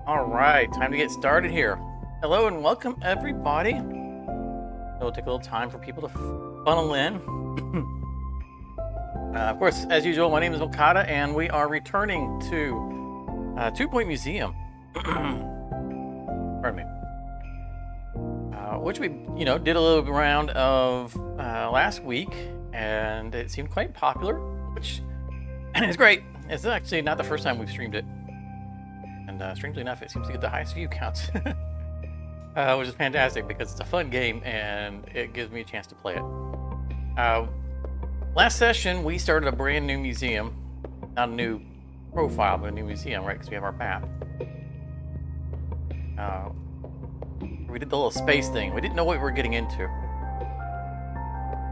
All right, time to get started here. Hello and welcome everybody. It'll take a little time for people to funnel in. Of course, as usual, my name is Okada and we are returning to Two Point Museum. Pardon me. Which we, did a little round of last week, and it seemed quite popular, which is great. It's actually not the first time we've streamed it. And strangely enough, it seems to get the highest view counts, which is fantastic because it's a fun game and it gives me a chance to play it. Last session, we started a brand new museum. Not a new profile, but a new museum, right? Because we have our map. We did the little space thing. We didn't know what we were getting into.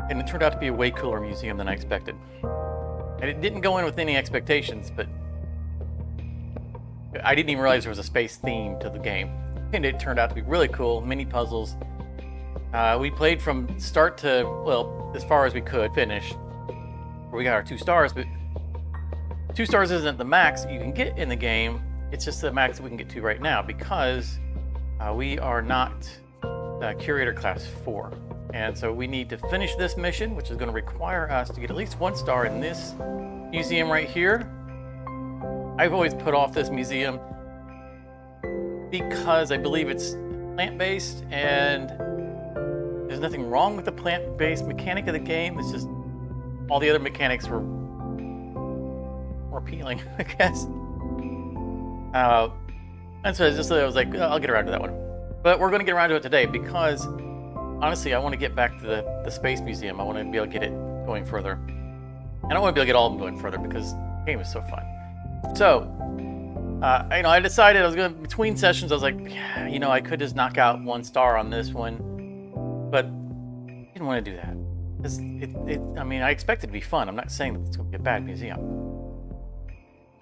And it turned out to be a way cooler museum than I expected. And it didn't go in with any expectations, but I didn't even realize there was a space theme to the game. And it turned out to be really cool. Mini puzzles. We played from start to, well, as far as we could finish. We got our 2 stars, but 2 stars isn't the max you can get in the game. It's just the max that we can get to right now because we are not Curator class 4. And so we need to finish this mission, which is going to require us to get at least 1 star in this museum right here. I've always put off this museum because I believe it's plant-based, and there's nothing wrong with the plant-based mechanic of the game. It's just all the other mechanics were more appealing, I guess. And so I was like, I'll get around to that one. But we're going to get around to it today because, honestly, I want to get back to the Space Museum. I want to be able to get it going further. And I want to be able to get all of them going further because the game is so fun. So, I decided I was going to, between sessions, I was like, yeah, I could just knock out 1 star on this one, but I didn't want to do that. Because I expect it to be fun. I'm not saying that it's going to be a bad museum.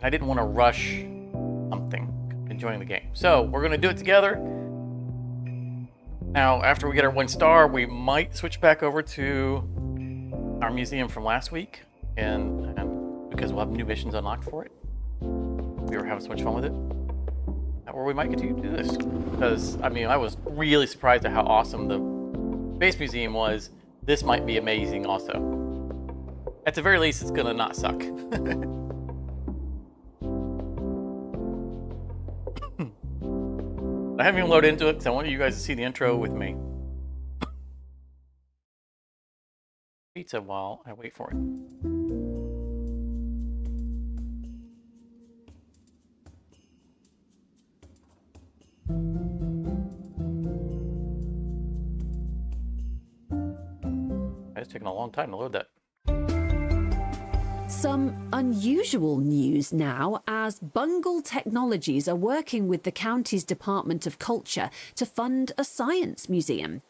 I didn't want to rush something, enjoying the game. So, we're going to do it together. Now, after we get our 1 star, we might switch back over to our museum from last week, and because we'll have new missions unlocked for it. We were having so much fun with it. Or we might continue to do this. Because, I was really surprised at how awesome the Space Museum was. This might be amazing also. At the very least, it's gonna not suck. I haven't even loaded into it because I want you guys to see the intro with me. Pizza while I wait for it. It's taking a long time to load that. Some unusual news now, as Bungle Technologies are working with the county's Department of Culture to fund a science museum.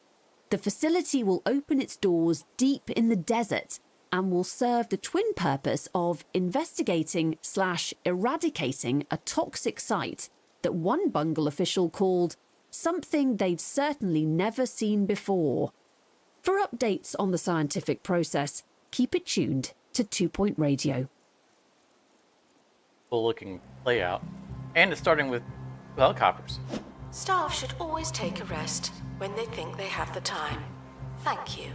The facility will open its doors deep in the desert and will serve the twin purpose of investigating/eradicating a toxic site that one Bungle official called something they'd certainly never seen before. For updates on the scientific process, keep it tuned to 2 Point Radio. Cool looking layout. And it's starting with helicopters. Staff should always take a rest when they think they have the time. Thank you.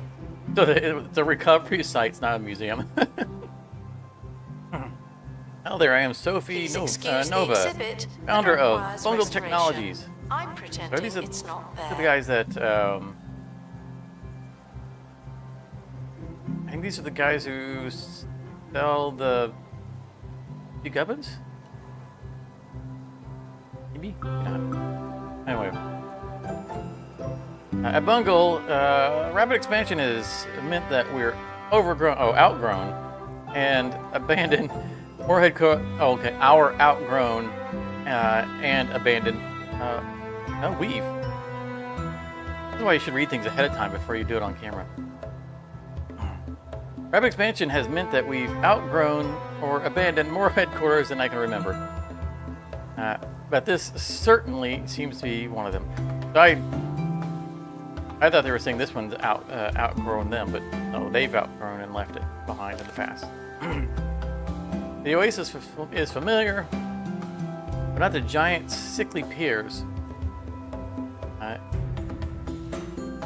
So it's a recovery site, it's not a museum. Oh, there I am, Sophie Nova, founder of Bungle Technologies. I'm pretending These it's not there. the guys that, I think these are the guys who sell the big ovens? Maybe? Anyway. At Bungle, rapid expansion has meant that we're outgrown, and abandoned our outgrown and abandoned weave. That's why you should read things ahead of time before you do it on camera. Rapid expansion has meant that we've outgrown or abandoned more headquarters than I can remember. But this certainly seems to be one of them. So I thought they were saying this one's outgrown them, but no, they've outgrown and left it behind in the past. The oasis is familiar. but not the giant sickly pears.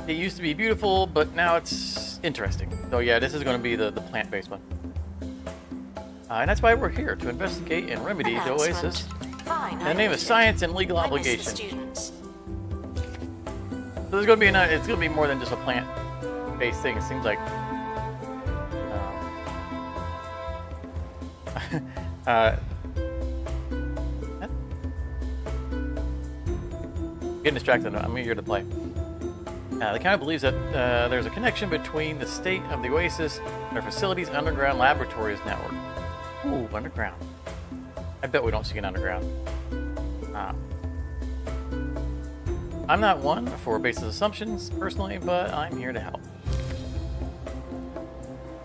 It used to be beautiful, but now it's interesting. So yeah, this is going to be the plant-based one. And that's why we're here, to investigate and remedy the oasis Fine, in the name of science and legal I miss the obligation. students. So there's going to be it's going to be more than just a plant-based thing. It seems like. Getting distracted. I'm here to play. The county believes that there's a connection between the state of the oasis and our facility's underground laboratories network. Ooh, underground. I bet we don't see an underground. I'm not one for baseless assumptions, personally, but I'm here to help.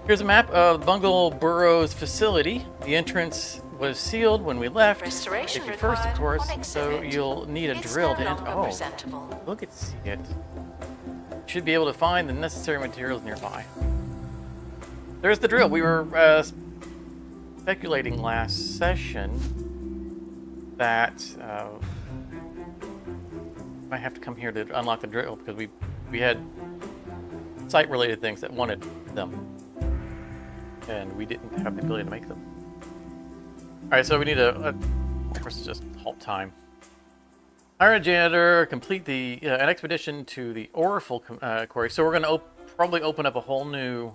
Here's a map of Bungle Burrow's facility. The entrance was sealed when we left. Restoration Safety first, of required course, on so exhibit. you'll need a It's drill no to enter. longer Oh, presentable. look at see it. Should be able to find the necessary materials nearby. There's the drill. We were speculating last session that I have to come here to unlock the drill because we had site-related things that wanted them, and we didn't have the ability to make them. All right, so we need of course, just halt time. Hire a janitor, complete an expedition to the Oriful quarry. So we're going to probably open up a whole new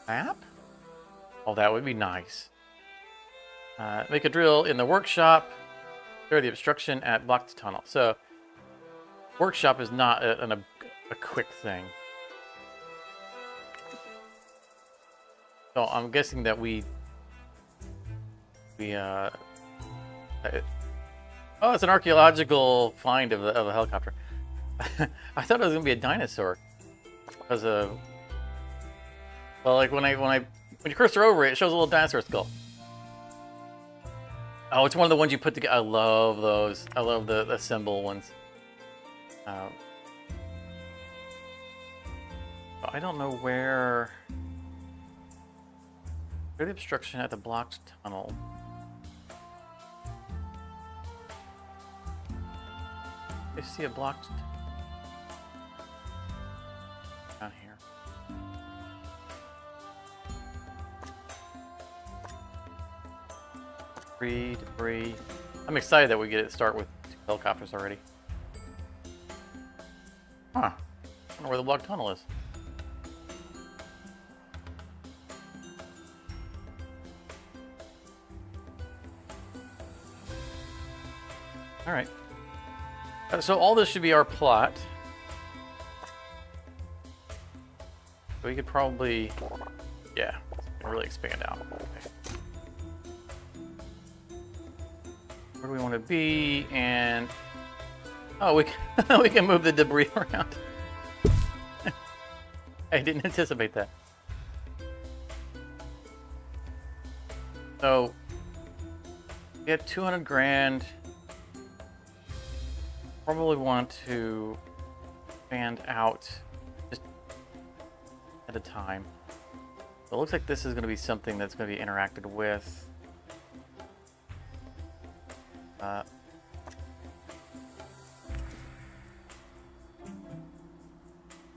map. Oh, that would be nice. Make a drill in the workshop. Clear the obstruction at blocked tunnel. So, workshop is not a quick thing. So I'm guessing that oh, it's an archaeological find of a helicopter. I thought it was gonna be a dinosaur, because well, like when you cursor over it, it shows a little dinosaur skull. Oh, it's one of the ones you put together. I love those. I love the symbol ones. I don't know where the obstruction at the blocked tunnel. I see a blocked down here. Debris. I'm excited that we get to start with 2 helicopters already. Huh. I wonder where the blocked tunnel is. All right. So all this should be our plot. We could probably, yeah, really expand out. Okay. Where do we want to be? And oh, we can, we can move the debris around. I didn't anticipate that. So we have 200 grand. Probably want to expand out just at a time. So it looks like this is going to be something that's going to be interacted with.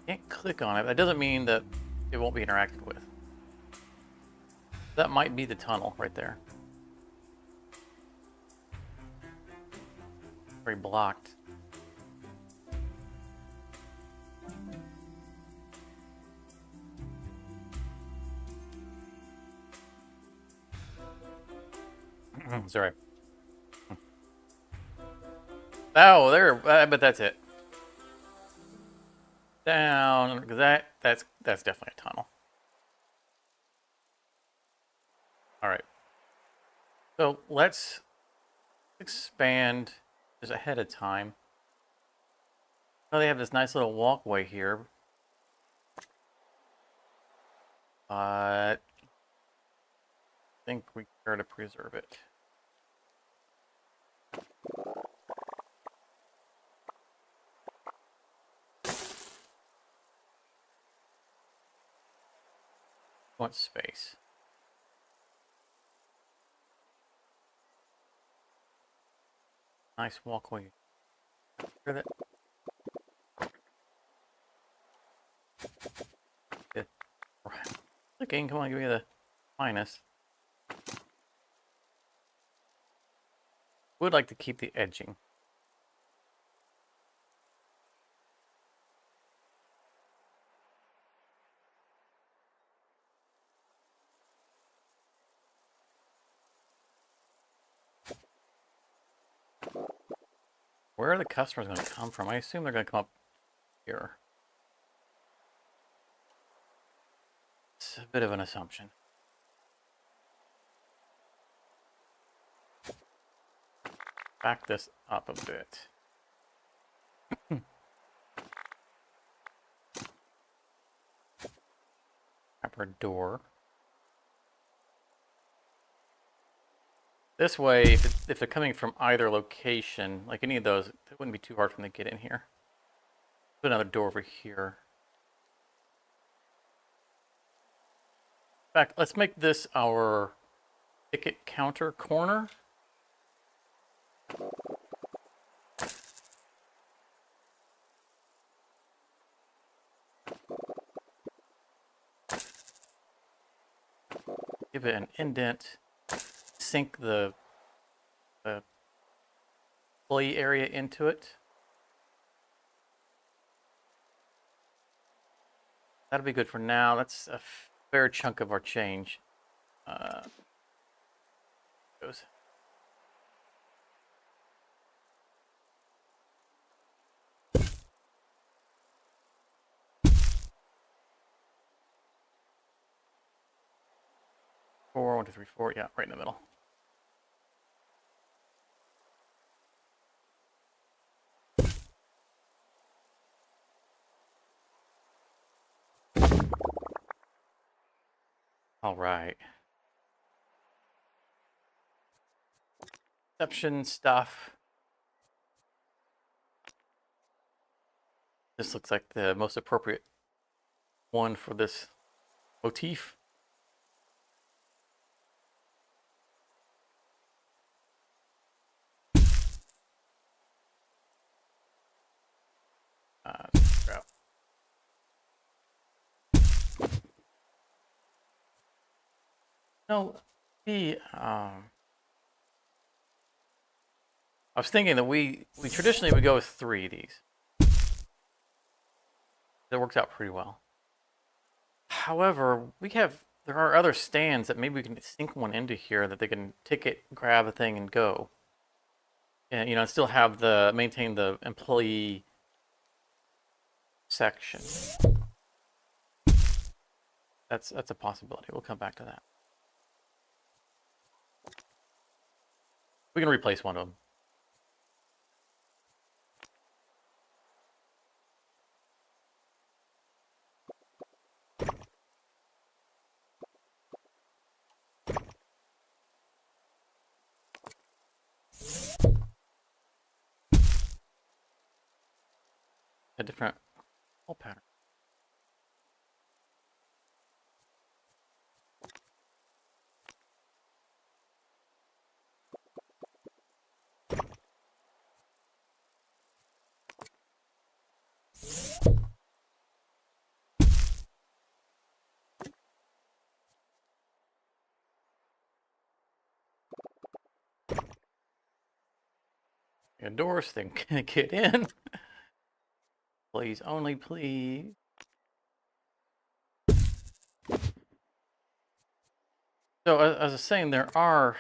Can't click on it. That doesn't mean that it won't be interacted with. That might be the tunnel right there. Very blocked. Sorry. Oh, there. I bet that's it. Down, because that's definitely a tunnel. All right. So let's expand just ahead of time. Oh, they have this nice little walkway here. But I think we care to preserve it. Want space. Nice walkway. Good. Okay, come on, give me the minus. Would like to keep the edging. Where are the customers going to come from? I assume they're going to come up here. It's a bit of an assumption. Back this up a bit. Upper door. This way, if they're coming from either location, like any of those, it wouldn't be too hard for them to get in here. Put another door over here. In fact, let's make this our ticket counter corner. Give it an indent. Sink the employee area into it. That'll be good for now. That's a fair chunk of our change. Goes. Four, 1, 2, 3, 4. Yeah, right in the middle. All right. Reception stuff. This looks like the most appropriate one for this motif. Crap. No, I was thinking that we traditionally would go with 3 of these. That works out pretty well. However, there are other stands that maybe we can sink one into here that they can ticket, grab a thing, and go. And still have maintain the employee section. That's a possibility. We'll come back to that. We can replace one of them. A different wall pattern. Doors, they can get in. Please, only please. So, as I was saying, there are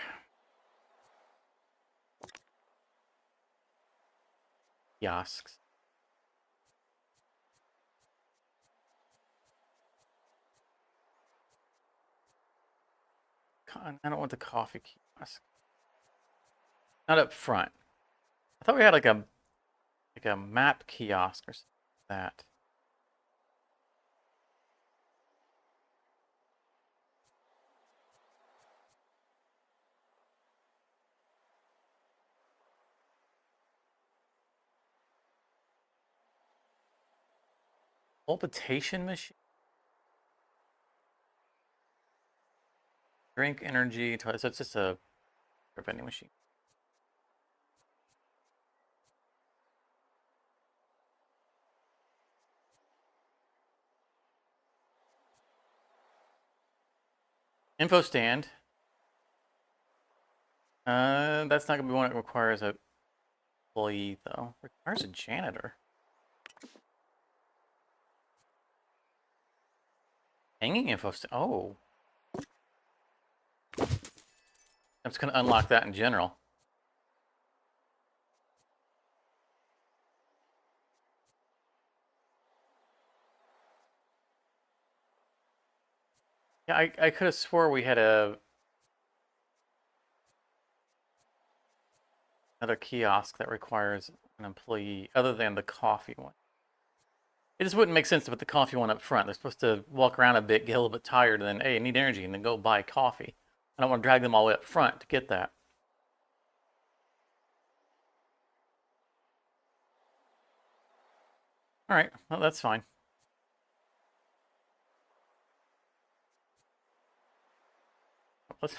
kiosks. I don't want the coffee kiosk. Not up front. I thought we had like a map kiosk or something like that. Palpitation machine. Drink energy. So it's just a vending machine. Info stand. That's not gonna be one that requires a employee though. Requires a janitor. Hanging info stand. Oh. I'm just gonna unlock that in general. Yeah, I could have swore we had another kiosk that requires an employee other than the coffee one. It just wouldn't make sense to put the coffee one up front. They're supposed to walk around a bit, get a little bit tired, and then, hey, I need energy, and then go buy coffee. I don't want to drag them all the way up front to get that. All right, well, that's fine. Let's,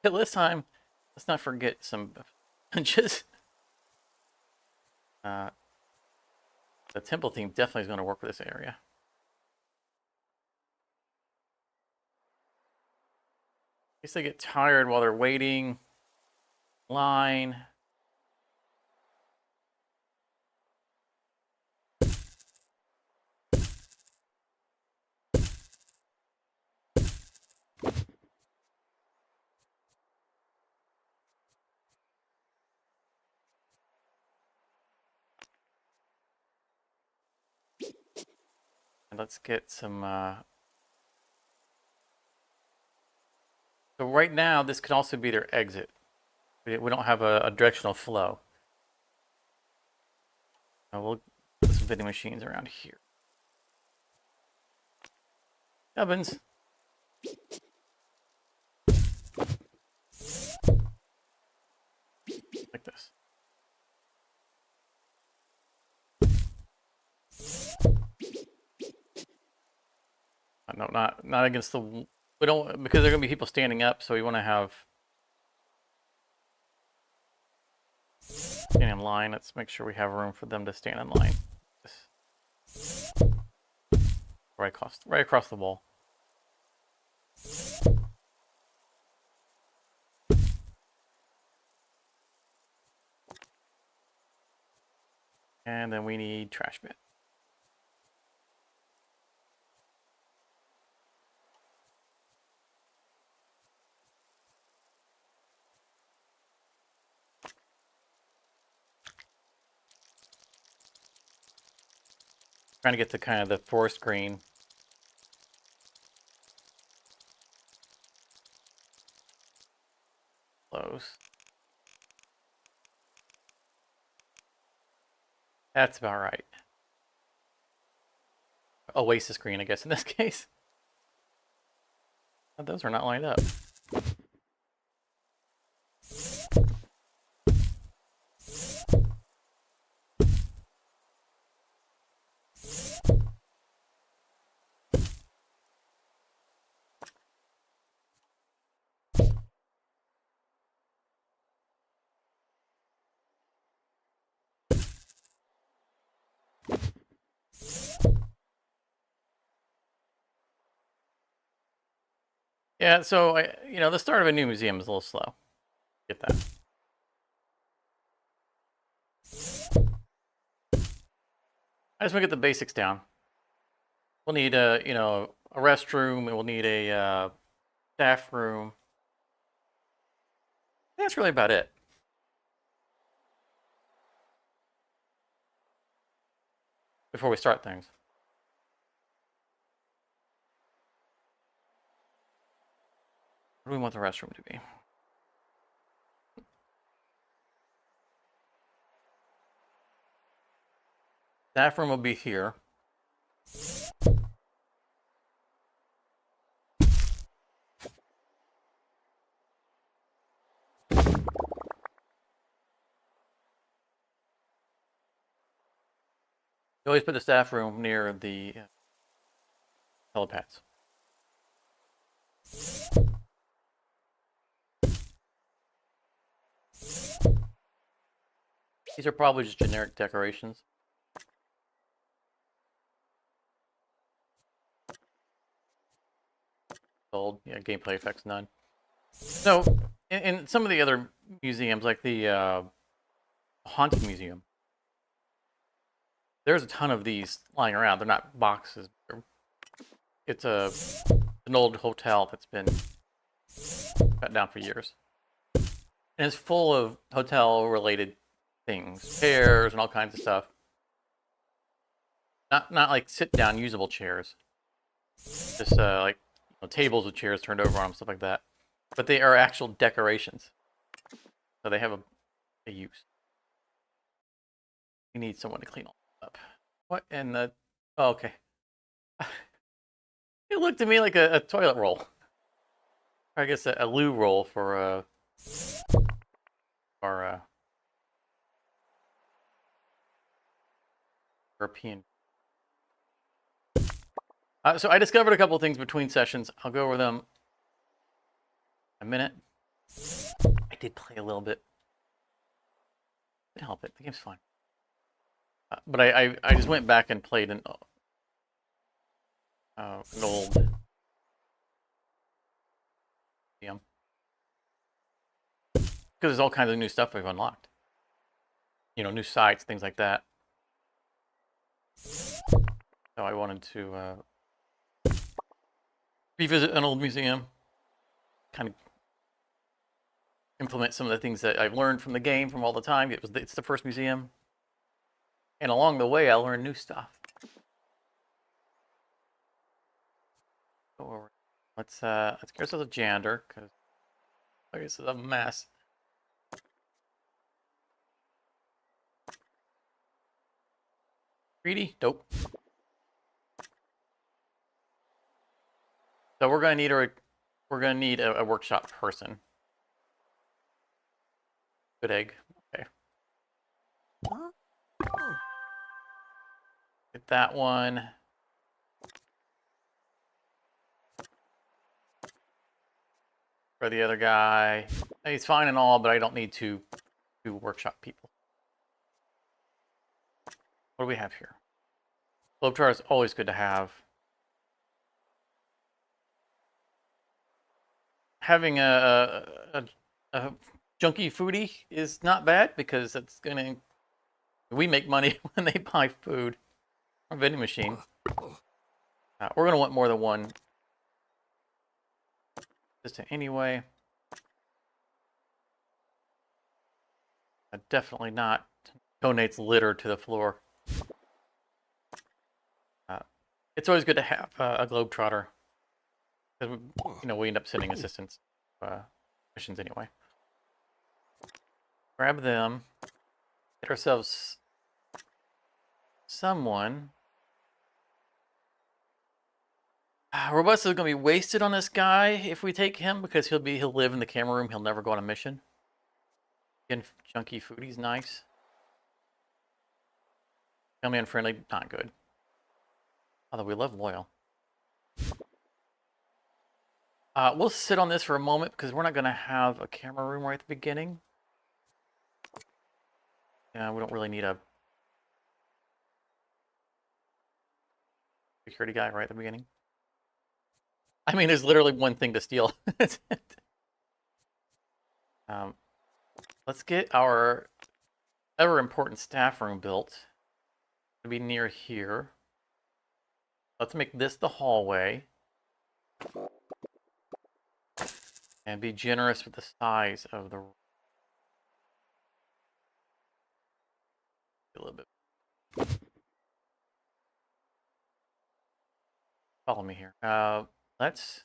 this time, let's not forget some punches. The temple theme definitely is going to work for this area. In case they get tired while they're waiting. Line. And let's get some... So right now, this could also be their exit. We don't have a directional flow. We'll put some vending machines around here. Ovens. Like this. No, not against the... We don't... Because there are going to be people standing up, so we want to have... Stand in line. Let's make sure we have room for them to stand in line. Right across the wall. And then we need trash bin. Trying to get to kind of the forest green. Close. That's about right. Oasis green, I guess, in this case. But those are not lined up. Yeah, so, the start of a new museum is a little slow. Get that. I just want to get the basics down. We'll need a restroom, and we'll need a staff room. That's really about it. Before we start things. What do we want the restroom to be? Staff room will be here. You always put the staff room near the helipads. These are probably just generic decorations. called. Yeah, gameplay effects, none. So, in some of the other museums, like the Haunted Museum, there's a ton of these lying around. They're not boxes. It's an old hotel that's been shut down for years. And it's full of hotel-related things, chairs and all kinds of stuff. Not like sit-down usable chairs. Just like tables with chairs turned over on them, stuff like that. But they are actual decorations. So they have a use. We need someone to clean all this up. What in the... Oh, okay. It looked to me like a toilet roll. Or I guess a loo roll for our European. So I discovered a couple of things between sessions. I'll go over them in a minute. I did play a little bit. Didn't help it. The game's fun. But I just went back and played an old museum. Because there's all kinds of new stuff we've unlocked. New sites, things like that. So I wanted to revisit an old museum, kind of implement some of the things that I've learned from the game from all the time. It's the first museum, and along the way I learned new stuff. Go over. Let's get ourselves a janitor because this is a mess. Greedy? Nope. So we're gonna need a workshop person. Good egg. Okay. Get that one. For the other guy, he's fine and all, but I don't need two workshop people. What do we have here? Globetrotter is always good to have. Having a junky foodie is not bad because it's gonna. We make money when they buy food from vending machine. We're gonna want more than one. Just anyway. Definitely not donates litter to the floor. It's always good to have a globetrotter. Because we end up sending assistants missions anyway. Grab them. Get ourselves someone. Robust is going to be wasted on this guy if we take him because he'll live in the camera room. He'll never go on a mission. Again, junky foodie's nice. Family unfriendly, not good. Although we love loyal. We'll sit on this for a moment because we're not going to have a camera room right at the beginning. Yeah, we don't really need a security guy right at the beginning. I mean, there's literally one thing to steal. Let's get our ever important staff room built to be near here. Let's make this the hallway. And be generous with the size of the room. A little bit. Follow me here. Let's.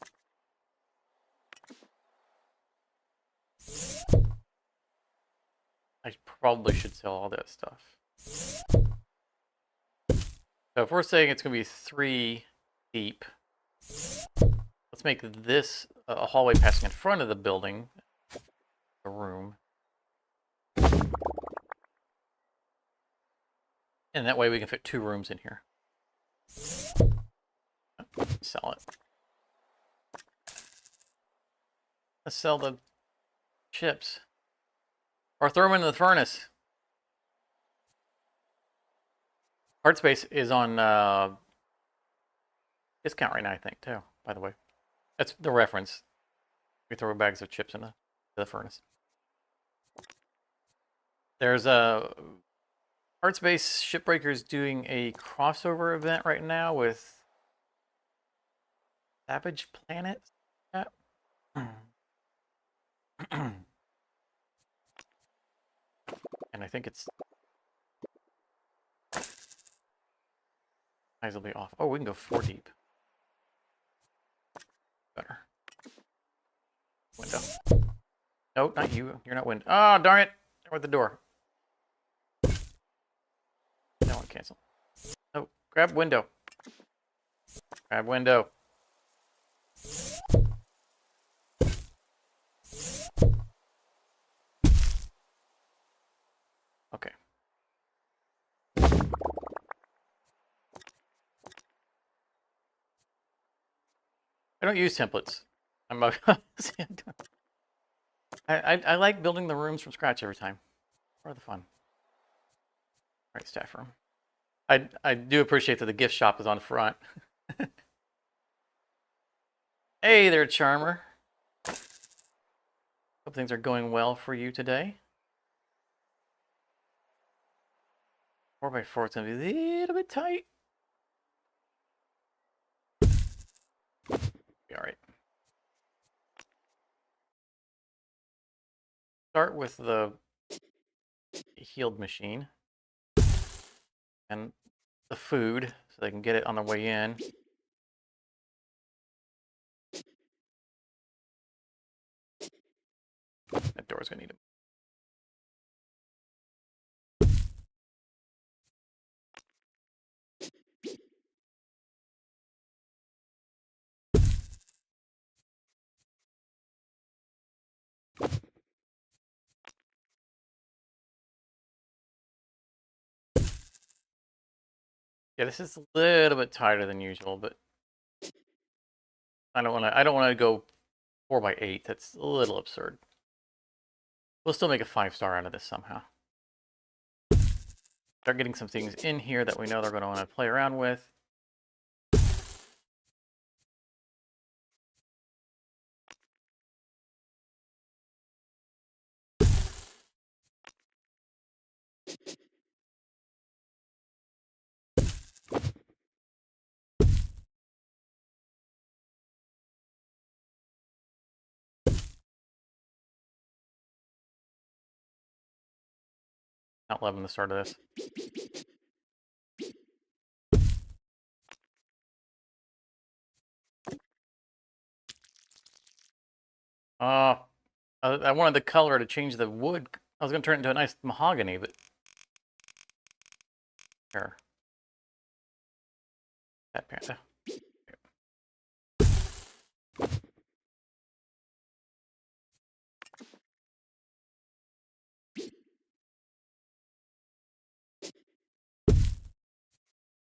I probably should sell all that stuff. So if we're saying it's going to be 3 deep, let's make this a hallway passing in front of the building, the room. And that way we can fit 2 rooms in here. Sell it. Let's sell the chips. Or throw them into the furnace. Hardspace is on discount right now, I think, too, by the way. That's the reference. We throw bags of chips into the furnace. There's a Artspace Shipbreakers doing a crossover event right now with Savage Planet. Yeah. And I think it's eyes will be off. Oh, we can go 4 deep. Better. Window. No, not you. You're not window. Oh, darn it. They're at the door. That one cancel. No, grab window. Grab window. Okay. I don't use templates. I like building the rooms from scratch every time. For the fun. All right, staff room. I do appreciate that the gift shop is on front. Hey there, Charmer. Hope things are going well for you today. 4x4 is gonna be a little bit tight. Be all right. Start with the healed machine and the food so they can get it on the way in. That door's gonna need it. Yeah, this is a little bit tighter than usual, but I don't want to go 4x8. That's a little absurd. We'll still make a 5-star out of this somehow. Start getting some things in here that we know they're going to want to play around with. Not loving the start of this. I wanted the color to change the wood. I was going to turn it into a nice mahogany, but here. That panda.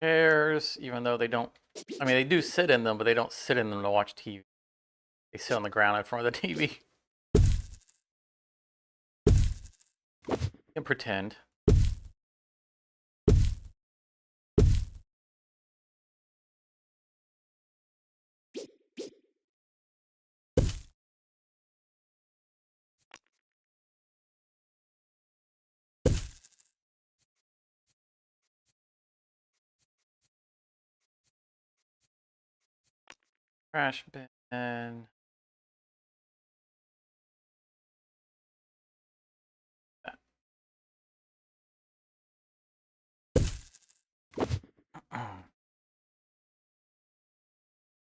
Chairs, even though they don't, I mean, they do sit in them, but they don't sit in them to watch TV. They sit on the ground in front of the TV. And pretend. Trash bin.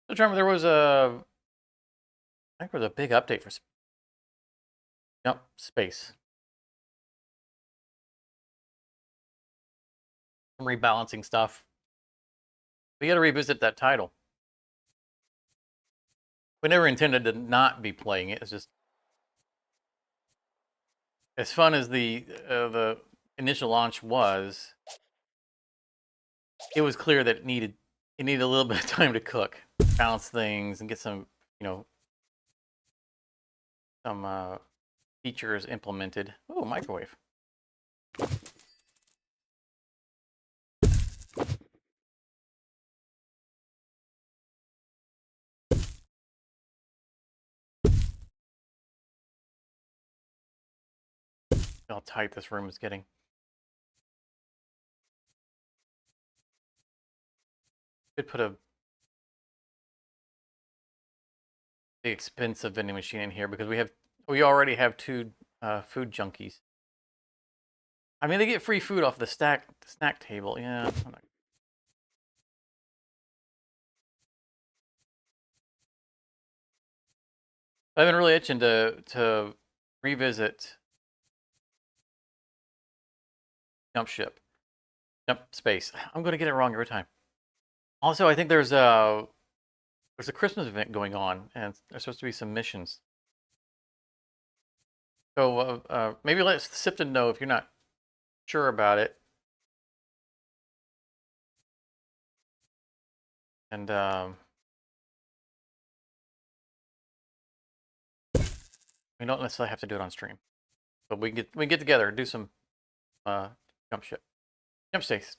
So remember there was I think there was a big update for space. Some rebalancing stuff. We got to revisit that title. We never intended to not be playing it. It's just as fun as the initial launch was. It was clear that it needed a little bit of time to cook, balance things, and get some some features implemented. Oh, microwave. how tight this room is getting. Could put the expensive vending machine in here because we already have 2 food junkies. I mean, they get free food off the snack table. Yeah. I've been really itching to revisit Jump Space. I'm gonna get it wrong every time. Also, I think there's a Christmas event going on, and there's supposed to be some missions. So maybe let Sipton know if you're not sure about it. And we don't necessarily have to do it on stream, but we can get together and do some jump space.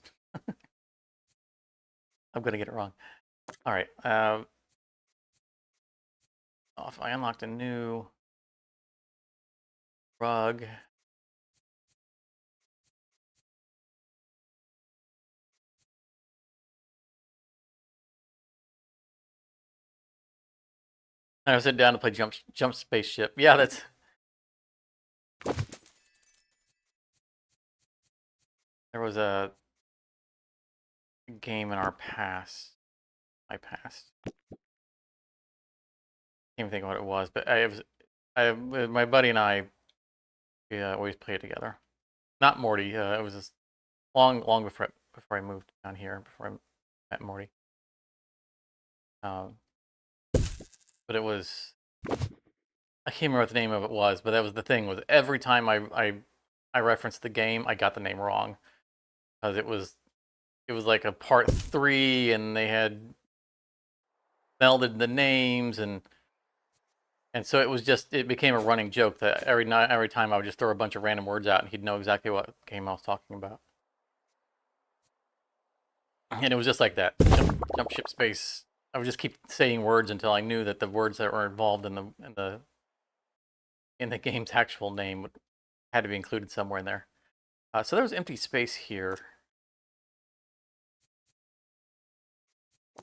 I'm gonna get it wrong. All right. If I unlocked a new rug. I sit down to play jump spaceship. Yeah, that's. There was a game in our past. My past. Can't even think of what it was, but my buddy and I, we always play it together. Not Morty. It was just long before I moved down here. Before I met Morty. But it was. I can't remember what the name of it was, but that was the thing. Was every time I referenced the game, I got the name wrong, because it was like a part 3, and they had melded the names, and so it became a running joke that every time I would just throw a bunch of random words out, and he'd know exactly what game I was talking about. And it was just like that. Jump ship space. I would just keep saying words until I knew that the words that were involved in the game's actual name had to be included somewhere in there. So there was empty space here. I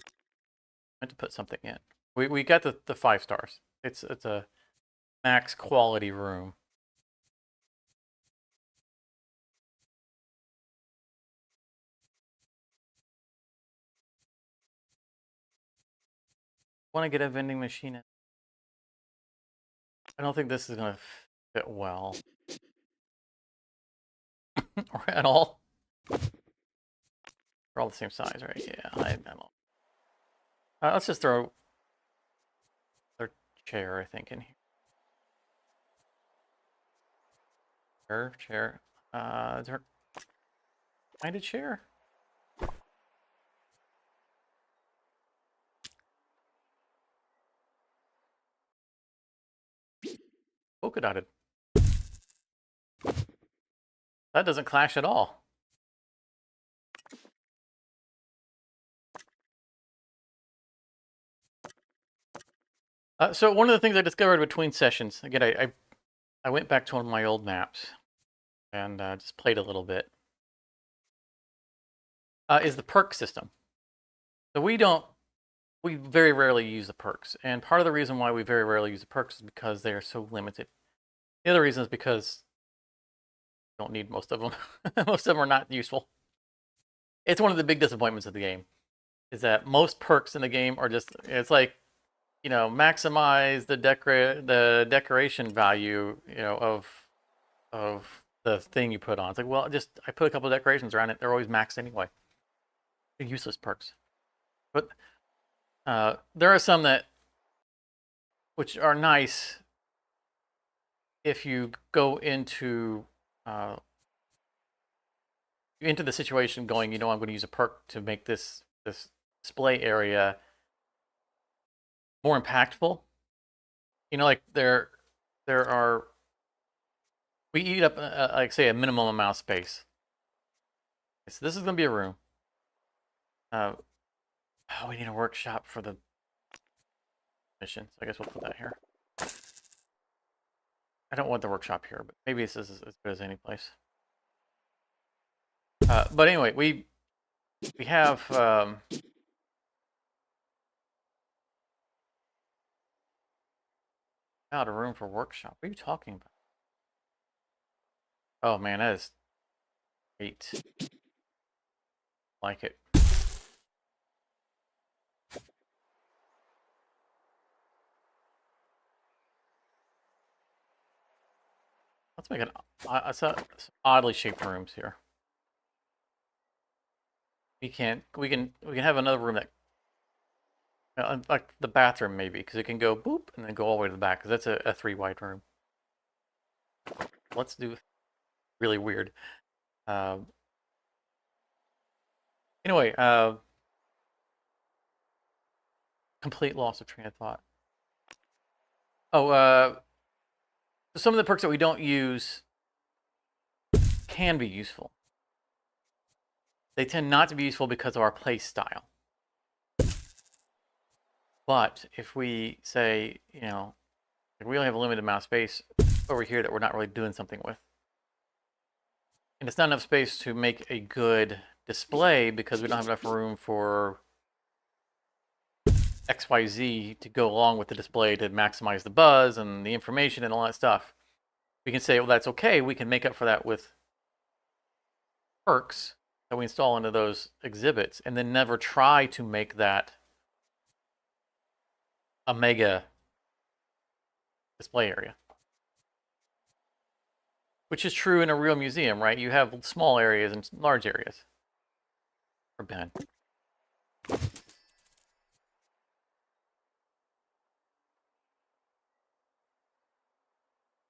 meant to put something in. We got the 5 stars. It's a max quality room. Want to get a vending machine in. I don't think this is gonna fit well. Or at all. They're all the same size, right? Yeah, I don't. Let's just throw their chair, I think, in here. Chair. Is there find a chair? Polka dotted. That doesn't clash at all. So one of the things I discovered between sessions, again, I went back to one of my old maps and just played a little bit, is the perk system. So we very rarely use the perks. And part of the reason why we very rarely use the perks is because they are so limited. The other reason is because you don't need most of them. Most of them are not useful. It's one of the big disappointments of the game, is that most perks in the game are just, it's like, maximize the decoration value, of the thing you put on. It's like, well, I put a couple of decorations around it. They're always maxed anyway. They're useless perks. But there are some which are nice if you go into the situation going, I'm going to use a perk to make this display area more impactful. Like there are, we eat up like say a minimum amount of space. So this is going to be a room. We need a workshop for the mission, so I guess we'll put that here. I don't want the workshop here, but maybe this is as good as any place. But anyway, we have out of room for workshop. What are you talking about? Oh man, that is great. Like it. Let's make some oddly shaped rooms here. We can have another room that like the bathroom maybe, because it can go boop and then go all the way to the back, because that's a 3 wide room. Let's do really weird. Anyway, complete loss of train of thought. Oh, some of the perks that we don't use can be useful. They tend not to be useful because of our play style. But if we say, you know, we only have a limited amount of space over here that we're not really doing something with, and it's not enough space to make a good display because we don't have enough room for XYZ to go along with the display to maximize the buzz and the information and all that stuff, we can say, well, that's okay. We can make up for that with perks that we install into those exhibits, and then never try to make that a mega display area. Which is true in a real museum, right? You have small areas and large areas. For Ben.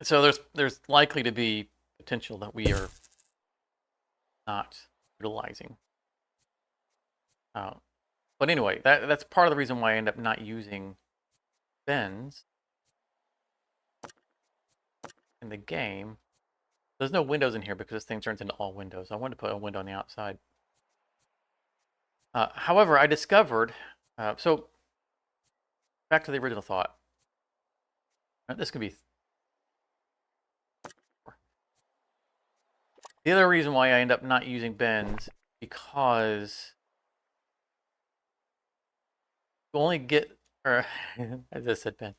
So there's likely to be potential that we are not utilizing. But anyway, that's part of the reason why I end up not using bends in the game. There's no windows in here because this thing turns into all windows. I wanted to put a window on the outside. However, I discovered, so back to the original thought. This could be. The other reason why I end up not using bends because you only get, or as I said, bends.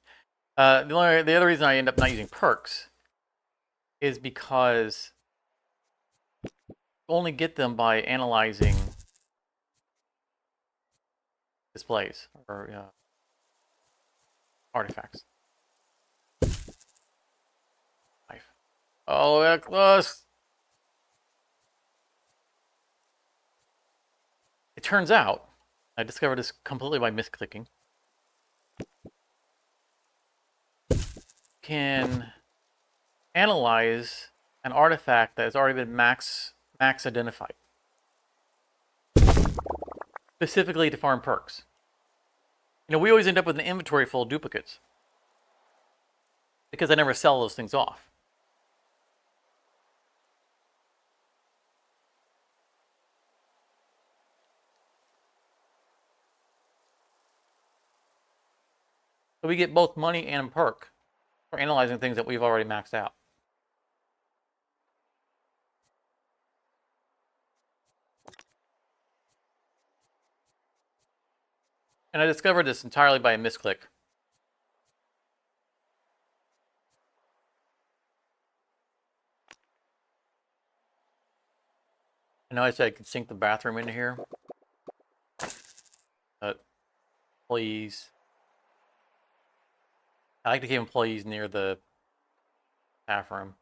The other reason I end up not using perks is because you only get them by analyzing displays or artifacts. Oh, that close. It turns out, I discovered this completely by misclicking, can analyze an artifact that has already been max identified, specifically to farm perks. You know, we always end up with an inventory full of duplicates because I never sell those things off. So we get both money and perk for analyzing things that we've already maxed out. And I discovered this entirely by a misclick. I know I said I could sink the bathroom into here, but please. I like to keep employees near the staff room.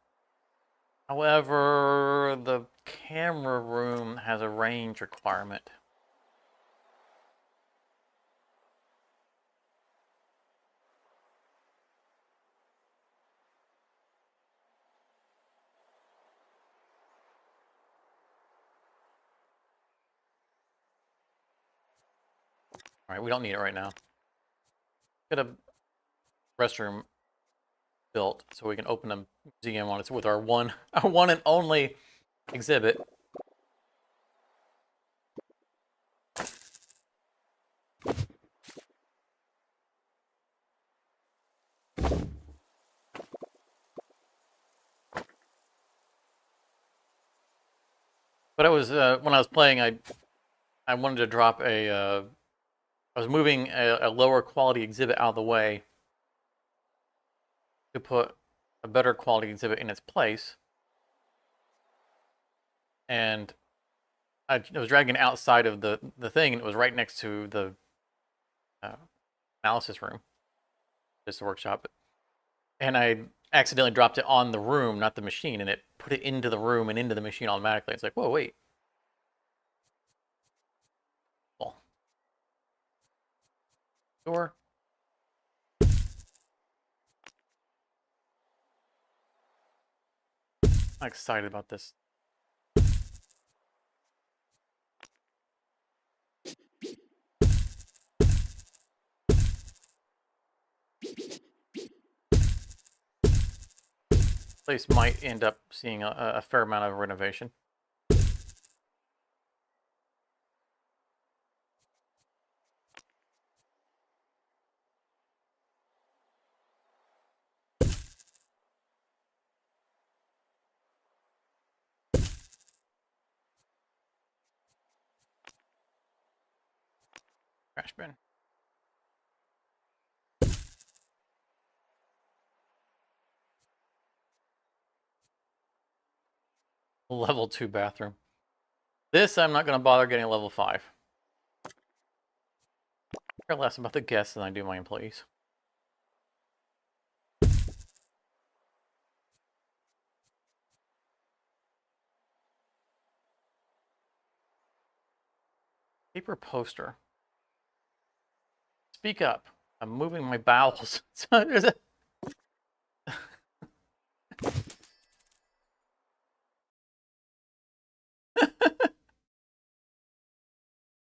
However, the camera room has a range requirement. All right, we don't need it right now. Get a restroom built so we can open a museum on it with our one and only exhibit. But I was when I was playing, I wanted to drop I was moving a lower quality exhibit out of the way to put a better quality exhibit in its place, and I was dragging it outside of the thing, and it was right next to the analysis room, just the workshop, and I accidentally dropped it on the room, not the machine, and it put it into the room and into the machine automatically. It's like, whoa, wait. Cool. Door. I'm excited about this. Place might end up seeing a fair amount of renovation. Trash bin. Level 2 bathroom. This I'm not going to bother getting a level 5. I care less about the guests than I do my employees. Paper poster. Speak up. I'm moving my bowels. There's a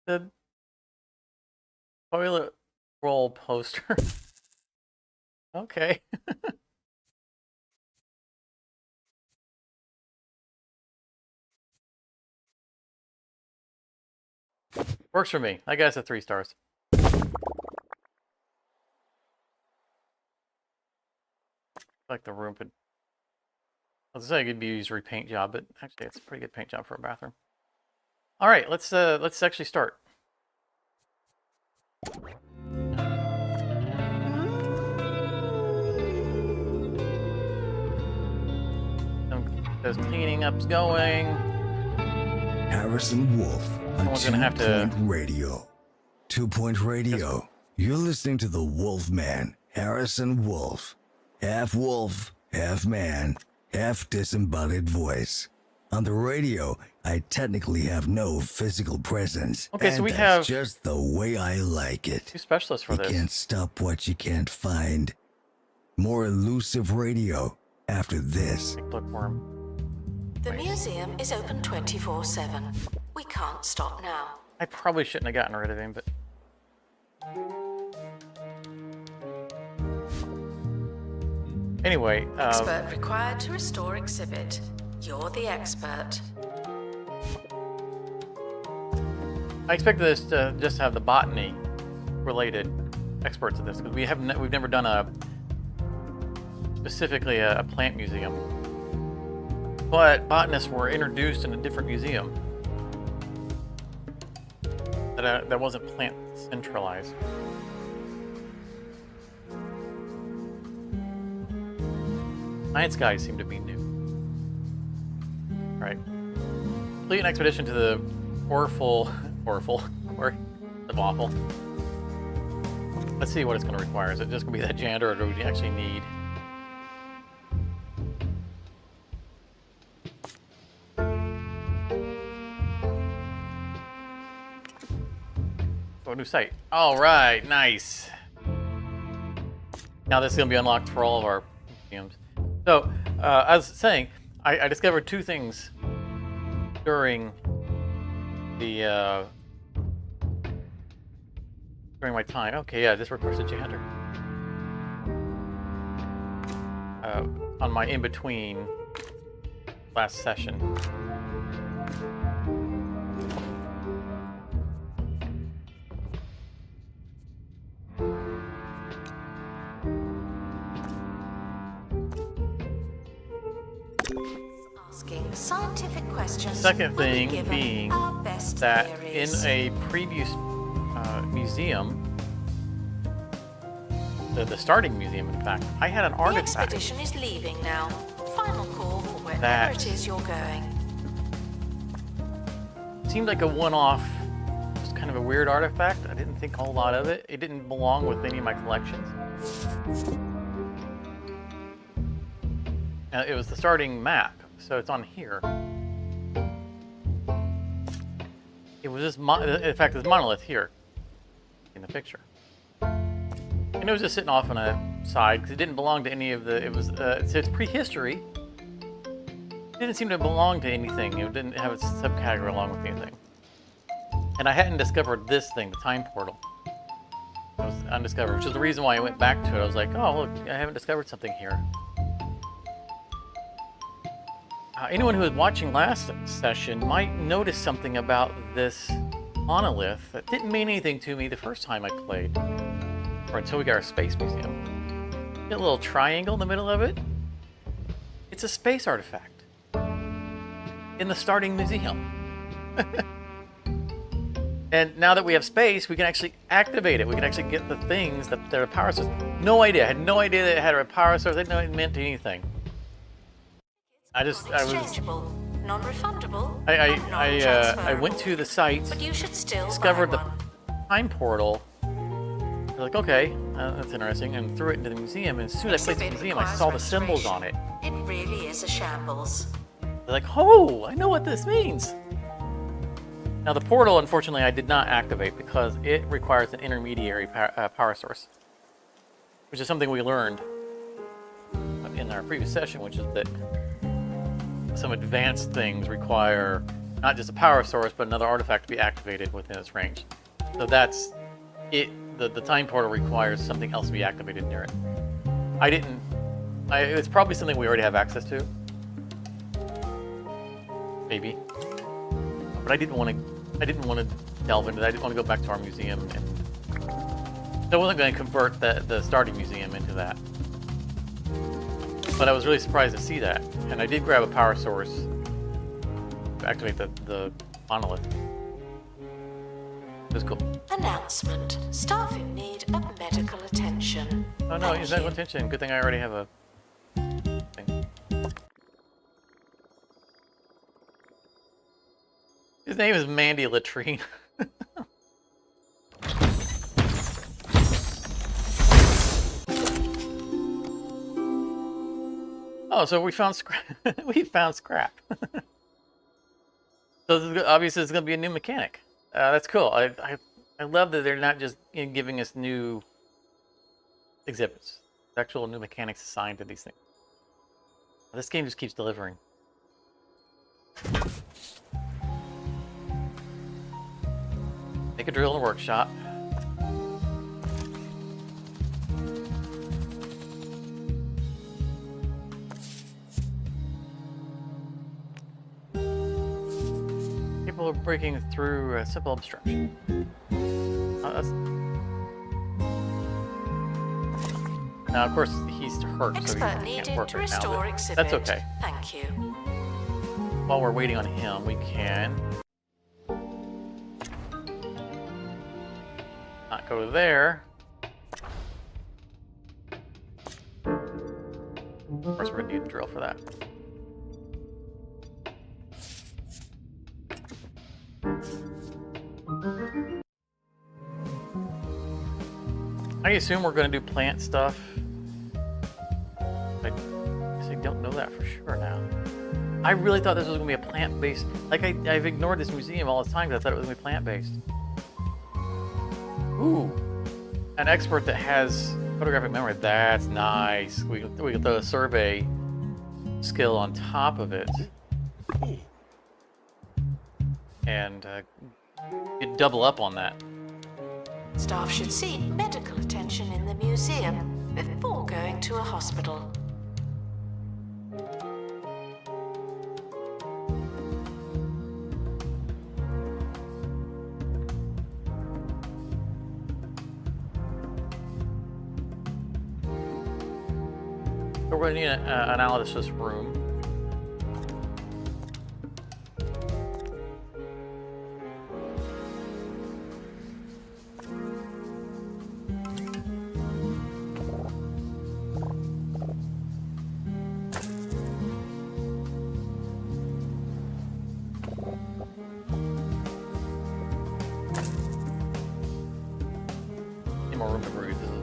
the toilet roll poster. Okay. Works for me. I guess a 3 stars. Like the room could. I was saying it could be used for a paint job, but actually it's a pretty good paint job for a bathroom. All right, let's actually start. There's cleaning up's going. Harrison Wolf on Someone's gonna have to. 2 Point Radio. 2 Point Radio. You're listening to the Wolfman, Harrison Wolf. Half wolf, half man, half disembodied voice. On the radio, I technically have no physical presence. Okay, so we that's have just the way I like it. 2 specialists for You this. can't stop what you can't find. More elusive radio after this. Bookworm. The museum is open 24/7. We can't stop now. I probably shouldn't have gotten rid of him, but. Anyway, Expert required to restore exhibit. You're the expert. I expected this to just have the botany related experts of this, because we've never done specifically a plant museum. But botanists were introduced in a different museum that wasn't plant centralized. Science guys seem to be new. All right. Complete an expedition to the Orful, or the waffle. Let's see what it's going to require. Is it just going to be that janitor, or do we actually need? Oh, new site. All right, nice. Now this is going to be unlocked for all of our museums. So, as I was saying, I discovered 2 things during the during my time. Okay, yeah, this requires a janitor. On my in-between last session. Asking scientific questions suggestions. Second will be thing given being our best that theories. in a previous museum, the starting museum, in fact, I had an The artifact expedition is leaving now. Final call for wherever That- it is you're going. seemed like a one-off, just kind of a weird artifact. I didn't think a whole lot of it. It didn't belong with any of my collections. It was the starting map, so it's on here. It was just, in fact, this monolith here in the picture. And it was just sitting off on a side because it didn't belong to any of the. It was so it's prehistory. It didn't seem to belong to anything. It didn't have a subcategory along with anything. And I hadn't discovered this thing, the time portal. It was undiscovered, which is the reason why I went back to it. I was like, oh, look, I haven't discovered something here. Anyone who was watching last session might notice something about this monolith that didn't mean anything to me the first time I played, or until we got our space museum. Get a little triangle in the middle of it. It's a space artifact in the starting museum. And now that we have space, we can actually activate it. We can actually get the things that are power source. No idea. I had no idea that it had a power source. I didn't know it meant anything. I was, Non-exchangeable, non-refundable, and I non-transferable. went to the site, But you should still discovered buy the one. time portal. I was like, okay, that's interesting, and threw it into the museum. And as soon as I placed it in the museum, I saw the symbols on it. It really is a shambles. They're like, oh, I know what this means. Now the portal, unfortunately, I did not activate because it requires an intermediary power source, which is something we learned in our previous session, which is that some advanced things require not just a power source, but another artifact to be activated within its range. So that's it. The time portal requires something else to be activated near it. It's probably something we already have access to. Maybe. But I didn't want to delve into that. I didn't want to go back to our museum, and so I wasn't going to convert the starting museum into that. But I was really surprised to see that, and I did grab a power source to activate the monolith. It was cool. Announcement. Staff in need of medical attention. Oh no, Thank he's not you. attention. Good thing I already have a thing. His name is Mandy Latrine. Oh, so we found scrap. We found scrap. So this is, obviously, it's going to be a new mechanic. That's cool. I love that they're not just giving us new exhibits. There's actual new mechanics assigned to these things. This game just keeps delivering. Make a drill in the workshop. People are breaking through a simple obstruction. Now, of course, he's hurt, so Expert he can't needed work to right now. restore But exhibit. that's okay. Thank you. While we're waiting on him, we can not go to there. Of course, we're gonna need a drill for that. I assume we're gonna do plant stuff. I guess I don't know that for sure now. I really thought this was gonna be a plant-based. Like I've ignored this museum all the time because I thought it was gonna be plant-based. Ooh, an expert that has photographic memory. That's nice. We can throw a survey skill on top of it, and you double up on that. Staff should seek medical attention in the museum before going to a hospital. So we're going to need an analysis room.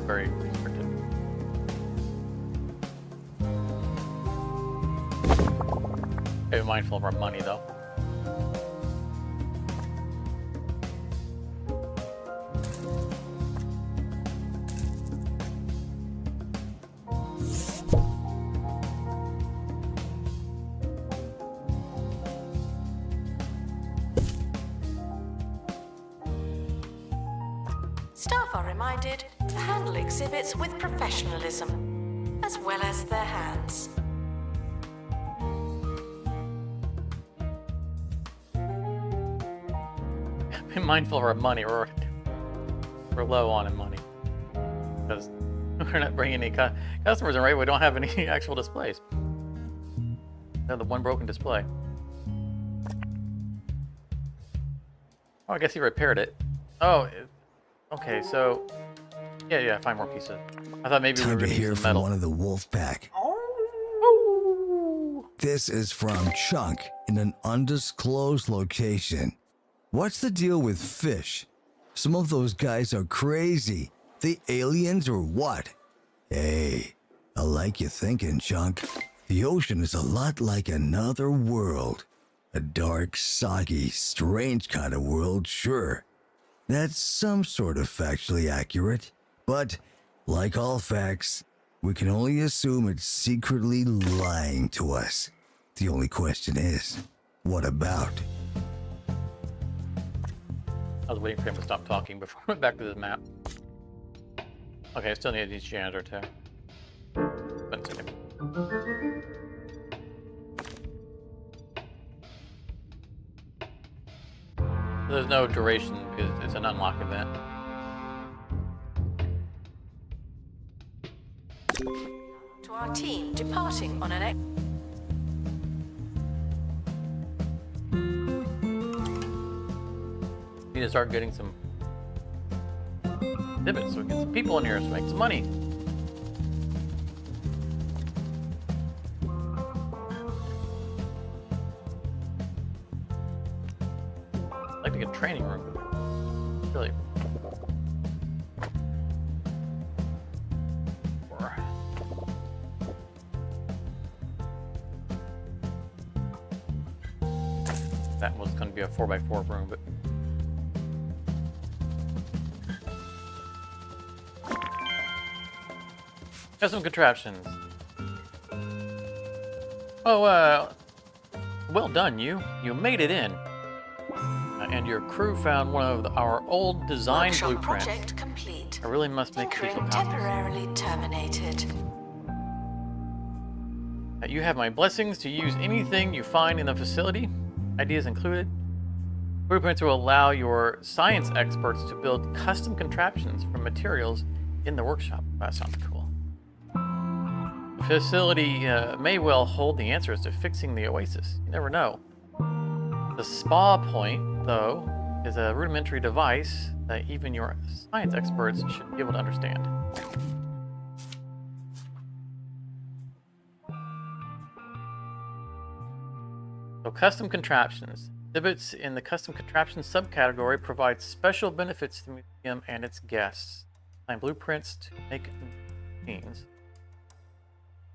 very restricted. Be mindful of our money, though. Staff are reminded to handle exhibits with professionalism, as well as their hands. Be mindful of our money. We're low on money because we're not bringing any customers in, right? We don't have any actual displays. We have the one broken display. Oh, I guess he repaired it. Oh, okay. So, yeah. 5 more pieces. I thought maybe we were Time to going to hear use the from metal. one of the wolf pack. Oh. This is from Chunk in an undisclosed location. What's the deal with fish? Some of those guys are crazy. They aliens or what? Hey, I like you thinking, Chunk. The ocean is a lot like another world. A dark, soggy, strange kind of world, sure. That's some sort of factually accurate. But, like all facts, we can only assume it's secretly lying to us. The only question is, what about? I was waiting for him to stop talking before I went back to the map. Okay, I still need these janitor too. One second. There's no duration because it's an unlock event. To our team departing on an We need to start getting some divots so we can get some people in here to make some money. I'd like to get a training room. Really. That was going to be a 4x4 room, but custom contraptions. Oh, well done, you. You made it in. And your crew found one of our old design workshop blueprints. project complete. I really must make Tinkering official copies. temporarily terminated. You have my blessings to use anything you find in the facility, ideas included. Blueprints will allow your science experts to build custom contraptions from materials in the workshop. That sounds cool. The facility may well hold the answers to fixing the oasis. You never know. The spa point, though, is a rudimentary device that even your science experts should be able to understand. So, custom contraptions. Exhibits in the custom contraptions subcategory provide special benefits to the museum and its guests. Design blueprints to make machines.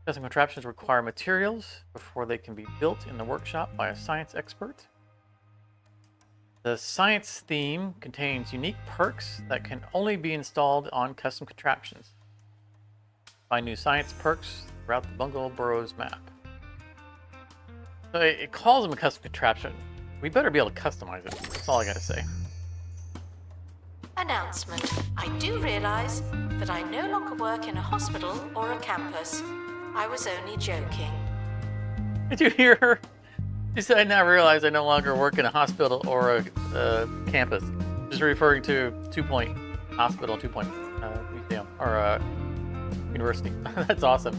Custom contraptions require materials before they can be built in the workshop by a science expert. The science theme contains unique perks that can only be installed on custom contraptions. Find new science perks throughout the Bungle Burrows map. So it calls them a custom contraption. We better be able to customize it. That's all I gotta say. Announcement. I do realize that I no longer work in a hospital or a campus. I was only joking. Did you hear her? She said, I now realize I no longer work in a hospital or a campus. Just referring to 2 Point Hospital, 2 Point Museum, or University. That's awesome.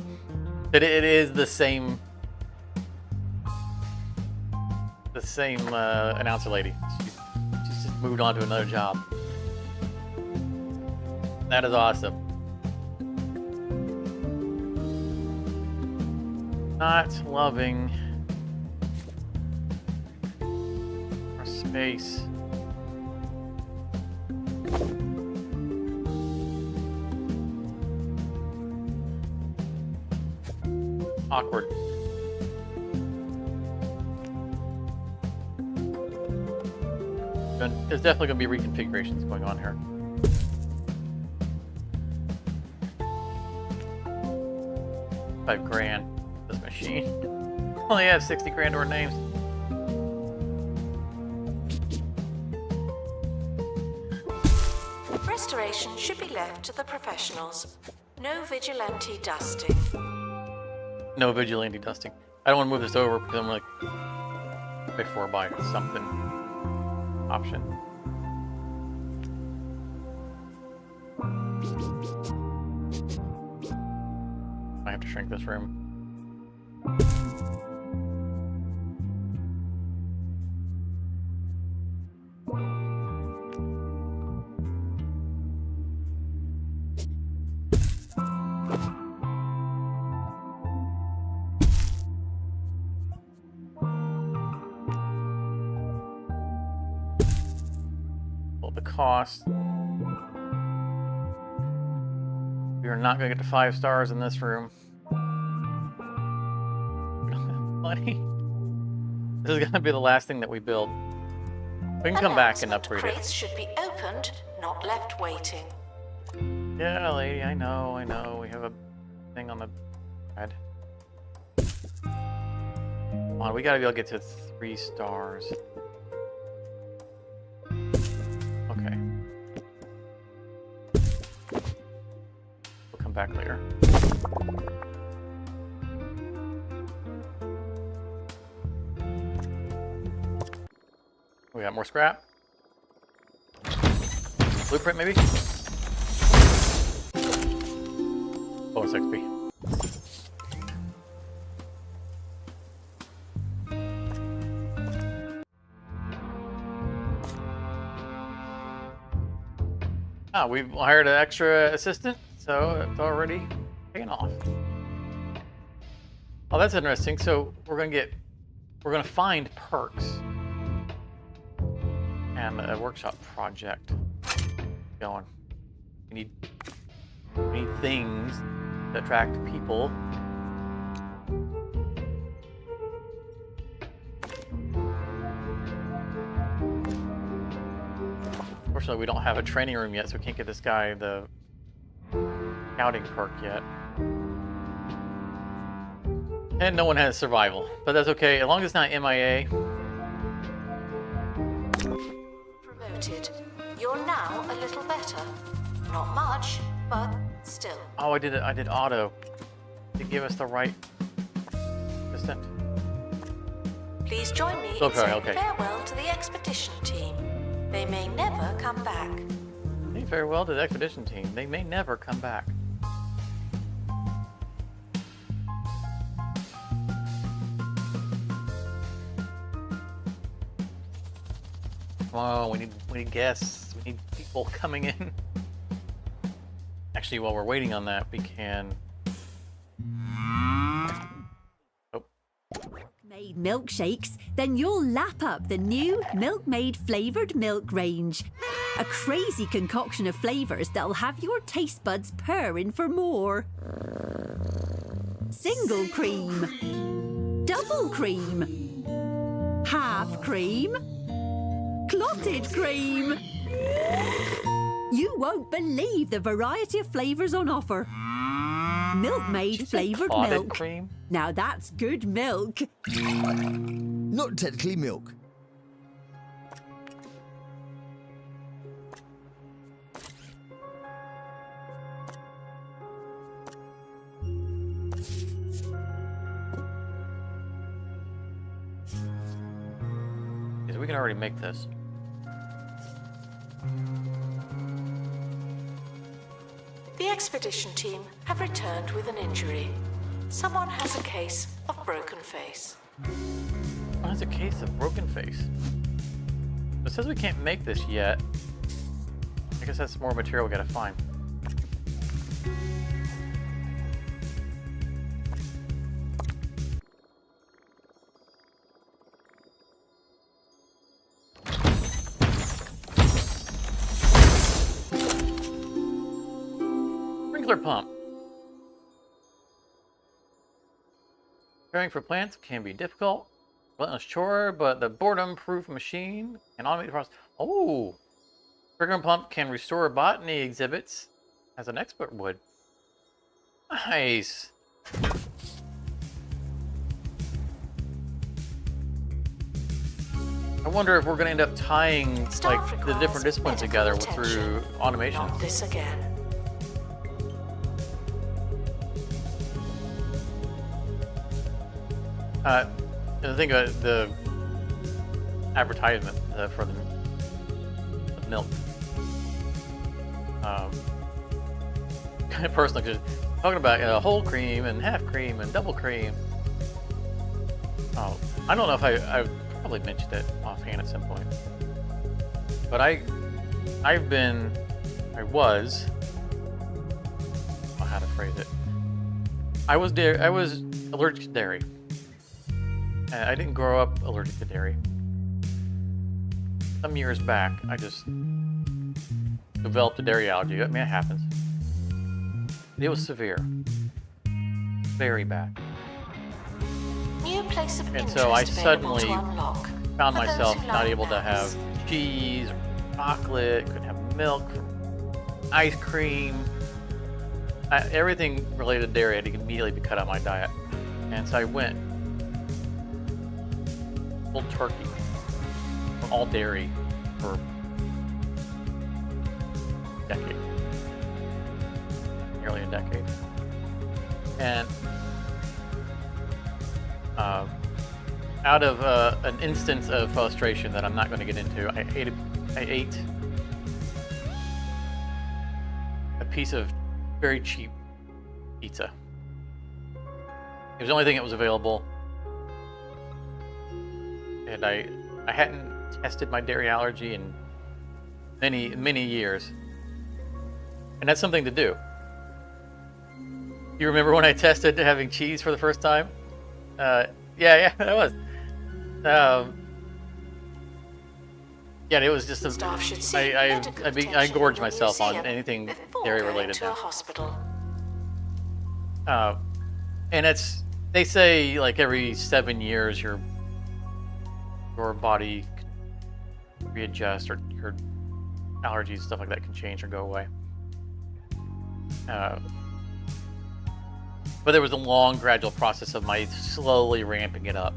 It is the same announcer lady. She's just moved on to another job. That is awesome. Not loving our space. awkward. There's definitely going to be reconfigurations going on here. $5,000. This machine only has 60 grand worth of names. Restoration should be left to the professionals. No vigilante dusting. No vigilante dusting. I don't want to move this over because I'm like before I buy something option. I have to shrink this room. Cost. We are not going to get to 5 stars in this room. We don't have money. This is going to be the last thing that we build. We can come back and upgrade it. Crates should be opened, not left waiting. Yeah, lady, I know. We have a thing on the pad. Come on, we got to be able to get to 3 stars. Okay. We'll come back later. We got more scrap. Blueprint, maybe? Bonus XP. Ah, we've hired an extra assistant, so it's already paying off. Oh, that's interesting. So we're gonna find perks and a workshop project going. We need things that attract people. Unfortunately, we don't have a training room yet, so we can't get this guy the scouting perk yet. And no one has survival, but that's okay, as long as it's not MIA. Promoted. You're now a little better. Not much, but still. Oh, I did auto to give us the right assistant. Please join me in saying farewell to the expedition team. They may never come back. Say farewell to the expedition team. They may never come back. Come on, we need guests. We need people coming in. Actually, while we're waiting on that, we can. Made milkshakes, then you'll lap up the new Milkmaid flavoured milk range. A crazy concoction of flavours that'll have your taste buds purring for more. Single cream, double cream, half cream, clotted cream. You won't believe the variety of flavours on offer. Milkmaid flavoured milk. Cream? Now that's good milk. Not technically milk. Because we can already make this. The expedition team have returned with an injury. Someone has a case of broken face. Oh, that's a case of broken face. It says we can't make this yet. I guess that's more material we gotta find. Sprinkler pump. Caring for plants can be difficult. Relentless chore, but the boredom-proof machine can automate the process. Oh! Trigger and Pump can restore botany exhibits as an expert would. Nice! I wonder if we're going to end up tying like the different disciplines together through automation. Not this again. The thing about the advertisement for the milk. Kind of personal, because talking about whole cream and half cream and double cream. Oh, I don't know if I probably mentioned it offhand at some point, but I was, how to phrase it. I was allergic to dairy. I didn't grow up allergic to dairy. Some years back, I just developed a dairy allergy. I mean, it happens. It was severe. Very bad. New place of And so I interest available suddenly to unlock. found For those myself who not like able to nuts. have cheese or chocolate, couldn't have milk, ice cream. Everything related to dairy had to immediately be cut out of my diet. And so I went full turkey from all dairy for a decade. Nearly a decade. And out of an instance of frustration that I'm not going to get into, I ate a piece of very cheap pizza. It was the only thing that was available, and I hadn't tested my dairy allergy in many years, and that's something to do. You remember when I tested having cheese for the first time? Yeah, that was. Yeah, it was just Staff should see I medical gorged attention myself in the on museum anything before dairy going related to a now. hospital. And they say like every 7 years your body can readjust, or your allergies, stuff like that, can change or go away. But there was a long, gradual process of my slowly ramping it up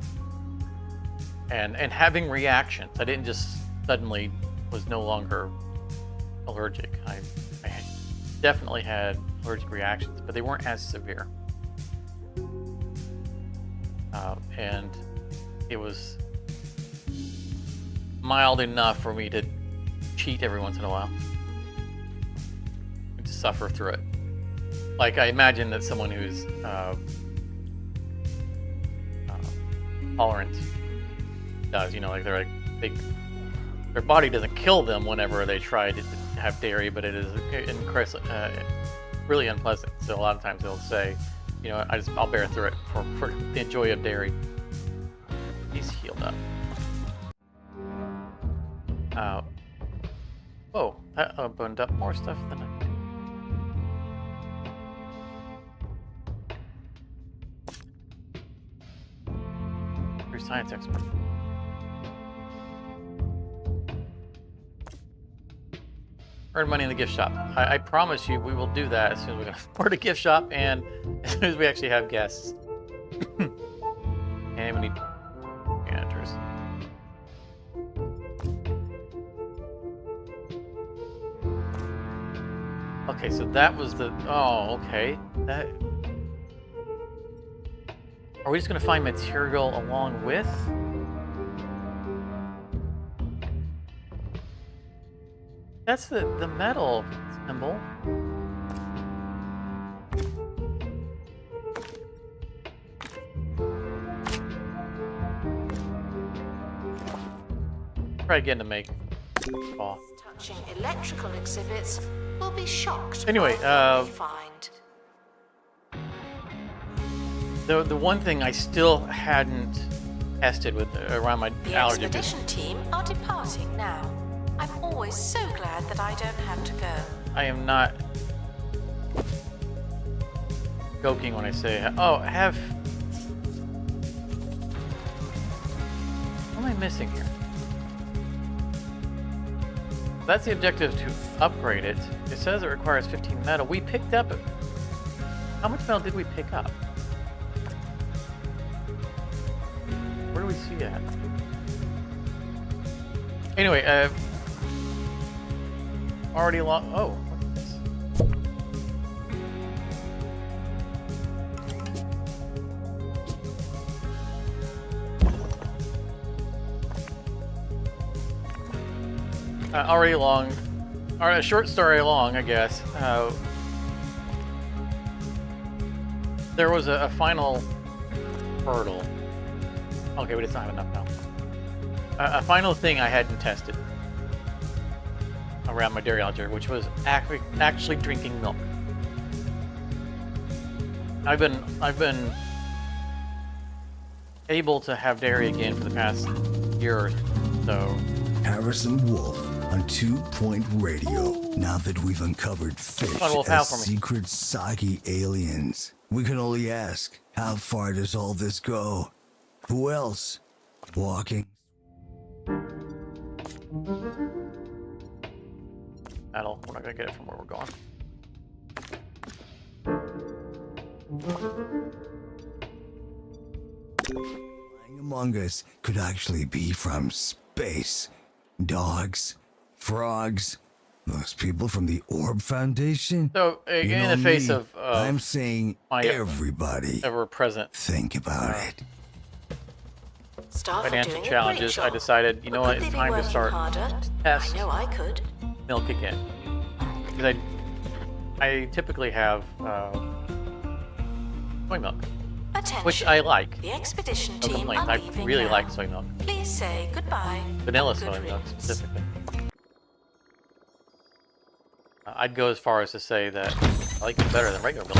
and having reactions. I didn't just suddenly was no longer allergic. I definitely had allergic reactions, but they weren't as severe. And it was mild enough for me to cheat every once in a while, to suffer through it. Like, I imagine that someone who's tolerant does, like they're like their body doesn't kill them whenever they try to have dairy, but it is really unpleasant. So a lot of times they'll say, I'll bear through it for the joy of dairy. He's healed up. Whoa, that opened up more stuff than I. Science expert. Earn money in the gift shop. I promise you we will do that as soon as we can afford a gift shop and as soon as we actually have guests. And we need managers. Okay, so that was the... Oh, okay. That... Are we just going to find material along with? That's the metal symbol. Try again to make ball. Touching electrical exhibits will be shocked Anyway, by what they find. The one thing I still hadn't tested with around my The allergy. expedition team are departing now. I'm always so glad that I don't have to go. I am not joking when I say, we missing here? That's the objective, to upgrade it. It says it requires 15 metal. We picked up... How much metal did we pick up? Where do we see that? Anyway, already along... Oh, what's this? Already along... Or a short story along, I guess. There was a final hurdle. Okay, we just don't have enough now. A final thing I hadn't tested around my dairy altar, which was actually drinking milk. I've been able to have dairy again for the past year or so. Harrison Wolf on 2 Point Radio. Now that we've uncovered fish Wolf, how as for me? secret soggy aliens, we can only ask, how far does all this go? Who else? Walking. We're not gonna get it from where we're going. Flying among us could actually be from space. Dogs, frogs, those people from the Orb Foundation. So, You in know the face me, of I'm saying my everybody. ever-present Think about it. Staff are financial doing a challenges, great I job. decided, you know But what, could it's they be time to working start harder? test I know I could. milk again. Because I typically have soy milk, Attention. which I like. The expedition No team complaints. are I leaving really now. like soy milk. Please say goodbye. Vanilla and good soy milk riddance. specifically. I'd go as far as to say that I like it better than regular milk.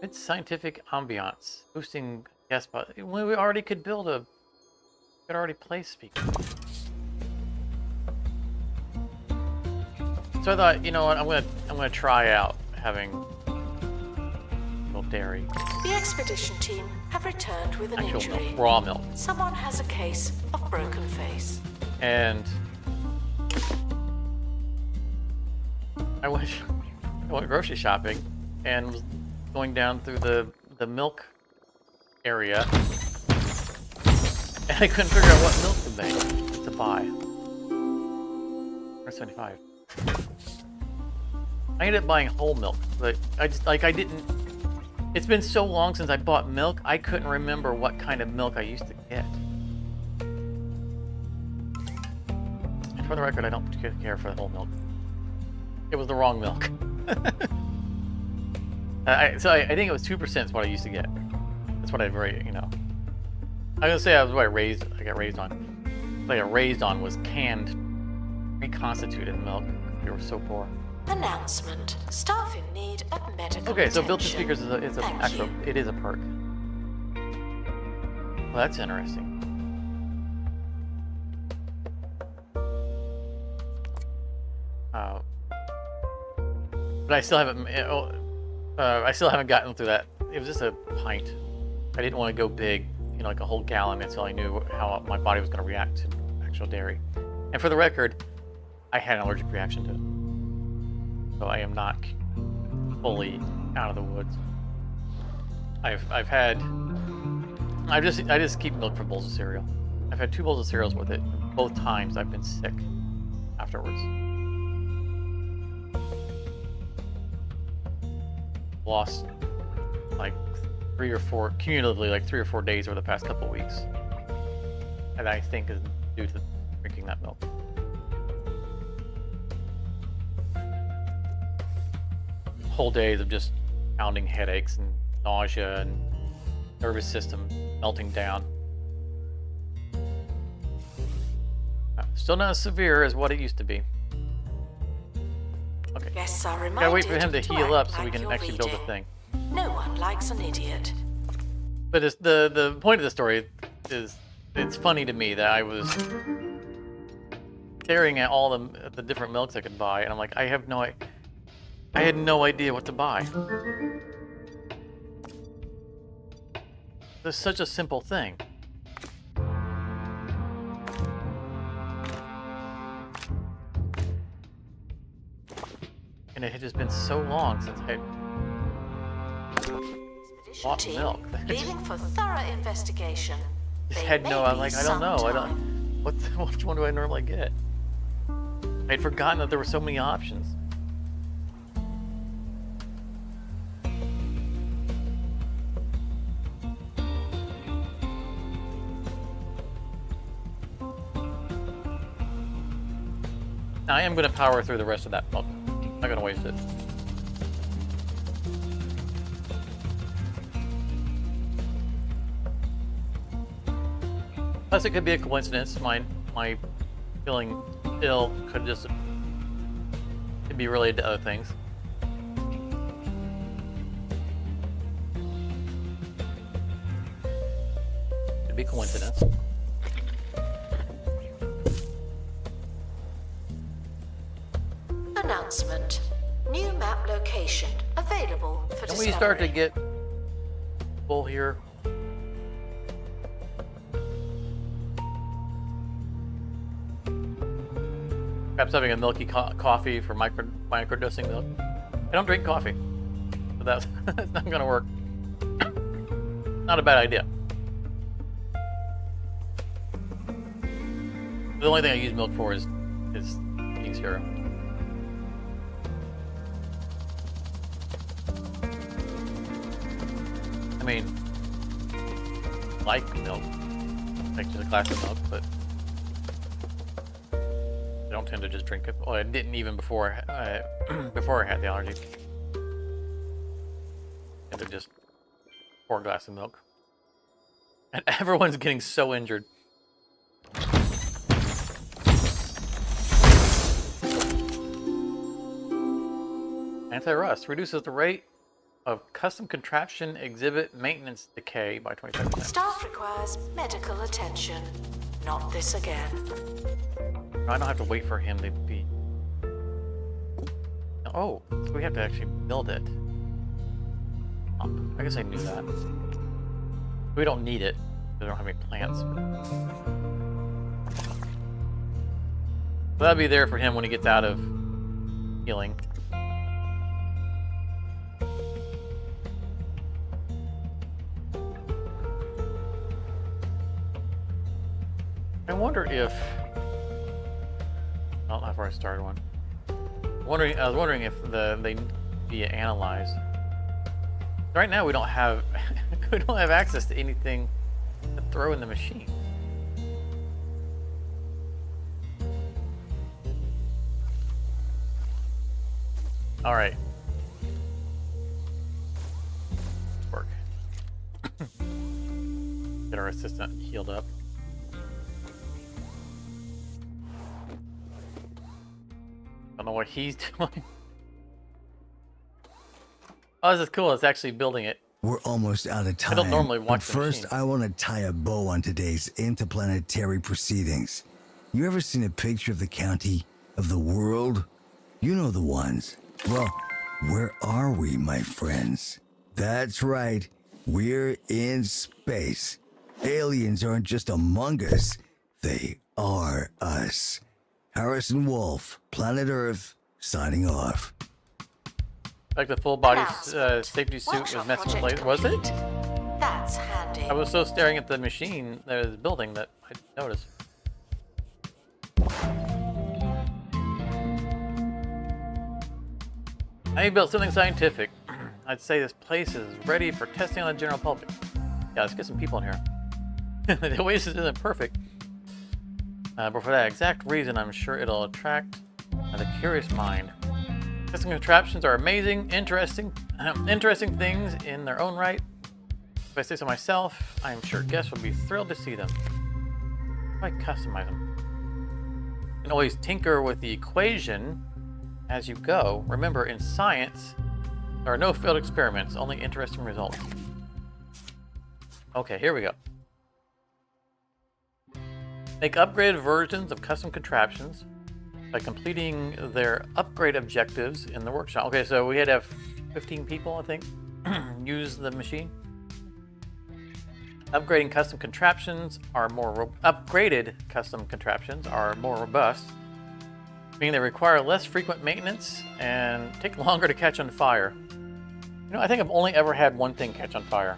It's scientific ambiance, boosting guest spot. We already could build a. Could already place speakers. So I thought, you know what, I'm gonna try out having little dairy, The expedition team have returned with an actual injury. milk, raw milk, Someone has a case of broken face. and I went grocery shopping and was going down through the milk area, and I couldn't figure out what milk to buy. $1.75. I ended up buying whole milk, but I didn't. It's been so long since I bought milk, I couldn't remember what kind of milk I used to get. And for the record, I don't particularly care for the whole milk. It was the wrong milk. So I think it was 2% is what I used to get. That's what I very, you know. I'm gonna say I was what I got raised on. What I got raised on was canned, reconstituted milk. We were so poor. Announcement. Staff in need of medical Okay, so built-in attention. speakers is a Thank actual, you. it is a perk. Well, that's interesting. But I still haven't. I still haven't gotten through that. It was just a pint. I didn't want to go big, you know, like a whole gallon until I knew how my body was going to react to actual dairy. And for the record, I had an allergic reaction to it. So I am not fully out of the woods. I just keep milk for bowls of cereal. I've had 2 bowls of cereals with it. Both times I've been sick afterwards. Lost like 3 or 4, cumulatively like 3 or 4 days over the past couple weeks. And I think is due to drinking that milk. Whole days of just pounding headaches and nausea and nervous system melting down. Still not as severe as what it used to be. Okay. Guests are reminded Gotta wait for him to heal act up so we like can you're actually build a reading. thing. No one likes an idiot. But it's the point of the story is it's funny to me that I was staring at all the different milks I could buy, and I'm like, I had no idea what to buy. It's such a simple thing. And it had just been so long since I Expedition bought team milk. leaving for thorough investigation. Just They had may no. I'm be like, I don't know. I sometime. don't. Which one do I normally get? I'd forgotten that there were so many options. Now, I am going to power through the rest of that milk. I'm not going to waste it. Plus, it could be a coincidence. My feeling ill could just be related to other things. Could be coincidence. Announcement. New map location available for Can discovery. we start to get full here? Perhaps having a milky coffee for microdosing milk. I don't drink coffee, so that's not going to work. Not a bad idea. The only thing I use milk for is eating cereal. I mean, like milk, like just a glass of milk, but I don't tend to just drink it. Well, I didn't even before before I had the allergy. And to just pour a glass of milk. And everyone's getting so injured. Anti-rust reduces the rate of custom contraption exhibit maintenance decay by 25%. Staff requires medical attention. Not this again. I don't have to wait for him to be... Oh, so we have to actually build it. Oh, I guess I knew that. We don't need it. We don't have any plants. So that'll be there for him when he gets out of healing. I wonder if... I don't know how far I started one. I was wondering if they need to be analyzed. Right now we don't have we don't have access to anything to throw in the machine. All right. Work. Get our assistant healed up. Don't know what he's doing. Oh, this is cool. It's actually building it. We're almost out of time. I don't normally watch but the first, machine. I want to tie a bow on today's interplanetary proceedings. You ever seen a picture of the county, of the world? You know the ones. Well, where are we, my friends? That's right. We're in space. Aliens aren't just among us. They are us. Harrison Wolf, Planet Earth, signing off. Like the full body Announcement. safety suit was Workshop messing with project place. Was it? complete. That's handy. I was so staring at the machine that was building that I didn't notice. I built something scientific. I'd say this place is ready for testing on the general public. Yeah, let's get some people in here. The Oasis isn't perfect. But for that exact reason, I'm sure it'll attract the curious mind. Testing contraptions are amazing, interesting things in their own right. If I say so myself, I'm sure guests will be thrilled to see them. How do I customize them? You can always tinker with the equation as you go. Remember, in science, there are no failed experiments, only interesting results. Okay, here we go. Make upgraded versions of custom contraptions by completing their upgrade objectives in the workshop. Okay, so we had to have 15 people, I think, use the machine. Upgraded custom contraptions are more robust, meaning they require less frequent maintenance and take longer to catch on fire. You know, I think I've only ever had one thing catch on fire.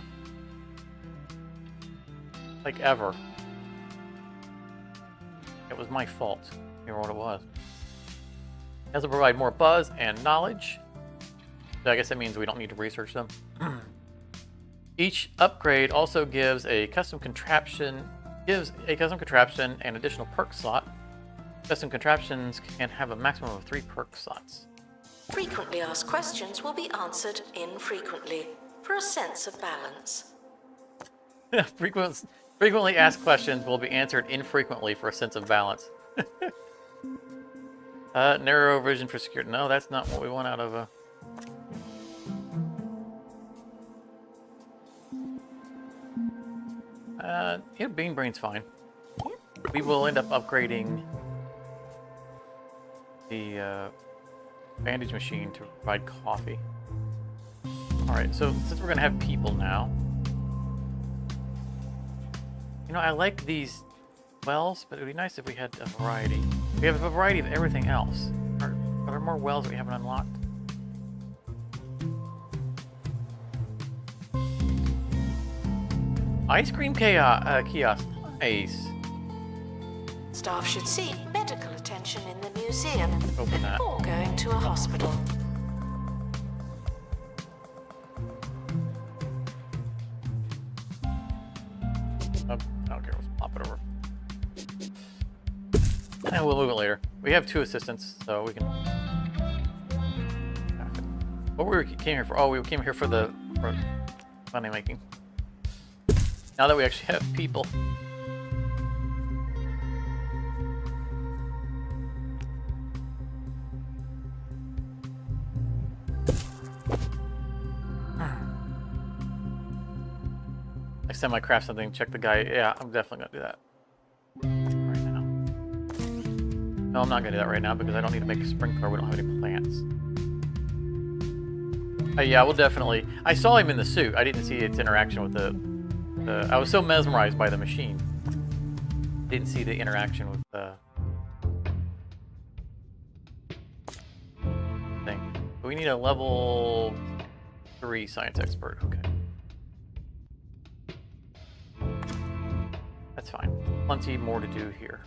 Like, ever. It was my fault. I can't remember what it was. It has to provide more buzz and knowledge. So I guess that means we don't need to research them. Each upgrade also gives a custom contraption and additional perk slot. Custom contraptions can have a maximum of 3 perk slots. Frequently asked questions will be answered infrequently for a sense of balance. Frequently asked questions will be answered infrequently for a sense of balance. Narrow vision for security. No, that's not what we want out of a... Yeah, Bean Brain's fine. We will end up upgrading the bandage machine to provide coffee. Alright, so since we're going to have people now... You know, I like these wells, but it would be nice if we had a variety. We have a variety of everything else. Are there more wells that we haven't unlocked? Ice cream kiosk. Nice. Staff should seek medical attention in the museum Open that. before going to a hospital. Oh, I don't care. Let's pop it over. And we'll move it later. We have 2 assistants, so we can... What we came here for? Oh, we came here for money making. Now that we actually have people. Next time I craft something, check the guy. Yeah, I'm definitely gonna do that right now. No, I'm not gonna do that right now because I don't need to make a sprinkler. We don't have any plants. Yeah, we'll definitely. I saw him in the suit. I didn't see its interaction with the I was so mesmerized by the machine. Didn't see the interaction with the thing. But we need a level 3 science expert. Okay. That's fine. Plenty more to do here.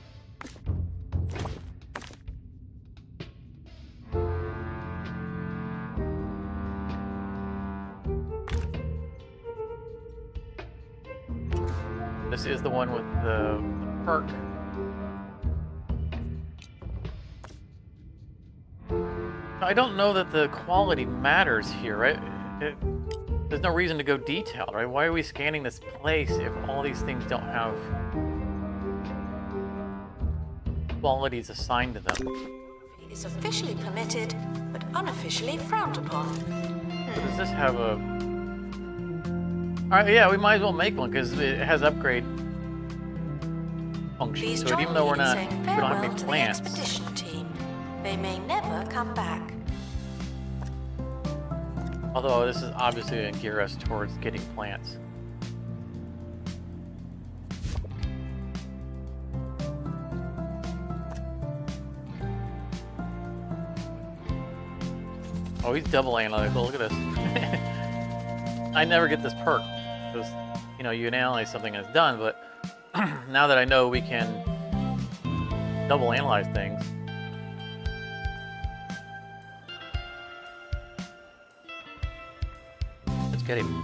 This is the one with the perk. I don't know that the quality matters here, right? There's no reason to go detailed, right? Why are we scanning this place if all these things don't have qualities assigned to them? It is officially permitted, but unofficially frowned upon. So does this have a... Alright, yeah, we might as well make one because it has upgrade function. Please So join even though me we in don't saying have farewell any to the plants, expedition team. They may never come back. although this is obviously going to gear us towards getting plants. Oh, he's double analytical. Look at this. I never get this perk because, you know, you can analyze something that's done, but now that I know we can double analyze things. Let's get him.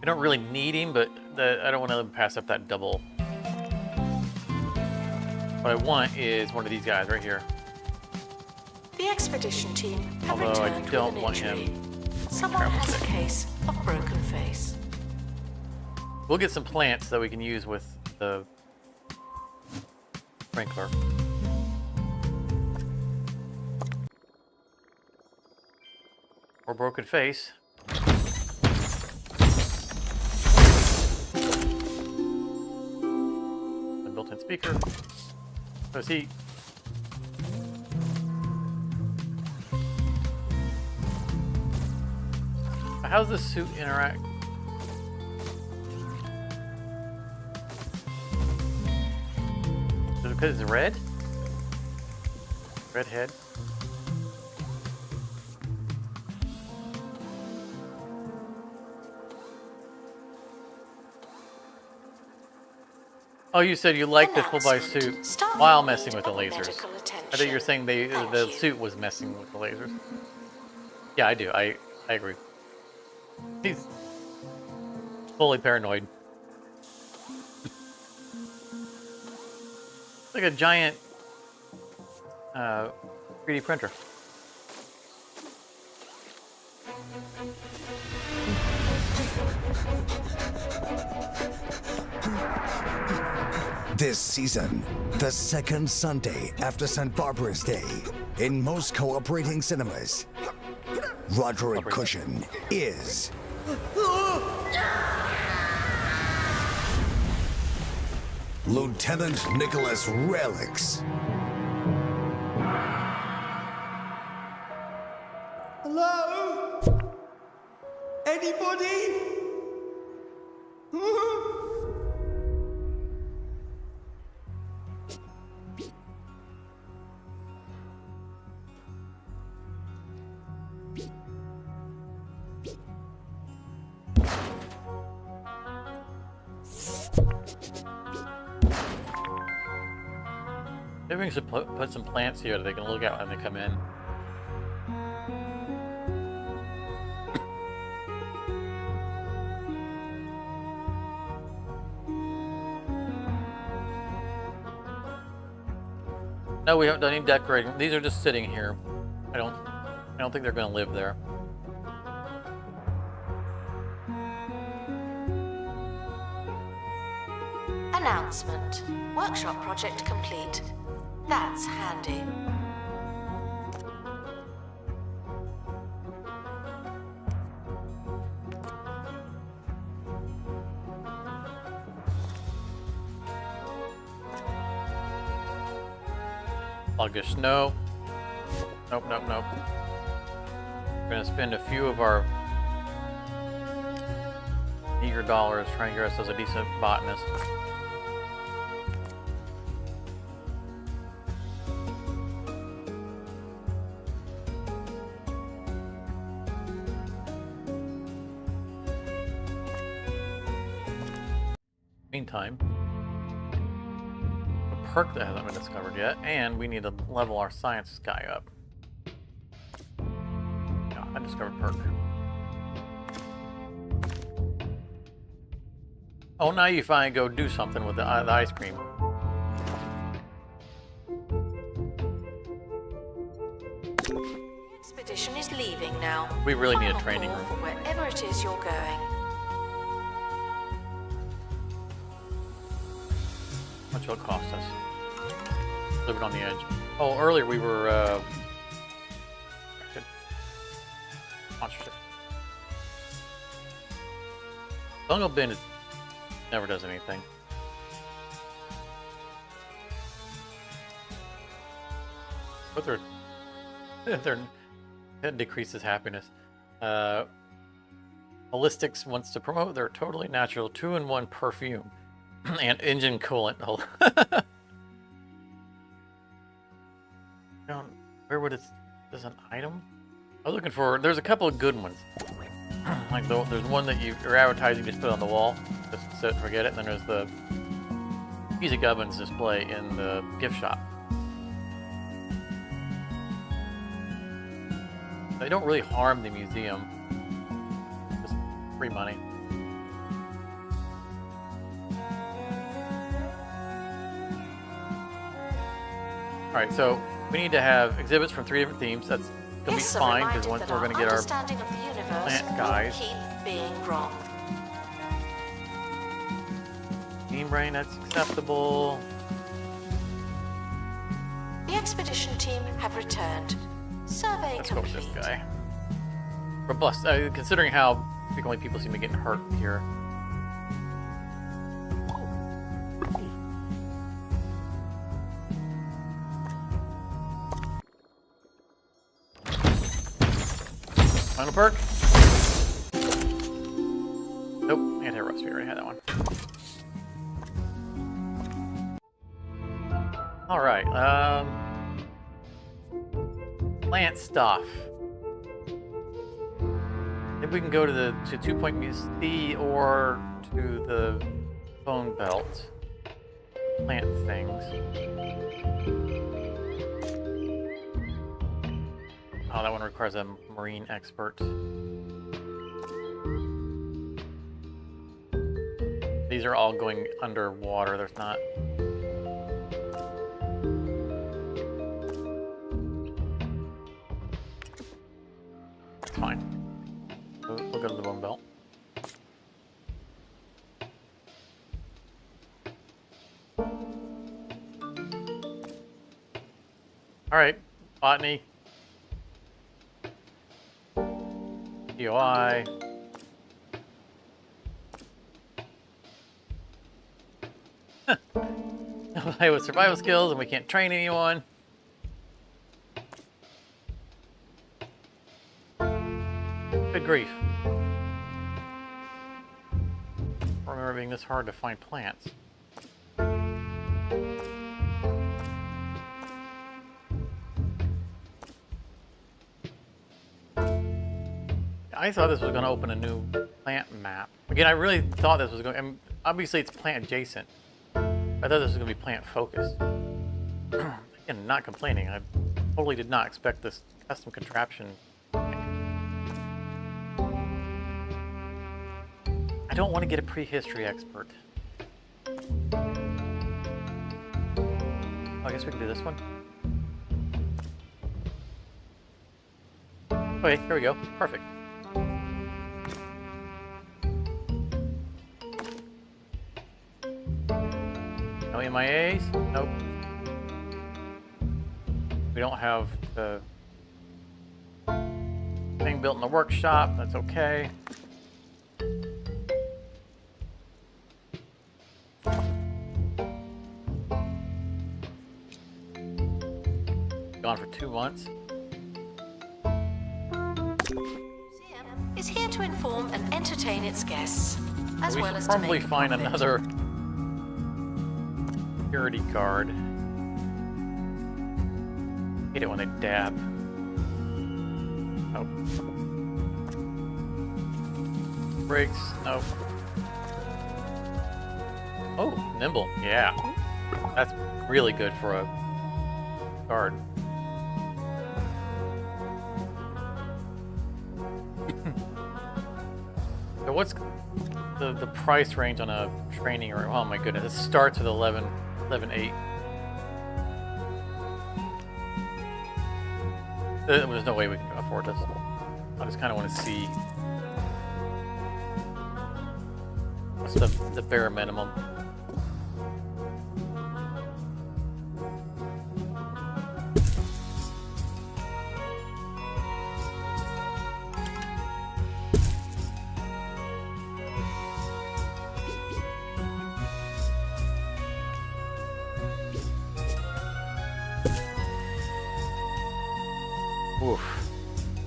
We don't really need him, but I don't want to pass up that double. What I want is one of these guys right here. The expedition team have Although I returned don't with an want injury. him. Someone has a case of broken face. We'll get some plants that we can use with the sprinkler. Or broken face. A built-in speaker. So see. How's the suit interact? Is it because it's red? Red head? Oh, you said you liked the full-body suit while messing with the lasers. I think you're saying the suit was messing with the lasers. Yeah, I do. I agree. He's fully paranoid. It's like a giant 3D printer. This season, the second Sunday after St. Barbara's Day, in most cooperating cinemas, Roderick Cushion is Lieutenant Nicholas Relics. Hello? Anybody? Maybe we should put some plants here that they can look at when they come in. No, we haven't done any decorating. These are just sitting here. I don't think they're going to live there. Announcement. Workshop project complete. That's handy. Sluggish, no. Nope, nope, nope. We're gonna spend a few of our eager dollars trying to get ourselves a decent botanist. Meantime, a perk that hasn't been discovered yet, and we need to level our science guy up. Yeah, I discovered perk. Oh, now you finally go do something with the ice cream. Expedition is leaving now. We really need a Final training call room. for wherever it is you're going. How much will it cost us? Living on the edge. Oh, earlier we were, sponsorship. Bungle Bin never does anything. But it decreases happiness. Holistics wants to promote their totally natural 2-in-1 perfume and engine coolant. Where would it? There's an item? I was looking for. There's a couple of good ones. Like there's one that you're advertising, just put on the wall, just set and forget it. And then there's the music ovens display in the gift shop. They don't really harm the museum. Just free money. All right, so we need to have exhibits from 3 different themes. That's gonna be fine because once we're gonna get our understanding of the universe plant guys. will keep being wrong. Team brain, that's acceptable. The expedition team have returned. Survey Let's go with complete. this guy. Robust, considering how frequently people seem to be getting hurt here. Final perk. Nope, anti-rust. We already had that one. All right. Plant stuff. Maybe we can go to the 2-point C or to the bone belt. Plant things. Oh, that one requires a marine expert. These are all going underwater. There's not. It's fine. We'll go to the bone belt. All right, botany. POI. Nobody with survival skills, and we can't train anyone. Good grief. I remember being this hard to find plants. I thought this was going to open a new plant map. Again, I really thought this was going to... I mean, obviously, it's plant adjacent. I thought this was going to be plant focused. Again, not complaining. I totally did not expect this custom contraption. I don't want to get a prehistory expert. Oh, I guess we can do this one. Okay, here we go. Perfect. No MIAs? Nope. We don't have the thing built in the workshop. That's okay. Gone for 2 months. Is here to inform and entertain its guests, as We well should as to probably make a find profit. another security guard. Hate it when they dab. Nope. Brakes. Nope. Oh, nimble. Yeah. That's really good for a guard. So what's the price range on a training room? Oh my goodness, it starts with 11.8. There's no way we can afford this. I just kind of want to see what's the bare minimum. Oof.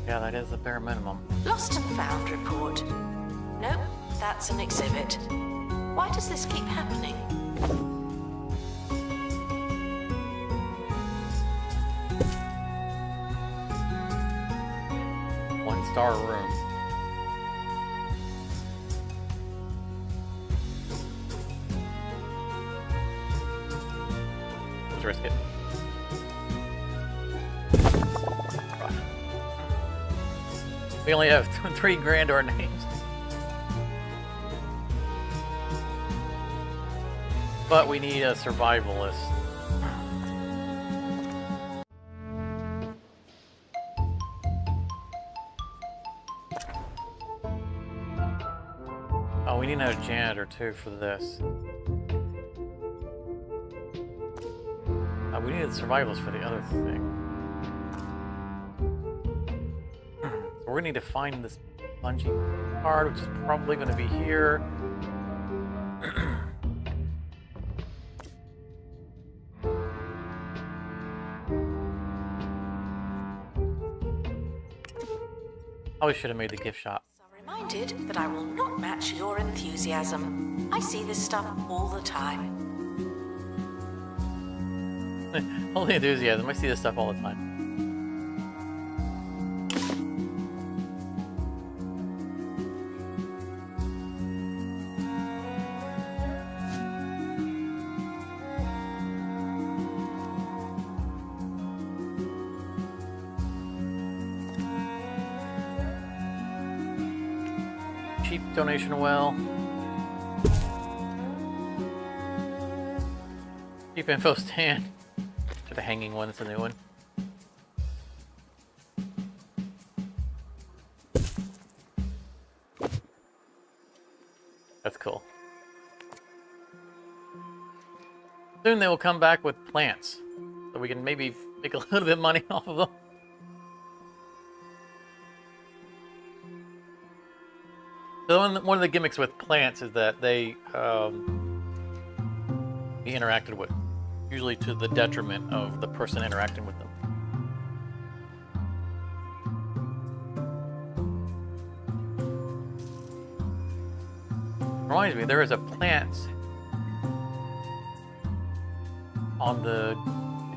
Yeah, that is the bare minimum. Lost and found report. Nope, that's an exhibit. Why does this keep happening? 1-star room. Let's risk it. Rough. We only have 3 grand our names. But we need a survivalist. Oh, we need a janitor too for this. We need a survivalist for the other thing. So we're gonna need to find this bungee card, which is probably gonna be here. Probably should have made the gift shop. I'm reminded that I will not match your enthusiasm. enthusiasm. I see this stuff all the time. Holy enthusiasm. I see this stuff all the time. Cheap donation well. Cheap info stand. To the hanging one, it's a new one. That's cool. Soon they will come back with plants. So we can maybe make a little bit of money off of them. So one of the gimmicks with plants is that they be interacted with, usually to the detriment of the person interacting with them. Reminds me, there is a plant on the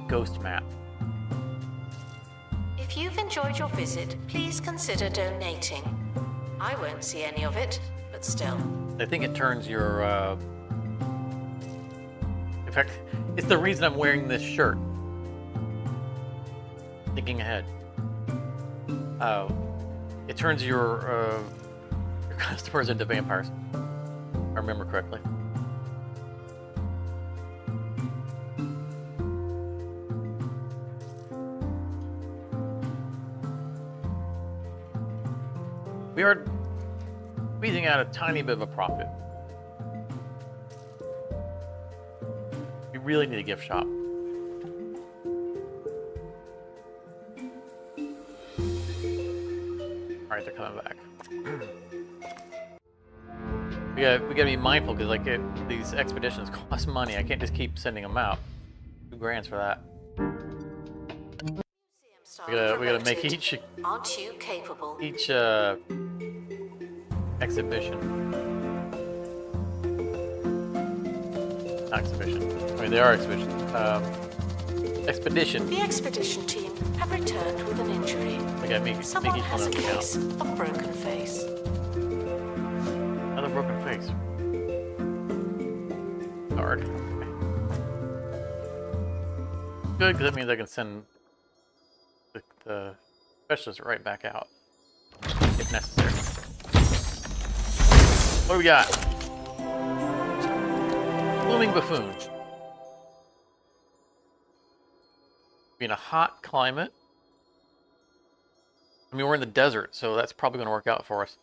ghost map. If you've enjoyed your visit, please consider donating. I won't see any of it, but still. I think it turns your, in fact, it's the reason I'm wearing this shirt. Thinking ahead. It turns your customers into vampires. If I remember correctly. We are squeezing out a tiny bit of a profit. We really need a gift shop. Alright, they're coming back. We gotta be mindful because like these expeditions cost money. I can't just keep sending them out. $2,000 for that. We gotta make each Aren't you capable? Exhibition. Not exhibition. I mean, they are exhibitions. Expedition. The expedition team have returned with an injury. We gotta make Someone each one has a of them case of broken face. Another broken face. Hard. Okay. Good, because that means I can send the specialist right back out if necessary. What do we got? Blooming buffoon. In a hot climate. I mean, we're in the desert, so that's probably going to work out for us.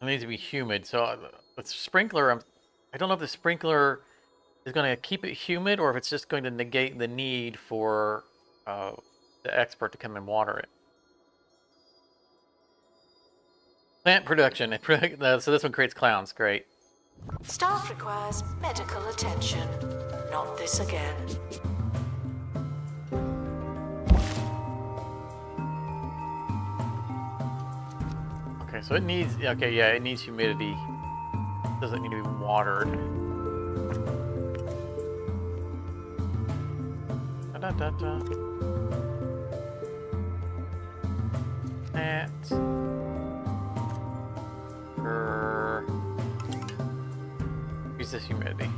It needs to be humid, so the sprinkler, I don't know if the sprinkler is going to keep it humid or if it's just going to negate the need for the expert to come and water it. Plant production. So this one creates clowns. Great. Staff requires medical attention. Not this again. Okay, so it needs, okay, yeah, it needs humidity. It doesn't need to be watered. Da, da, da, da. That. Use this humidity.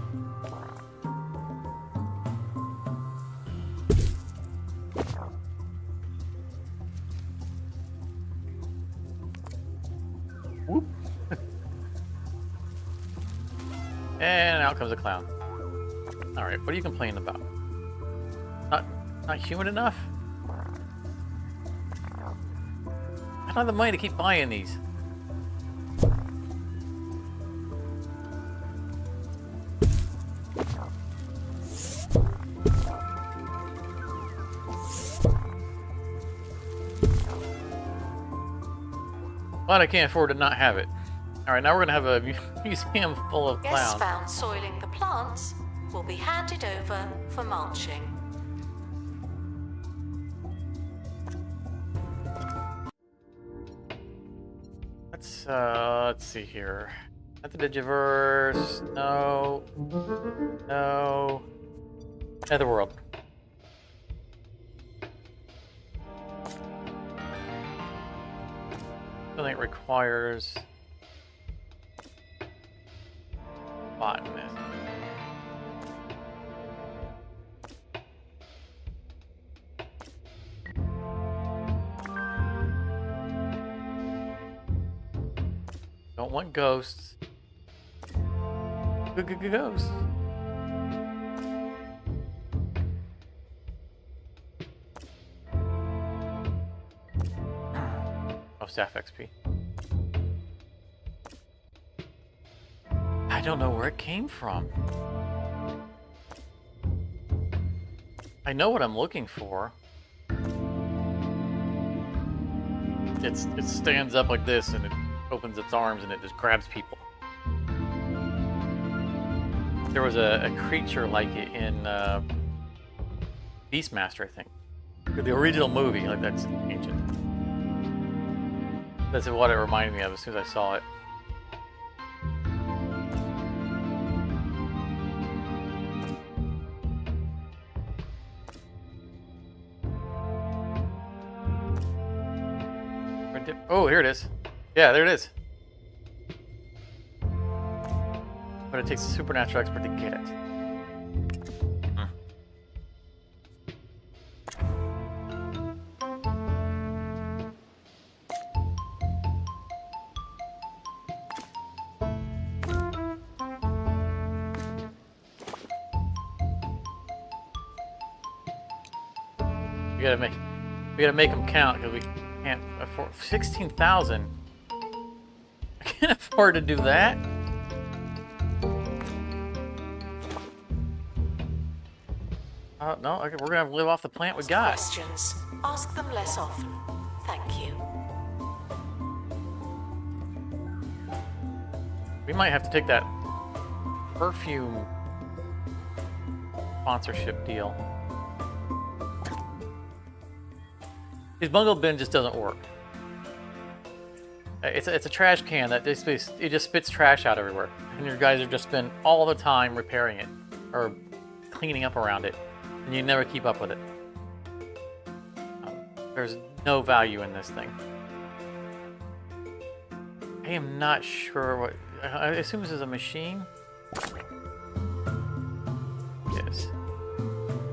Whoop. And out comes a clown. Alright, what are you complaining about? Not humid enough? I don't have the money to keep buying these. But I can't afford to not have it. Alright, now we're gonna have a museum full of Guests clowns. found soiling the plants will be handed over for mulching. Let's let's see here. Not the Digiverse. No. No. Netherworld. Something that requires botanist. Don't want ghosts. Ghosts. Oh, staff XP. I don't know where it came from. I know what I'm looking for. It stands up like this and it opens its arms and it just grabs people. There was a creature like it in Beastmaster, I think. The original movie, like that's ancient. That's what it reminded me of as soon as I saw it. Oh, here it is. Yeah, there it is. But it takes a supernatural expert to get it. We gotta make them count because we can't afford 16,000. I can't afford to do that. No, we're gonna have to live off the plant we got. Questions. Ask them less often. Thank you. We might have to take that perfume sponsorship deal. His bungle bin just doesn't work. It's a trash can that it just spits trash out everywhere, and your guys have just spent all the time repairing it or cleaning up around it, and you never keep up with it. There's no value in this thing. I am not sure what. I assume this is a machine. Yes.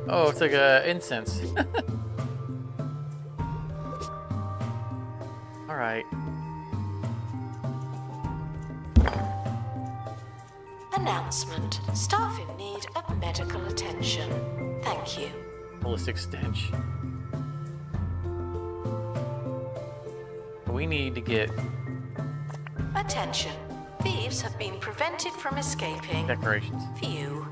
Oh, it's like a incense. All right. Announcement. Staff in need of medical attention. Thank you. Holistic stench. We need to get Attention. Thieves have been prevented from escaping. decorations. View.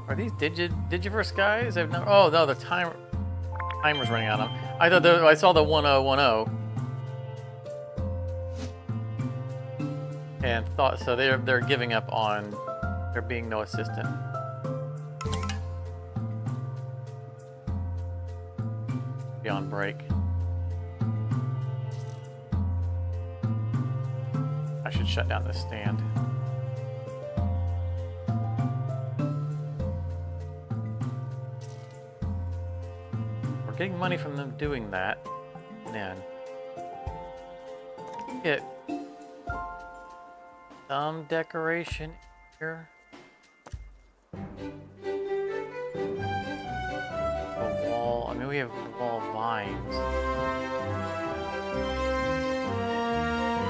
Are these Digiverse guys? I've never. Oh no, the timer's running out on them. I thought I saw the 1010. And thought so they're giving up on there being no assistant. Be on break. I should shut down this stand. We're getting money from them doing that. And then get some decoration here. A wall. I mean, we have wall vines.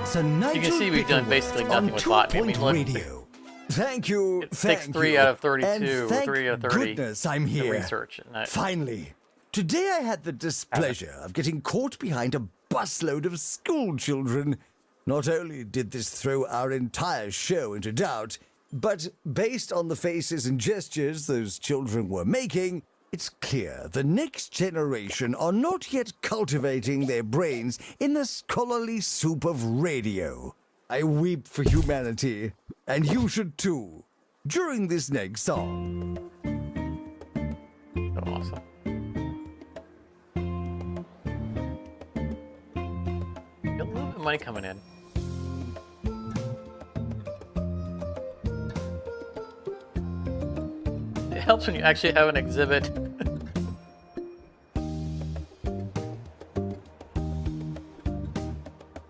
So You can see we've done basically nothing with botany. I mean, look, Radio. Thank you. it takes Thank 3 you. out of And 32, thank 3 out of 30 goodness I'm to here. research. And Finally. Today I had the displeasure of getting caught behind a busload of school children. Not only did this throw our entire show into doubt, but based on the faces and gestures those children were making, it's clear the next generation are not yet cultivating their brains in the scholarly soup of radio. I weep for humanity, and you should too, during this next song. so awesome. money coming in. It helps when you actually have an exhibit.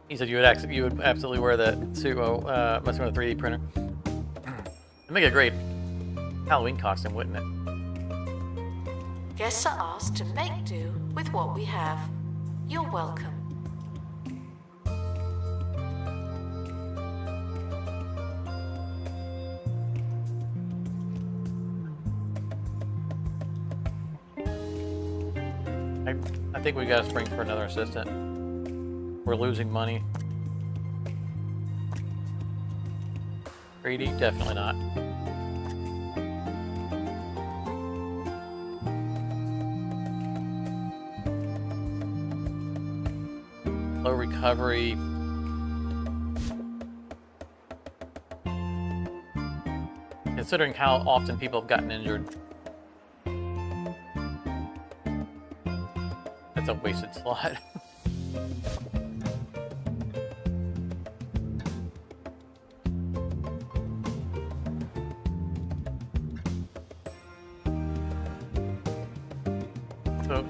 He said you would absolutely wear that suit while messing with a 3D printer. It'd make a great Halloween costume, wouldn't it? Guests are asked to make do with what we have. You're welcome. I think we got to spring for another assistant. We're losing money. 3D? Definitely not. Low recovery. Considering how often people have gotten injured. That's a wasted slot. So,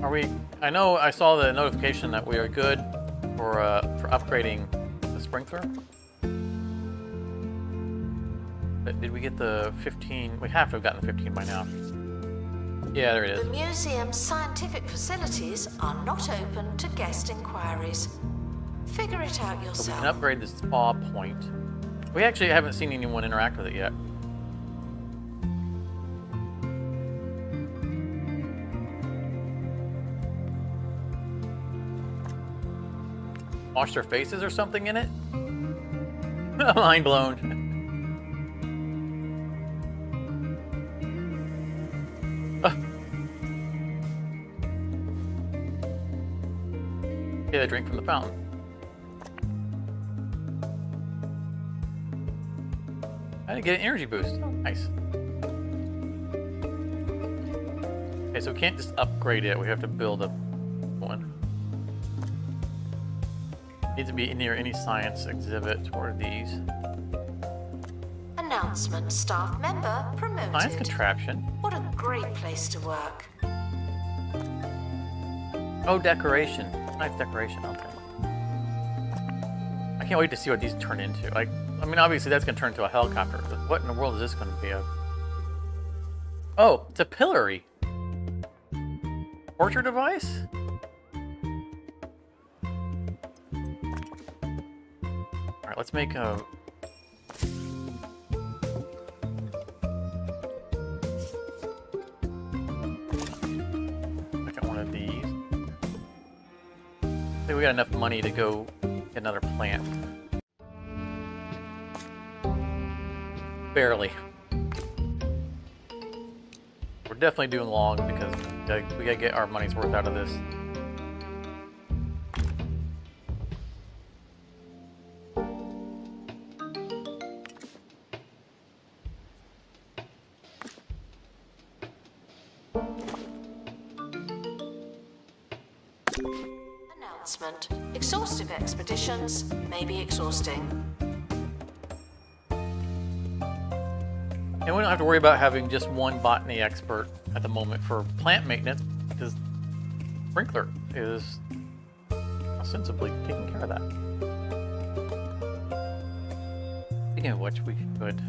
are we? I know I saw the notification that we are good for upgrading the sprinkler. But did we get the 15? We have to have gotten the 15 by now. Yeah, there it is. The museum's scientific facilities are not open to guest inquiries. Figure it out So we yourself. can upgrade the spa point. We actually haven't seen anyone interact with it yet. Wash their faces or something in it? Mind blown. Okay, they drink from the fountain. I didn't get an energy boost. Oh, nice. Okay, so we can't just upgrade it. We have to build a one. Needs to be near any science exhibit or these. Announcement: staff member promoted. Science contraption. What a great place to work. Oh, decoration. Nice decoration. Okay. I can't wait to see what these turn into. Like, I mean, obviously that's going to turn into a helicopter. But what in the world is this going to be? Oh, it's a pillory. Torture device? Alright, let's make a... second one of these. I think we got enough money to go get another plant. Barely. We're definitely doing long because we gotta get our money's worth out of this. Announcement: exhaustive expeditions may be exhausting. And we don't have to worry about having just one botany expert at the moment for plant maintenance because Sprinkler is ostensibly taking care of that. Speaking of which, we should.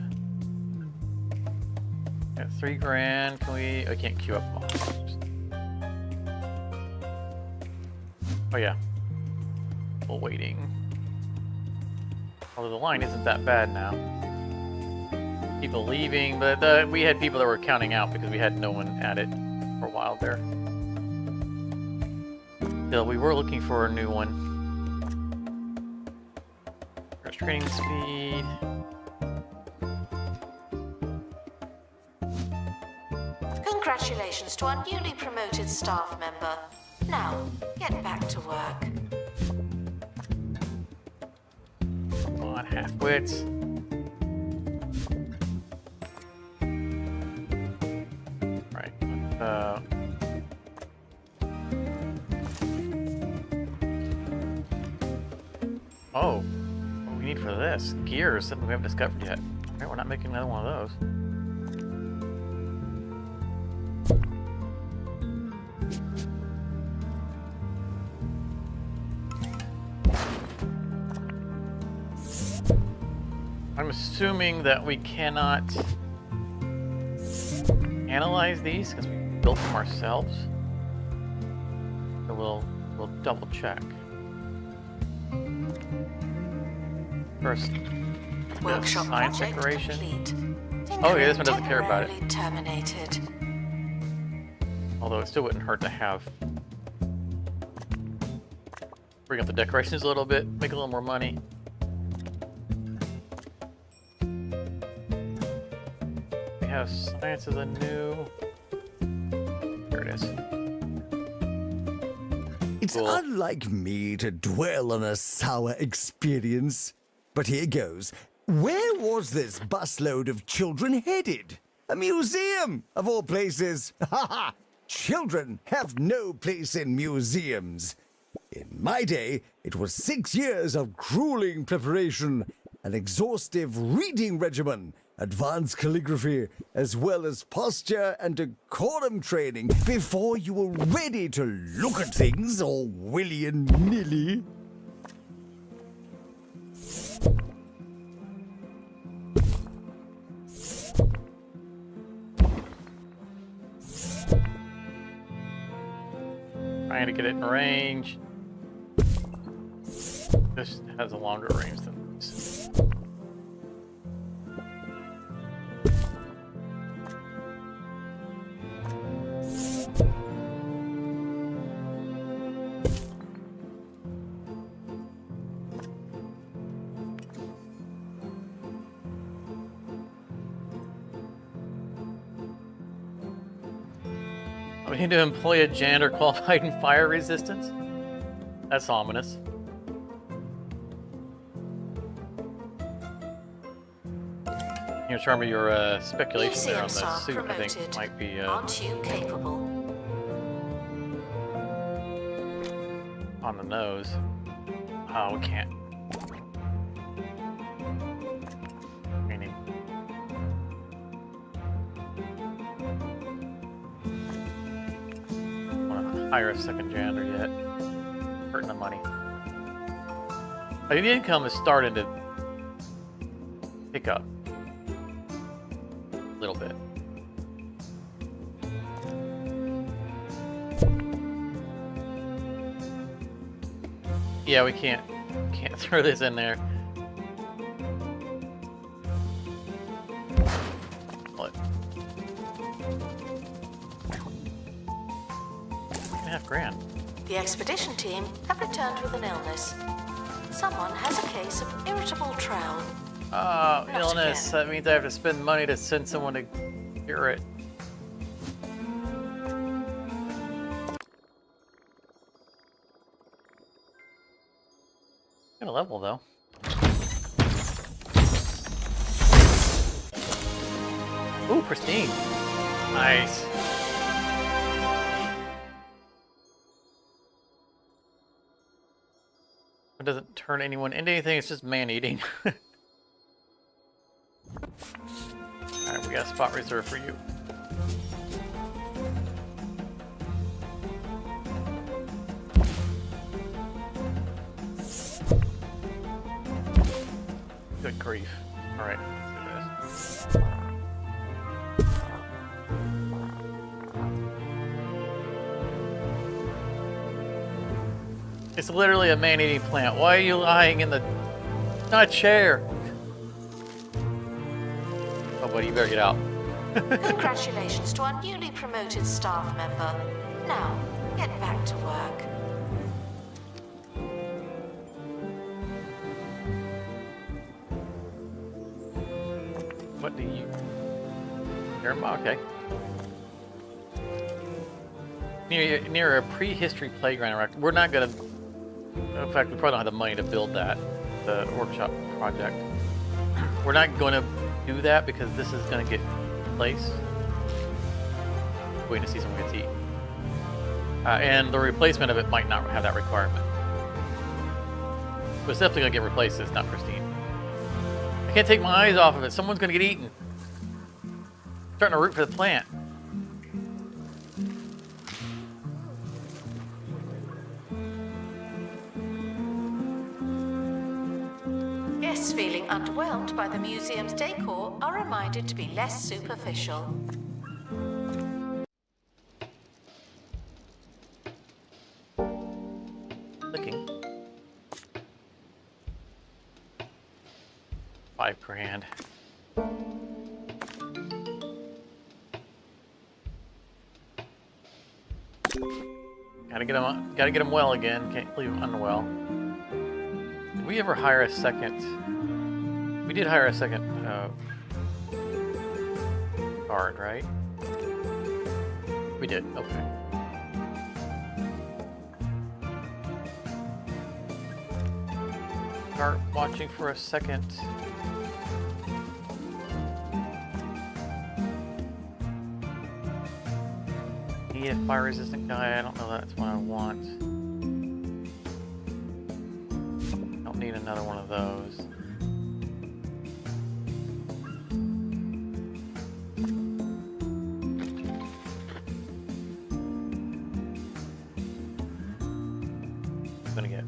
Got $3,000. Can we? I can't queue up. Oh yeah. Still waiting. Although the line isn't that bad now. People leaving, but we had people that were counting out because we had no one at it for a while there. Still, we were looking for a new one. There's training speed. Congratulations to our newly promoted staff member. Now, get back to work. Come on, half-wits. Right. Oh, what do we need for this? Gears, something we haven't discovered yet. Okay, we're not making another one of those. I'm assuming that we cannot analyze these because we built them ourselves. So we'll double check. First, Workshop science project decoration. complete. Oh, yeah, this one doesn't care about it. Temporarily terminated. Although it still wouldn't hurt to have. Bring up the decorations a little bit, make a little more money. We have science as a new. Here it is. It's Cool. unlike me to dwell on a sour experience. But here goes. Where was this busload of children headed? A museum, of all places. Ha ha! Children have no place in museums. In my day, it was 6 years of grueling preparation, an exhaustive reading regimen, advanced calligraphy, as well as posture and decorum training before you were ready to look at things all willy and nilly. Trying to get it in range. This has a longer range than this. We need to employ a janitor qualified in fire resistance? That's ominous. Here, Charmy, your speculation there on Museum the staff suit, I think, promoted. might be Aren't you capable? on the nose. Oh, we can't. Meaning. Want to hire a second janitor yet? Hurting the money. I think the income is starting to pick up a little bit. Yeah, we can't throw this in there. What? 2.5 grand. The expedition team have returned with an illness. Someone has a case of irritable trowel. Oh, Not illness. again. That means I have to spend money to send someone to cure it. Got a level though. Ooh, pristine. Nice. It doesn't turn anyone into anything, it's just man-eating. Alright, we got a spot reserved for you. Good grief. Alright, let's do this. It's literally a man-eating plant. Why are you lying in the... Not a chair! Oh, buddy, you better get out. Congratulations to our newly promoted staff member. Now, get back to work. What do you... Okay. Near a prehistory playground. We're not gonna... In fact, we probably don't have the money to build that. The workshop project. We're not going to do that because this is going to get replaced. Waiting to see someone gets eaten. And the replacement of it might not have that requirement. But it's definitely gonna get replaced. It's not pristine. I can't take my eyes off of it. Someone's gonna get eaten. Starting to root for the plant. Guests feeling underwhelmed by the museum's decor are reminded to be less superficial. Clicking. $5,000. Gotta get him well again. Can't leave him unwell. Did we ever hire a second? We did hire a second guard, right? We did. Okay. Start watching for a second. Need a fire resistant guy. I don't know that's what I want. Don't need another one of those. Gonna get.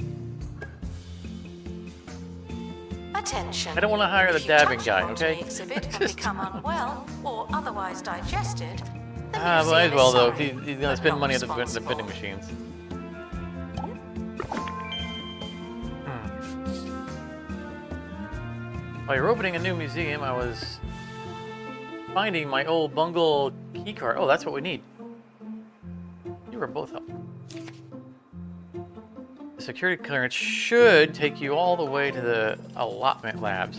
Attention. I don't want to hire the If you dabbing touch guy, onto okay? The exhibit and become unwell or otherwise digested. The Might museum as is well though. sorry, He's gonna but spend not money at the responsible. vending machines. While you're opening a new museum, I was finding my old Bungle keycard. Oh, that's what we need. You were both up. The security clearance should take you all the way to the allotment labs.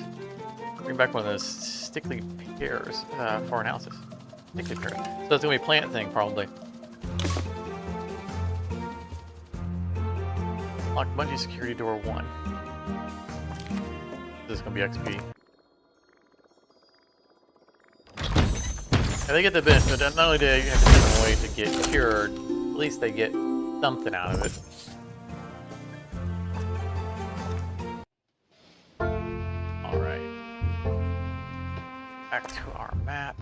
Bring back one of those stickly pears for analysis. Stickly pears. So it's gonna be a plant thing, probably. Lock bungee security door 1. This is gonna be XP. And they get the benefit. Not only do they have to send them away to get cured, at least they get something out of it. Alright. Back to our map.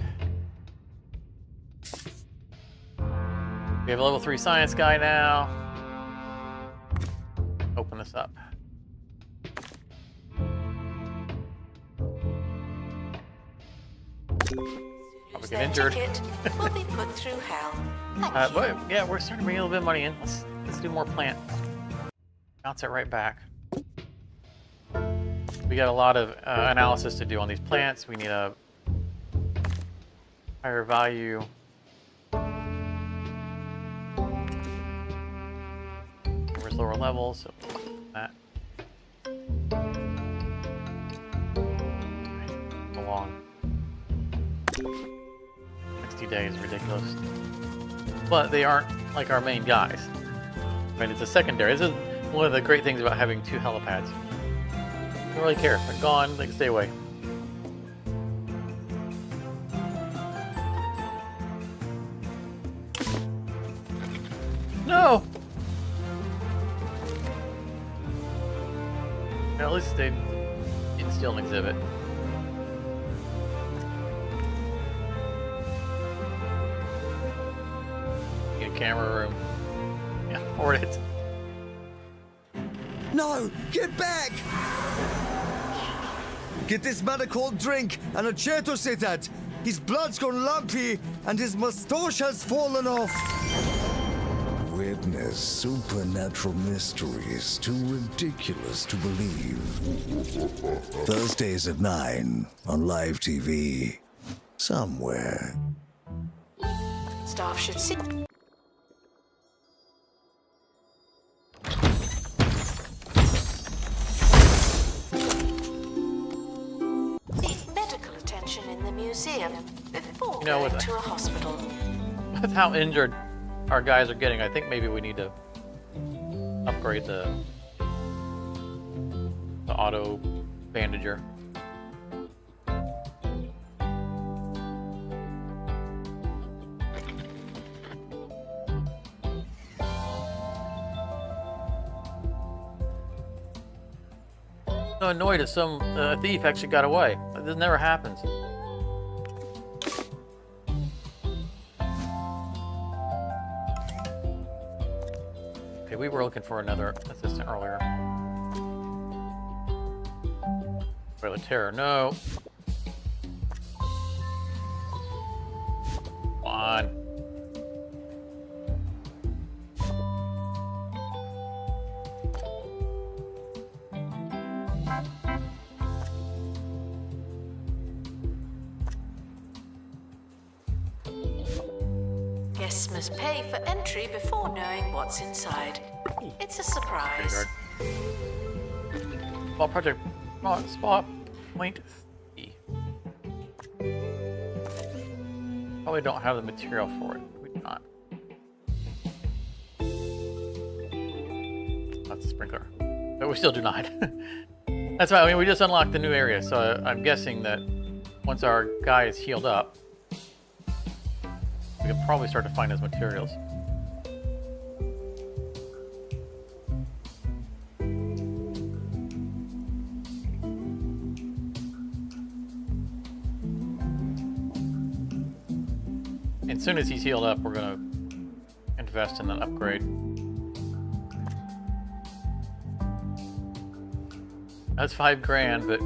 We have a level 3 science guy now. Open this up. Probably get Their injured. ticket will be put through hell. Thank you. But yeah, we're starting to bring a little bit of money in. Let's do more plant. Bounce it right back. We got a lot of analysis to do on these plants. We need a higher value. Where's lower levels? So that. Along. 60 days, ridiculous. But they aren't like our main guys. Right? It's a secondary. This is one of the great things about having 2 helipads. Don't really care. They're gone. They can stay away. No! At least they didn't steal an exhibit. Get a camera room. Yeah, afford it. No! Get back! Get this man a cold drink and a chair to sit at. His blood's gone lumpy and his moustache has fallen off. Witness supernatural mysteries too ridiculous to believe. Thursdays at 9 on live TV. Somewhere. Staff should see. Need medical attention in the museum before No, going with to a hospital. With how injured our guys are getting, I think maybe we need to upgrade the auto bandager. So annoyed that some thief actually got away. This never happens. Okay, we were looking for another assistant earlier. Toilet terror, no. Come on. Guests must pay for entry before knowing what's inside. It's a surprise. Spot project. Spot point C. Probably don't have the material for it. We do not. That's a sprinkler. But we still do not. That's right. I mean, we just unlocked the new area, so I'm guessing that once our guy is healed up, we can probably start to find his materials. As soon as he's healed up, we're gonna invest in an upgrade. That's $5 grand, but I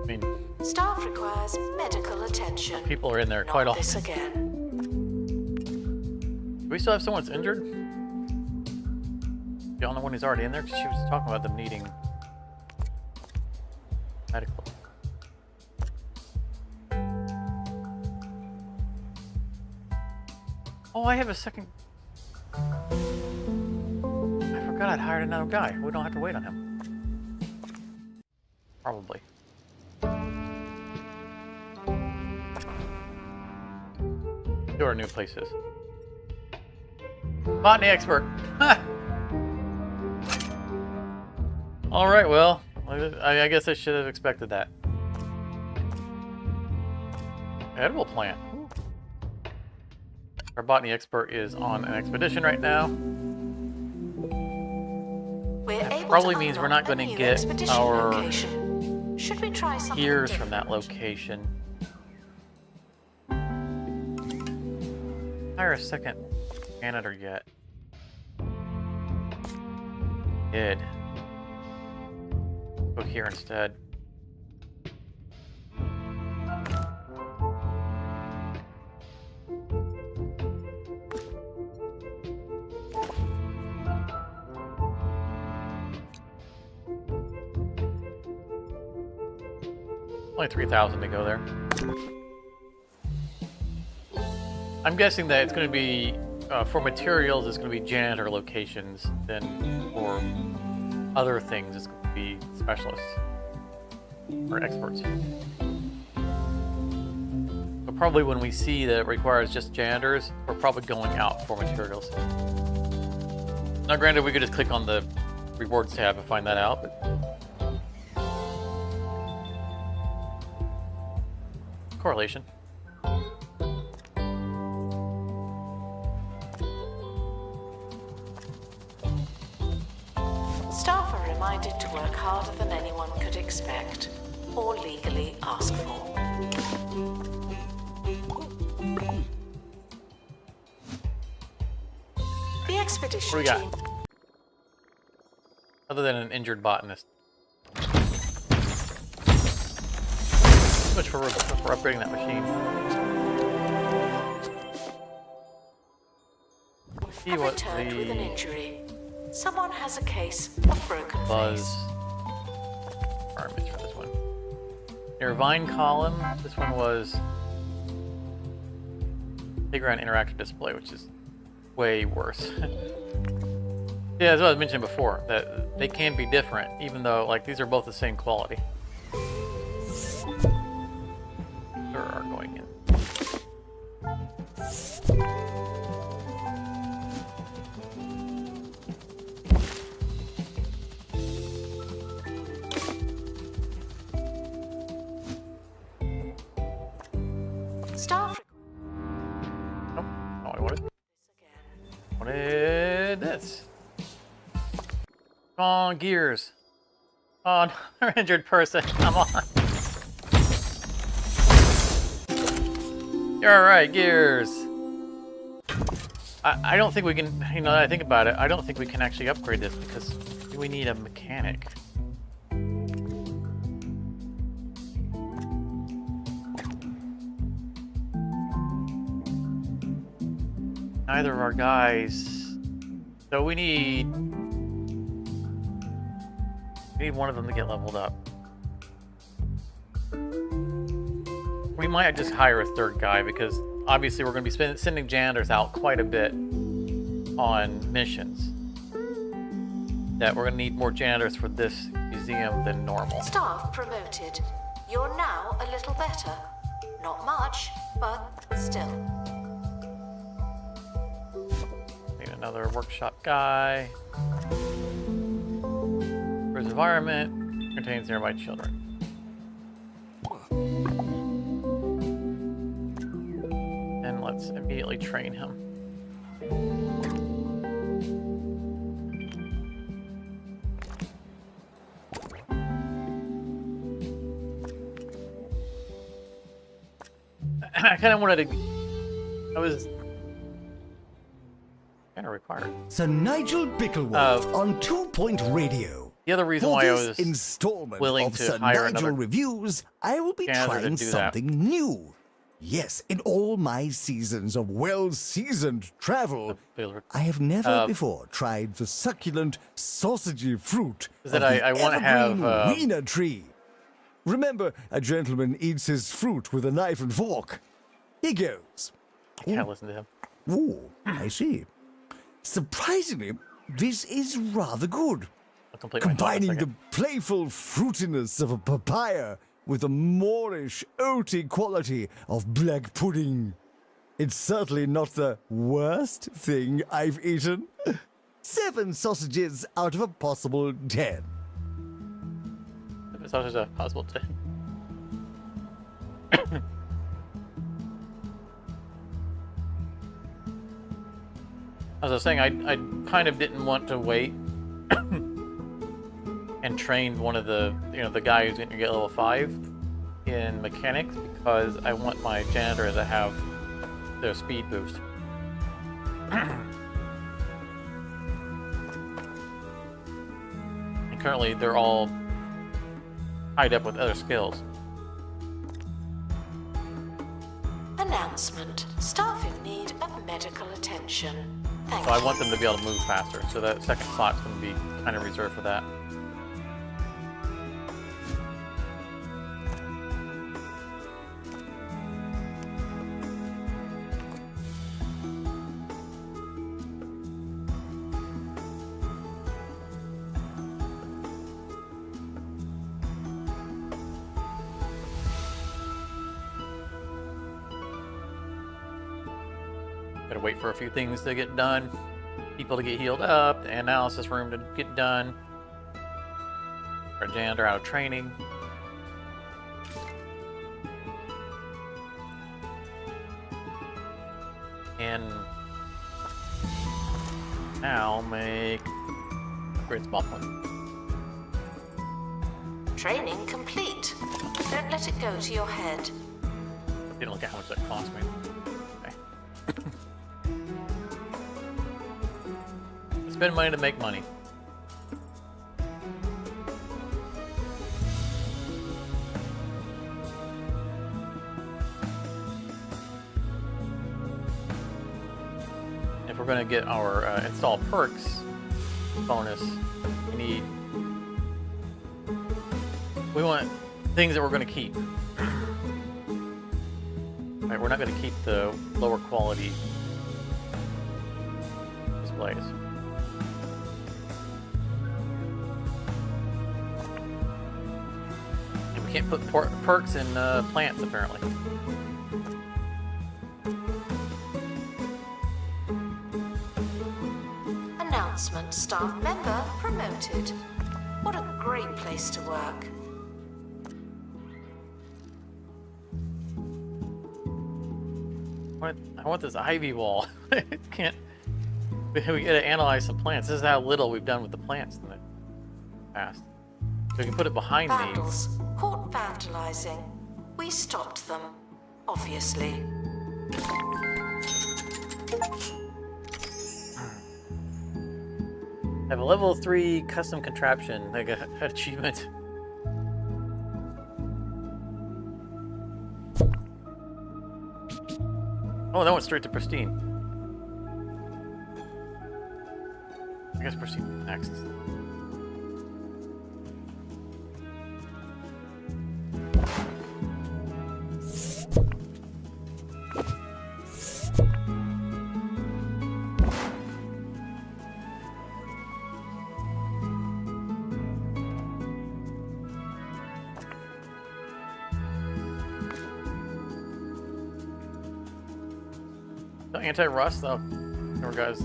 mean, Staff requires medical attention. people are in there quite Not often. this again. Do we still have someone that's injured? The only one who's already in there? 'Cause she was talking about them needing medical. Oh, I have a second. I forgot I'd hired another guy. We don't have to wait on him. Probably. To our new places. Botany expert. All right, well, I guess I should have expected that. Edible plant. Ooh. Our botany expert is on an expedition right now. We're able Probably to means we're not unlock a going to new get expedition our location. Should we try something gears from that different? location. Hire a second janitor yet. Did. Go here instead. Only 3,000 to go there. I'm guessing that it's going to be, for materials, it's going to be janitor locations. Then for other things, it's going to be specialists or experts. But probably when we see that it requires just janitors, we're probably going out for materials. Now, granted, we could just click on the rewards tab and find that out, but correlation. Staff are reminded to work harder than anyone could expect or legally ask for. The What expedition do we got? team. Other than an injured botanist. Much for upgrading that machine. See Have what returned with an the injury. Someone has a case of broken buzz face. requirements for this one. Near Vine Column, this one was Playground Interactive Display, which is way worse. Yeah, as I was mentioning before, that they can be different, even though like these are both the same quality. Sure are going in. Staff Nope, not what I wanted. again. Wanted this. Come on, gears. Oh, another injured person. Come on. You're alright, Gears. I don't think we can, you know, I think about it, I don't think we can actually upgrade this because we need a mechanic. Neither of our guys. So we need one of them to get leveled up. We might just hire a third guy because obviously we're going to be sending janitors out quite a bit on missions. That we're going to need more janitors for this museum than normal. Staff promoted. You're now a little better. Not much, but still. Need another workshop guy. For his environment, contains nearby children. And let's immediately train him. I kind of wanted to. I was kind of required. Sir Nigel Bicklewolf on 2 Point Radio. The other reason For why I this was installment willing of to Sir hire Nigel another Reviews, I will be janitor to trying do that. something new. Yes, in all my seasons of well-seasoned travel, I have never before tried the succulent, sausagey fruit Is of that the I wanna evergreen have, wiener tree. Remember, a gentleman eats his fruit with a knife and fork. He goes. can't listen to him. Ooh, I see. Surprisingly, this is rather good. I'll complete my thought in a Combining the second. playful fruitiness of a papaya with the Moorish, oaty quality of black pudding. It's certainly not the worst thing I've eaten. 7 sausages out of a possible 10. If it's not a possible 10. As I was saying, I kind of didn't want to wait and train one of the, you know, the guy who's going to get level 5 in mechanics because I want my janitor to have their speed boost. And currently they're all tied up with other skills. Announcement. Staff in need of medical attention. Thank So I you. want them to be able to move faster, so that second slot's going to be kind of reserved for that. Gotta wait for a few things to get done. People to get healed up, the analysis room to get done. Our janitor out of training. And now make upgrade small one. Training complete. Don't let it go to your head. Didn't look at how much that cost me. Okay. Spend money to make money. If we're going to get our install perks bonus, we want things that we're going to keep. Right, we're not going to keep the lower quality displays. And we can't put perks in plants, apparently. Announcement. Staff member promoted. What a great place to work. I want this ivy wall. Can't. We gotta analyze some plants. This is how little we've done with the plants in the past. We can put it behind me. Vandals caught vandalizing. We stopped them, obviously. I have a level 3 custom contraption, like a achievement. Oh, that went straight to pristine. I guess pristine next. Anti-rust, though. There guys,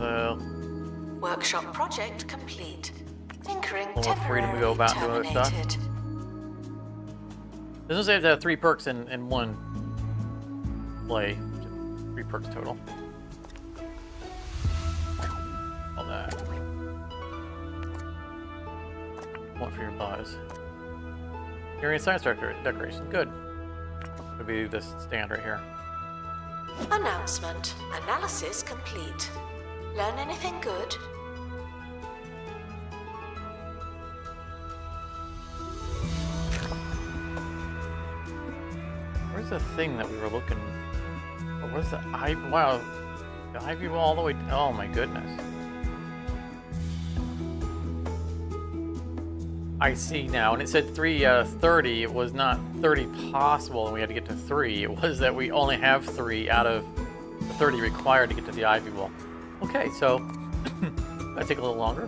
Workshop project complete. Tinkering more freedom to temporarily go about and do other stuff. terminated. Doesn't say to have 3 perks in one play. 3 perks total. All that. One for your buzz. Area science decoration. Good. Would be this stand right here. Announcement. Analysis complete. Learn anything good? Where's the thing that we were looking? Oh, where's the ivy? Wow, the ivy wall all the way. Oh my goodness. I see now, and it said 30. It was not 30 possible, and we had to get to 3. It was that we only have 3 out of the 30 required to get to the ivy wall. Okay, so that take a little longer.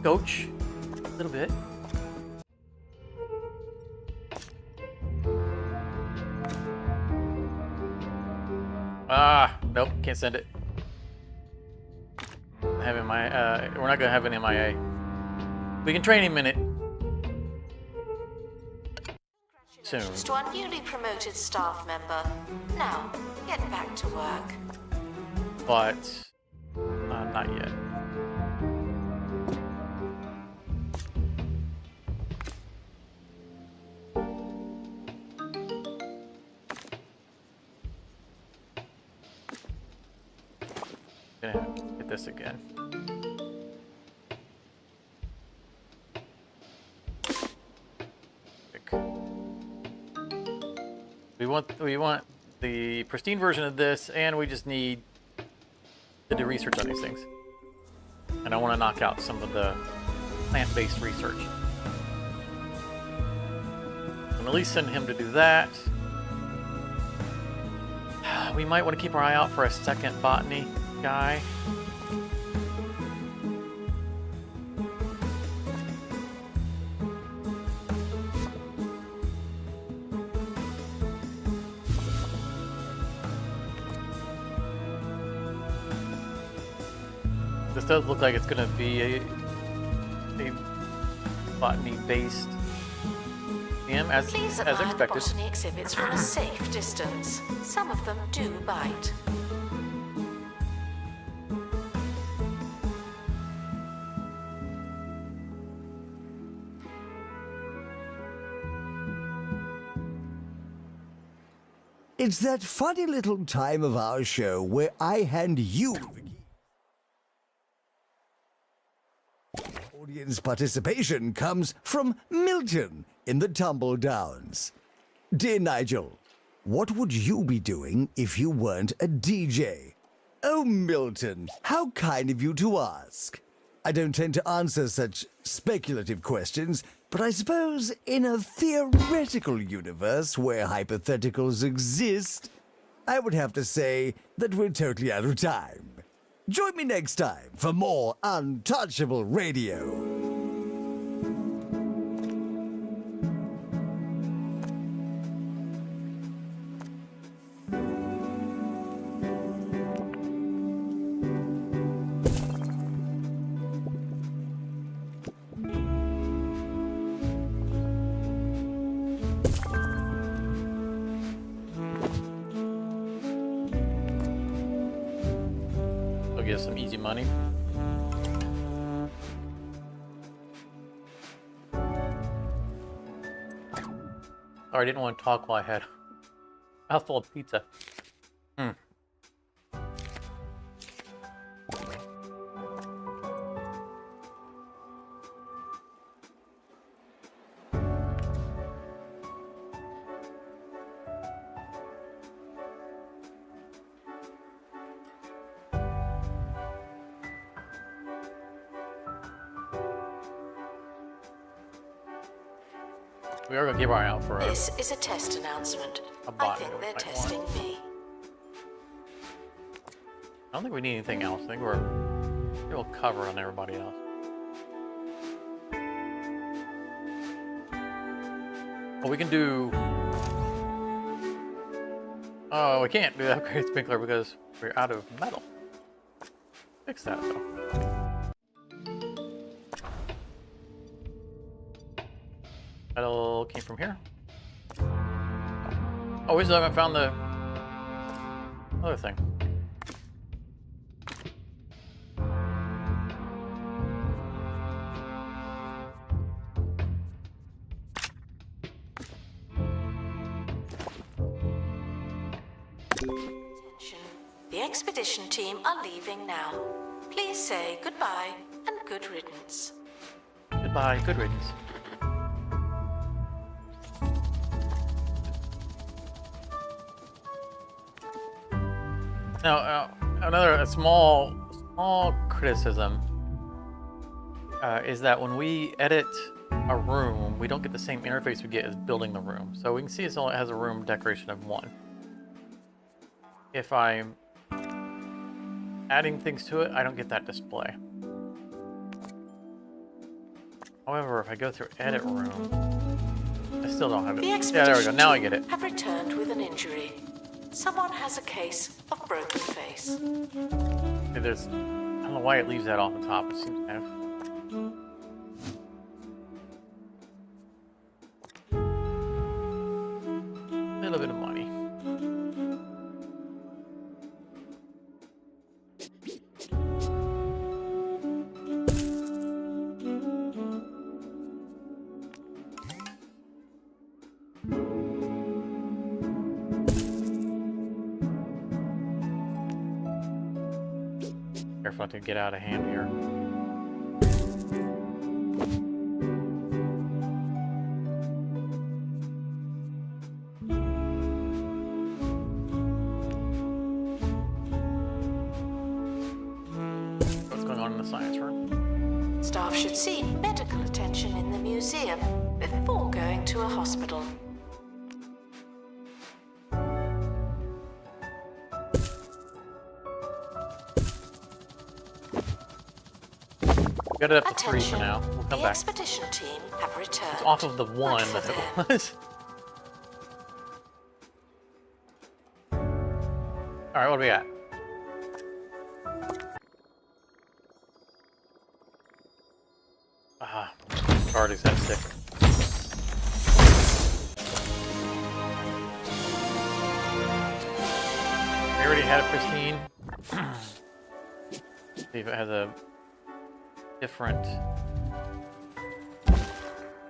Coach, a little bit. Ah, nope, can't send it. Having my we're not gonna have an MIA. We can train him in it soon. Congratulations to our newly promoted staff member. Now, get back to work. But not yet. Gonna get this again. We want the pristine version of this, and we just need to do research on these things. And I want to knock out some of the plant-based research. I'm at least send him to do that. We might want to keep our eye out for a second botany guy. This does look like it's going to be a botany-based museum, as Please as admire the expected. botany exhibits from a safe distance. Some of them do bite. It's that funny little time of our show where I hand you the key. Audience participation comes from Milton in the Tumble Downs. Dear Nigel, what would you be doing if you weren't a DJ? Oh, Milton, how kind of you to ask. I don't tend to answer such speculative questions, but I suppose in a theoretical universe where hypotheticals exist, I would have to say that we're totally out of time. Join me next time for more Untouchable Radio. Go get some easy money. Sorry, I didn't want to talk while I had a mouthful of pizza. We are going to keep our eye out for a This is a test announcement. I bot think that we they're might testing me. I don't think we need anything else. I think we'll cover on everybody else. Well, we can do. Oh, we can't do the upgrade sprinkler because we're out of metal. Fix that though. Metal came from here. Oh, we still haven't found the other thing. Attention. The expedition team are leaving now. Please say goodbye and good riddance. Goodbye, good riddance. Now, another small criticism is that when we edit a room, we don't get the same interface we get as building the room. So we can see it only has a room decoration of 1. If I'm adding things to it, I don't get that display. However, if I go through edit room, I still don't have it. The Yeah, expedition there we go. Now I team get it. have returned with an injury. Someone has a case of broken face. I don't know why it leaves that off the top. It seems to have. A little bit of money. Careful not to get out of hand here. What's going on in the science room? Staff should seek medical attention in the museum before going to a hospital. Got it up to 3 for Attention. now. We'll The come back. expedition team have returned. It's off of the 1 Good for that them. it was. Alright, what do we got? Ah, card is that sick. We already had a pristine. See if it has a different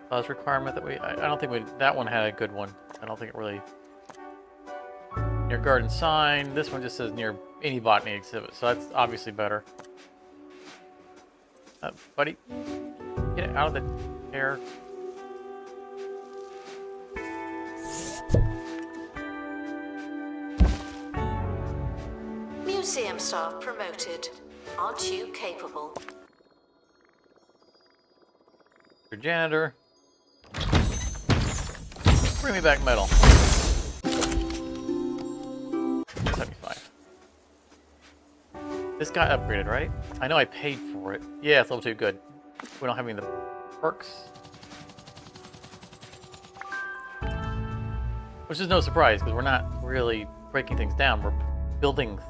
buzz requirement that I don't think that one had a good one. I don't think it really. Near garden sign. This one just says near any botany exhibit, so that's obviously better. Buddy, get it out of the chair. Museum staff promoted. Aren't you capable? Your janitor. Bring me back metal. 75. This got upgraded, right? I know I paid for it. Yeah, it's level 2, good. We don't have any of the perks. Which is no surprise, because we're not really breaking things down, we're building things.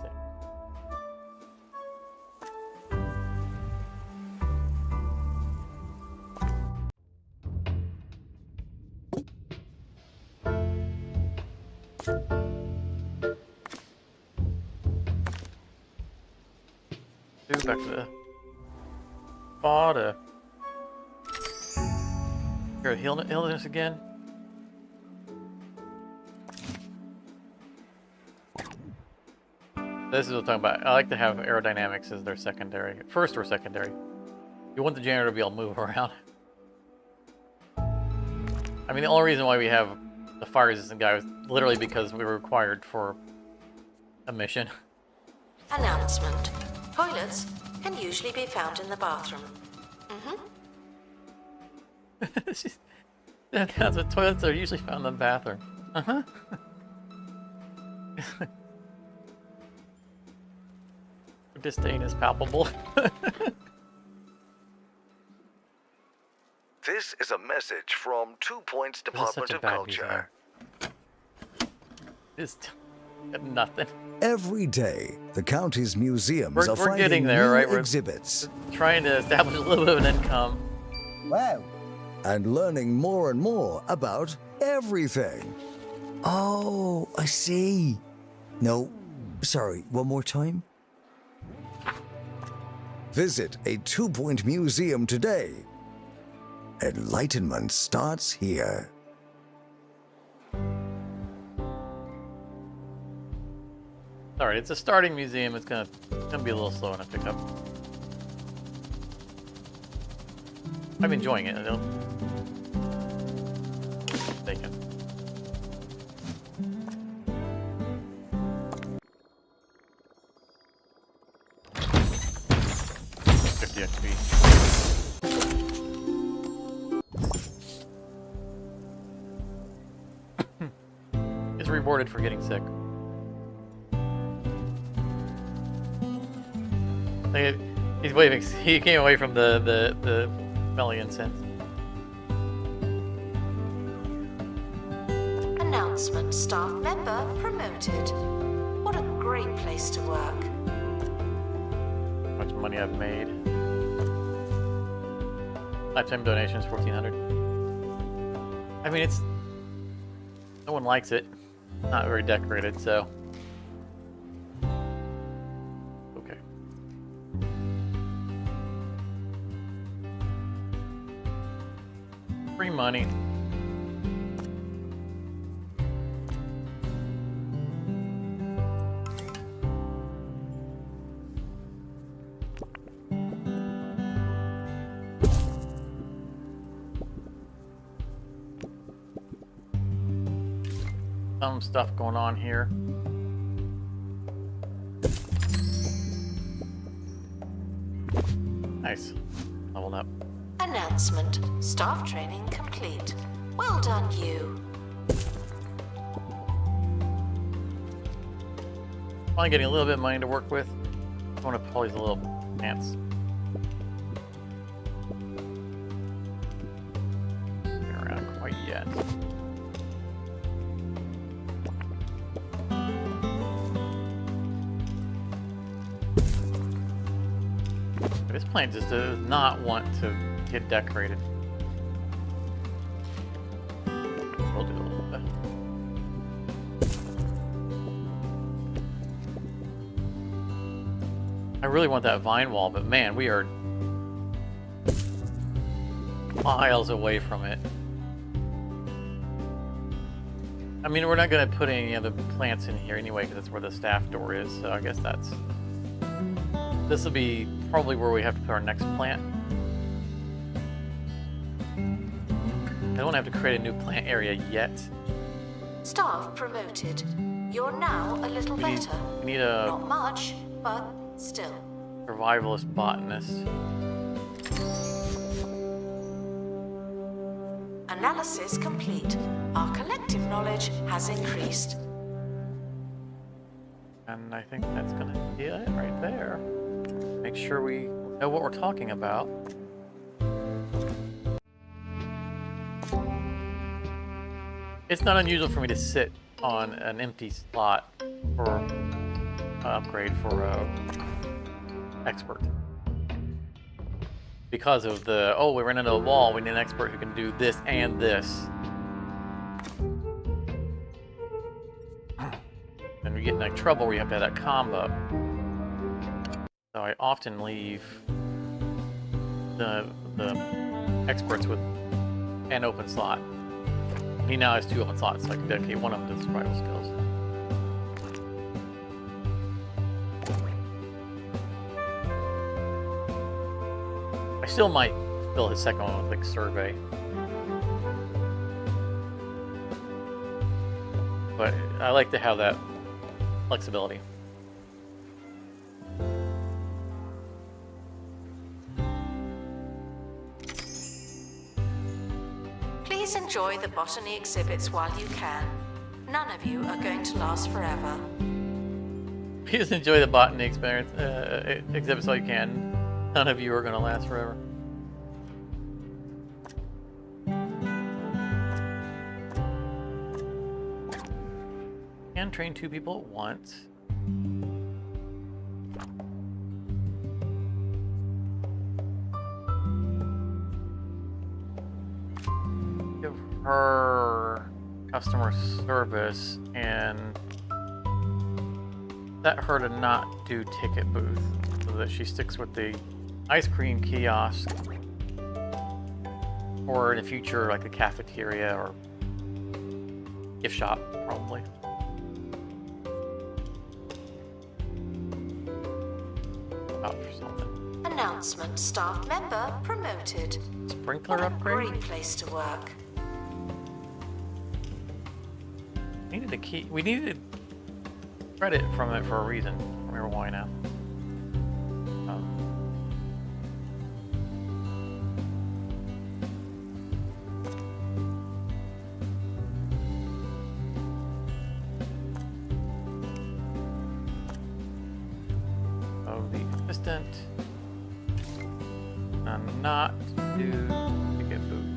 Back to the spa to heal this again. This is what I'm talking about. I like to have aerodynamics as their secondary, first or secondary. You want the janitor to be able to move around. I mean, the only reason why we have the fire resistant guy was literally because we were required for a mission. Announcement. Toilets can usually be found in the bathroom. That's what toilets are usually found in the bathroom. Uh-huh. Disdain is palpable. This is a message from 2 Points This is Department such a of bad Culture. Just nothing. Every day, the county's museums are We're finding getting there, new right? We're exhibits trying to establish a little bit of an income. Wow. and learning more and more about everything. Oh, I see. No, sorry, one more time. Visit a 2 Point museum today. Enlightenment starts here. Alright, it's a starting museum. It's gonna be a little slow to pick up. I'm enjoying it. I don't. Mistaken. Is rewarded for getting sick. He's waving. He came away from the smelly incense. Announcement: staff member promoted. What a great place to work. How much money I've made. Lifetime donations 1,400. I mean, it's no one likes it. Not very decorated, so okay. Free money. Some stuff going on here. Nice. Leveled up. Announcement: staff training complete. Well done, you. Finally getting a little bit of money to work with. I want to pull these little pants. Get around quite yet. This plant just does not want to get decorated. We'll do a little bit. I really want that vine wall, but man, we are miles away from it. I mean, we're not going to put any other plants in here anyway, because that's where the staff door is, so I guess that's... This will be probably where we have to put our next plant. I don't have to create a new plant area yet. Staff promoted. You're now a little We need, better. we need a Not much, but still. survivalist botanist. Analysis complete. Our collective knowledge has increased. And I think that's gonna be it right there. Make sure we know what we're talking about. It's not unusual for me to sit on an empty slot for upgrade for expert. Because of the, oh, we ran into a wall, we need an expert who can do this and this. And we get in like trouble where you have to have that combo. So I often leave the experts with an open slot. He now has 2 open slots, so I can dedicate one of them to survival skills. still might fill his second one with like survey. But I like to have that flexibility. Please enjoy the botany exhibits while you can. None of you are going to last forever. Please enjoy the botany experience exhibits all you can. None of you are going to last forever. Can train 2 people at once. Give her customer service and set her to not do ticket booth so that she sticks with the ice cream kiosk or in the future like a cafeteria or gift shop probably. For something. Announcement: staff member promoted. Sprinkler What a upgrade? great place to work. Needed a key. We needed credit from it for a reason. I don't remember why now. The assistant not do ticket booth.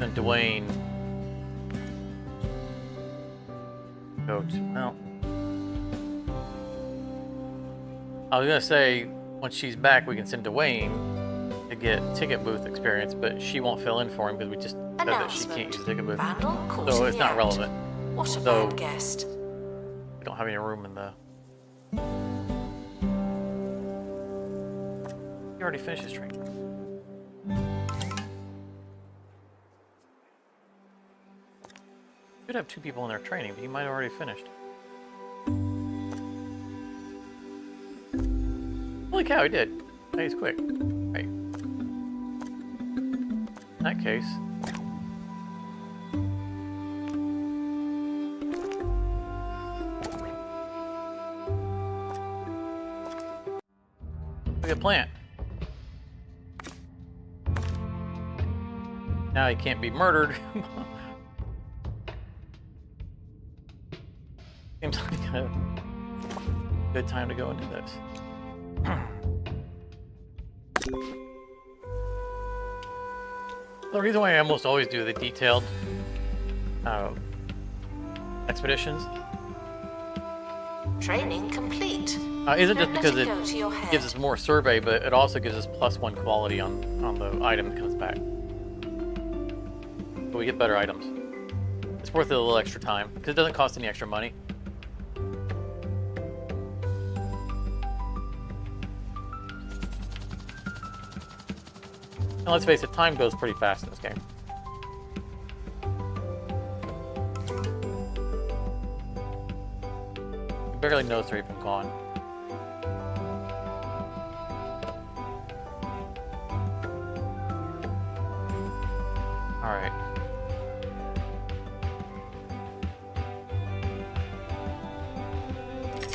And Dwayne go to, well, I was gonna say once she's back we can send Dwayne to get ticket booth experience, but she won't fill in for him because we just said that she can't use ticket booth. So it's not relevant. What a So- bad guest. We don't have any room in the... He already finished his training. Should have 2 people in their training, but he might have already finished. Holy cow, he did. Hey, he's quick. Right. In that case... a plant. Now he can't be murdered. Seems like a good time to go into this. The reason why I almost always do the detailed expeditions Training complete. isn't just Don't let because it it go to your head. gives us more survey, but it also gives us +1 quality on the item that comes back. So we get better items. It's worth it a little extra time because it doesn't cost any extra money. And let's face it, time goes pretty fast in this game. You barely notice they're even gone. Alright.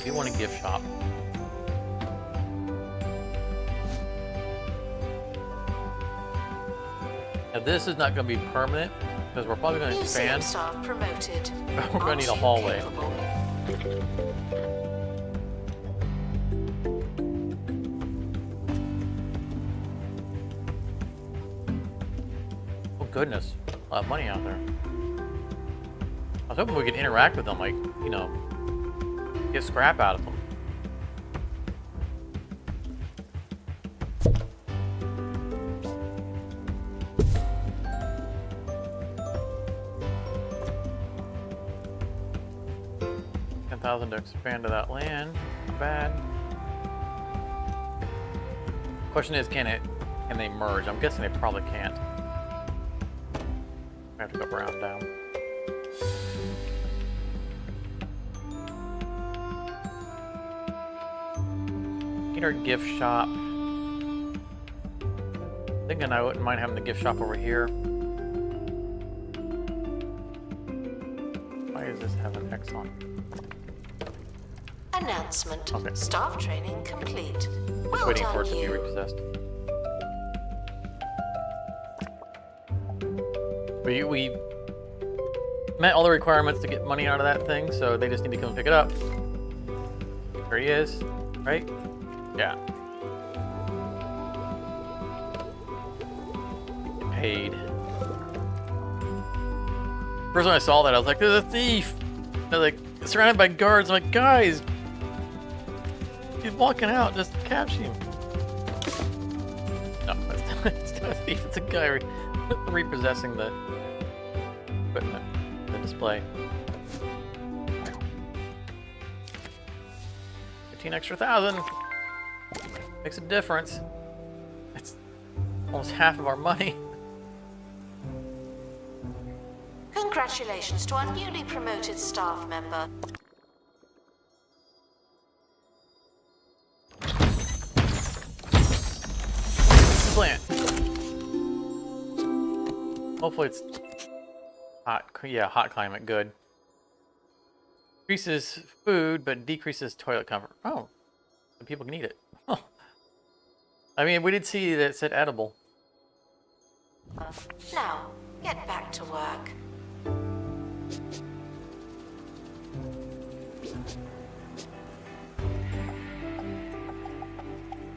We want a gift shop. Now this is not going to be permanent because we're probably going to Museum expand. staff promoted. We're gonna need a Aren't you hallway. capable? Oh goodness, a lot of money out there. I was hoping we could interact with them, like, you know, get scrap out of them. $10,000 to expand to that land. Not bad. Question is, can they merge? I'm guessing they probably can't. I have to go around down. Our gift shop. Thinking I wouldn't mind having the gift shop over here. Why does this have an X on? Announcement. Okay. Staff training complete. Well Waiting done, for it to be you. repossessed. We met all the requirements to get money out of that thing, so they just need to come pick it up. There he is, right? Yeah. Get paid. First when I saw that, I was like, "There's a thief!" They're like surrounded by guards. I'm like, guys, he's walking out. Just catch him. No, it's not a thief. It's a guy repossessing the equipment, the display. 15 extra thousand makes a difference. It's almost half of our money. Congratulations to our newly promoted staff member. Plant. Hopefully it's hot. Yeah, hot climate. Good. Increases food, but decreases toilet comfort. Oh, the people can eat it. Oh. I mean, we did see that it said edible. Now, get back to work.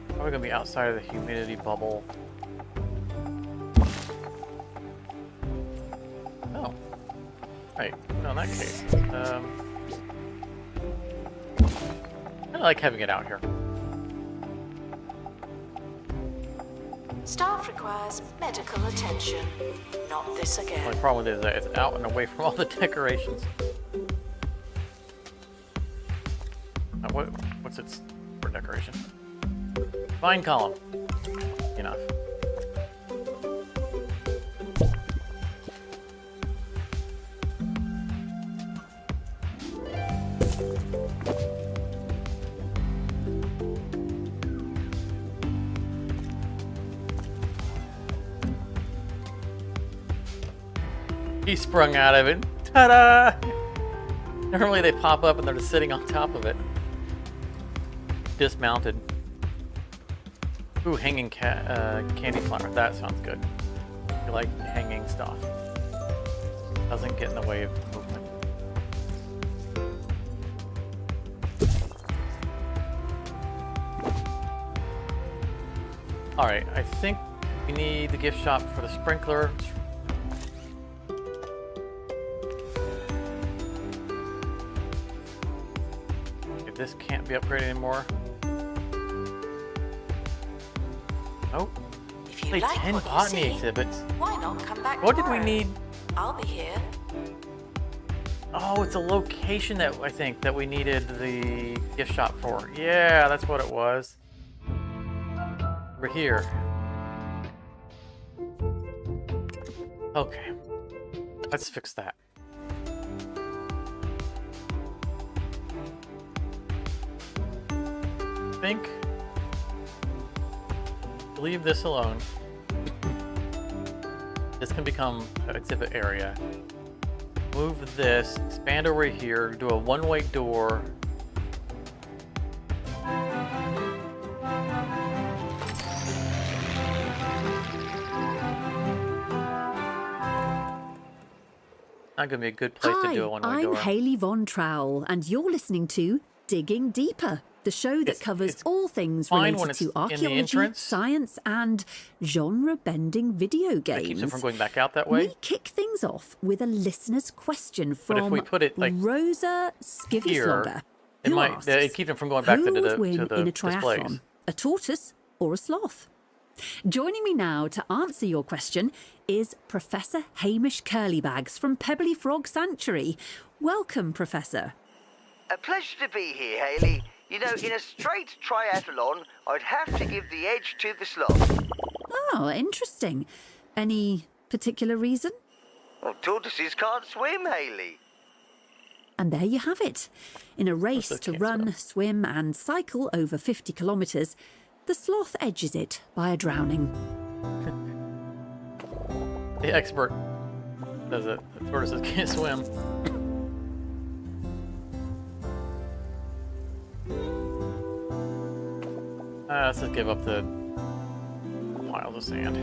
Probably gonna be outside of the humidity bubble. Oh. Right. No, in that case. I like having it out here. Staff requires medical attention. Not this The again. only problem with it is that it's out and away from all the decorations. What's its for decoration? Vine column. Enough. He sprung out of it. Ta-da! Normally they pop up and they're just sitting on top of it. Dismounted. Ooh, hanging candy flower. That sounds good. You like hanging stuff. Doesn't get in the way of movement. Alright, I think we need the gift shop for the sprinkler. Okay, this can't be upgraded anymore. Nope. If you Only like 10 what you botany see, exhibits. why not come back What did we tomorrow? need? I'll be here. Oh, it's a location that I think that we needed the gift shop for. Yeah, that's what it was. We're here. Okay. Let's fix that. Think. Leave this alone. This can become an exhibit area. Move this, expand over here, do a one-way door. Not gonna be a good place to do a one-way I'm door. Hayley Von Trowell, and you're listening to Digging Deeper, the show that covers it's all things fine when related it's to in the archaeology, entrance. science, and genre-bending video That keeps it games. from going back out that way. We kick things off with a listener's question But if from we put it, like, Rosa Skivislogger, It who might asks, it keeps them from going back who to would the win to the in a displays. triathlon, a tortoise or a sloth? Joining me now to answer your question is Professor Hamish Curlybags from Pebbly Frog Sanctuary. Welcome, Professor. A pleasure to be here, Hayley. You know, in a straight triathlon, I'd have to give the edge to the sloth. Oh, interesting. Any particular reason? Well, tortoises can't swim, Hayley. And there you have it. In a race Sloth to can't run, swim, and cycle over 50 kilometres, the sloth edges it by a drowning. The expert says it. The tortoises can't swim. Let's just give up the piles of sand.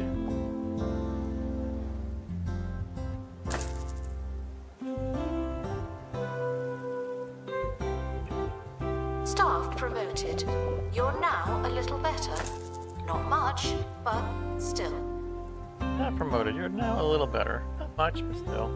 Staff promoted. You're now a little better. Not much, but still. Not promoted. You're now a little better. Not much, but still.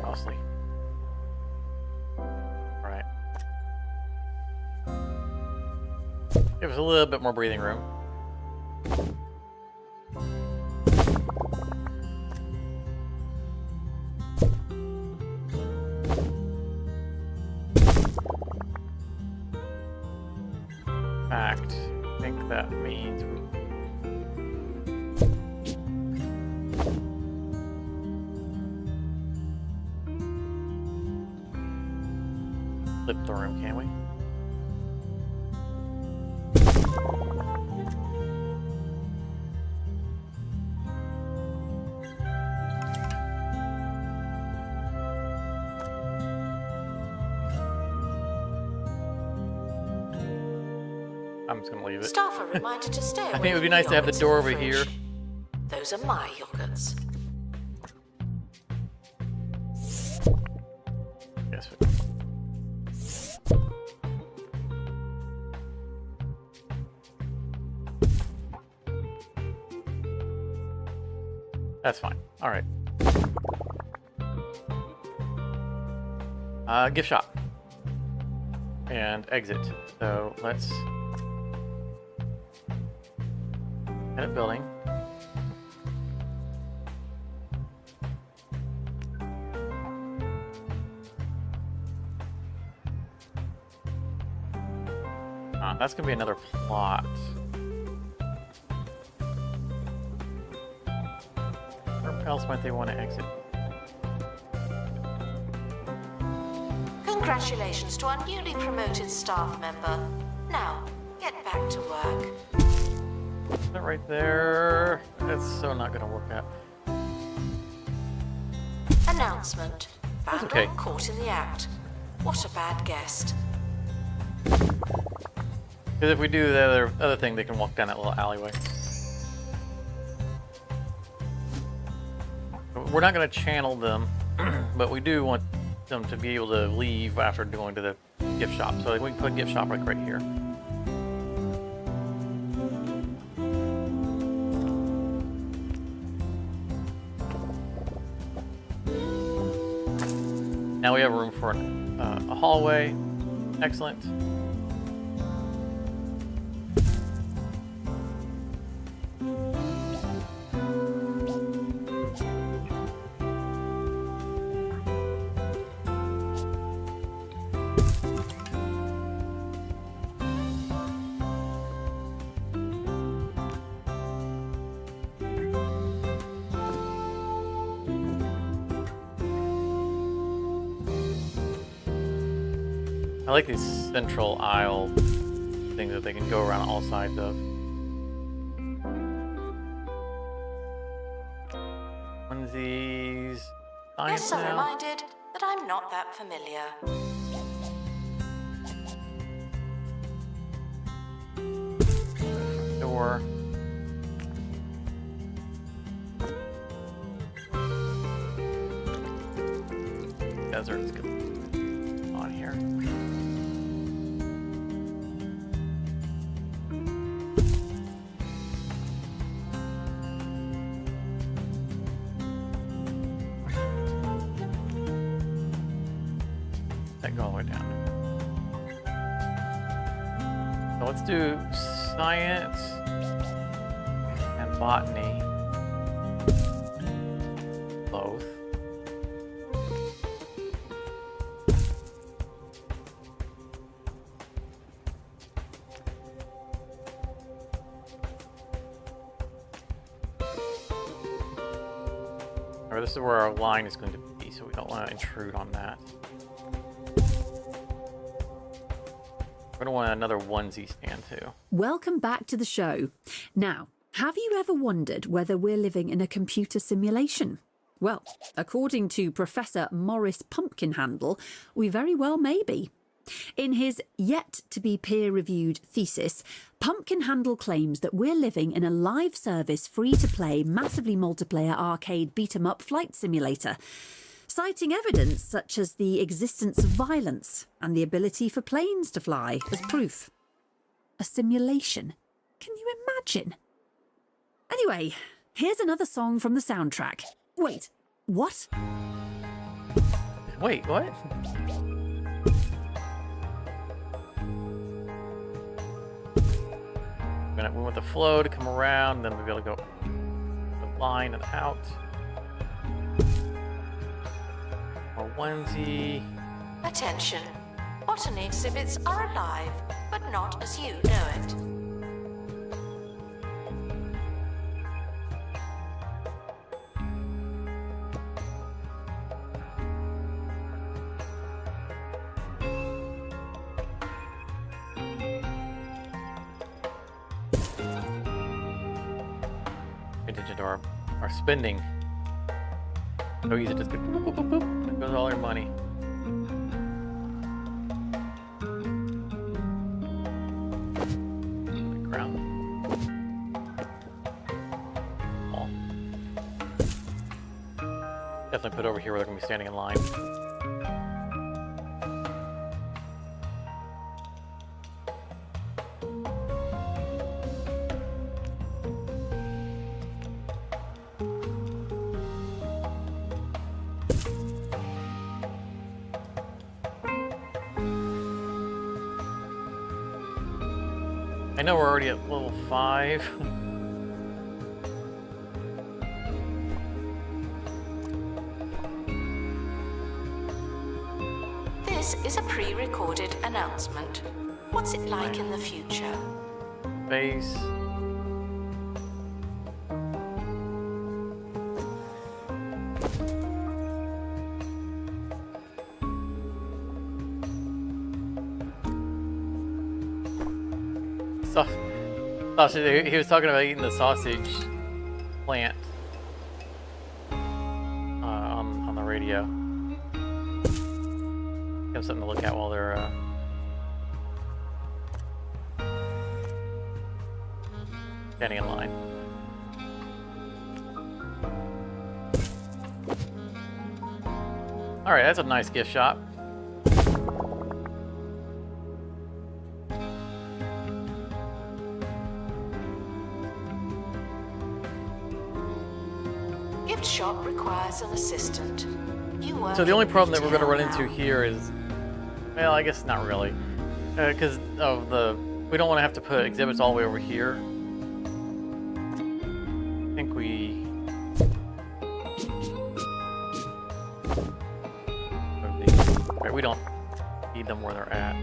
Mostly. Alright. Give us a little bit more breathing room. Fact, I think that means we flip the room, can we? I'm just gonna leave it. Staff are reminded to stay away. I think it would be from nice to have the yogurts door in over fridge. here. Those are my yogurts. Yes. That's fine. All right. Gift shop and exit. So let's edit building. That's gonna be another plot. Where else might they want to exit? Congratulations to our newly promoted staff member. Now, get back to work. That right there. That's so not gonna work out. Announcement. Vandal okay. caught in the act. What a bad guest. Because if we do the other thing, they can walk down that little alleyway. We're not going to channel them, but we do want them to be able to leave after going to the gift shop. So we can put gift shop like right here. Now we have room for a hallway. Excellent. I like these central aisle things that they can go around all sides of. Onesies. Science Guests are now. reminded that I'm not that familiar. Door. Desert's good on here. That go all the way down. So let's do science and botany. Both. Remember, this is where our line is going to be, so we don't want to intrude on that. We're going to want another onesie stand, too. Welcome back to the show. Now, have you ever wondered whether we're living in a computer simulation? Well, according to Professor Morris Pumpkinhandle, we very well may be. In his yet-to-be peer-reviewed thesis, Pumpkinhandle claims that we're living in a live-service, free-to-play, massively multiplayer arcade beat-em-up flight simulator, citing evidence such as the existence of violence and the ability for planes to fly as proof. A simulation? Can you imagine? Anyway, here's another song from the soundtrack. Wait, what? Wait, what? We want the flow to come around, then we'll be able to go the line and out. More onesie. Attention. Botany exhibits are alive, but not as you know it. Attention to our spending. So easy to just go boop, boop, boop, boop. There goes all your money. Ground. Ball. Definitely put it over here where they're gonna be standing in line. I know we're already at level 5. This is a pre-recorded announcement. What's it like in the future? Base. Sausage. He was talking about eating the sausage plant on the radio. Give them something to look at while they're standing in line. All right, that's a nice gift shop. Gift shop requires an assistant. You work So the only in problem that we're going to run retail into now. here is, well, I guess not really, because of we don't want to have to put exhibits all the way over here. I think right, we don't need them where they're at.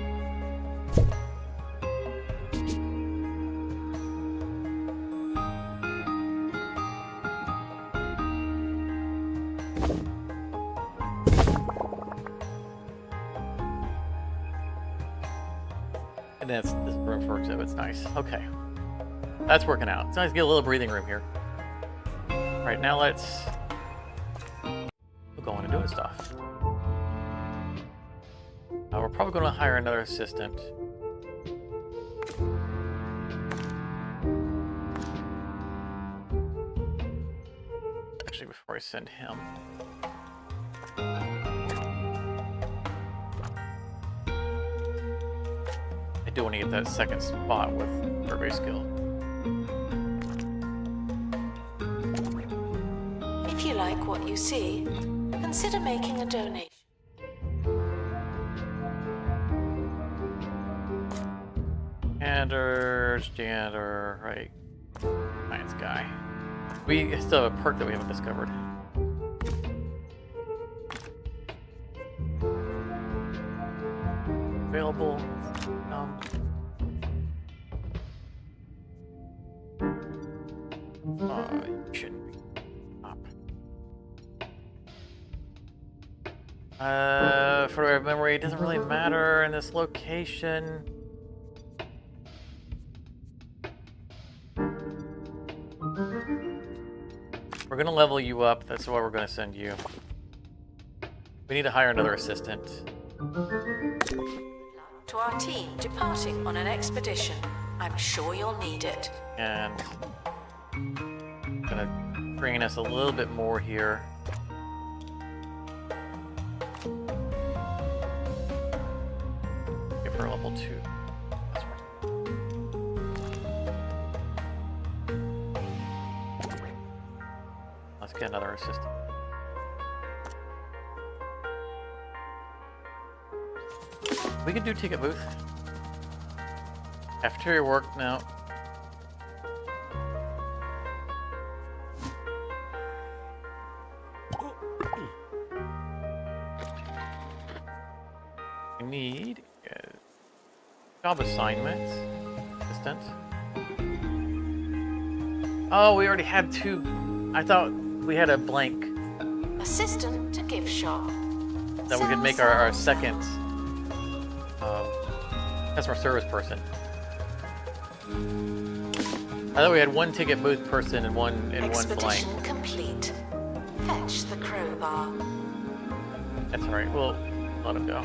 And then this room for exhibits. Nice. Okay. That's working out. It's nice to get a little breathing room here. Alright, now let's go on and doing stuff. We're probably going to hire another assistant. Actually, before I send him. I do want to get that second spot with survey skill. If you like what you see, consider making a donation. Janitor, right. Science guy. We still have a perk that we haven't discovered. Available. It shouldn't be up. For memory, it doesn't really matter in this location. We're gonna level you up. That's why we're gonna send you. We need to hire another assistant. To our team departing on an expedition. I'm sure you'll need it. And gonna bring us a little bit more here. Give her level 2. That's right. Let's get another assistant. We can do ticket booth. Cafeteria work now. We need job assignments. Assistant. Oh, we already had 2. I thought we had a blank Assistant to gift shop. that we could make our second customer service person. I thought we had 1 ticket booth person and one blank. Expedition complete. Fetch the crowbar. That's alright, we'll let him go.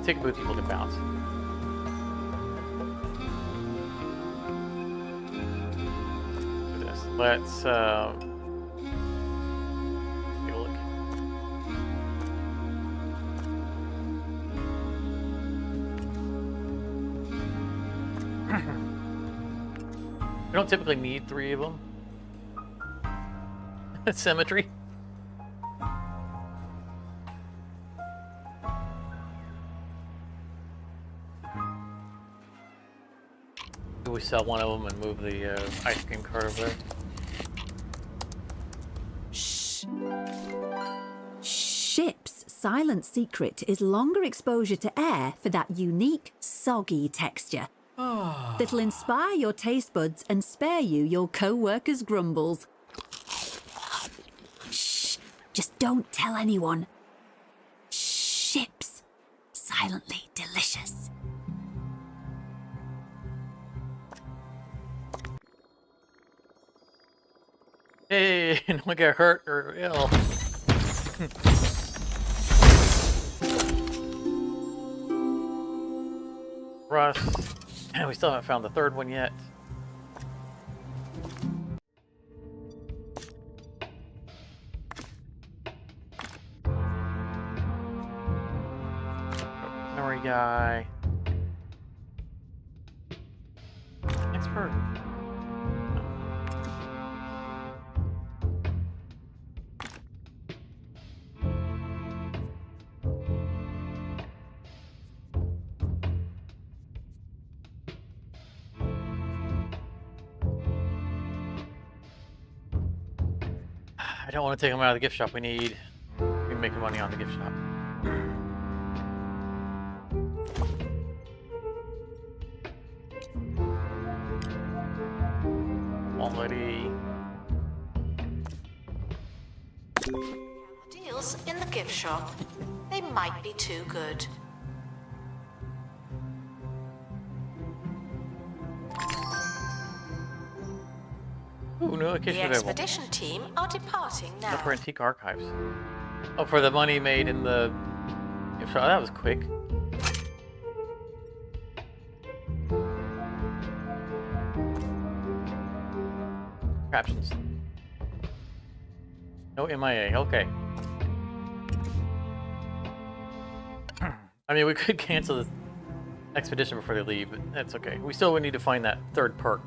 Ticket booth people can bounce. Do this. Let's take a look. We don't typically need 3 of them. Symmetry. We sell one of them and move the ice cream cart over there. Shh. Ship's silent secret is longer exposure to air for that unique, soggy texture that'll inspire your taste buds and spare you your co-workers' grumbles. Shh. Just don't tell anyone. Ship's silently delicious. Hey, no one get hurt or ill. Rust. And we still haven't found the 3rd one yet. Memory guy. Thanks for... I don't want to take them out of the gift shop. We need making money on the gift shop. Already. Deals in the gift shop. They might be too good. Ooh, no location The available. expedition team are departing now. Upper Antique Archives. Oh, for the money made in the gift shop. That was quick. Captions. No MIA. Okay. I mean, we could cancel this expedition before they leave, but that's okay. We still would need to find that 3rd perk.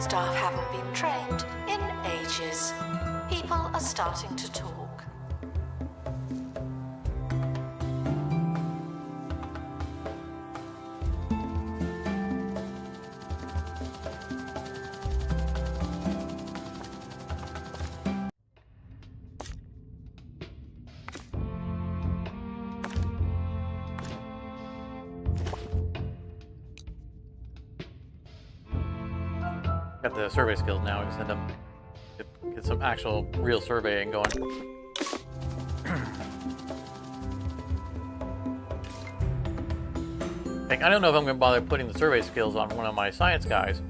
Staff haven't been trained in ages. People are starting to talk. got the survey skills now. We can send them get some actual real surveying going. Like, I don't know if I'm going to bother putting the survey skills on one of my science guys.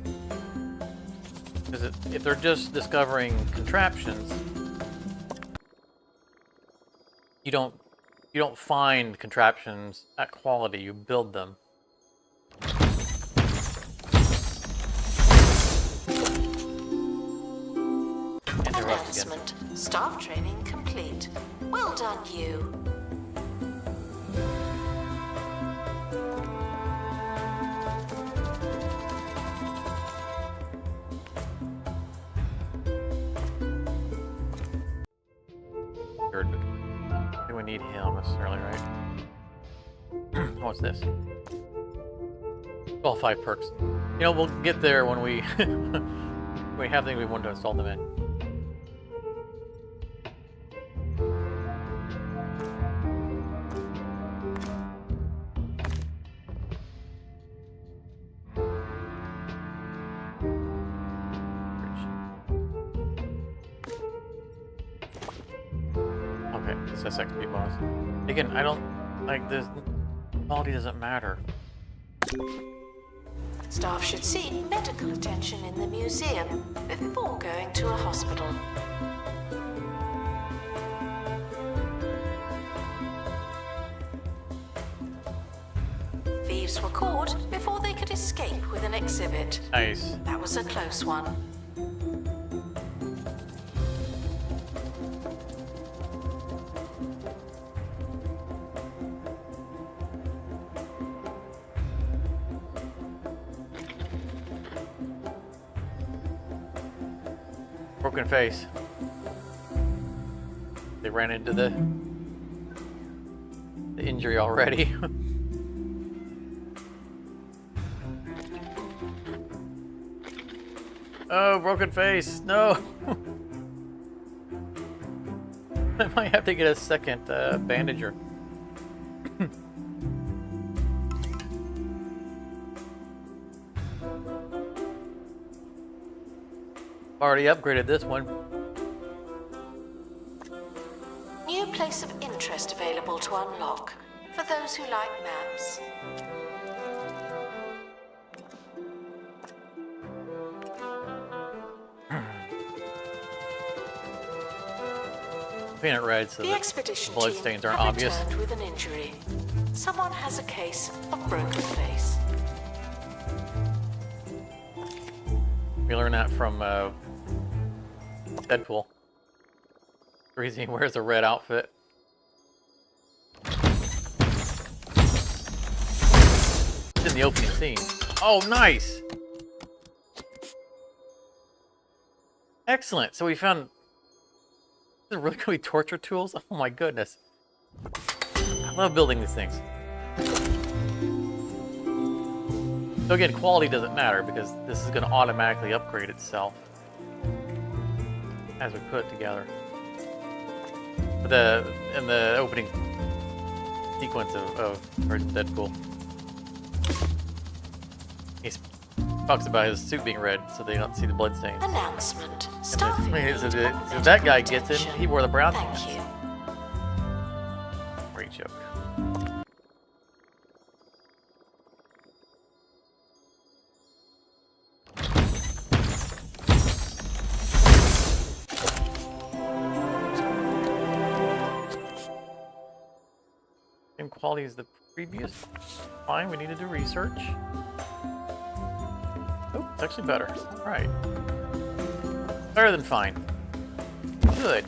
Because if they're just discovering contraptions, you don't find contraptions at quality. You build them. Announcement. Staff training complete. Well done, you. Do we need him necessarily, right? What's this? Well, 5 perks. You know, we'll get there when we we have things we want to install them in. Okay, this is XP bonus. Again, I don't like this. Quality doesn't matter. Staff should seek medical attention in the museum before going to a hospital. Thieves were caught before they could escape with an exhibit. Nice. That was a close one. Broken face. They ran into the injury already. Oh, broken face. No. I might have to get a second bandager. Already upgraded this one. New place of interest available to unlock for those who like maps. Paint it red so The that expedition blood team stains aren't have obvious. returned with an injury. Someone has a case of broken face. We learned that from Deadpool. The reason he wears a red outfit. It's in the opening scene. Oh, nice! Excellent. So we found... These are really going to be torture tools? Oh my goodness. I love building these things. So again, quality doesn't matter because this is going to automatically upgrade itself as we put it together. But in the opening sequence of Deadpool, he talks about his suit being red so they don't see the blood stains. Announcement. And Staff then, so need that guy medical gets in, attention. he wore the brown Thank pants. you. Great joke. Same quality as the previous. Fine, we need to do research. Oh, it's actually better. Alright. Better than fine. Good.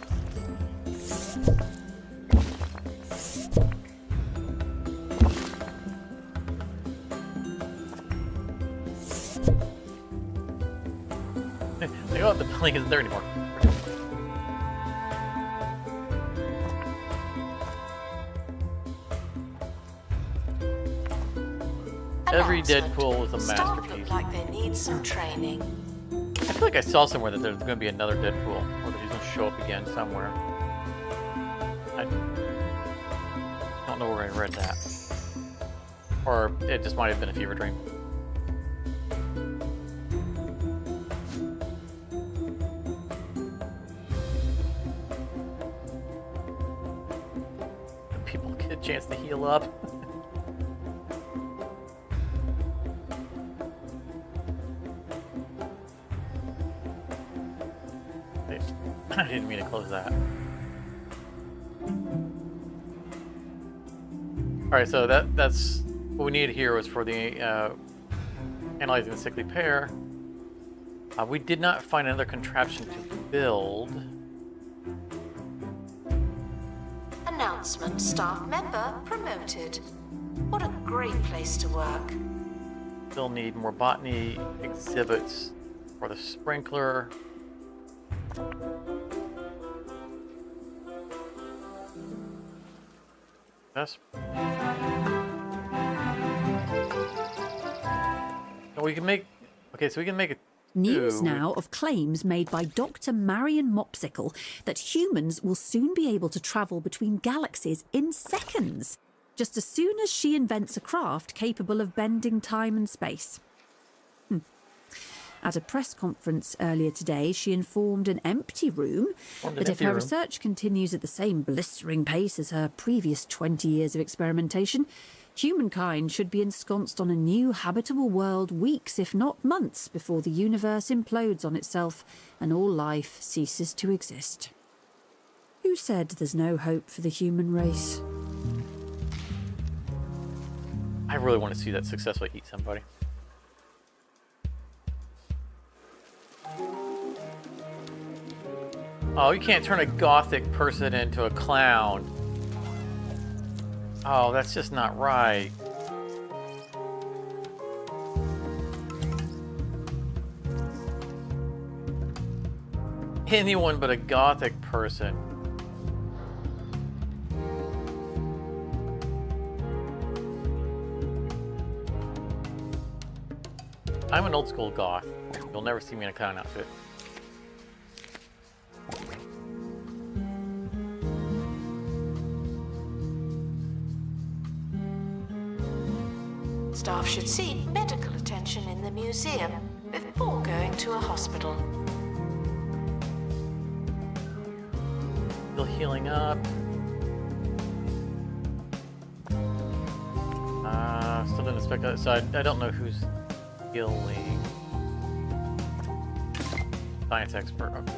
Like, oh, the building isn't there anymore. Every Announcement. Deadpool was a Staff masterpiece. look like they need some training. I feel like I saw somewhere that there's going to be another Deadpool, or that he's going to show up again somewhere. I don't know where I read that. Or it just might have been a fever dream. a chance to heal up. I didn't mean to close that. Alright, so that's what we needed here was for the analyzing the sickly pair. We did not find another contraption to build. Announcement: staff member promoted. What a great place to work. Still need more botany exhibits for the sprinkler. Yes. So we can make. Okay, so we can make it. News now of claims made by Dr. Marion Mopsicle that humans will soon be able to travel between galaxies in seconds, just as soon as she invents a craft capable of bending time and space. At a press conference earlier today, she informed an empty room that if her research continues at the same blistering pace as her previous 20 years of experimentation, humankind should be ensconced on a new habitable world weeks, if not months, before the universe implodes on itself and all life ceases to exist. Who said there's no hope for the human race? I really want to see that successfully eat somebody. Oh, you can't turn a gothic person into a clown. Oh, that's just not right. Anyone but a gothic person. I'm an old school goth. You'll never see me in a clown outfit. Staff should seek medical attention in the museum before going to a hospital. Still healing up. Still didn't expect that. So I don't know who's healing. Science expert. Okay.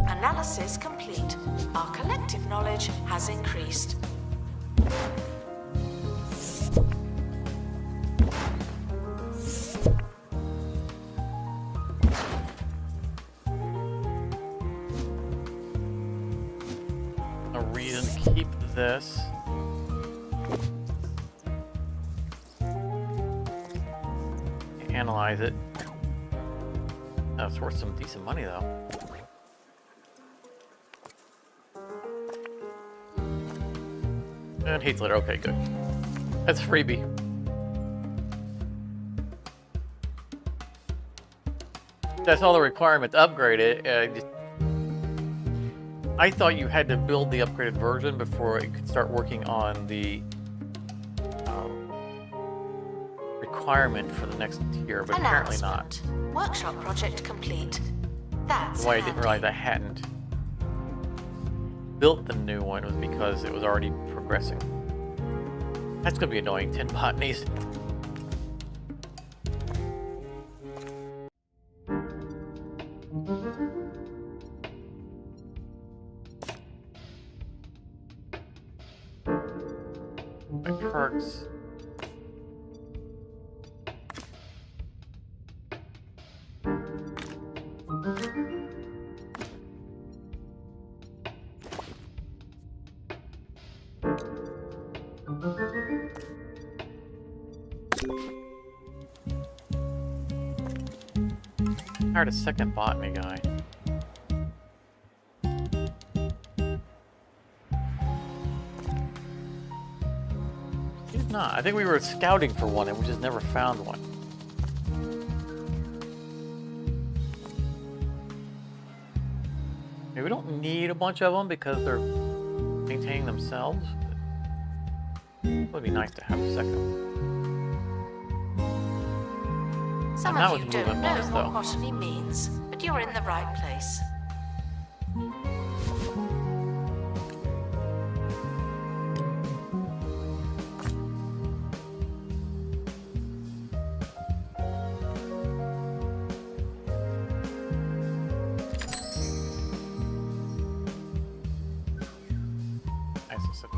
Analysis complete. Our collective knowledge has increased. No reason to keep this. Analyze it. That's worth some decent money though. And heat litter, okay, good. That's a freebie. That's all the requirement to upgrade it. I thought you had to build the upgraded version before it could start working on the requirement for the next tier, but apparently not. Workshop project complete. That's Why I didn't realize I hadn't built the new one was because it was already progressing. That's gonna be annoying. 10 botanies. My perks. Hired a second botany guy. He's not. I think we were scouting for one and we just never found one. Maybe we don't need a bunch of them because they're maintaining themselves. It would be nice to have a second. Some That of you was don't moving know months, though. what botany means, but you're in the right place.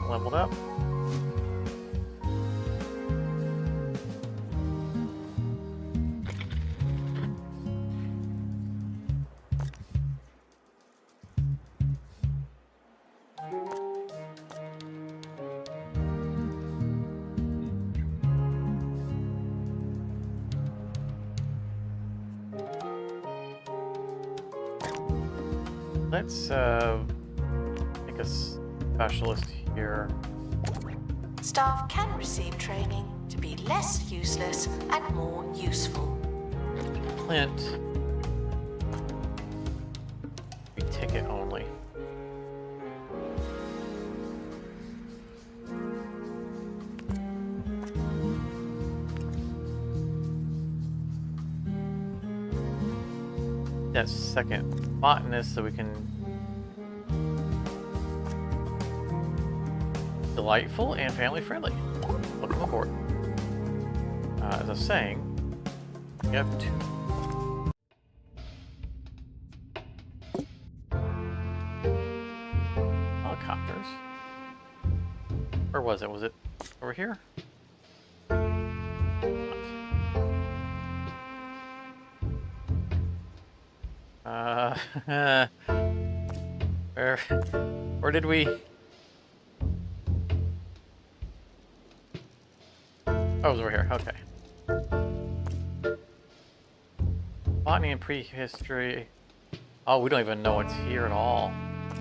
leveled up. Let's make a specialist here. Staff can receive training to be less useless and more useful. Clint. Be ticket only. That second botanist so we can delightful and family friendly. Welcome aboard. As I was saying, we have two. Helicopters. Where was it? Was it over here? Where did we? Oh, it was over here. Okay. Botany and prehistory. Oh, we don't even know what's here at all.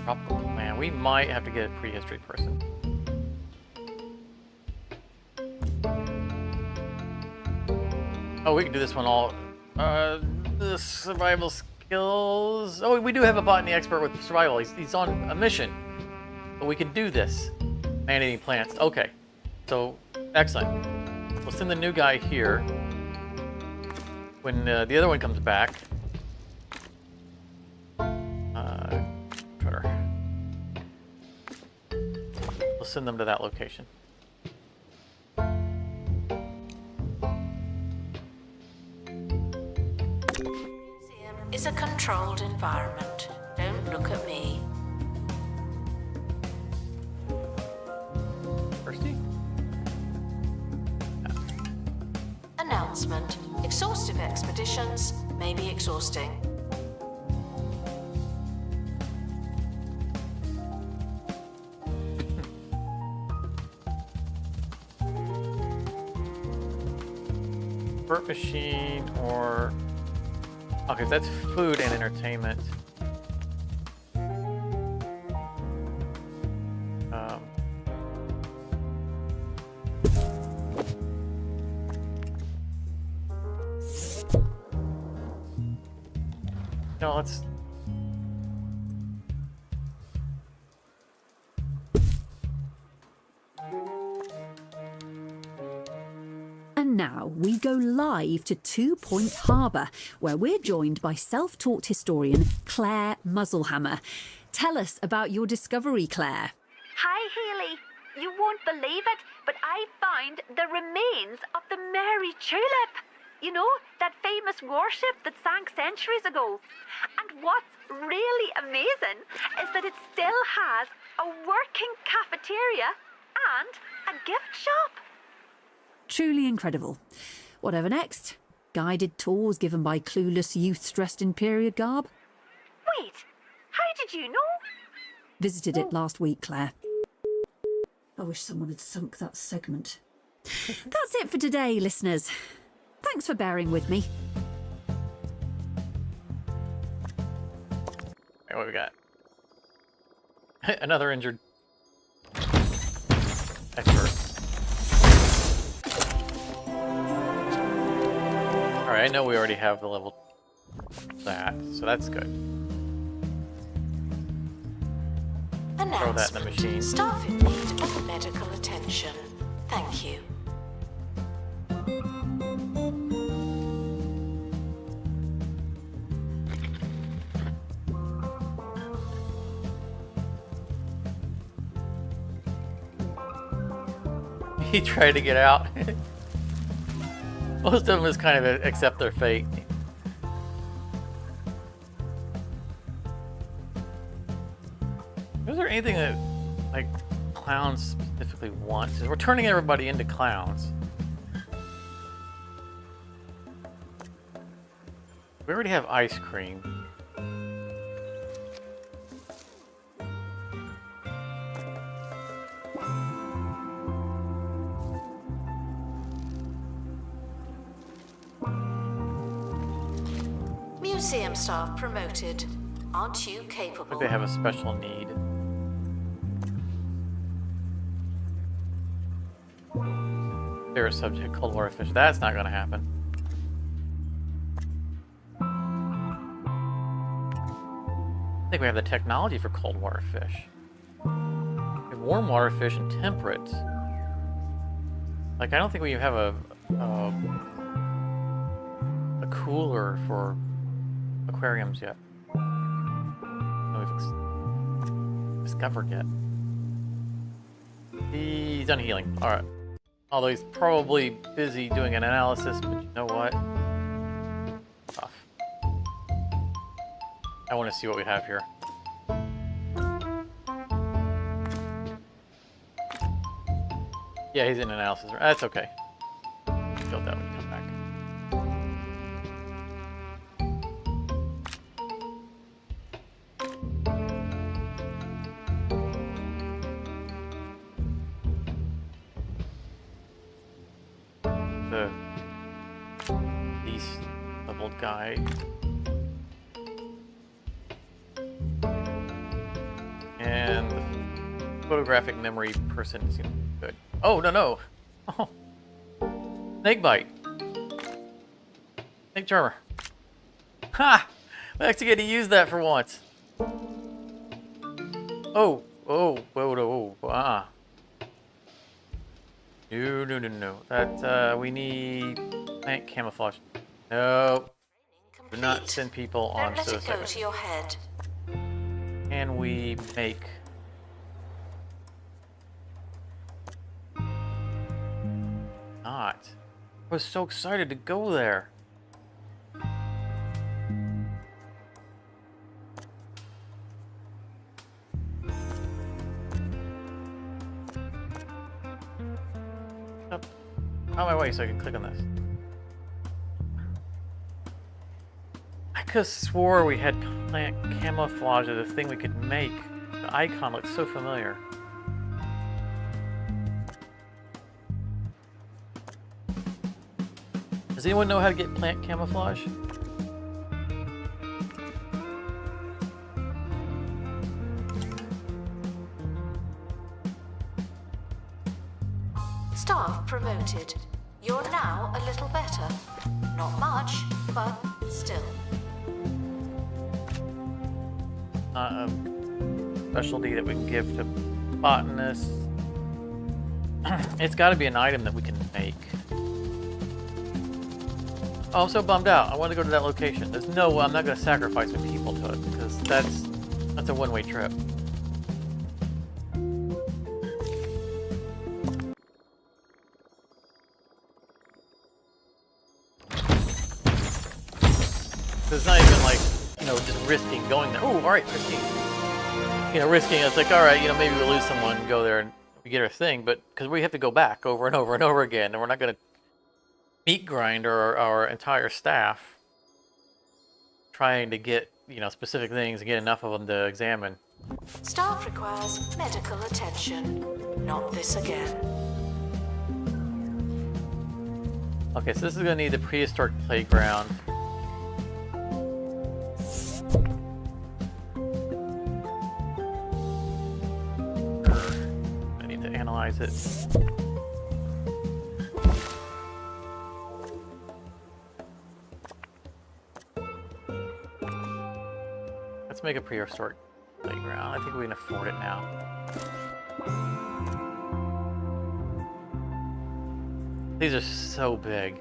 Tropical plant. We might have to get a prehistory person. Oh, we can do this one all. The survival skills. Oh, we do have a botany expert with survival. He's on a mission. But we can do this. Man-eating plants. Okay. So, excellent. We'll send the new guy here. When the other one comes back. Curator. We'll send them to that location. Is a controlled environment. Don't look at me. Thirsty? Announcement. Exhaustive expeditions may be exhausting. Burp machine or... Okay, that's food and entertainment. No, let's... And now we go live to 2 Point Harbour, where we're joined by self-taught historian Claire Muzzlehammer. Tell us about your discovery, Claire. Hi, Haley. You won't believe it, but I found the remains of the Mary Tulip. You know, that famous warship that sank centuries ago. And what's really amazing is that it still has a working cafeteria and a gift shop. Truly incredible. Whatever next? Guided tours given by clueless youths dressed in period garb? Wait, how did you know? Visited it last week, Claire. I wish someone had sunk that segment. That's it for today, listeners. Thanks for bearing with me. Right, what we got? Another injured expert. Alright, I know we already have the level that, so that's good. Throw that in the machine. Staff in need of medical attention. Thank you. He tried to get out. Most of them just kind of accept their fate. Is there anything that, like, clowns specifically want? Because we're turning everybody into clowns. We already have ice cream. Museum staff promoted. Aren't you I capable? think they have a special need. They're a subject, cold water fish. That's not going to happen. I think we have the technology for cold water fish. We have warm water fish and temperate. Like, I don't think we have a cooler for aquariums yet. That we've discovered yet. He's done healing. Alright. Although he's probably busy doing an analysis, but you know what? Tough. I want to see what we have here. Yeah, he's in analysis. That's okay. Deal with that when you come back. The least leveled guy. And the photographic memory person seems good. Oh, no. Oh. Snake bite. Snake charmer. Ha! I actually get to use that for once. Oh. Ah. No. That, we need plant camouflage. No. Do not Complete. send people Don't on let it go suicide. to your head. Can we make... Not. I was so excited to go there. Up. Out of my way so I can click on this. I could have swore we had plant camouflage as a thing we could make. The icon looks so familiar. Does anyone know how to get plant camouflage? Staff promoted. You're now a little better. Not much, but still. A specialty that we can give to botanists. It's got to be an item that we can make. Oh, I'm so bummed out. I want to go to that location. There's no way I'm not going to sacrifice my people to it because that's a one-way trip. So it's not even like, you know, just risking going there. Oh, all right, risking. You know, risking. It's like, all right, you know, maybe we'll lose someone, go there, and we get our thing, but because we have to go back over and over and over again, and we're not going to meat grind our entire staff trying to get, you know, specific things and get enough of them to examine. Staff requires medical attention. Not this again. Okay, so this is going to need the prehistoric playground. I need to analyze it. Let's make a prehistoric playground. I think we can afford it now. These are so big.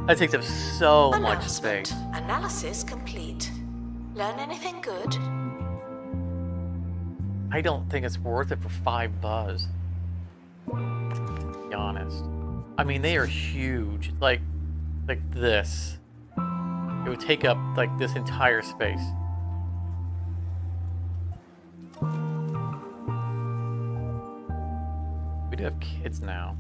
That takes up so much Announcement. space. Analysis complete. Learn anything good? I don't think it's worth it for 5 buzz. To be honest. I mean, they are huge. Like this. It would take up like this entire space. We do have kids now.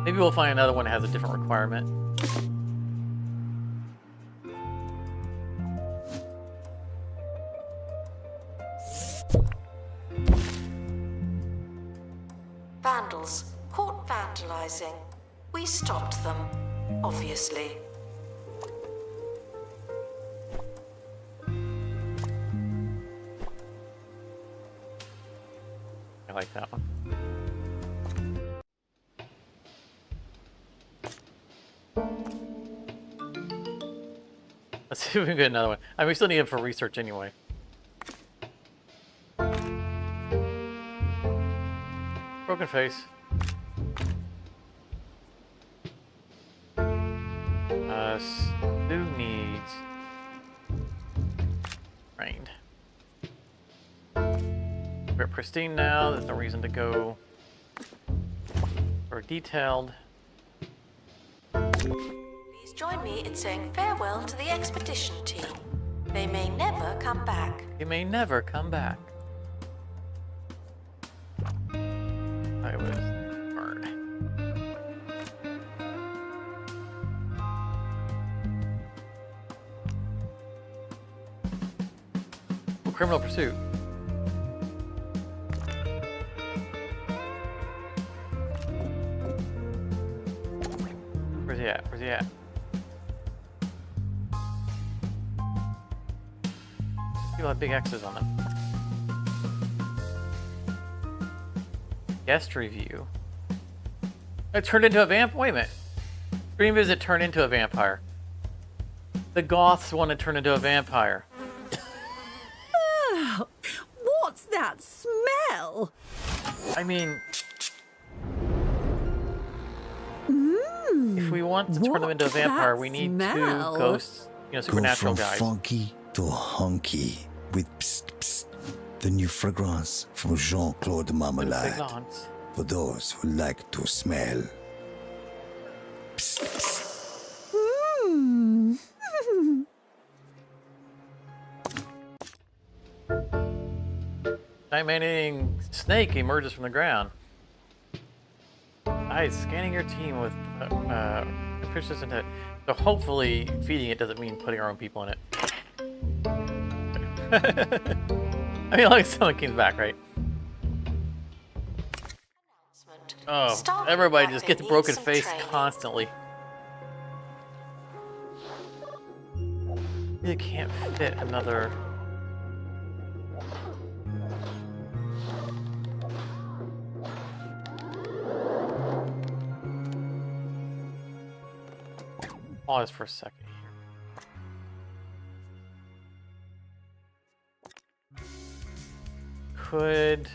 Maybe we'll find another one that has a different requirement. Vandals caught vandalizing. We stopped them, obviously. I like that one. Let's see if we can get another one. I mean, we still need him for research anyway. Broken face. Stu needs rained. We're pristine now. There's no reason to go for detailed. Please join me in saying farewell to the expedition team. They may never come back. He may never come back. I was burned. Oh, criminal pursuit. Where's he at? Where's he at? People have big X's on them. Guest review. It turned into a vamp. Wait a minute. Dream Visit turned into a vampire. The Goths want to turn into a vampire. What's that smell? I mean, if we want to turn them into a what's vampire, that we need smell? two ghosts, supernatural Go from guys. funky to hunky with psst, psst, the new fragrance from Jean-Claude Marmalade. Vigilance. For those who like to smell. Psst, psst. Hmm. Giant snake emerges from the ground. Nice. Scanning your team with pushes into it. So hopefully feeding it doesn't mean putting our own people in it. I mean, like someone came back, right? Oh, Staff everybody feedback just gets needs broken some face training. constantly. You can't fit another. Pause for a second here. Could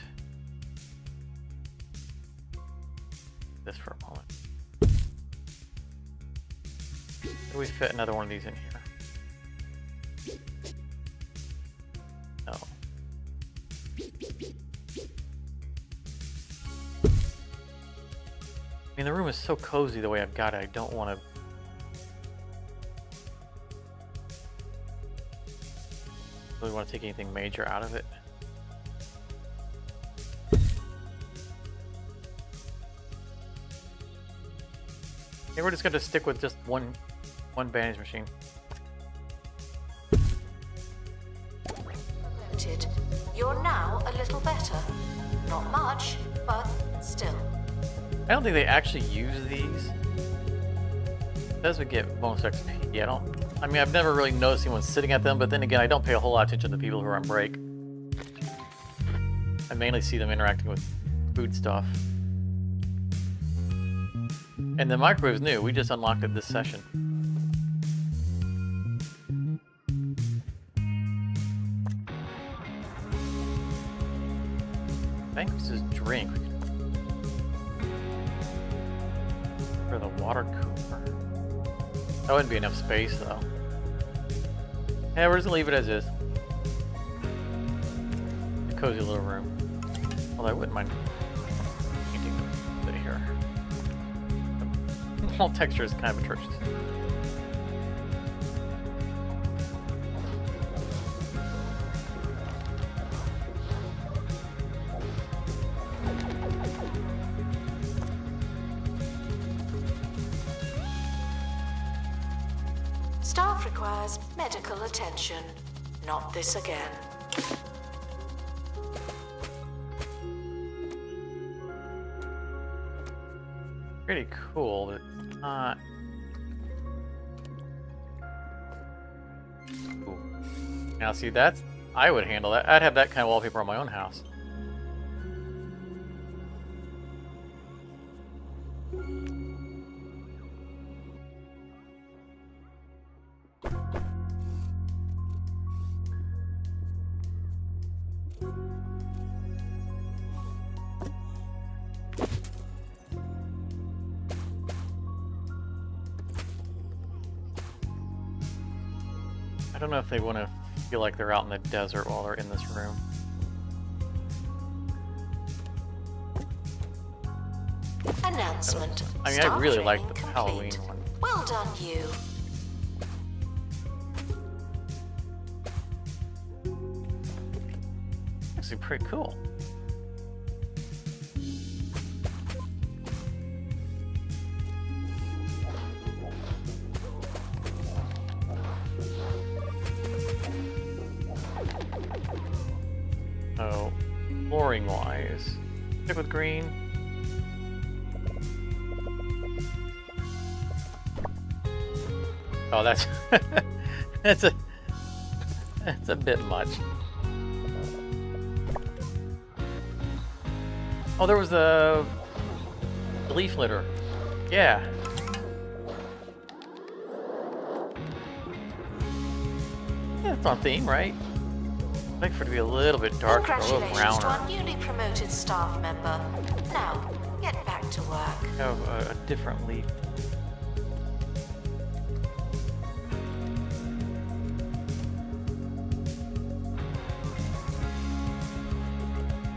this for a moment. Could we fit another one of these in here? No. I mean, the room is so cozy the way I've got it. I don't want to. Really want to take anything major out of it. Okay, we're just going to stick with just one bandage machine. Noted. You're now a little better. Not much, but still. I don't think they actually use these. It does we get bonus XP. I mean, I've never really noticed anyone sitting at them, but then again, I don't pay a whole lot of attention to people who are on break. I mainly see them interacting with food stuff. And the microwave's new. We just unlocked it this session. I think this is drink. For the water cooler. That wouldn't be enough space, though. Yeah, we're just gonna leave it as is. A cozy little room. Although I wouldn't mind painting it here. The whole texture is kind of atrocious. Staff requires medical attention. Not this again. Pretty cool, but it's not. Ooh. Now, see, that's. I would handle that. I'd have that kind of wallpaper on my own house. I don't know if they want to feel like they're out in the desert while they're in this room. Announcement. I mean, I Staff really like training the complete. Halloween one. Well done, you. Actually, pretty cool. Oh, flooring wise, stick with green. Oh, that's that's a bit much. Oh, there was a leaf litter. Yeah. Yeah, it's on theme, right? I'd like for it to be a little bit darker, a little Congratulations to browner. our newly promoted staff member. Now, get back to work. Have a different leaf.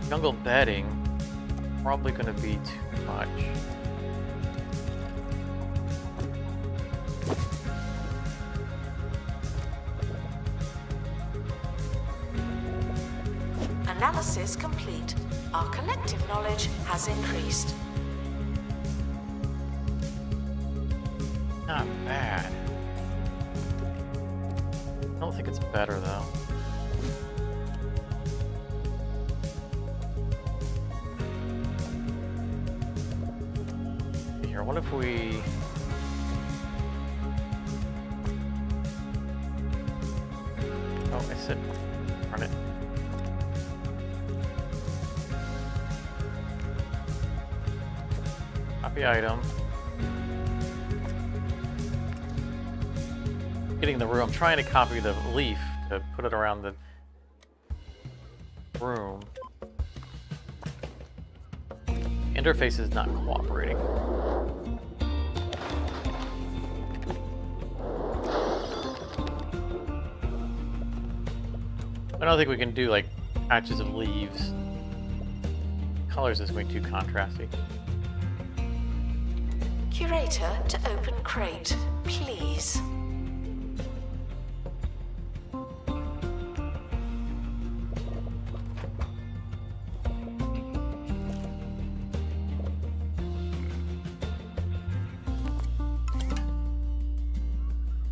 Jungle bedding, probably going to be too much. Analysis complete. Our collective knowledge has increased. Not bad. I don't think it's better though. Here, what if we... Oh, I said run it. Copy item. Getting the room. I'm trying to copy the leaf to put it around the room. Interface is not cooperating. I don't think we can do like patches of leaves. Colors is going too contrasty. Curator to open crate, please.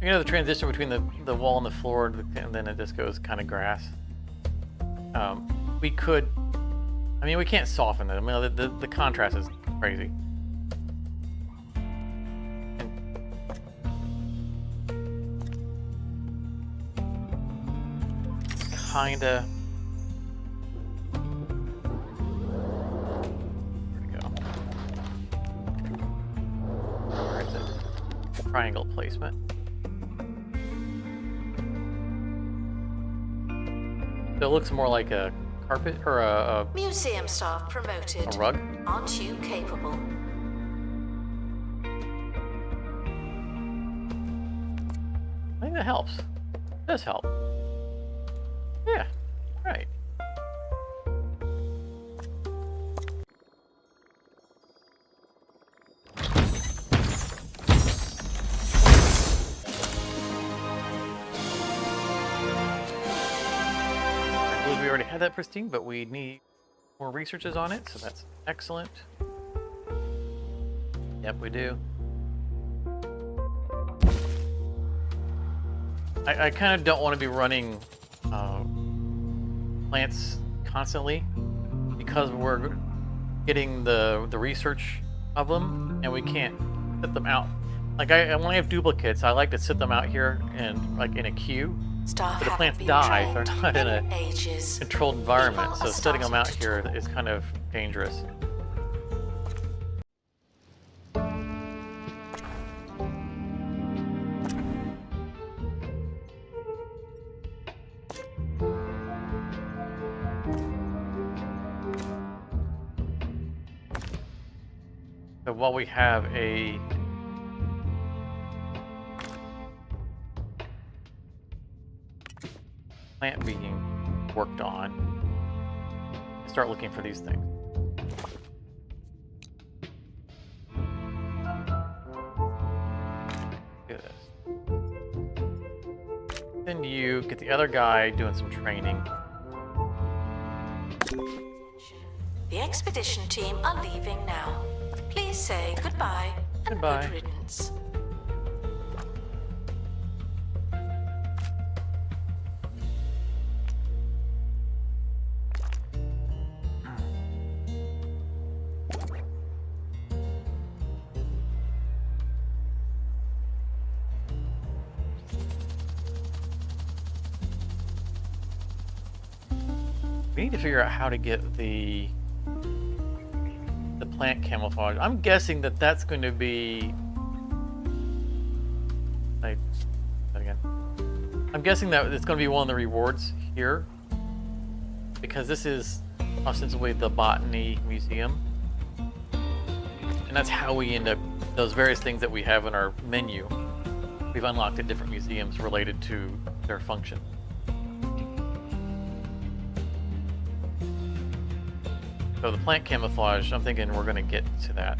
You know the transition between the wall and the floor, and then it just goes kind of grass. We could, I mean, we can't soften it. I mean, the contrast is crazy. Kinda. Where'd it go? Where is it? Triangle placement. So it looks more like a carpet or a Museum staff promoted. rug. Aren't you capable? I think that helps. It does help. Yeah, right. I believe we already had that pristine, but we need more researches on it, so that's excellent. Yep, we do. I kind of don't want to be running plants constantly because we're getting the research of them and we can't sit them out. Like when I have duplicates, I like to sit them out here and like in a queue. Staff But the haven't plants been die if they're trained not in in a ages. controlled environment, People so are setting them out starting to here is kind of dangerous. So while we have a plant being worked on, start looking for these things. Do this. Then you get the other guy doing some training. The expedition team are leaving now. Please say goodbye and Goodbye. good riddance. We need to figure out how to get the plant camouflage. I'm guessing that that's going to be. Again. I'm guessing that it's going to be one of the rewards here, because this is ostensibly the botany museum, and that's how we end up those various things that we have in our menu. We've unlocked at different museums related to their function. So the plant camouflage, I'm thinking we're going to get to that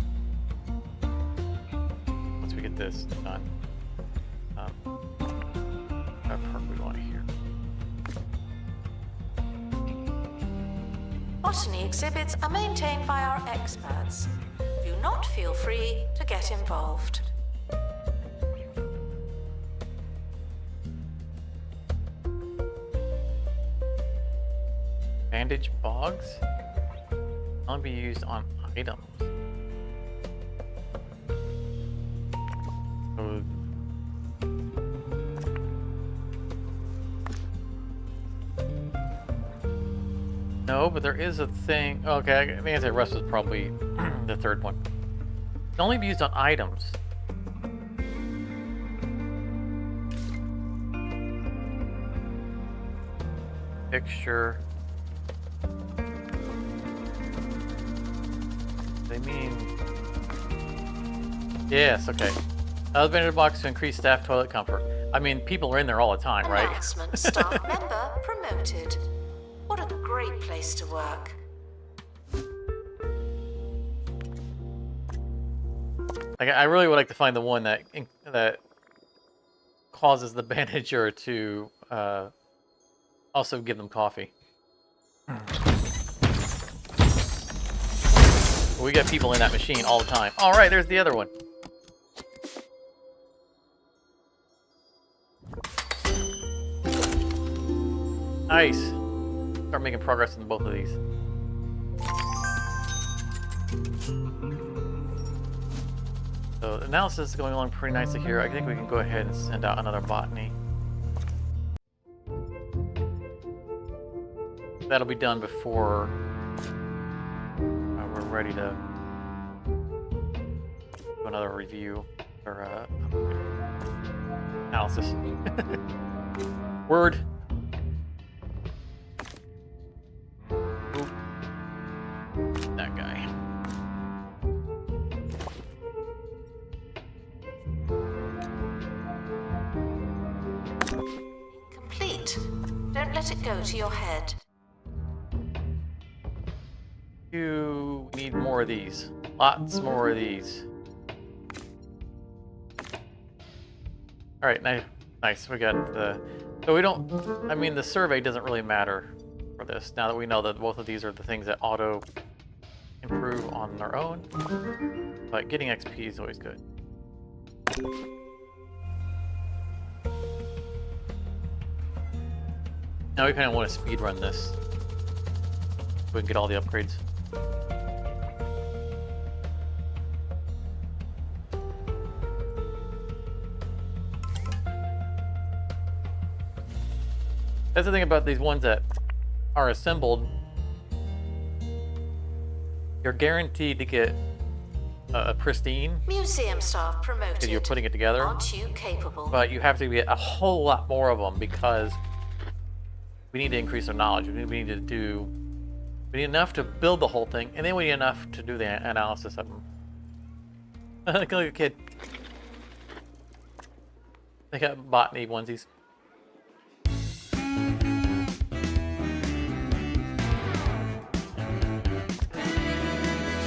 once we get this done. What part we want here? Botany exhibits are maintained by our experts. Do not feel free to get involved. Bandage bogs? Only be used on items. So, no, but there is a thing. Okay, the anti-rust is probably the third one. It can only be used on items. Fixture. They mean... Yes, okay. Elevator box to increase staff toilet comfort. I mean, people are in there all the time, right? Announcement, staff member promoted. What a great place to work. Like, I really would like to find the one that causes the bandager to also give them coffee. We got people in that machine all the time. All right, there's the other one. Nice. Start making progress in both of these. So analysis is going along pretty nicely here. I think we can go ahead and send out another botany. That'll be done before we're ready to do another review or analysis. Word. Oop. That guy. Complete. Don't let it go to your head. You need more of these. Lots more of these. Alright, nice. We got the... So we don't... I mean, the survey doesn't really matter for this, now that we know that both of these are the things that auto improve on their own. But getting XP is always good. Now we kind of want to speed run this. We can get all the upgrades. That's the thing about these ones that are assembled. You're guaranteed to get a pristine Museum staff promoted. because you're putting it together. Aren't you capable? But you have to get a whole lot more of them because we need to increase our knowledge. We need enough to build the whole thing, and then we need enough to do the analysis of them. Look at a kid. They got botany onesies.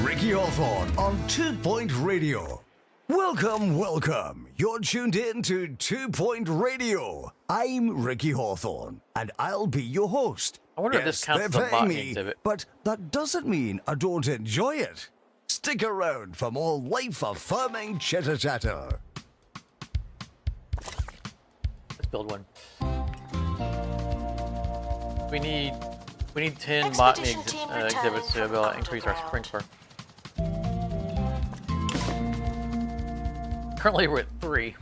Ricky Hawthorne on 2 Point Radio. Welcome, welcome. You're tuned in to 2 Point Radio. I'm Ricky Hawthorne, and I'll be your host. I wonder if this counts as a they're paying botany me, exhibit. but that doesn't mean I don't enjoy it. Stick around for more life-affirming chitter-chatter. Let's build one. We need 10 botany Expedition team exhibits to be able to increase our underground. sprinkler. Currently we're at 3.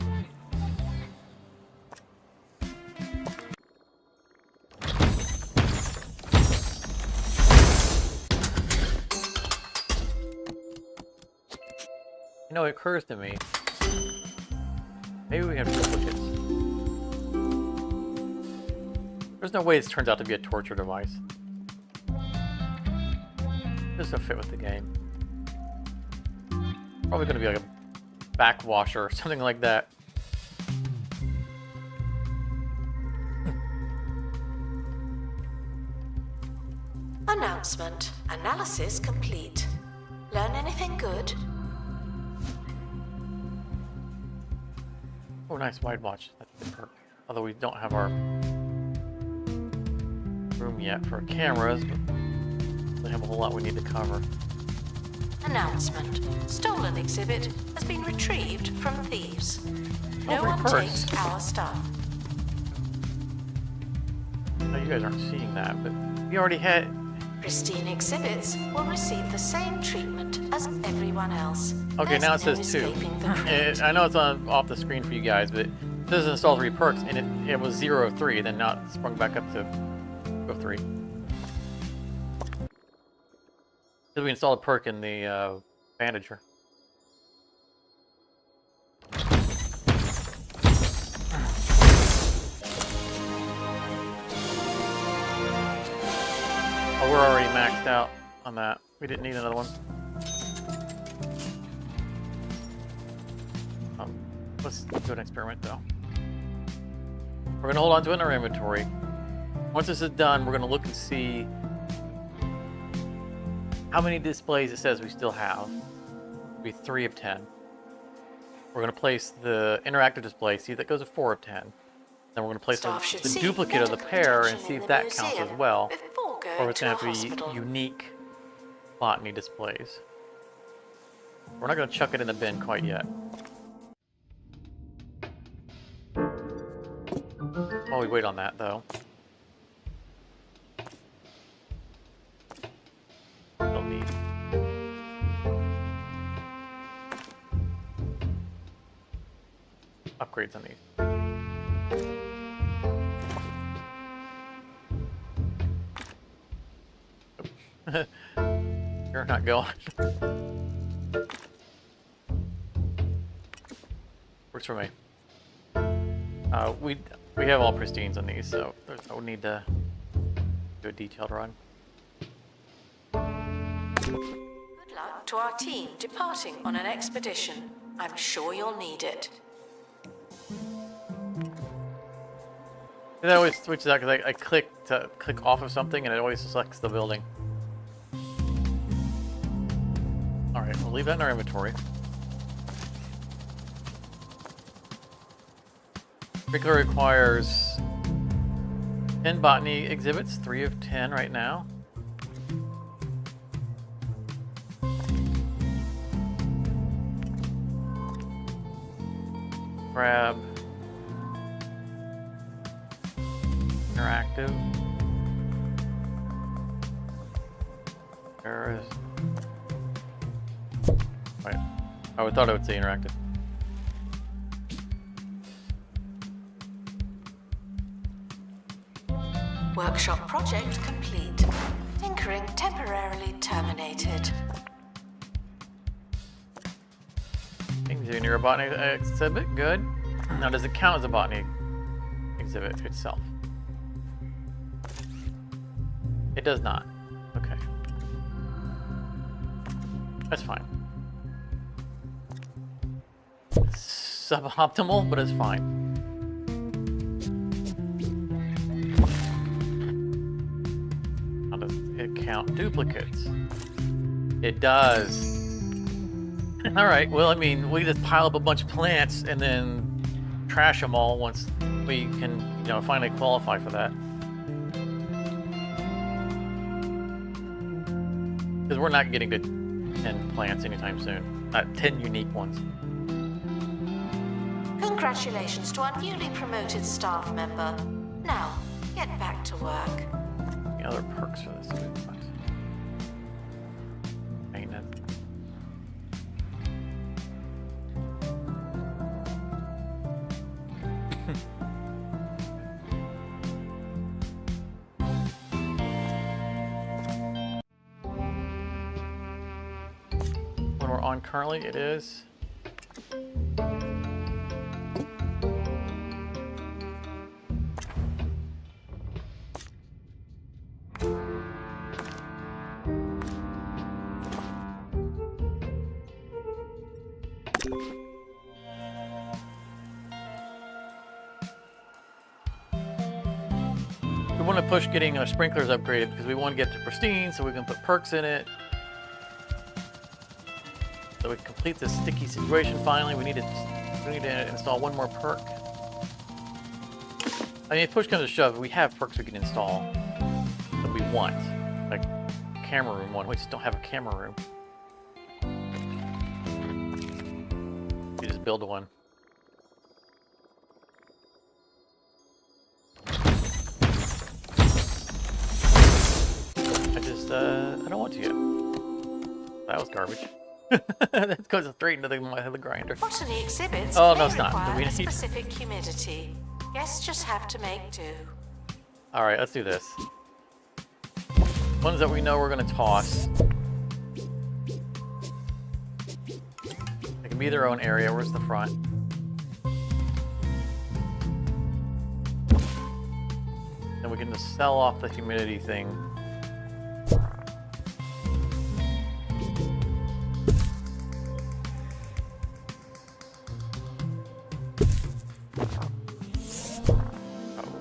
You know, it occurs to me, maybe we have duplicates. There's no way this turns out to be a torture device. This doesn't fit with the game. Probably going to be like a backwasher or something like that. Announcement. Analysis complete. Learn anything good? Oh, nice wide watch. That's a good perk. Although we don't have our room yet for cameras, but we have a whole lot we need to cover. Announcement. Stolen exhibit has been retrieved from thieves. No Oh, one purse. takes our stuff. No, you guys aren't seeing that, but we already had. Pristine exhibits will receive the same treatment as everyone else. Okay, There's now it no says 2. escaping the treat. I know it's off the screen for you guys, but it says install 3 perks, and it was 0 of 3, then now it's sprung back up to 3. Because we installed a perk in the bandager. Oh, we're already maxed out on that. We didn't need another one. Let's do an experiment though. We're gonna hold on to it in our inventory. Once this is done, we're gonna look and see how many displays it says we still have. It'll be 3 of 10. We're gonna place the interactive display, see if that goes to 4 of 10. Then we're gonna place Staff should the see duplicate of the medical pair and attention see in if the that counts as museum well. before going Or if it's to gonna a have to be hospital. unique botany displays. We're not gonna chuck it in the bin quite yet. While we wait on that though. We'll need upgrades on these. You're not going. Works for me. We have all pristines on these, so there's no need to do a detailed run. Good luck to our team departing on an expedition. I'm sure you'll need it. That always switches out because I click to click off of something and it always selects the building. Alright, we'll leave that in our inventory. Sprinkler requires 10 botany exhibits, 3 of 10 right now. Grab interactive. There is. Wait. Oh, I thought I would say interactive. Workshop project complete. Tinkering temporarily terminated. Things near a botany exhibit. Good. Now, does it count as a botany exhibit itself? It does not. Okay. That's fine. Suboptimal, but it's fine. How does it count duplicates? It does. Alright, well, I mean, we just pile up a bunch of plants and then trash them all once we can, you know, finally qualify for that. Because we're not getting to 10 plants anytime soon. Not 10 unique ones. Congratulations to our newly promoted staff member. Now, get back to work. Any other perks for this? Maintenance. When we're on currently, it is. We want to push getting our sprinklers upgraded because we want to get to pristine so we can put perks in it. So we can complete this sticky situation finally. We need to install one more perk. I mean, if push comes to shove, we have perks we can install that we want. Like camera room one. We just don't have a camera room. You just build one. I don't want to yet. That was garbage. That goes straight into the grinder. Botany exhibits Oh, may no, it's not. require We a need- specific humidity. Guests just have to make do. Alright, let's do this. Ones that we know we're going to toss. They can be their own area. Where's the front? Then we can just sell off the humidity thing.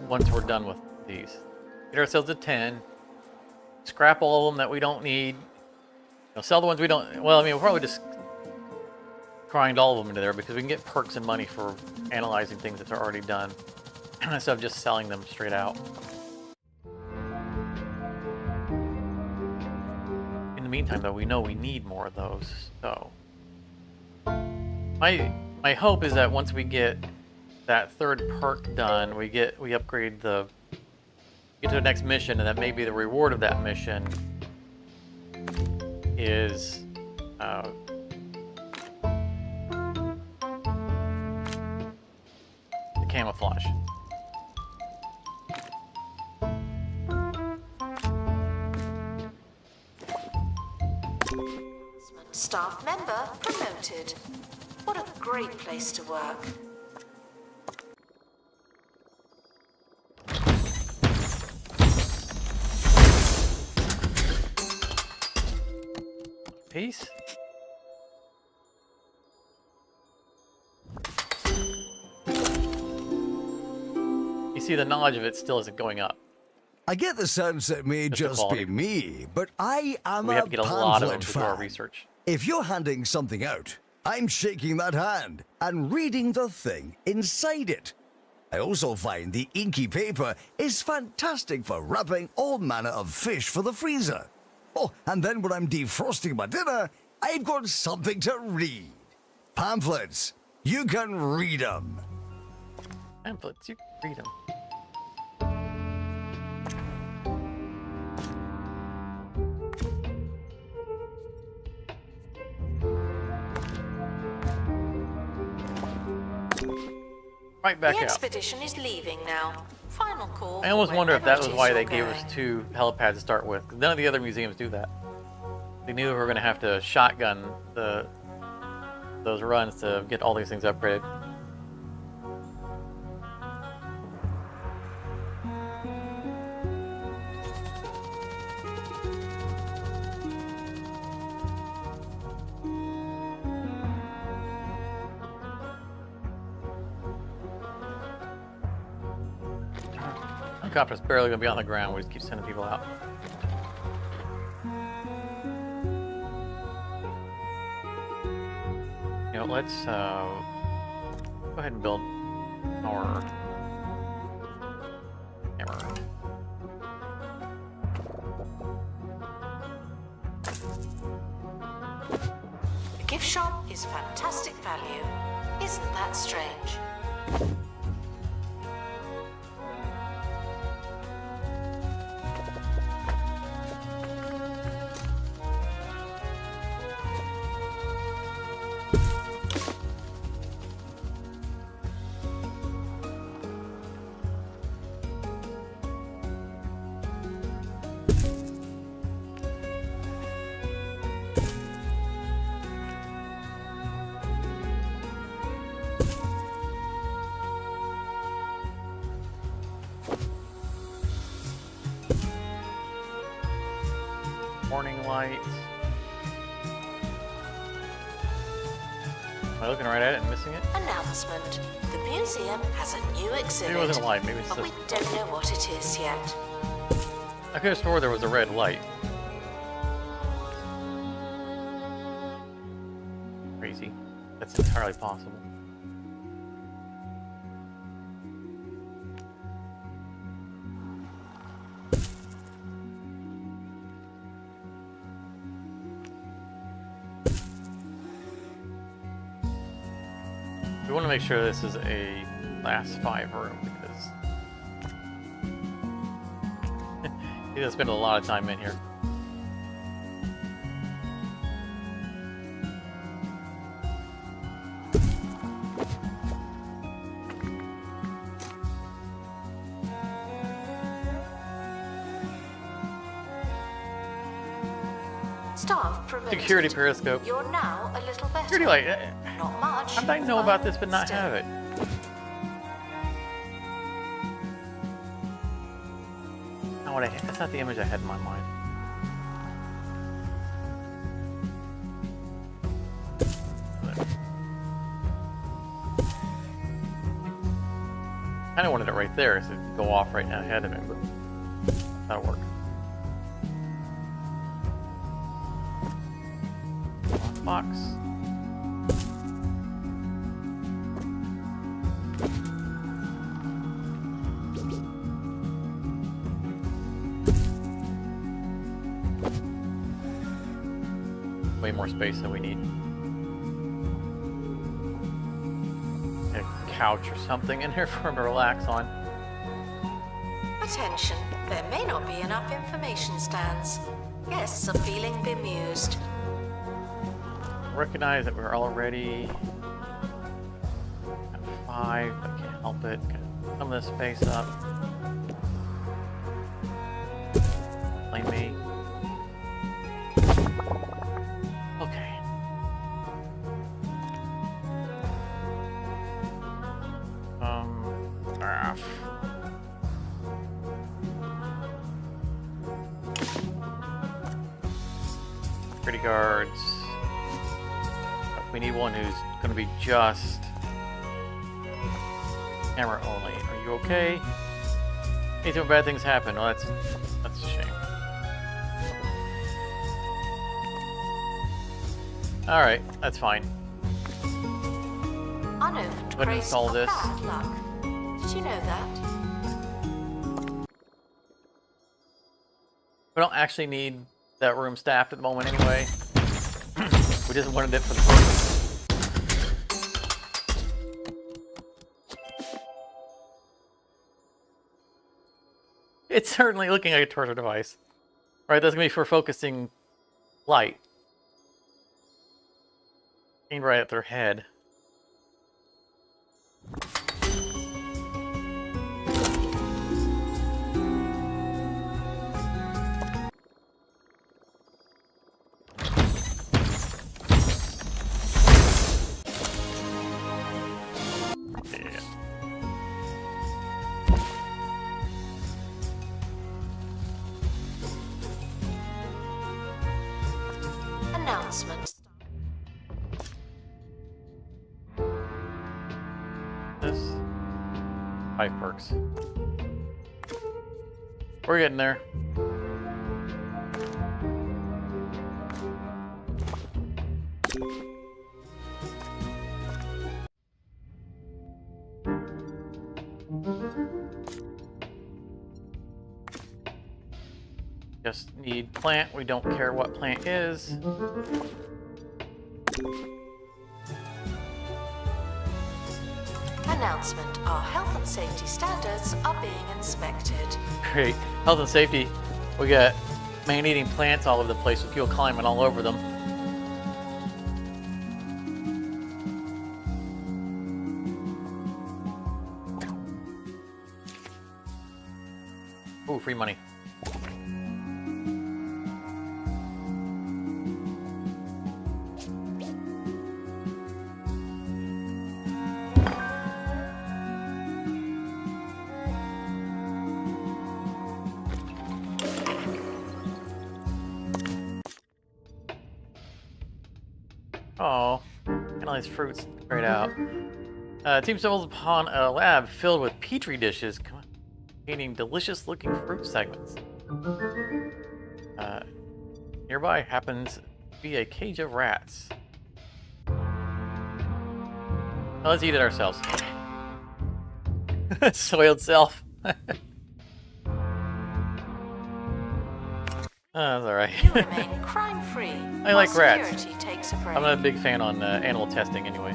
Once we're done with these. Get ourselves a 10. Scrap all of them that we don't need. You know, sell the ones we don't... Well, I mean, we'll probably just grind all of them into there because we can get perks and money for analyzing things that are already done instead of just selling them straight out. In the meantime, though, we know we need more of those, so... My hope is that once we get that third perk done, we upgrade get to the next mission, and that maybe the reward of that mission is the camouflage. Staff member promoted. What a great place to work. Peace. You see, the knowledge of it still isn't going up. I get the sense it may Just the just be quality. me, but I am We a have to get a lot of them pamphlet to do our fan. research. If you're handing something out, I'm shaking that hand and reading the thing inside it. I also find the inky paper is fantastic for wrapping all manner of fish for the freezer. Oh, and then when I'm defrosting my dinner, I've got something to read. Pamphlets. You can read them. Pamphlets, you read them. right back The out. expedition is leaving now. Final call. I almost wonder if that was wherever it why is they you're gave going. us 2 helipads to start with. None of the other museums do that. They knew we were going to have to shotgun those runs to get all these things upgraded. Helicopter's barely going to be on the ground. We just keep sending people out. You know, let's go ahead and build our camera. The gift shop is fantastic value. Isn't that strange? Warning lights. Am I looking right at it and missing it? Announcement. The museum has a new exhibit. Maybe it wasn't a light, maybe it's but just... we don't know what it is yet. I could have swore there was a red light. Crazy. That's entirely possible. We want to make sure this is a last 5 room because he's gonna spend a lot of time in here. Staff promoted. Security periscope. You're now a little better. Security light. Not much. How did I know about this but not still. have it? Not what that's not the image I had in my mind. I kind of wanted it right there, so it could go off right now ahead of me, but that'll work. Box. Way more space than we need. A couch or something in here for him to relax on. Attention, there may not be enough information stands. Guests are feeling bemused. Recognize that we're already at 5. I can't help it. Got some of this space up. Blame me. Okay. Security guards. We need one who's going to be just camera only. Are you okay? Anytime bad things happen. Oh, that's a shame. All right, that's fine. Unopened Go ahead and crates install of this. bad luck. Did you know that? We don't actually need that room staffed at the moment anyway. We just wanted it for the purpose. It's certainly looking like a torture device. Right, that's gonna be for focusing light. Aimed right at their head. Announcement. This 5 perks. We're getting there. Just need plant. We don't care what plant is. Announcement. Our health and safety standards are being inspected. Great. Health and safety. We got man-eating plants all over the place with people climbing all over them. Ooh, free money. Oh, analyze fruits straight out. Team stumbles upon a lab filled with petri dishes containing delicious-looking fruit segments. Nearby happens to be a cage of rats. Well, let's eat it ourselves. Soiled self. That's alright. You remain crime-free. I like rats. Security takes a break. I'm not a big fan on animal testing anyway.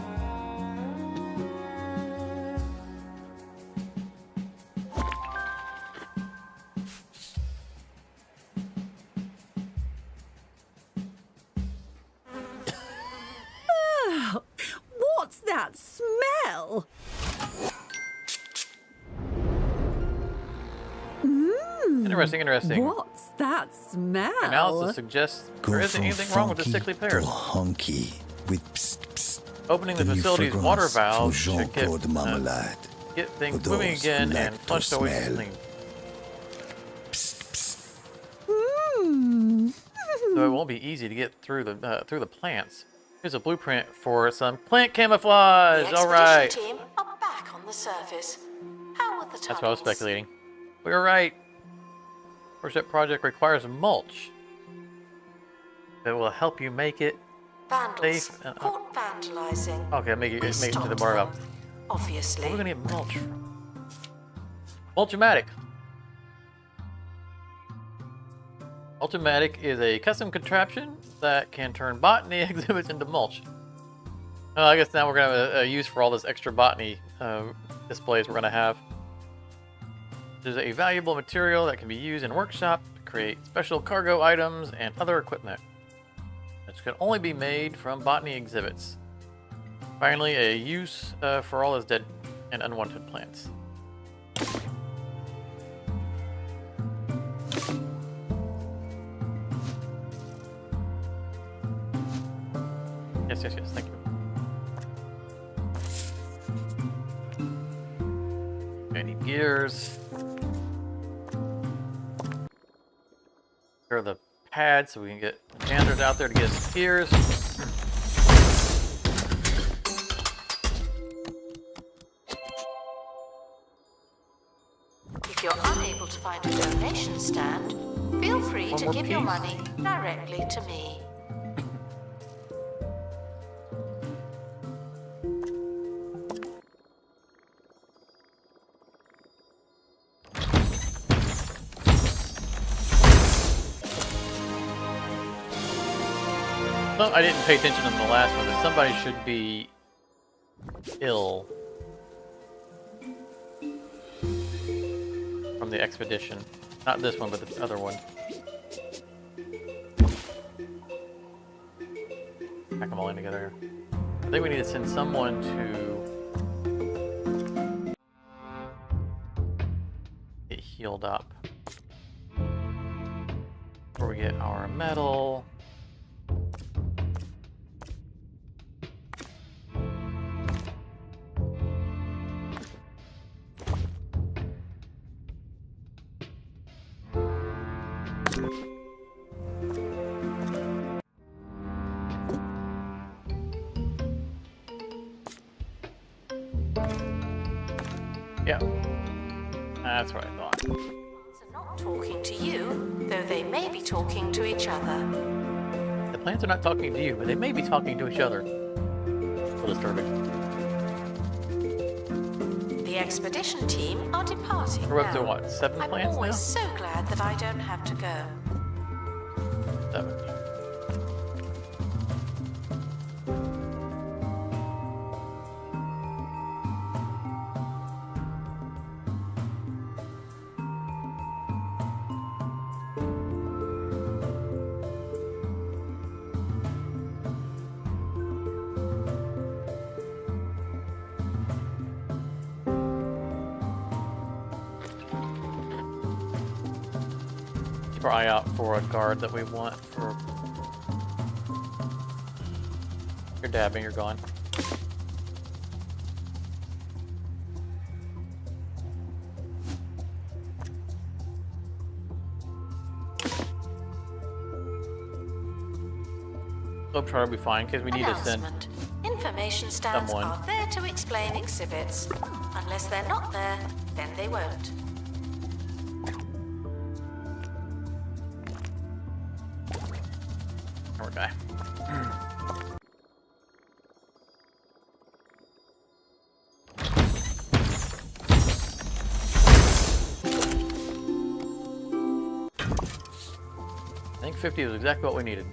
What's that smell? Interesting, interesting. What's that smell? Analysis suggests there isn't anything wrong with the sickly to pears. hunky with psst, psst, Opening the new facility's water fragrance valve from should Jean-Claude Marmalade. get things For moving those again who and like to flush the waste smell. clean. Psst, psst. So it won't be easy to get through the plants. Here's a blueprint for some plant camouflage. The All right, expedition team are back on the surface. How were the tunnels? that's what I was speculating. We were right. Worship project requires mulch. That will help you make it Vandals safe. caught vandalizing. Okay, make it We into the stopped bar them, valve. obviously. Where are we gonna get mulch from? Mulch-o-matic. Mulch-o-matic is a custom contraption that can turn botany exhibits into mulch. I guess now we're gonna have a use for all this extra botany displays we're gonna have. There's a valuable material that can be used in workshop to create special cargo items and other equipment. Which can only be made from botany exhibits. Finally, a use for all his dead and unwanted plants. Yes, yes, yes, thank you. I need gears. Here are the pads so we can get janitors out there to get us gears. If you're unable to find a donation stand, feel free One to more give your piece. money directly to me. No, I didn't pay attention in the last one, but somebody should be ill from the expedition. Not this one, but the other one. Pack them all in together here. I think we need to send someone to get healed up. Before we get our metal. Yeah. That's what I thought. Are not talking to you, though they may be talking to each other. The plants are not talking to you, but they may be talking to each other. So disturbing. The expedition team are departing We're up to now. what? 7 I'm plants always now? so glad that I don't have to go. 7. Keep our eye out for a guard that we want for... You're dabbing, you're gone. Globetrotter will be fine, because we need to send... Announcement. Information stands someone. are there to explain exhibits. Unless they're not there, then they won't. Poor guy. I think 50 is exactly what we needed.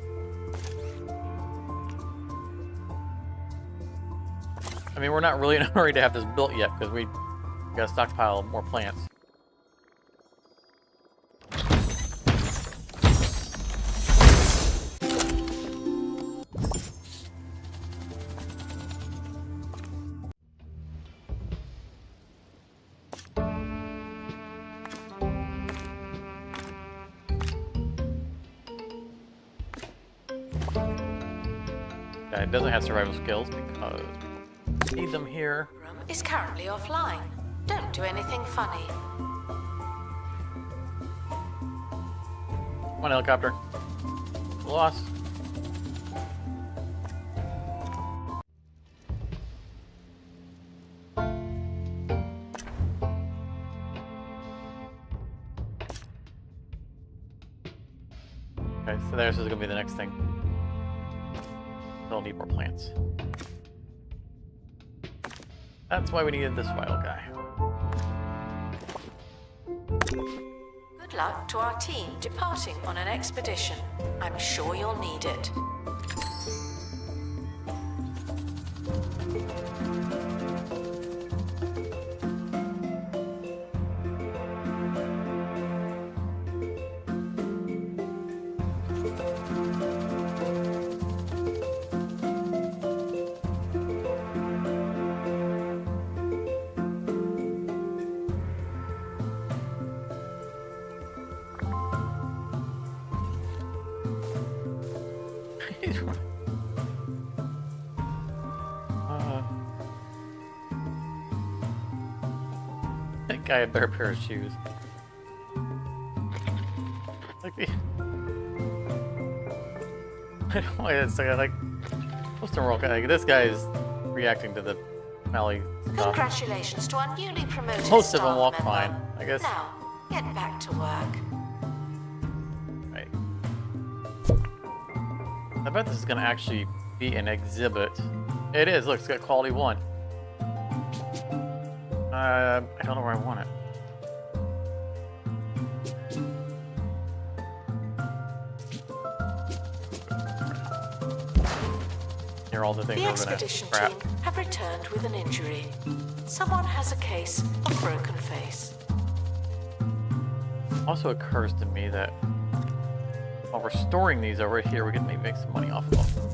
I mean, we're not really in a hurry to have this built yet, because we got to stockpile more plants. It doesn't have survival skills because we need them here. Room is currently offline. Don't do anything funny. Come on, helicopter. Lost. Okay, so this is gonna be the next thing. They'll need more plants. That's why we needed this vital guy. Good luck to our team departing on an expedition. I'm sure you'll need it. That guy had a better pair of shoes. Like the... I don't know why it's like most of them are okay. Like, this guy is reacting to the smelly stuff. Congratulations to our newly promoted Most of them staff walk member. fine, I guess. Now, get back to work. Right. I bet this is gonna actually be an exhibit. It is. Look, it's got quality 1. I don't know where I want it. Here are all the things The we're gonna expedition scrap. team have returned with an injury. Someone has a case of broken face. Also occurs to me that while we're storing these over here, we can maybe make some money off of them.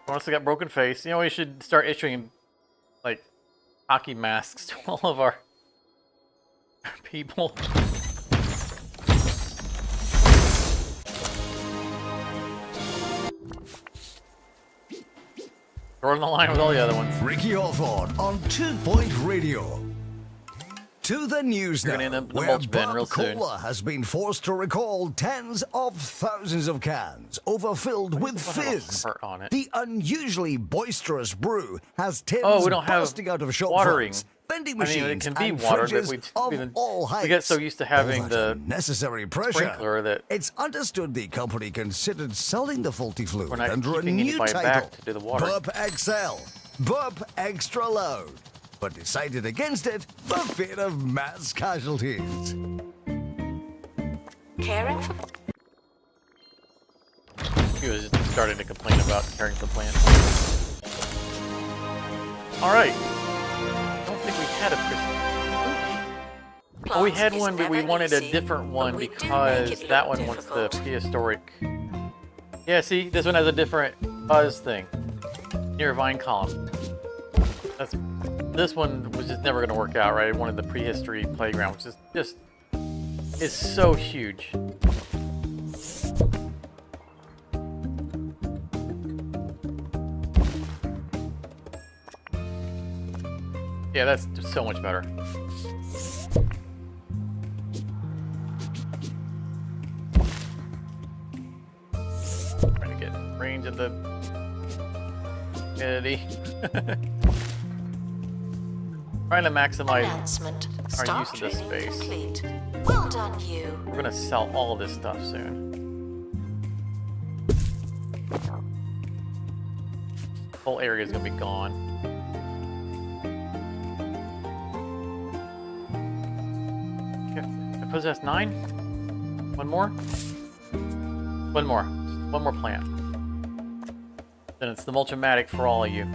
Once we got broken face, you know, we should start issuing like hockey masks to all of our people. Throw in the line with all the other ones. Ricky Hawthorne on 2 Point Radio. To the news We're now, gonna end up in the where mulch bin Bob real soon. Cola has been forced to recall tens of thousands of cans overfilled with does it have a fizz. heart on it? The unusually boisterous brew has tins Oh, we don't have bursting out of shop watering. fronts, vending I mean, machines, it can be and watered, but fridges we of all heights. get so used to having All that the unnecessary pressure. sprinkler that It's understood the company considered selling the faulty fluid we're not under a keeping new anybody title, back to do the watering. Burp XL, Burp Extra Load, but decided against it for fear of mass casualties. Caring for he was just starting to complain about caring for plants. All right. I don't think we had a Oh, we had plants one, is but we never wanted a easy, different one but we do make because it that look one wants the difficult. prehistoric. Yeah, see, this one has a different buzz thing near vine column. This one was just never going to work out, right? I wanted the prehistory playground, which is is so huge. Yeah, that's just so much better. Trying to get range of the humidity. Trying to maximize. announcement. our Staff use of this training space. complete. Well done, you. We're gonna sell all of this stuff soon. The whole area is gonna be gone. Okay, I possess 9. One more. One more. One more plant. Then it's the Mulchamatic for all of you.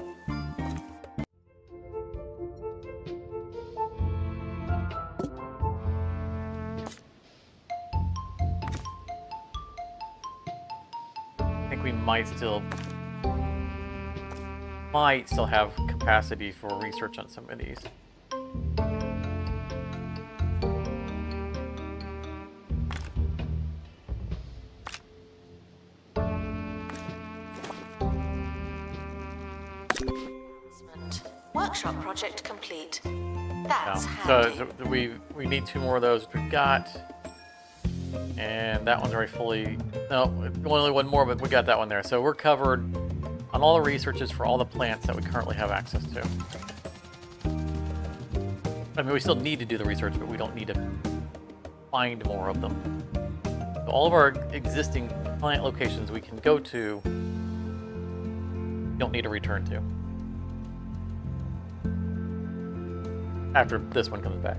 I think we might still have capacity for research on some of these. Workshop project complete. No. That's handy. So we need 2 more of those. We've got, and that one's already fully. No, only one more, but we got that one there. So we're covered on all the researches for all the plants that we currently have access to. I mean, we still need to do the research, but we don't need to find more of them. So all of our existing plant locations we can go to, don't need to return to. After this one comes back.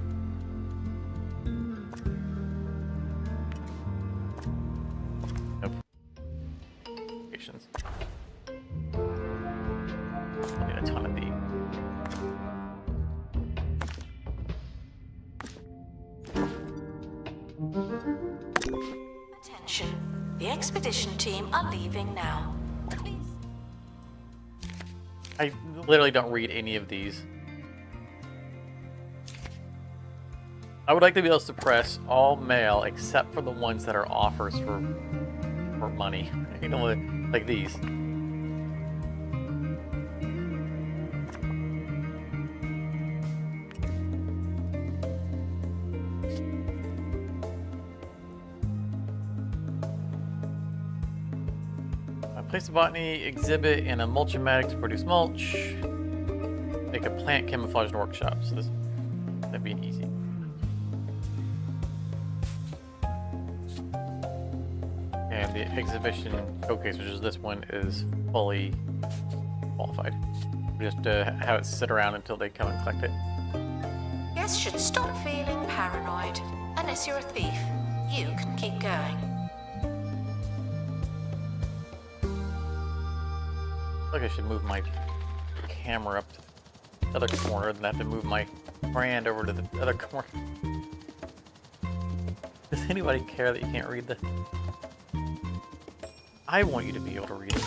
Nope. Locations. I need a ton of these. Attention. The expedition team are leaving now. Please. I literally don't read any of these. I would like to be able to suppress all mail except for the ones that are offers for money. You know, like these. Place a botany exhibit in a mulchamatic to produce mulch. Make a plant camouflage workshop. So that'd be an easy. And the exhibition showcase, which is this one, is fully qualified. We just have it sit around until they come and collect it. Guests should stop feeling paranoid. Unless you're a thief, you can keep going. I feel like I should move my camera up to the other corner, then I have to move my brand over to the other corner. Does anybody care that you can't read the... I want you to be able to read it.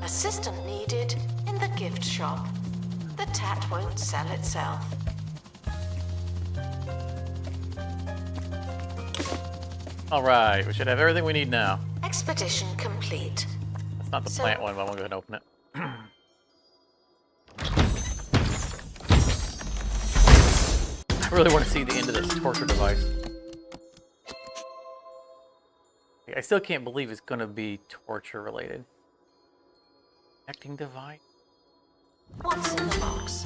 Assistant needed in the gift shop. The tat won't sell itself. Alright, we should have everything we need now. Expedition complete. That's not the plant one, but I'm gonna go ahead and open it. I really want to see the end of this torture device. I still can't believe it's gonna be torture related. Connecting device? What's in the box?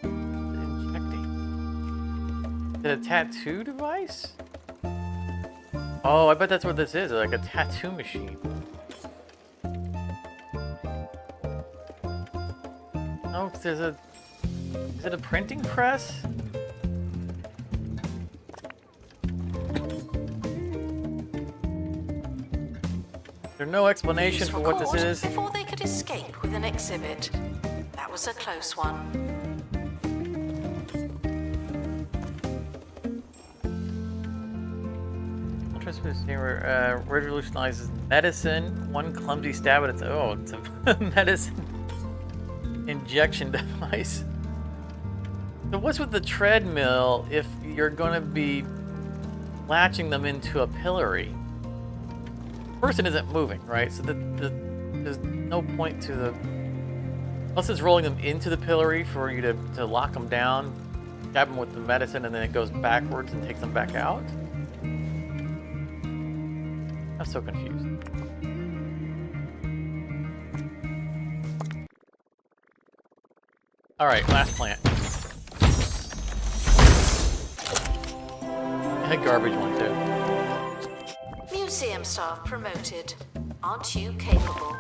Injecting. Is it a tattoo device? Oh, I bet that's what this is, like a tattoo machine. Oh, there's a... Is it a printing press? There's no explanation for what this is. Before they could escape with an exhibit. That was a close one. Revolutionizes medicine. One clumsy stab at its... Oh, it's a medicine injection device. So what's with the treadmill if you're going to be latching them into a pillory? The person isn't moving, right? So there's no point to the... Unless it's rolling them into the pillory for you to lock them down, stab them with the medicine, and then it goes backwards and takes them back out. I'm so confused. Alright, last plant. A garbage one, too. Museum staff promoted. Aren't you capable?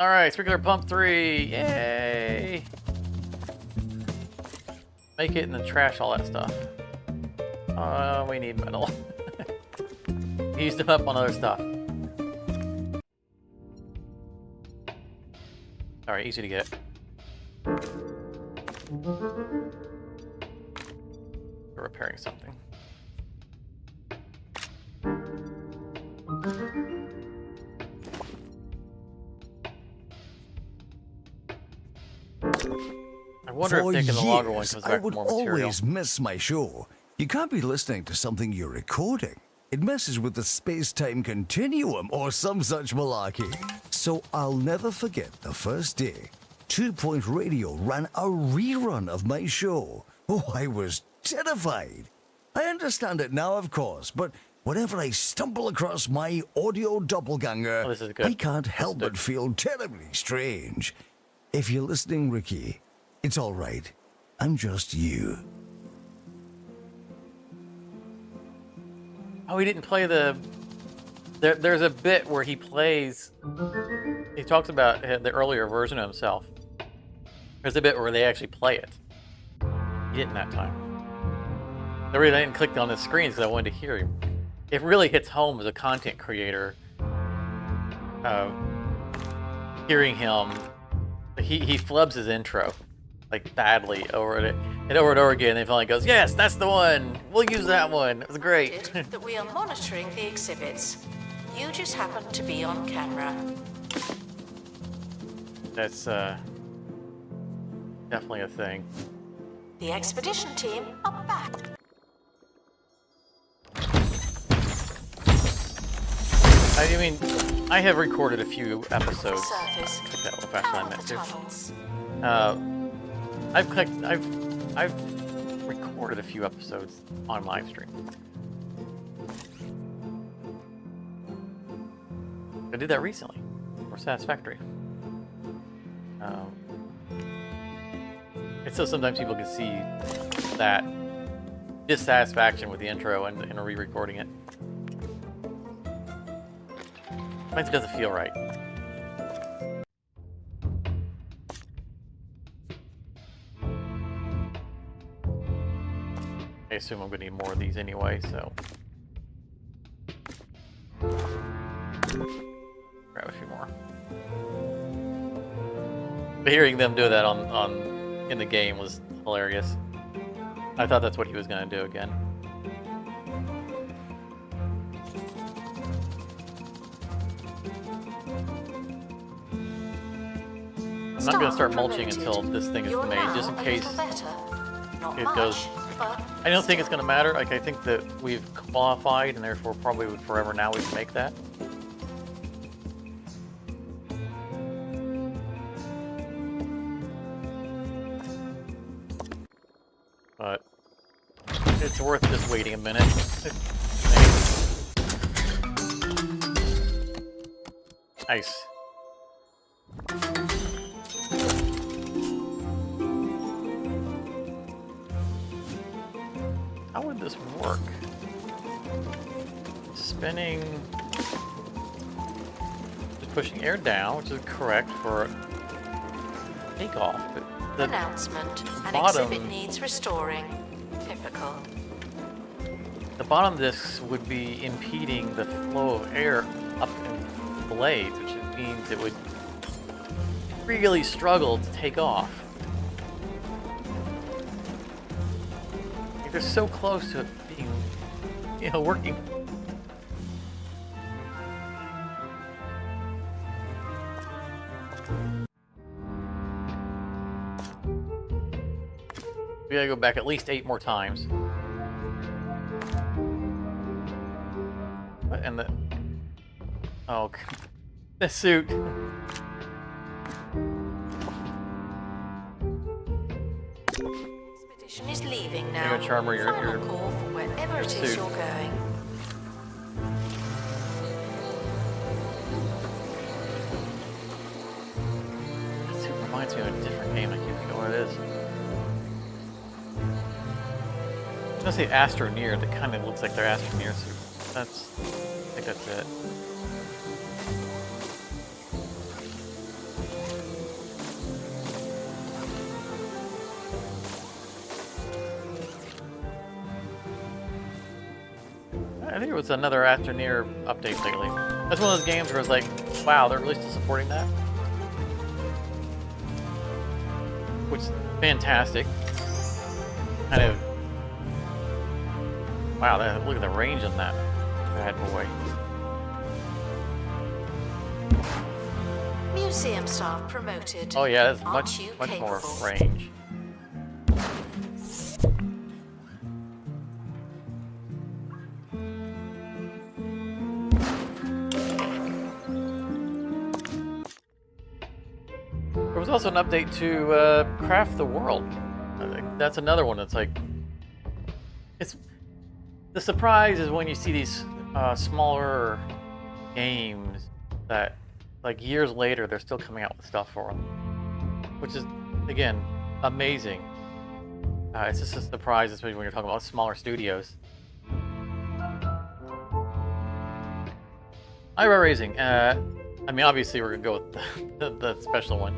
Alright, circular pump 3. Yay! Make it and then trash all that stuff. We need metal. Used them up on other stuff. Alright, easy to get. We're repairing something. I wonder if taking the longer one comes back with more material. I would always miss my show. You can't be listening to something you're recording. It messes with the space-time continuum or some such malarkey. So I'll never forget the first day 2 Point Radio ran a rerun of my show. Oh, I was terrified. I understand it now, of course, but whenever I stumble across my audio doppelganger, this is good. I can't help but feel terribly strange. If you're listening, Ricky, it's all right. I'm just you. Oh, he didn't play the... There's a bit where he plays... He talks about the earlier version of himself. There's a bit where they actually play it. He didn't that time. The reason I didn't click on the screen is because I wanted to hear him. It really hits home as a content creator. Hearing him... He flubs his intro. Like, badly over it. And over again, and he finally goes, yes, that's the one! We'll use that one! It was great! That we are monitoring the exhibits. You just happen to be on camera. That's, definitely a thing. The expedition team are back. I mean, I have recorded a few episodes. Surface. Click that little faster than I meant to. Tunnels. I've recorded a few episodes on live stream. I did that recently for Satisfactory. And so sometimes people can see that dissatisfaction with the intro and re-recording it. Sometimes it doesn't feel right. I assume I'm going to need more of these anyway, so... Grab a few more. But hearing them do that in the game was hilarious. I thought that's what he was going to do again. I'm not going to start mulching until this thing is made, just in case it goes. I don't think it's going to matter. Like, I think that we've qualified, and therefore probably forever now we can make that. But it's worth just waiting a minute. Nice. How would this work? Spinning, just pushing air down, which is correct for takeoff. But the Announcement. An bottom, exhibit needs restoring. Typical. the bottom discs would be impeding the flow of air up in the blades, which means it would really struggle to take off. They're so close to it being, working. We gotta go back at least 8 more times. And the... Oh, the suit. Expedition is leaving now. There you go, Charmer, your Final call for wherever it is suit. you're going. That suit reminds me of a different game. I can't think of what it is. I was gonna say Astroneer. That kind of looks like their Astroneer suit. I think that's it. I think it was another Astroneer update lately. That's one of those games where it's like, wow, they're really still supporting that? Which is fantastic. Kind of... Wow, look at the range on that bad boy. Museum staff promoted. Oh yeah, that's Aren't much you more capable? range. There was also an update to Craft the World. I think that's another one that's like... It's... The surprise is when you see these smaller games that, like, years later, they're still coming out with stuff for them. Which is, again, amazing. It's just a surprise, especially when you're talking about smaller studios. Eyebrow raising. I mean, obviously, we're going to go with the special one.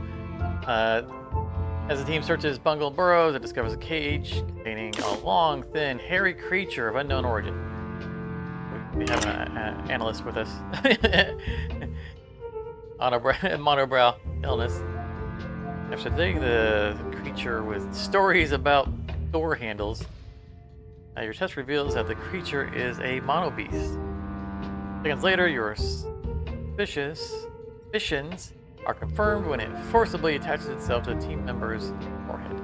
As the team searches Bungle burrows, it discovers a cage containing a long, thin, hairy creature of unknown origin. We have an analyst with us. Monobrow illness. After digging the creature with stories about door handles, your test reveals that the creature is a monobeast. Seconds later, your suspicions are confirmed when it forcibly attaches itself to the team member's forehead.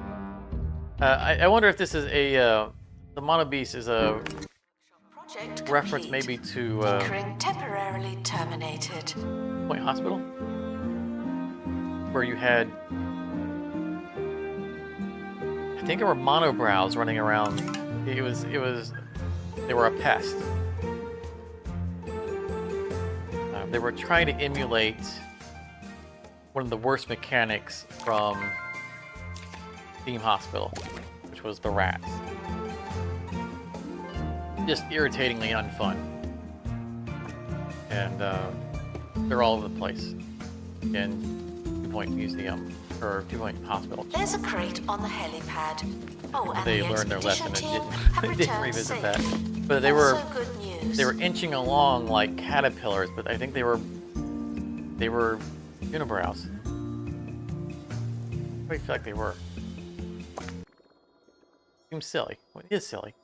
I wonder if this is the monobeast is a Project reference complete. maybe to Tinkering temporarily terminated. Point Hospital, where you had, I think there were monobrows running around. They were a pest. They were trying to emulate one of the worst mechanics from Team Hospital, which was the rats. Just irritatingly unfun. And they're all over the place. In 2 Point Museum, or 2 Point Hospital. There's a crate on the helipad. Oh, and They the learned their lesson expedition and team have didn't returned revisit safe. that. But they were Also good news. they were inching along like caterpillars, but I think they were unibrows. I feel like they were. Seems silly. Well, it is silly.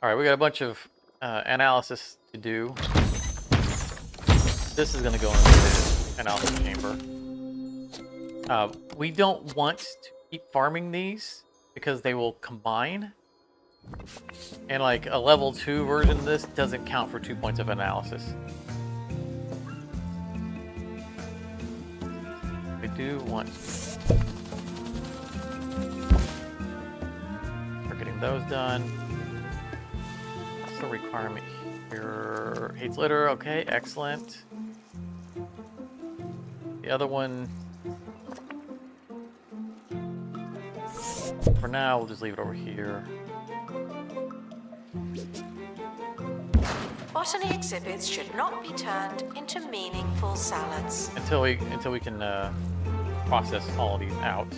All right, we got a bunch of analysis to do. This is going to go into the analysis chamber. We don't want to keep farming these because they will combine. And like a level 2 version of this doesn't count for 2 points of analysis. We do want... We're getting those done. What's the requirement here? Hates litter, okay, excellent. The other one... For now, we'll just leave it over here. Botany exhibits should not be turned into meaningful salads. Until we can process all of these out.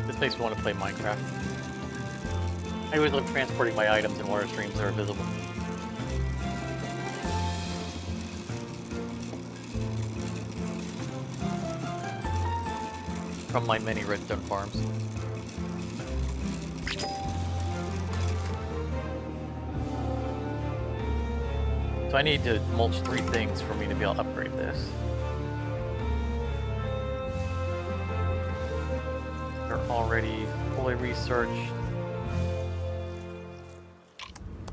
This makes me want to play Minecraft. I always love transporting my items in water streams that are visible. From my many redstone farms. So I need to mulch 3 things for me to be able to upgrade this. They're already fully researched.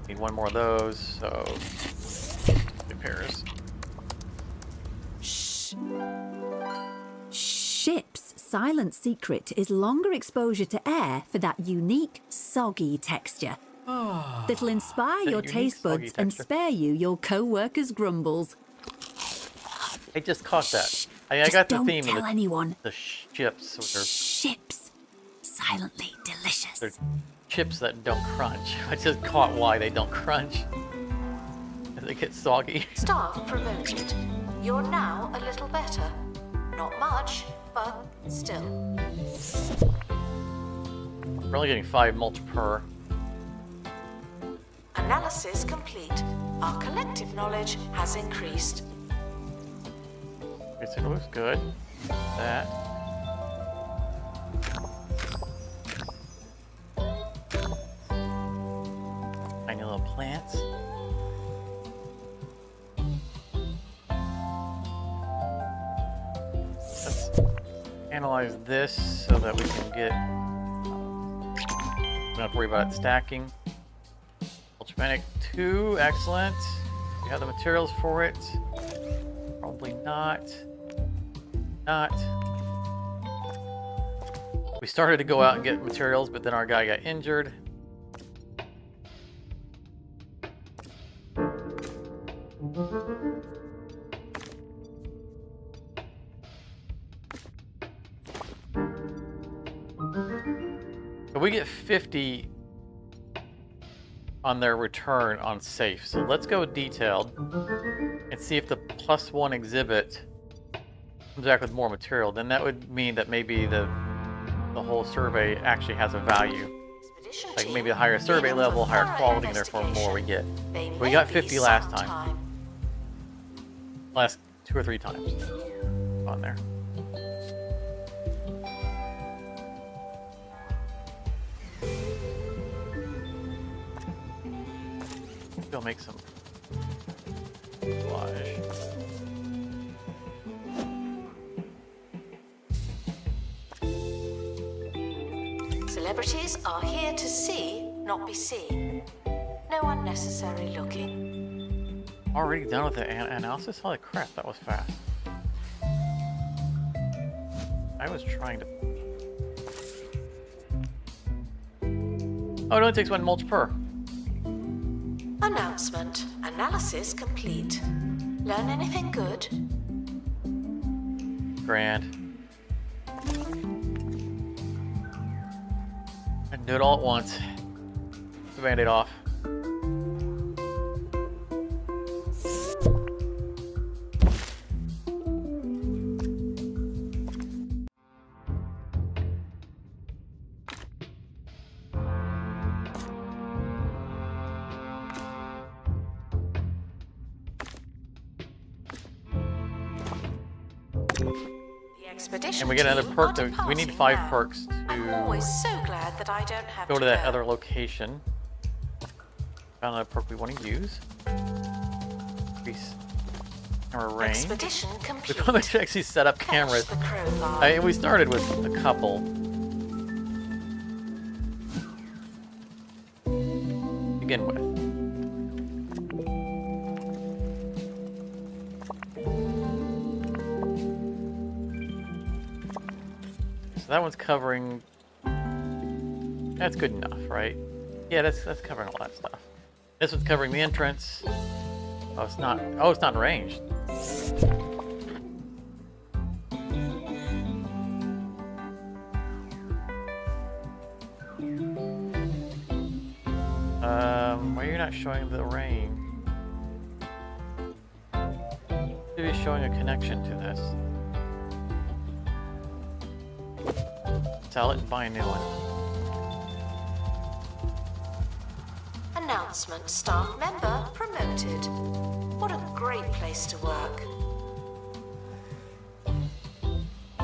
Need 1 more of those, so repairs. Ship's silent secret is longer exposure to air for that unique, soggy texture. That'll inspire your taste buds and spare you your co-workers' grumbles. I just caught that. I Just got the don't theme tell of anyone. the chips. Which are, Ships. Silently delicious. they're chips that don't crunch. I just caught why they don't crunch. They get soggy. Staff promoted. You're now a little better. Not much, but still. We're only getting 5 mulch per. Analysis complete. Our collective knowledge has increased. Okay, so it looks good. That. Tiny little plants. Let's analyze this so that we can get. We don't have to worry about it stacking. Ultramanic 2, excellent. We have the materials for it. Probably not. We started to go out and get materials, but then our guy got injured. So we get 50 on their return on safe. So let's go detailed and see if the +1 exhibit comes back with more material. Then that would mean that maybe the whole survey actually has a value. Like maybe a higher survey level, higher quality, and therefore more we get. We got 50 last time. Last 2 or 3 times on there. Go make some collage. Celebrities are here to see, not be seen. No unnecessary looking. Already done with the analysis? Holy crap, that was fast. I was trying to... Oh, it only takes 1 mulch per. Announcement. Analysis complete. Learn anything good? Grand. I can do it all at once. The Band-Aid off. expedition And we get another team perk. are We need departing 5 now. perks I'm to always so glad that I don't have go to to that other location. Found another perk we want to use. Increase camera range. Expedition We complete. want to actually set up Catch cameras. the crowbar. We started with a couple. Begin with. So that one's covering. That's good enough, right? Yeah, that's covering a lot of stuff. This one's covering the entrance. Oh, it's not. Oh, it's not ranged. Why are you not showing the range? Should be showing a connection to this. Sell it and buy a new one. Announcement: staff member promoted. What a great place to work.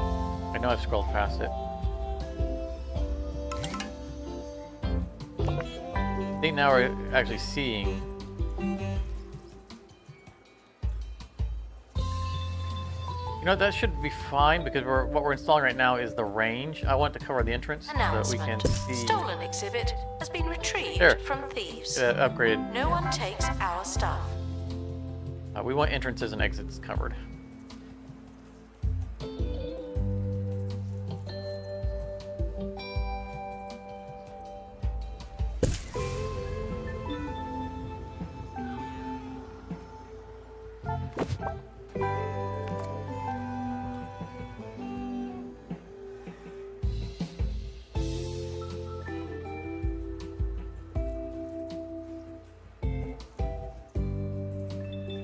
I know I've scrolled past it. I think now we're actually seeing. You know, that should be fine because what we're installing right now is the range. I want to cover the entrance so that we can Announcement: see. stolen exhibit has been retrieved There. from thieves. Upgraded. No one takes our stuff. We want entrances and exits covered.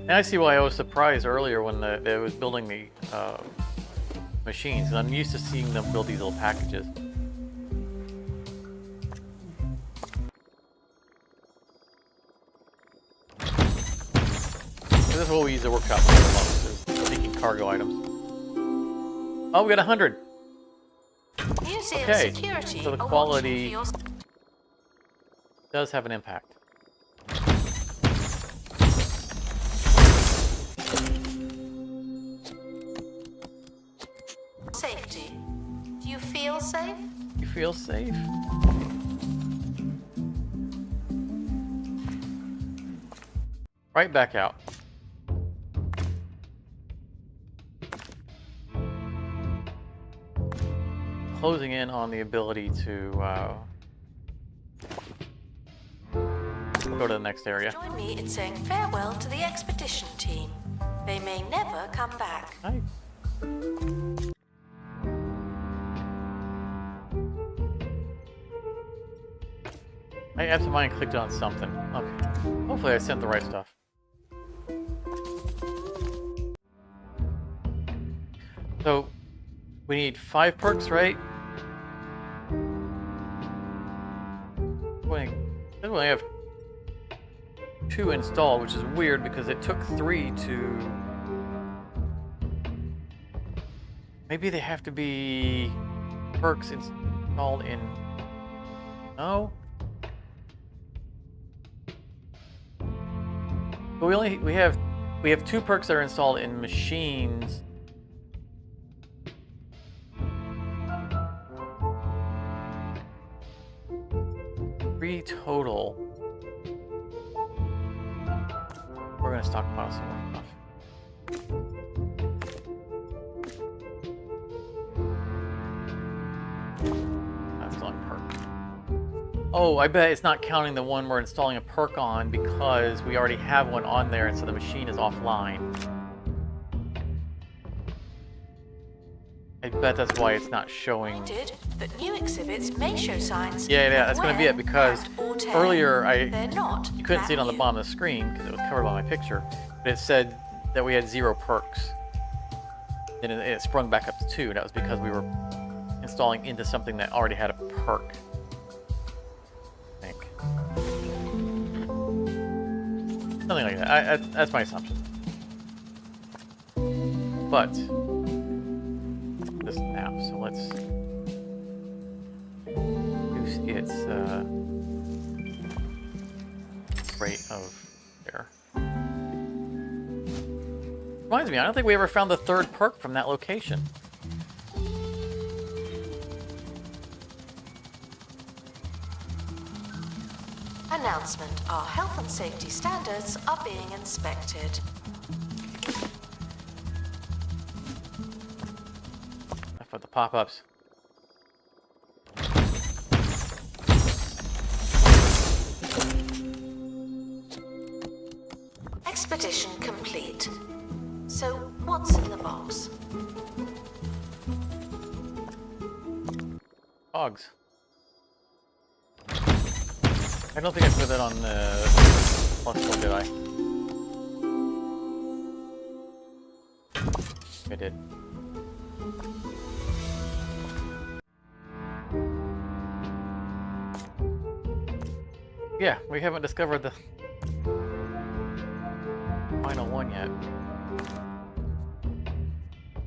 And I see why I was surprised earlier when they was building the machines. 'Cause I'm used to seeing them build these little packages. So this is what we use the workshop for the most, is making cargo items. Oh, we got 100. Museum Okay, security so the are quality- watching for your Does have an impact. safety. Do you feel safe? You feel safe? Right back out. Closing in on the ability to go to the next area. Join me in saying farewell to the expedition team. They may never come back. Hi. I absentmindedly clicked on something. Okay. Hopefully I sent the right stuff. So, we need 5 perks, right? We only have 2 installed, which is weird because it took 3 to... Maybe they have to be perks installed in... No? But we have 2 perks that are installed in machines. Three total. We're gonna stockpile some more stuff. That's not a perk. Oh, I bet it's not counting the one we're installing a perk on because we already have one on there and so the machine is offline. I bet that's why it's not showing. Noted that new exhibits may show signs. Yeah, of that's going to be it wear, because cracked, or tear. earlier They're not you couldn't see it on the new. bottom of the screen because it was covered by my picture, but it said that we had 0 perks. Then it sprung back up to 2, and that was because we were installing into something that already had a perk. I think. Something like that. That's my assumption. But the this now. So let's reduce its rate of there. Reminds me, I don't think we ever found the third perk from that location. Announcement. Our health and safety standards are being inspected. Enough with the pop-ups. Expedition complete. So, what's in the box? Hogs. I don't think I put that on the plus one, did I? I did. Yeah, we haven't discovered the final one yet.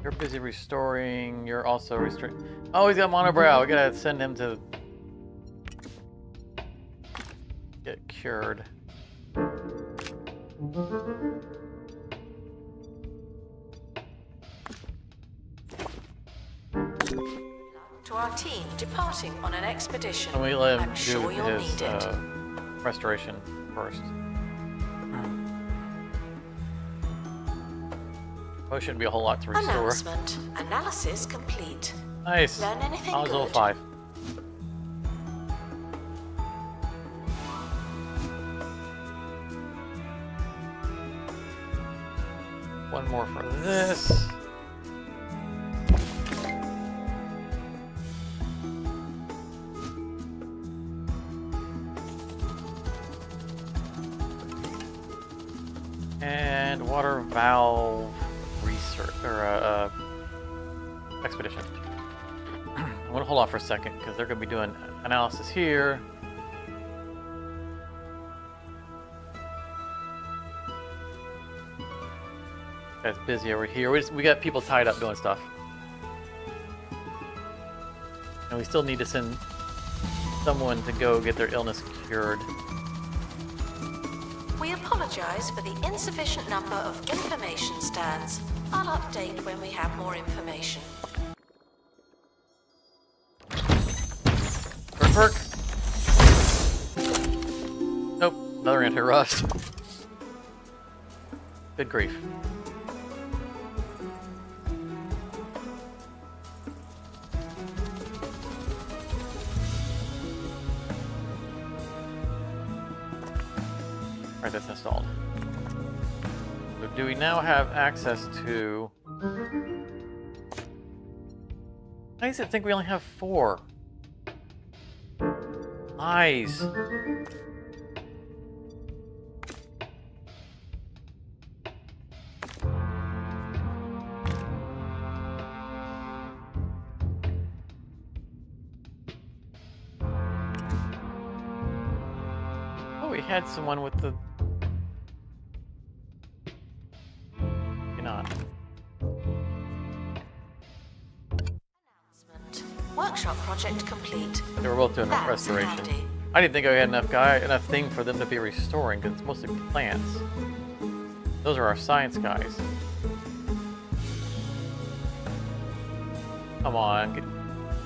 You're busy restoring, you're also restoring. Oh, he's got monobrow. We gotta send him to get cured. To our team departing on an expedition. And we let him I'm do sure you'll his need it. restoration first. Probably shouldn't be a whole lot to restore. Announcement. Analysis complete. Nice. Learn anything I was level good? 5. One more for this. And water valve research or expedition. I'm gonna hold off for a second because they're gonna be doing analysis here. Guys busy over here. We got people tied up doing stuff, and we still need to send someone to go get their illness cured. We apologize for the insufficient number of information stands. I'll update when we have more information. Perk. Nope, another anti-rust. Good grief. Alright, that's installed. So do we now have access to... Why does it think we only have 4? Eyes. Oh, we had someone with the... Maybe not. Workshop project complete. They were both doing That's restoration. handy. I didn't think I had enough thing for them to be restoring because it's mostly plants. Those are our science guys. Come on.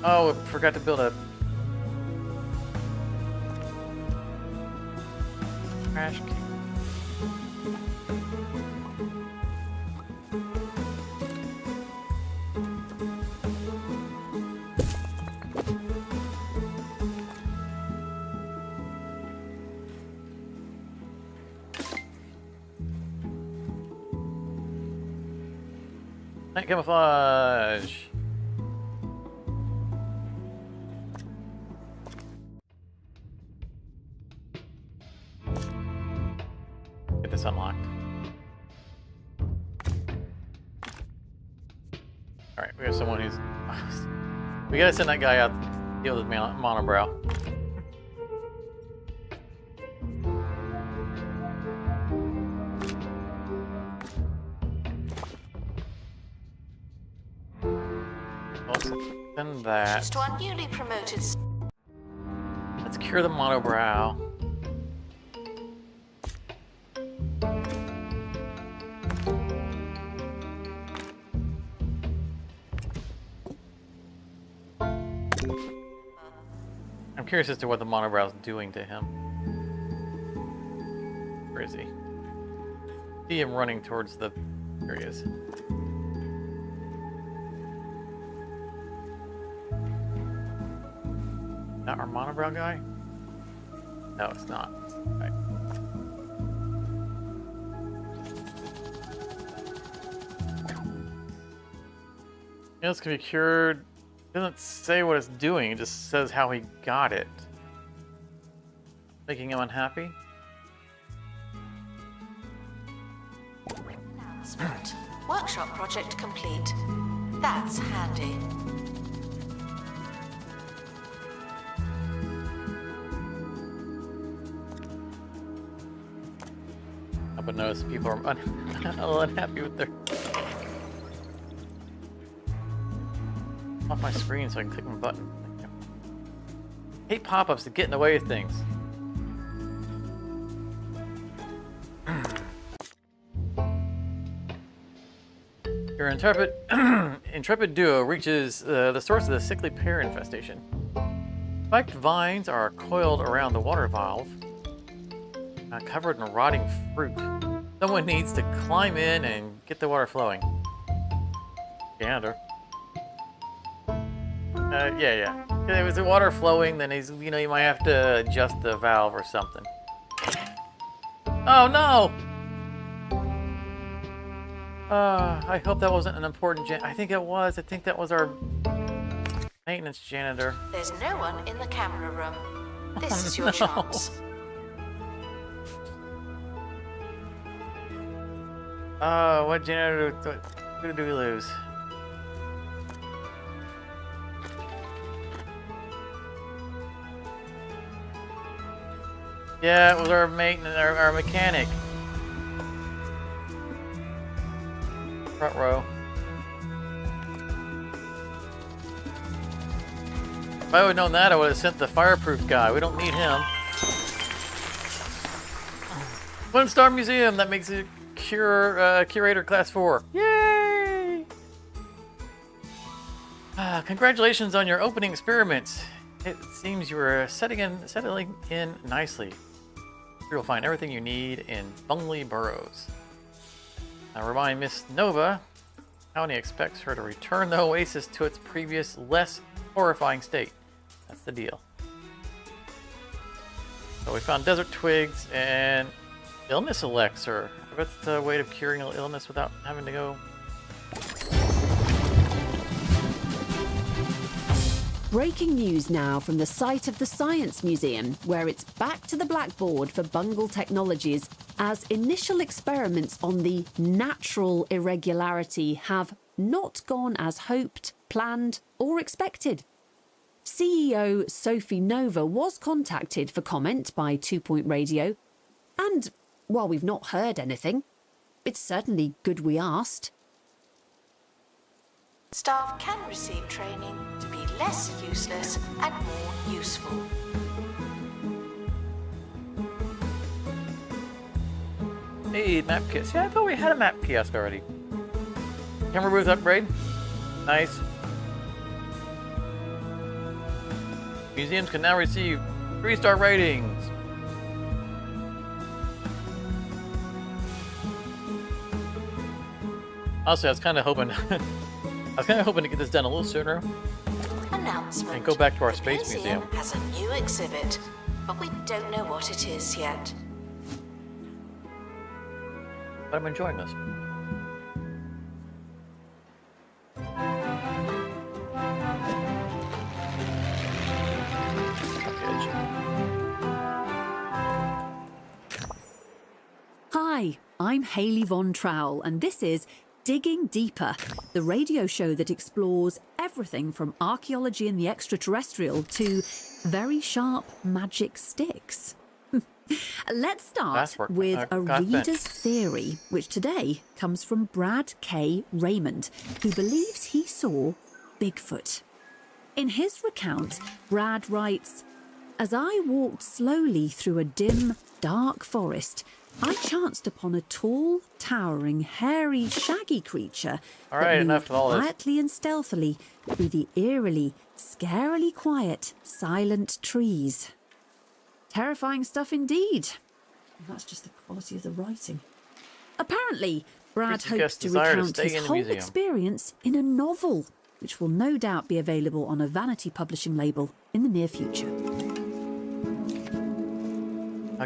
Oh, I forgot to build a trash can. Night camouflage. Get this unlocked. Alright, we have someone who's... We gotta send that guy out to deal with his monobrow. done that. To our newly promoted. Let's cure the monobrow. I'm curious as to what the monobrow's doing to him. Where is he? See him running towards the... There he is. That our monobrow guy? No, it's not. Right. This can be cured. It doesn't say what it's doing, it just says how he got it. Making him unhappy? Announcement. Workshop project complete. That's handy. I would notice people are a little unhappy with their... Off my screen so I can click my button. Thank you. Hate pop-ups to get in the way of things. Your intrepid duo reaches the source of the sickly pear infestation. Spiked vines are coiled around the water valve, covered in rotting fruit. Someone needs to climb in and get the water flowing. Janitor. Yeah. If it's the water flowing, then he's, you might have to adjust the valve or something. Oh no! I hope that wasn't an important I think it was. I think that was our maintenance janitor. There's no one in the camera room. This is your chance. What janitor who do we lose? Yeah, it was our maintenance, our mechanic. Front row. If I would have known that, I would have sent the fireproof guy. We don't need him. 1-star museum. That makes it Curator Class 4. Yay! Congratulations on your opening experiments. It seems you are settling in nicely. You'll find everything you need in Bungle Burrows. Now remind Miss Nova how he expects her to return the oasis to its previous, less horrifying state. That's the deal. So we found desert twigs and illness elixir. That's the way of curing illness without having to go. Breaking news now from the site of the Science Museum, where it's back to the blackboard for Bungle Technologies, as initial experiments on the natural irregularity have not gone as hoped, planned, or expected. CEO Sophie Nova was contacted for comment by 2 Point Radio, and while we've not heard anything, it's certainly good we asked. Staff can receive training to be less useless and more useful. Hey, map kiosk. Yeah, I thought we had a map kiosk already. Camera booth upgrade. Nice. Museums can now receive 3-star ratings. Honestly, I was kind of hoping to get this done a little sooner Announcement. and go back to our The space museum. has a new exhibit, but we don't know what it is yet. But I'm enjoying this. Hi, I'm Hayley Von Trowell, and this is Digging Deeper, the radio show that explores everything from archaeology and the extraterrestrial to very sharp magic sticks. Let's start with a reader's theory, which today comes from Brad K. Raymond, who believes he saw Bigfoot. In his recount, Brad writes, "As I walked slowly through a dim, dark forest, I chanced upon a tall, towering, hairy, shaggy creature All right, that enough moved of all this. quietly and stealthily through the eerily, scarily quiet, silent trees." Terrifying stuff indeed. And that's just the quality of the writing. Apparently, Brad Increases hopes guest to desire to recount stay his in the whole museum. experience in a novel, which will no doubt be available on a vanity publishing label in the near future.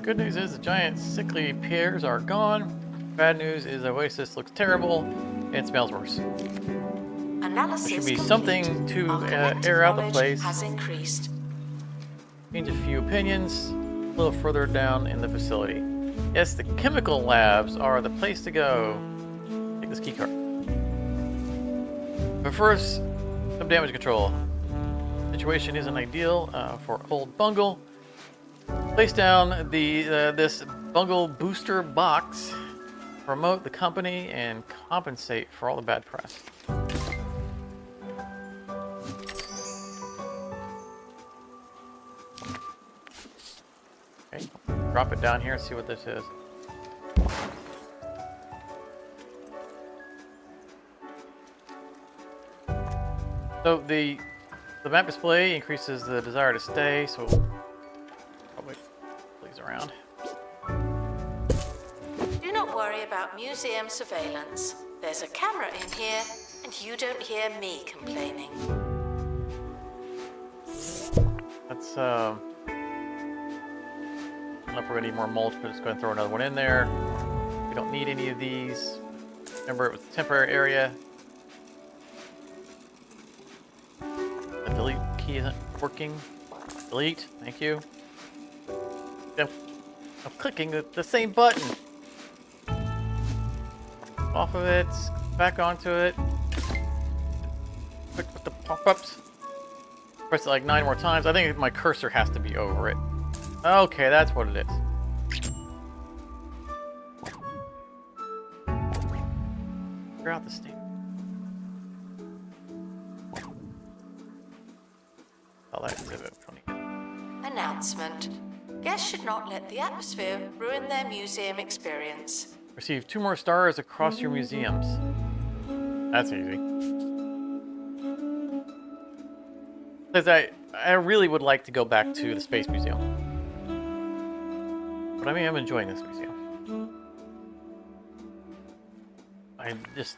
Good news is the giant sickly pears are gone. Bad news is the oasis looks terrible and smells worse. Analysis There should be complete. something to Our collective air out the knowledge place. has increased. Change a few opinions a little further down in the facility. Yes, the chemical labs are the place to go. Take this keycard. But first, some damage control. Situation isn't ideal for old Bungle. Place down this Bungle booster box. Promote the company and compensate for all the bad press. Okay, drop it down here and see what this is. So the map display increases the desire to stay, so probably plays around. Do not worry about museum surveillance. There's a camera in here, and you don't hear me complaining. That's I don't know if we're gonna need more mulch, but just go ahead and throw another one in there. We don't need any of these. Remember, it was a temporary area. The delete key isn't working. Delete, thank you. I'm clicking the same button. Off of it, back onto it. Click with the pop-ups. Press it like 9 more times. I think my cursor has to be over it. Okay, that's what it is. Figure out the state. Oh, that exhibit. Announcement. Guests should not let the atmosphere ruin their museum experience. Receive 2 more stars across your museums. That's easy. Because I really would like to go back to the Space Museum. But I mean, I'm enjoying this museum.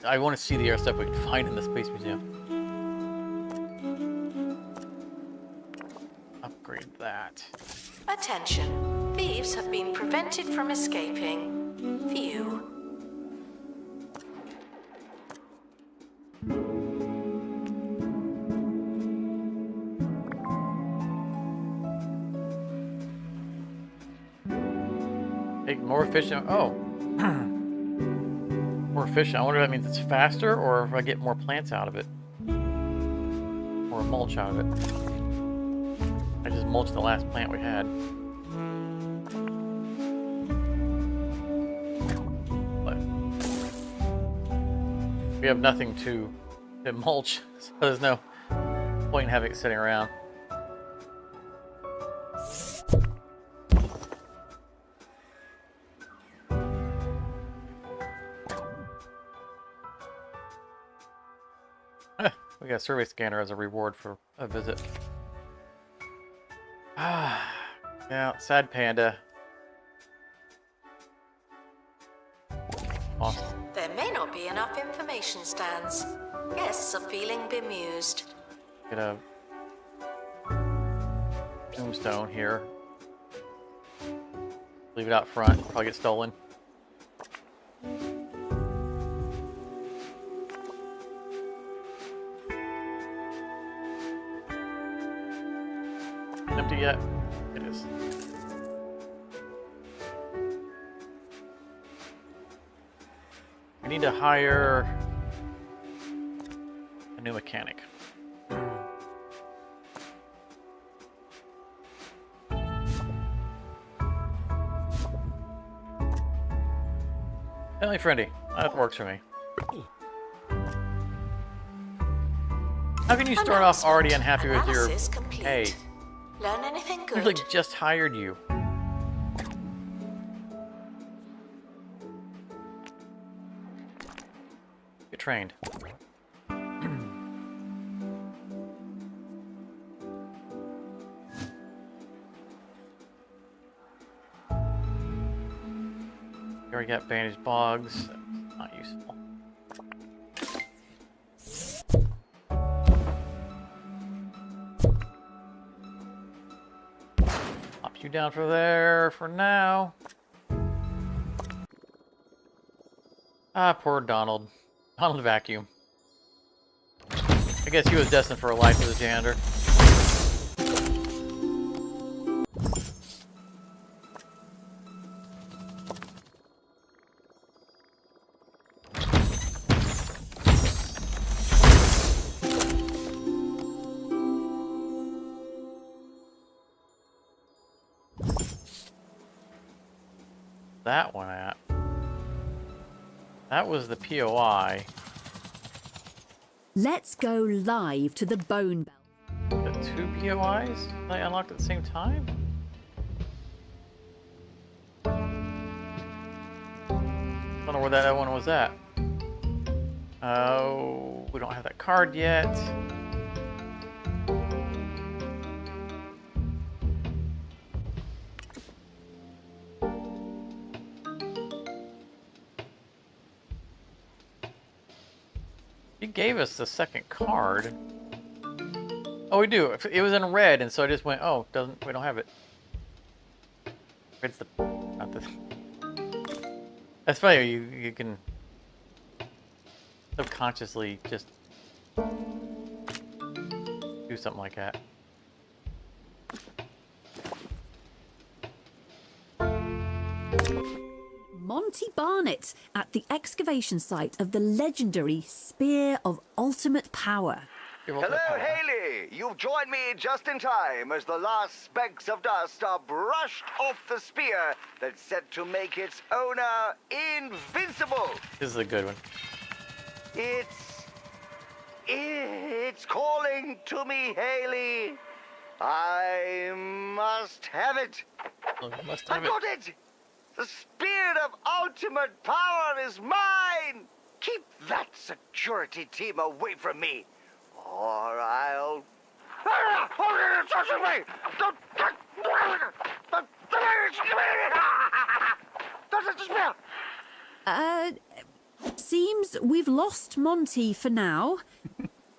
I want to see the air stuff we can find in the Space Museum. Upgrade that. Attention. Thieves have been prevented from escaping. View. Make more efficient. Oh. More efficient. I wonder if that means it's faster or if I get more plants out of it. Or mulch out of it. I just mulched the last plant we had. But we have nothing to mulch, so there's no point in having it sitting around. We got a survey scanner as a reward for a visit. Ah, yeah, sad panda. Awesome. There may not be enough information stands. Guests are feeling bemused. Get a tombstone here. Leave it out front. Probably get stolen. Empty yet? It is. We need to hire a new mechanic. Family friendly. That works for me. How can you start off already unhappy with your... Analysis complete. Hey, Learn anything good? usually just hired you. Get trained. We already got bandaged bogs. That's not useful. Pop you down for there for now. Ah, poor Donald. Donald Vacuum. I guess he was destined for a life as a janitor. That one at? That was the POI. Let's go live to the bone belt. The two POIs they unlocked at the same time? Don't know where that other one was at. Oh, we don't have that card yet. He gave us the second card. Oh, we do. It was in red, and so I just went, oh, we don't have it. Red's not the... That's funny, you can subconsciously just do something like that. Monty Barnett at the excavation site of the legendary Spear of Ultimate Power. Hello, Haley! You've joined me just in time as the last specks of dust are brushed off the spear that's set to make its owner invincible. This is a good one. It's calling to me, Haley. I must have it. Oh, you must I have it. got it! The spear of ultimate power is mine! Keep that security team away from me, or I'll... Don't touch me! Don't touch the spear! Seems we've lost Monty for now.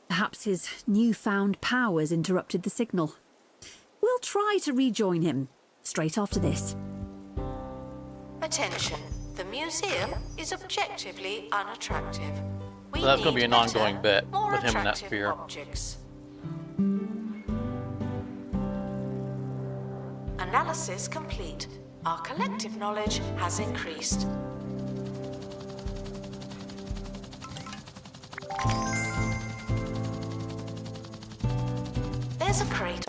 Perhaps his newfound powers interrupted the signal. We'll try to rejoin him straight after this. Attention. The museum is objectively unattractive. We So that's gonna need be an better, ongoing bit more with him and that attractive spear. Objects. Analysis complete. Our collective knowledge has increased. There's a crate.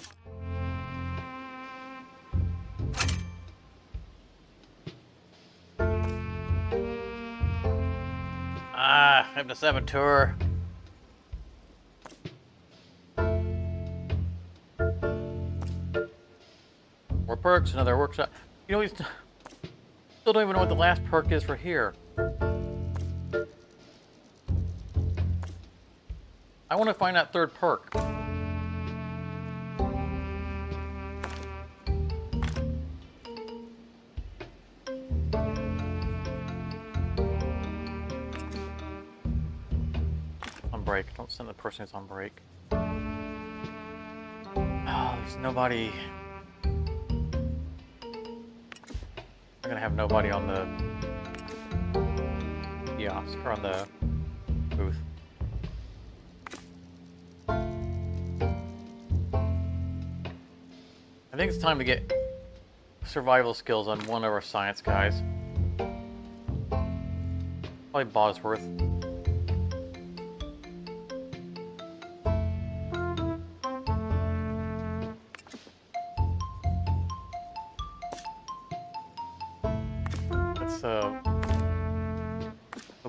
Ah, I'm the saboteur. More perks, another workshop. You know, we still don't even know what the last perk is for here. I want to find that third perk. On break. Don't send the person who's on break. Oh, there's nobody. We're gonna have nobody on the kiosk or on the booth. I think it's time to get survival skills on one of our science guys. Probably Bosworth. Let's go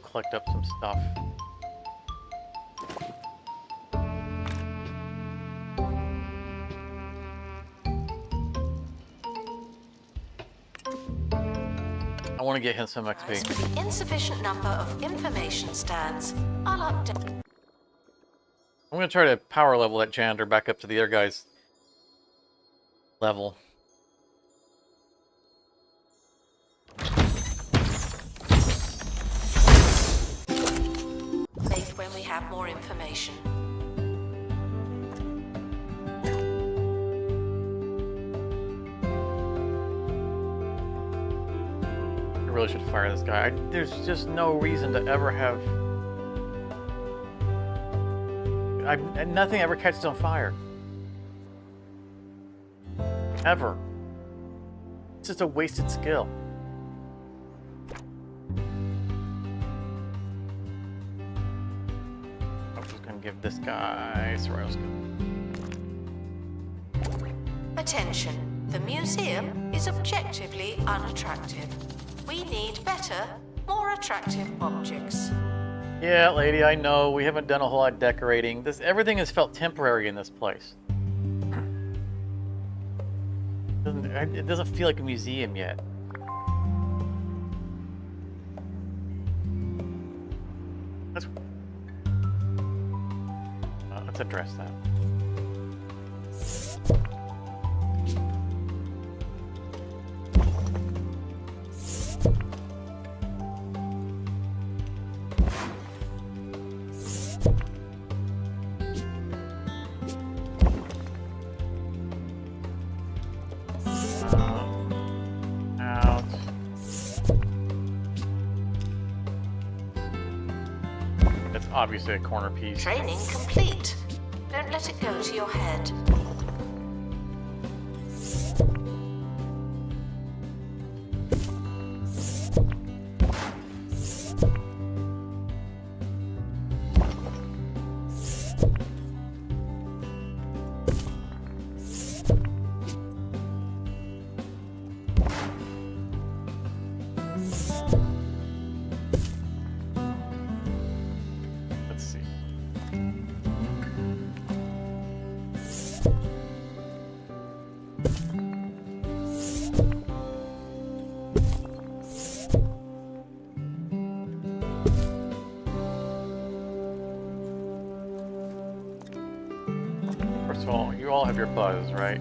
collect up some stuff. I want to get him some As XP. for the insufficient number of information stands, I'll update. I'm gonna try to power level that janitor back up to the other guy's level. When we have more information. I really should fire this guy. There's just no reason to ever have... nothing ever catches on fire. Ever. It's just a wasted skill. I'm just gonna give this guy... Sorrel's good. Attention. The museum is objectively unattractive. We need better, more attractive objects. Yeah, lady, I know. We haven't done a whole lot of decorating. Everything has felt temporary in this place. It doesn't feel like a museum yet. Let's address that. Out. That's obviously a corner piece. Training complete. Don't let it go to your head. Let's see. First of all, you all have your buzz, right?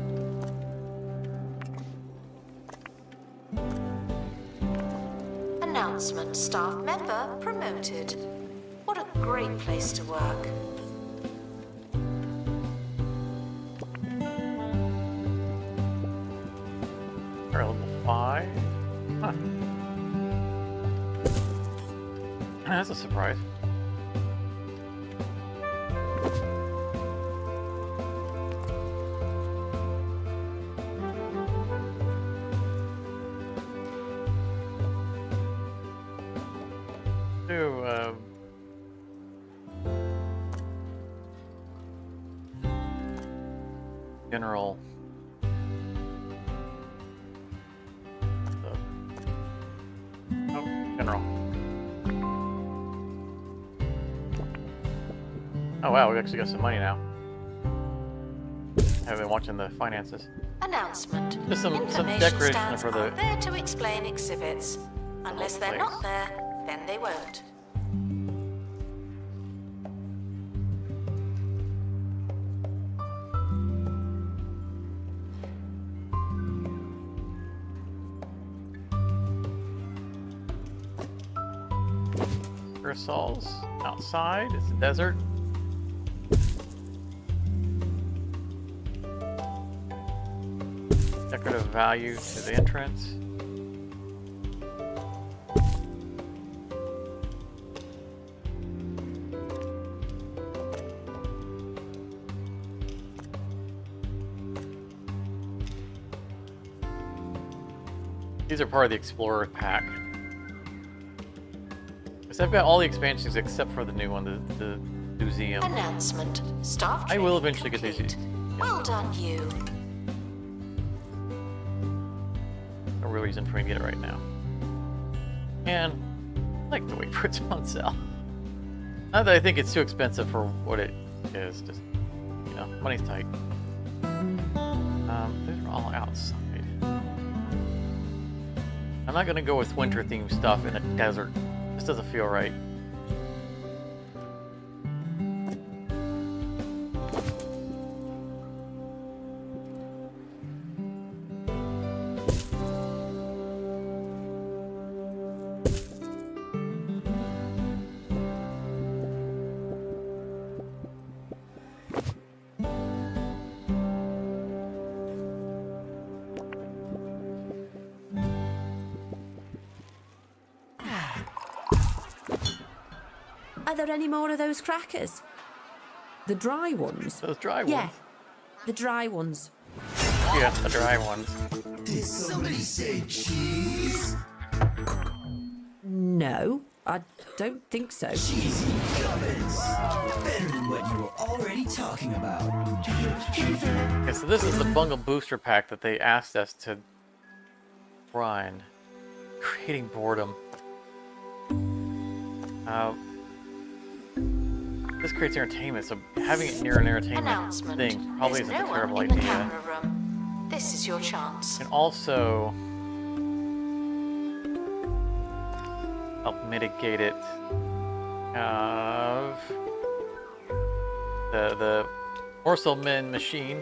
Announcement. Staff member promoted. What a great place to work. Or level 5. Huh. That's a surprise. Do general. Oh, general. Oh wow, we actually got some money now. I've been watching the finances. Announcement. Just some Information decoration stands for the- are there to explain exhibits. Unless they're place. not there, then they won't. Parasols outside. It's a desert. Decorative value to the entrance. These are part of the Explorer pack. So I've got all the expansions except for the new one, the museum. Announcement. Staff I will training eventually get these. complete. Well done, you. No real reason for me to get it right now. And I like to wait for its on sale. Not that I think it's too expensive for what it is, just, you know, money's tight. These are all outside. I'm not gonna go with winter themed stuff in a desert. This doesn't feel right. Are there any more of those crackers? The dry ones? Those dry Yeah, ones. the dry ones. Yeah, the dry ones. Did somebody say cheese? No, I don't think so. Cheesy gubbins. Better than what you were already talking about. Okay, so this is the Bungle booster pack that they asked us to run. Creating boredom. This creates entertainment, so having it near an entertainment Announcement. thing probably There's isn't no a terrible one in the idea. camera room. This is your chance. And also help mitigate it of the morsel min machine,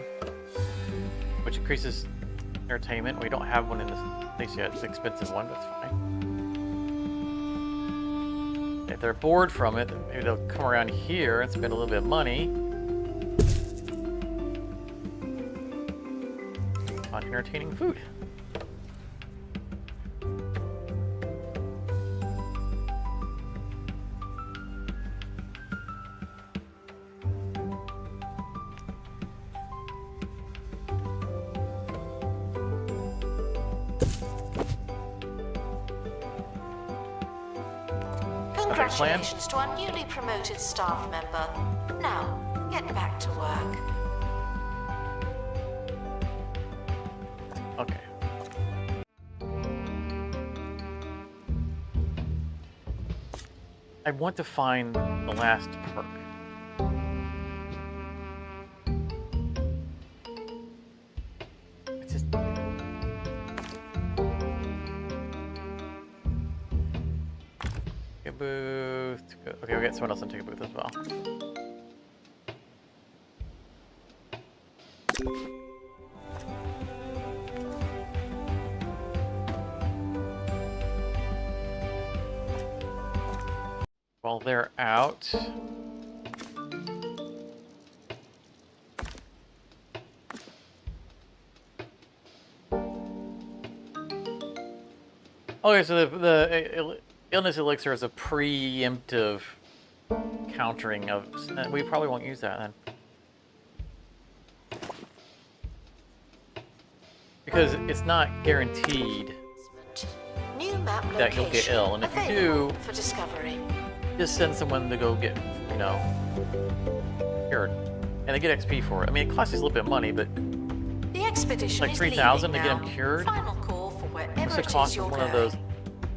which increases entertainment. We don't have one in this place yet. It's an expensive one, but it's fine. If they're bored from it, maybe they'll come around here and spend a little bit of money on entertaining food. Congratulations to our newly promoted staff member. Now, get back to work. Okay. I want to find the last perk. It's just... Take a booth. Okay, we'll get someone else to take a booth as well. While they're out, okay, so the illness elixir is a preemptive countering of. We probably won't use that then, because it's not guaranteed New map that you'll get ill, and if you do, for discovery. just send someone to go get, you know, cured, and they get XP for it. I mean, it costs you a little bit of money, but The expedition like is 3,000 to leaving get them now. cured. Final call for wherever What's the it is cost you're of going.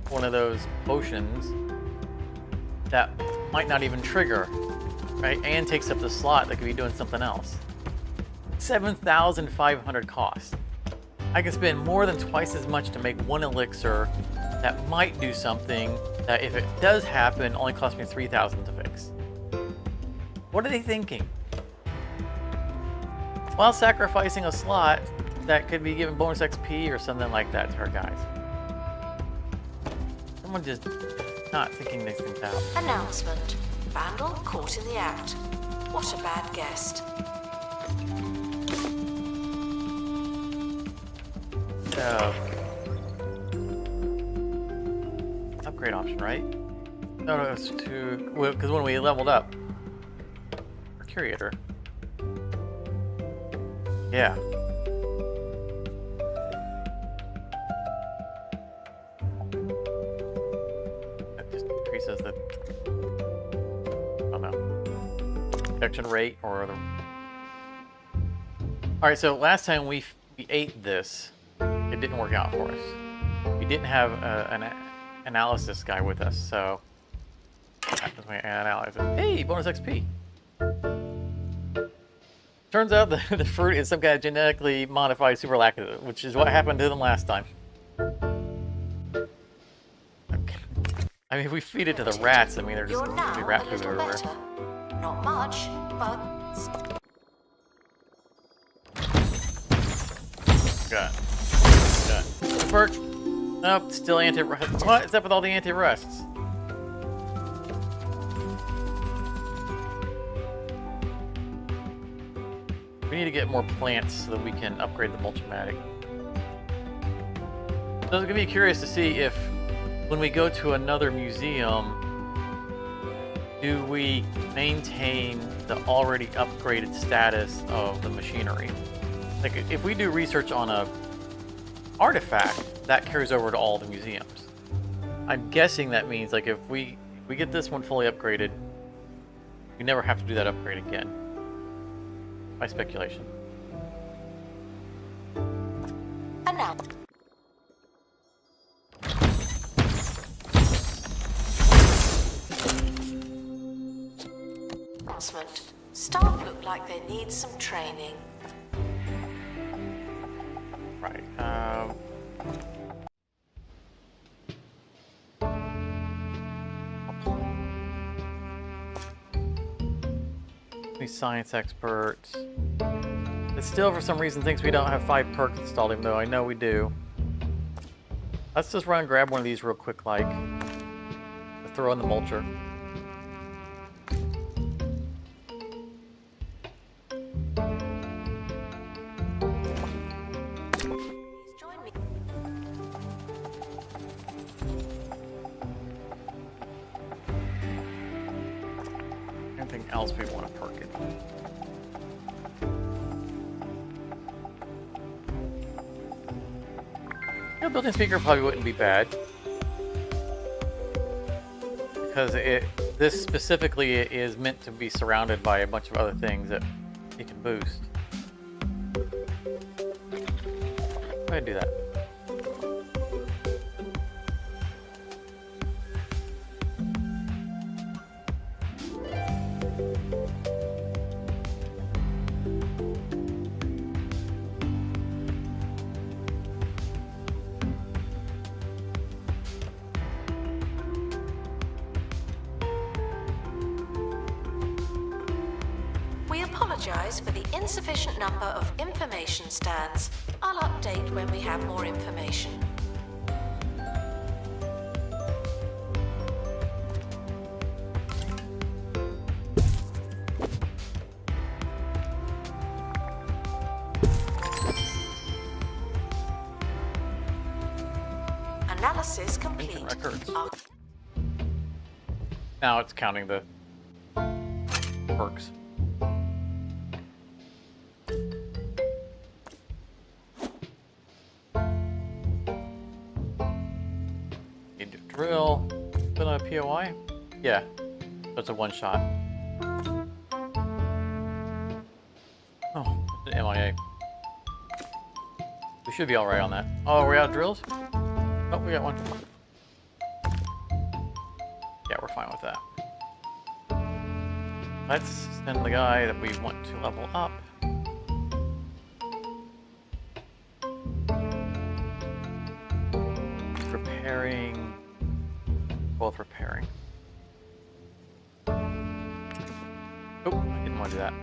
one of those potions that might not even trigger, right? And takes up the slot that could be doing something else. 7,500 cost. I can spend more than twice as much to make one elixir that might do something that, if it does happen, only costs me 3,000 to fix. What are they thinking? While sacrificing a slot that could be given bonus XP or something like that to our guys. Someone just not thinking these things out. Announcement. Vandal caught in the act. What a bad guest. So, upgrade option, right? No, it's to, because when we leveled up, our Curator. Yeah. That just increases the, I don't know, protection rate or the. All right, so last time we ate this, it didn't work out for us. We didn't have an analysis guy with us, so what happens when we analyze it? Hey, bonus XP. Turns out the fruit is some kind of genetically modified superlactose, which is what happened to them last time. I mean, if we feed it to the rats, I mean, they're just You're going now to be rat a food little everywhere. better. Not much, but Got. Perk. Nope, still anti-rust. What is up with all the anti-rusts? We need to get more plants so that we can upgrade the mulchmatic. So it's gonna be curious to see if, when we go to another museum, do we maintain the already upgraded status of the machinery? Like, if we do research on a artifact, that carries over to all the museums. I'm guessing that means, like, if we get this one fully upgraded, we never have to do that upgrade again. My speculation. and now. Announcement. Staff look like they need some training. Right. These science experts. It still, for some reason, thinks we don't have 5 perks installed, even though I know we do. Let's just run and grab one of these real quick, like. Throw in the mulcher. Join me. Anything else we want to perk it? Yeah, built-in speaker probably wouldn't be bad. Because this specifically is meant to be surrounded by a bunch of other things that it can boost. Go ahead and do that. We apologize for the insufficient number of information stands. I'll update when we have more information. Analysis complete. Records. Our Now it's counting the perks. Need to drill. Been on a POI? Yeah. That's a one shot. Oh, it's an MIA. We should be alright on that. Oh, are we out of drills? Oh, we got one. Yeah, we're fine with that. Let's send the guy that we want to level up. Repairing. Both repairing. Oh, I didn't want to do that.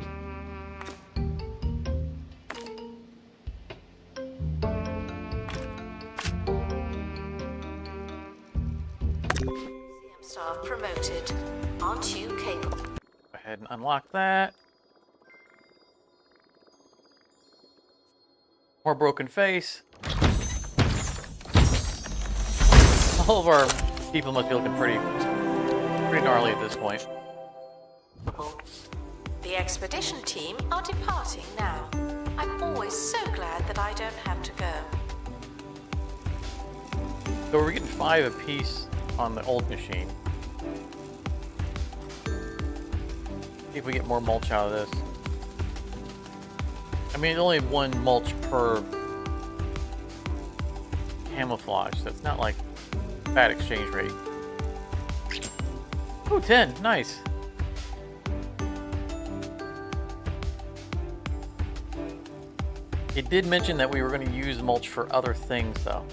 museum staff promoted. Aren't you capable? Go ahead and unlock that. More broken face. All of our people must be looking pretty gnarly at this point. The expedition team are departing now. I'm always so glad that I don't have to go. So we're getting 5 apiece on the old machine. See if we get more mulch out of this. I mean, it's only 1 mulch per camouflage, so it's not like bad exchange rate. Ooh, 10, nice. It did mention that we were going to use mulch for other things, though.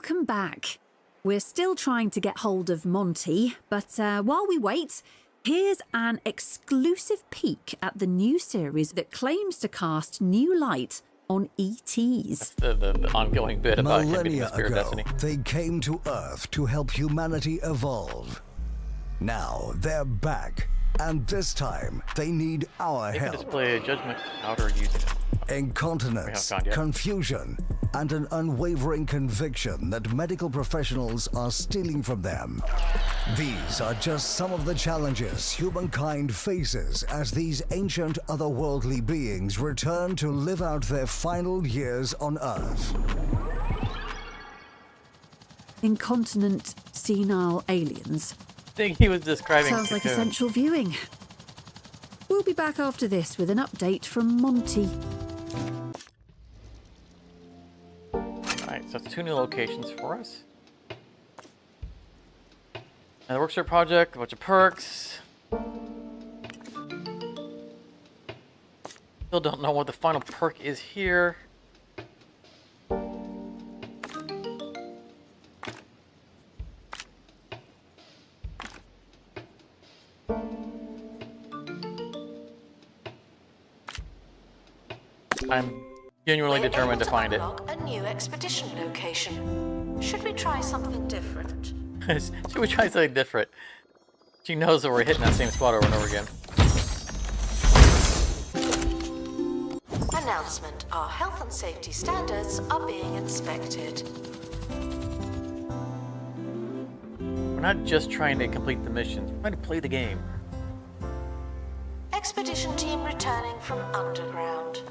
Welcome back. We're still trying to get hold of Monty, but while we wait, here's an exclusive peek at the new series that claims to cast new light on ETs. The ongoing bit about him being the Millennia spirit of ago, destiny. they came to Earth to help humanity evolve. Now they're back, and this time they need our They can help. display a judgment powder using it. Incontinence, We haven't gone yet. confusion, and an unwavering conviction that medical professionals are stealing from them. These are just some of the challenges humankind faces as these ancient otherworldly beings return to live out their final years on Earth. Incontinent, senile aliens. I think he was describing Sounds like Cocoon. essential viewing. We'll be back after this with an update from Monty. Alright, so that's 2 new locations for us. And the Workshop Project, a bunch of perks. Still don't know what the final perk is here. I'm genuinely We're determined to able find it. unlock a new expedition location. Should we try something different? Should we try something different? She knows that we're hitting that same spot over and over again. Announcement. Our health and safety standards are being inspected. We're not just trying to complete the missions, we're trying to play the game. Expedition team returning from underground.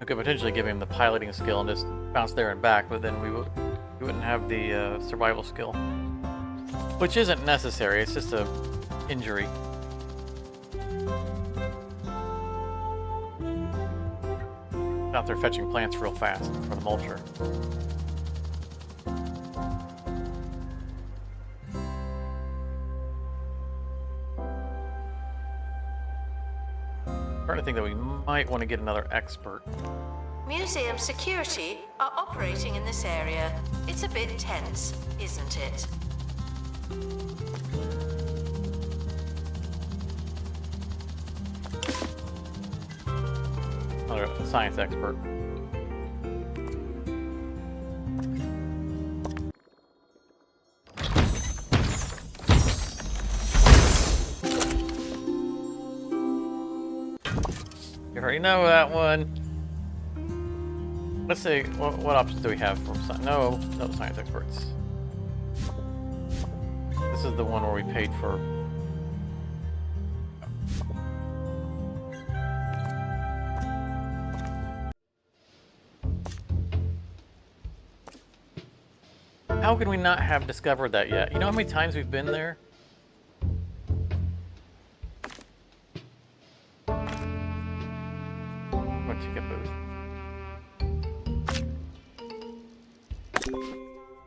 We could potentially give him the piloting skill and just bounce there and back, but then we wouldn't have the survival skill. Which isn't necessary, it's just a injury. Out there fetching plants real fast for the mulcher. Starting to think that we might want to get another expert. Museum security are operating in this area. It's a bit tense, isn't it? Another science expert. You already know that one. Let's see, what options do we have for no science experts. This is the one where we paid for. How can we not have discovered that yet? You know how many times we've been there? What ticket booth?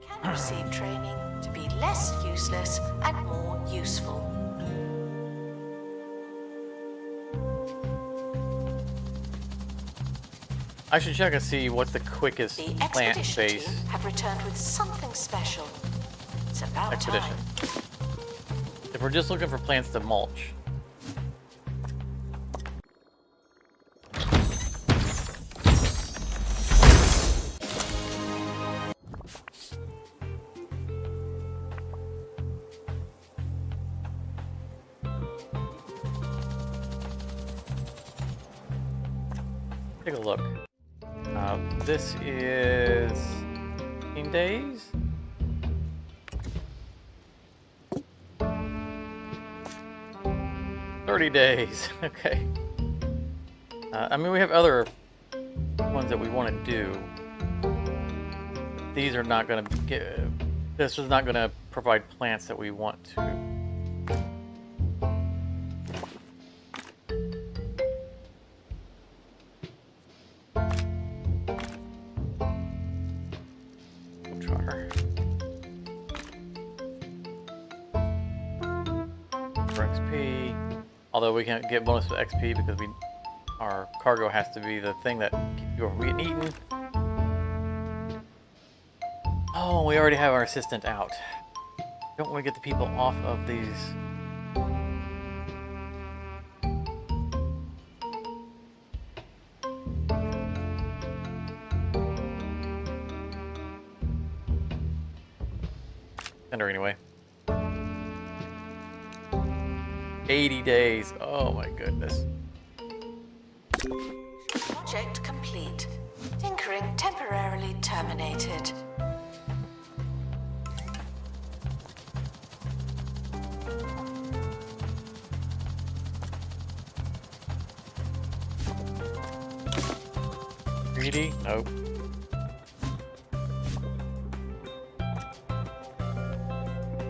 Can receive training to be less useless and more useful. I should check and see what's the quickest The plant expedition base team have returned with something special. It's about expedition. time. If we're just looking for plants to mulch. Take a look. This is 15 days. $30 days. Okay. I mean, we have other ones that we want to do. These are not going to get. This is not going to provide plants that we want to. Globetrotter. For XP. Although we can't get bonus with XP because our cargo has to be the thing that keeps people from getting eaten. Oh, we already have our assistant out. Don't want to get the people off of these. Send her anyway. 80 days. Oh my goodness. Project complete. Tinkering temporarily terminated. Greedy? Nope.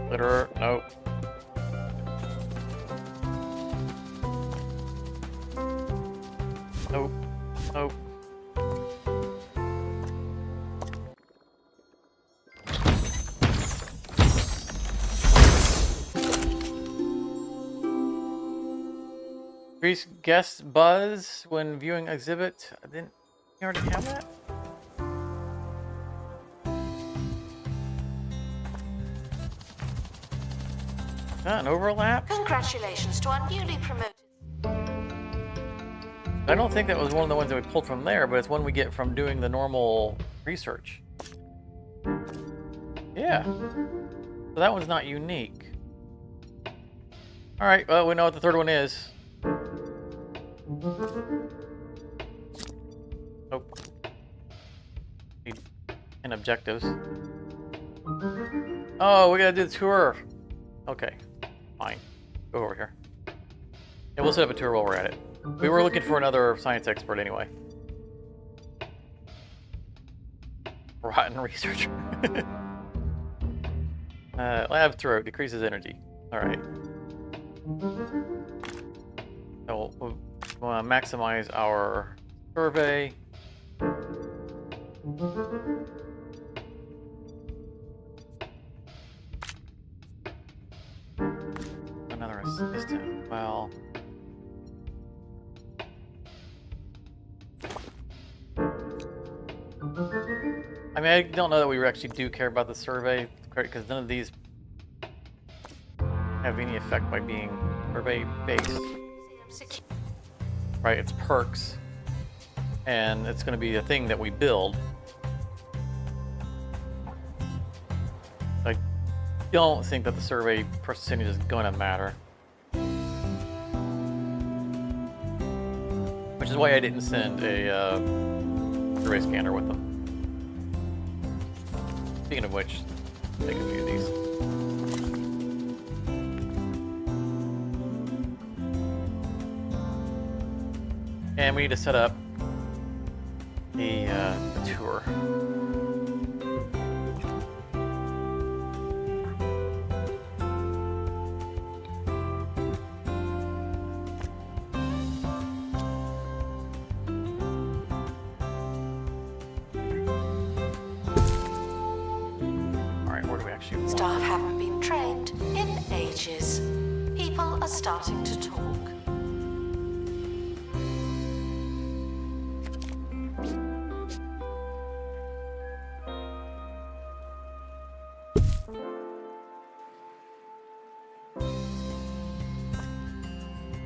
Glitterer? Nope. Nope. Nope. Increase guest buzz when viewing exhibit. I didn't. You already have that? Is that an overlap? Congratulations to our newly promoted. I don't think that was one of the ones that we pulled from there, but it's one we get from doing the normal research. Yeah. So that one's not unique. Alright, well, we know what the third one is. Nope. Need 10 objectives. Oh, we gotta do the tour. Okay, fine. Go over here. Yeah, we'll set up a tour while we're at it. We were looking for another science expert anyway. Rotten researcher. Lab throat decreases energy. Alright. So we'll maximize our survey. Another assistant. Well. I mean, I don't know that we actually do care about the survey, because none of these have any effect by being survey-based. Right, it's perks, and it's going to be a thing that we build. I don't think that the survey percentage is going to matter. Which is why I didn't send a survey scanner with them. Speaking of which, take a few of these. And we need to set up the tour. Staff haven't been trained in ages. People are starting to talk.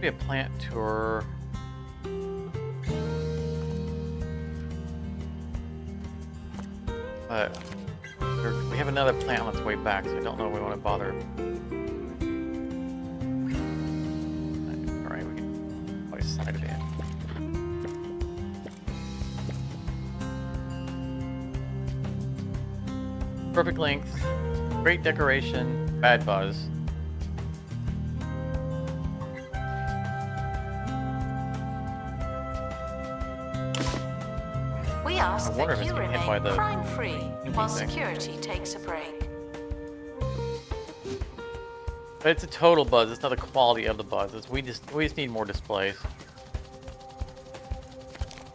Be a plant tour. But we have another plant on its way back, so I don't know if we want to bother. Alright, we can always slide it in. Perfect length, great decoration, bad buzz. We ask wonder that if you it's getting hit by remain the crime-free while thing. security takes a break. But it's a total buzz, it's not the quality of the buzz. We just need more displays.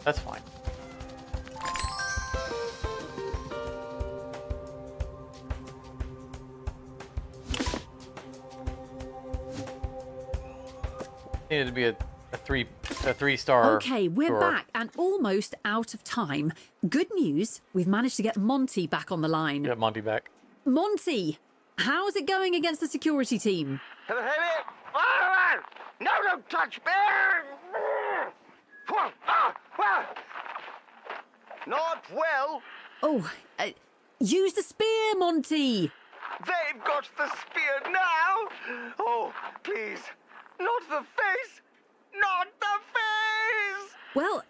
That's fine. needed to be a three-star. Okay, we're tour. back and almost out of time. Good news, we've managed to get Monty back on the line. Get Monty back. Monty, how's it going against the security team? No, don't touch me! Not well. Oh, use the spear, Monty. They've got the spear now. Oh, please. Not the face. Not the face. Well,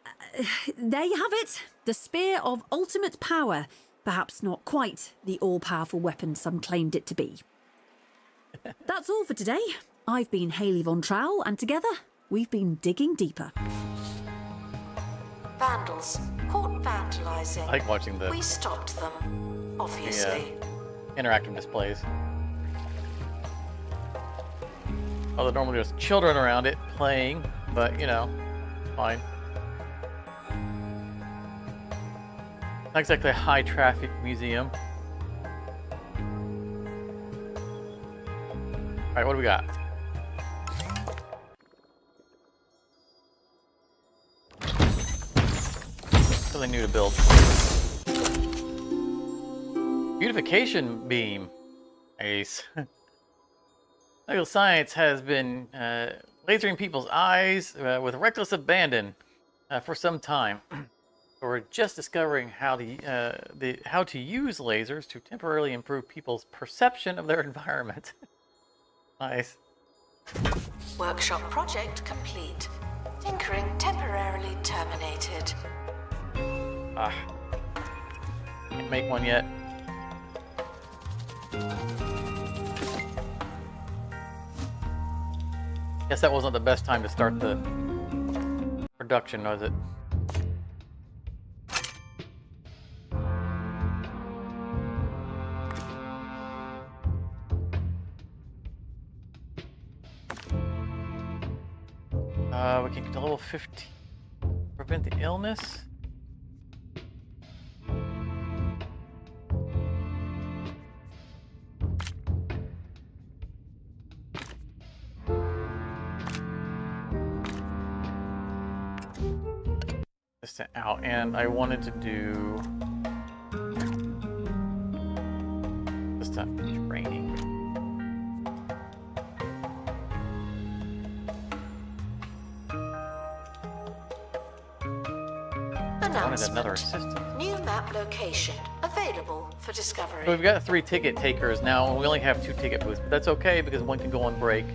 there you have it. The spear of ultimate power. Perhaps not quite the all-powerful weapon some claimed it to be. That's all for today. I've been Hayley Von Trowell, and together we've been digging deeper. Vandals caught vandalizing. I like watching the We stopped them, obviously. interactive displays. Although normally there's children around it playing, but you know, fine. Not exactly a high traffic museum. Alright, what do we got? Something new to build. Beautification beam. Ace. Medical science has been lasering people's eyes with reckless abandon for some time. We're just discovering how to use lasers to temporarily improve people's perception of their environment. Nice. Workshop project complete. Tinkering temporarily terminated. Ah. Can't make one yet. Guess that wasn't the best time to start the production, was it? We can get to level 15. Prevent the illness. This out, and I wanted to do this time training. I wanted another assistant. New map location available for discovery. So we've got 3 ticket takers now, and we only have 2 ticket booths, but that's okay because one can go on break,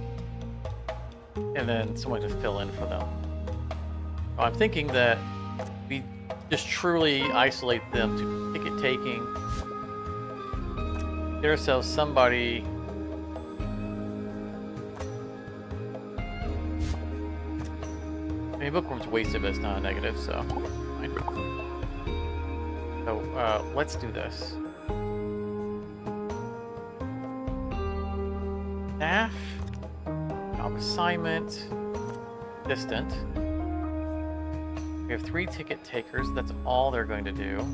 and then someone to fill in for them. I'm thinking that we just truly isolate them to ticket taking. Get ourselves somebody. I mean, bookworm's wasted, but it's not a negative, so fine. So let's do this. Staff, job assignment, distant. We have 3 ticket takers. That's all they're going to do.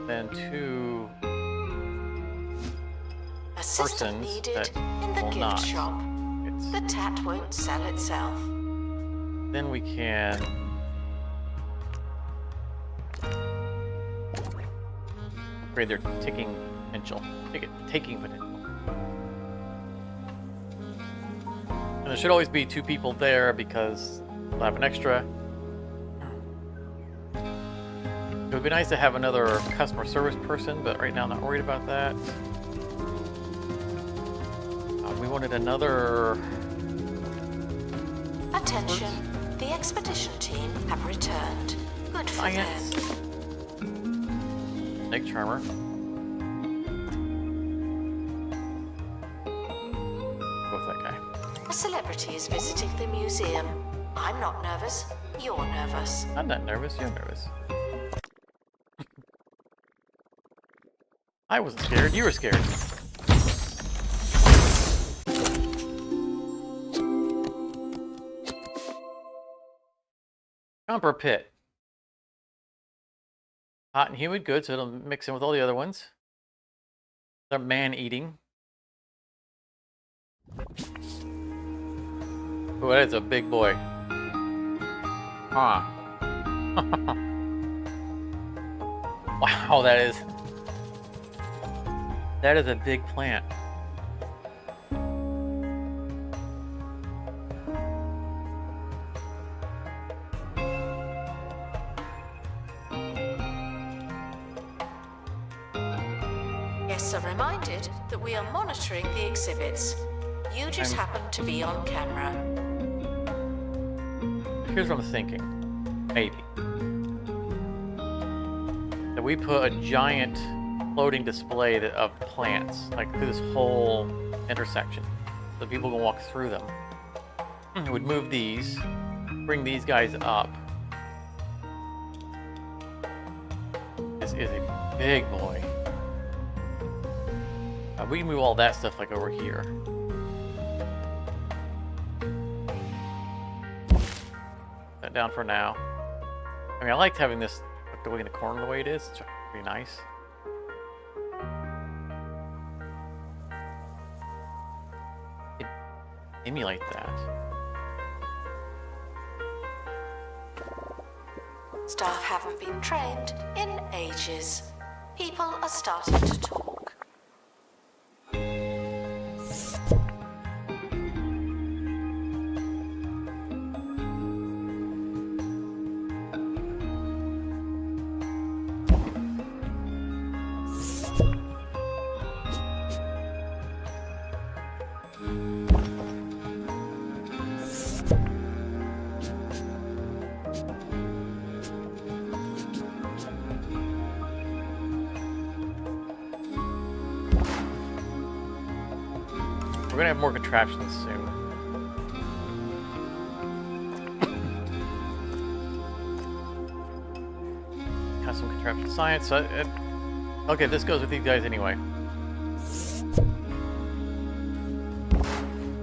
Then 2 Assistant persons needed that in the will gift not. shop. The tat won't sell itself. Then we can upgrade their ticking potential. Ticket taking potential. And there should always be 2 people there because we'll have an extra. It would be nice to have another customer service person, but right now I'm not worried about that. We wanted another. Attention, the expedition team have returned. Good for Science. them. Snake Charmer. Go with that guy. A celebrity is visiting the museum. I'm not nervous. You're nervous. I'm not nervous, you're nervous. I wasn't scared, you were scared. Jumper pit. Hot and humid, good, so it'll mix in with all the other ones. They're man-eating. Oh, that is a big boy. Huh. Wow, that is a big plant. Guests are reminded that we are monitoring the exhibits. You just happen to be on camera. Here's what I'm thinking. Maybe. That we put a giant floating display of plants, like through this whole intersection. So people can walk through them. It would move these, bring these guys up. This is a big boy. We can move all that stuff like over here. That down for now. I mean, I liked having this tucked away in the corner the way it is. It's pretty nice. Emulate that. Staff haven't been trained in ages. People are starting to talk. We're gonna have more contraptions soon. Custom contraption science. Okay, this goes with these guys anyway.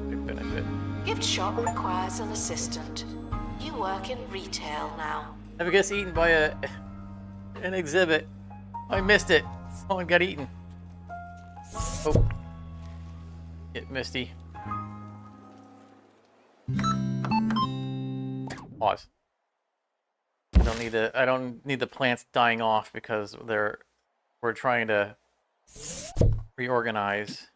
Big benefit. Gift shop requires an assistant. You work in retail now. Never gets eaten by an exhibit. I missed it. Someone got eaten. Oh. Get Misty. Pause. I don't need the plants dying off because we're trying to reorganize.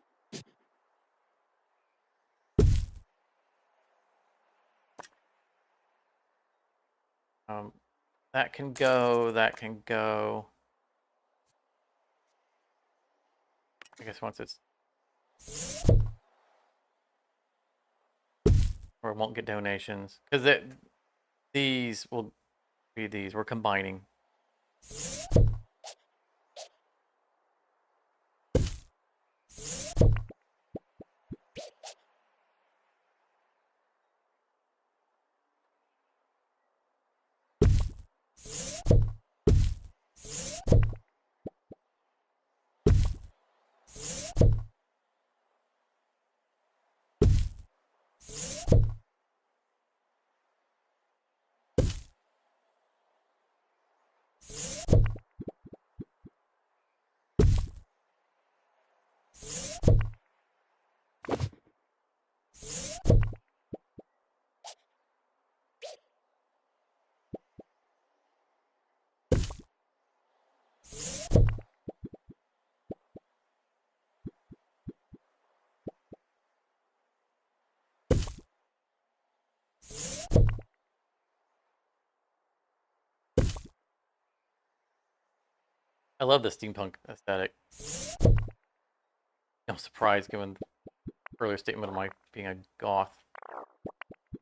That can go, that can go. I guess once it's or it won't get donations because these will be these. We're combining. I love the steampunk aesthetic. No surprise given the earlier statement of my being a goth.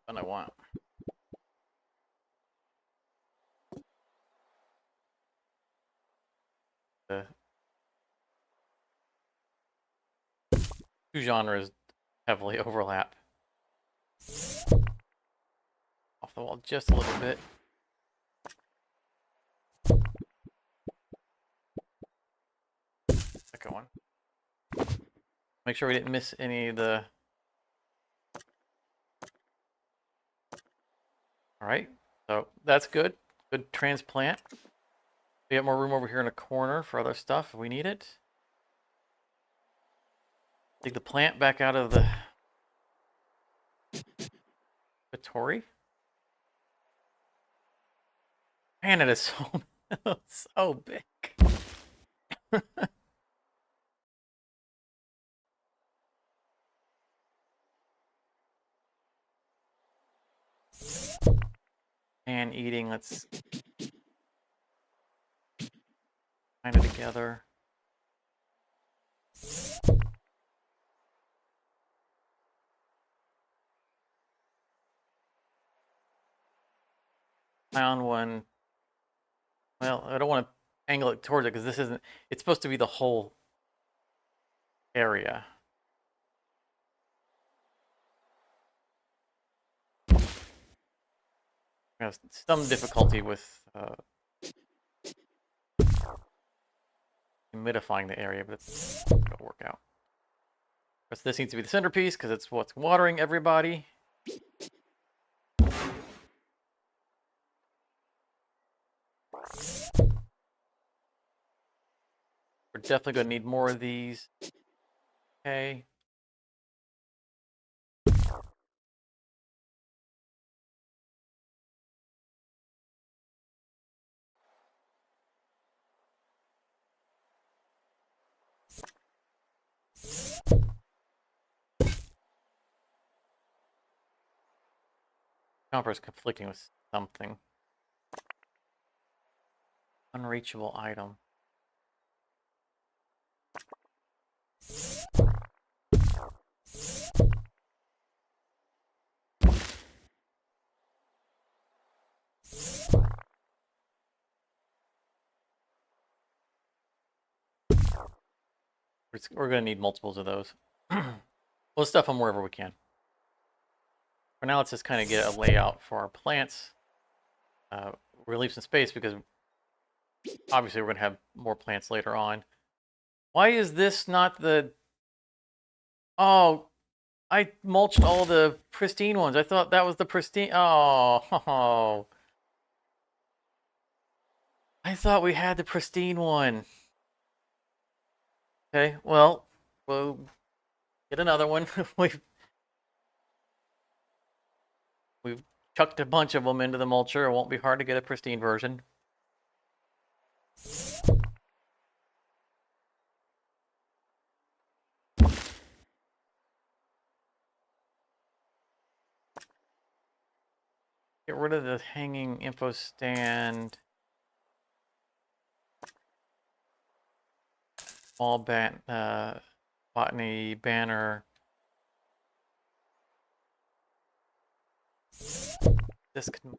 And I want. The two genres heavily overlap. Off the wall just a little bit. Second one. Make sure we didn't miss any of the... Alright, so that's good. Good transplant. We got more room over here in a corner for other stuff if we need it. Take the plant back out of the Tori? Man, it is so, so big. And eating, let's kind of together. Found one. Well, I don't want to angle it towards it because this isn't, it's supposed to be the whole area. I have some difficulty with humidifying the area, but it'll work out. But this needs to be the centerpiece because it's what's watering everybody. We're definitely going to need more of these. Okay. Jumper is conflicting with something. Unreachable item. We're going to need multiples of those. We'll stuff them wherever we can. For now, let's just kind of get a layout for our plants. We'll leave some space because obviously we're going to have more plants later on. Why is this not the... Oh, I mulched all the pristine ones. I thought that was the pristine... Oh. I thought we had the pristine one. Okay, well, we'll get another one. We've chucked a bunch of them into the mulcher. It won't be hard to get a pristine version. Get rid of the hanging info stand. Small botany banner. This can...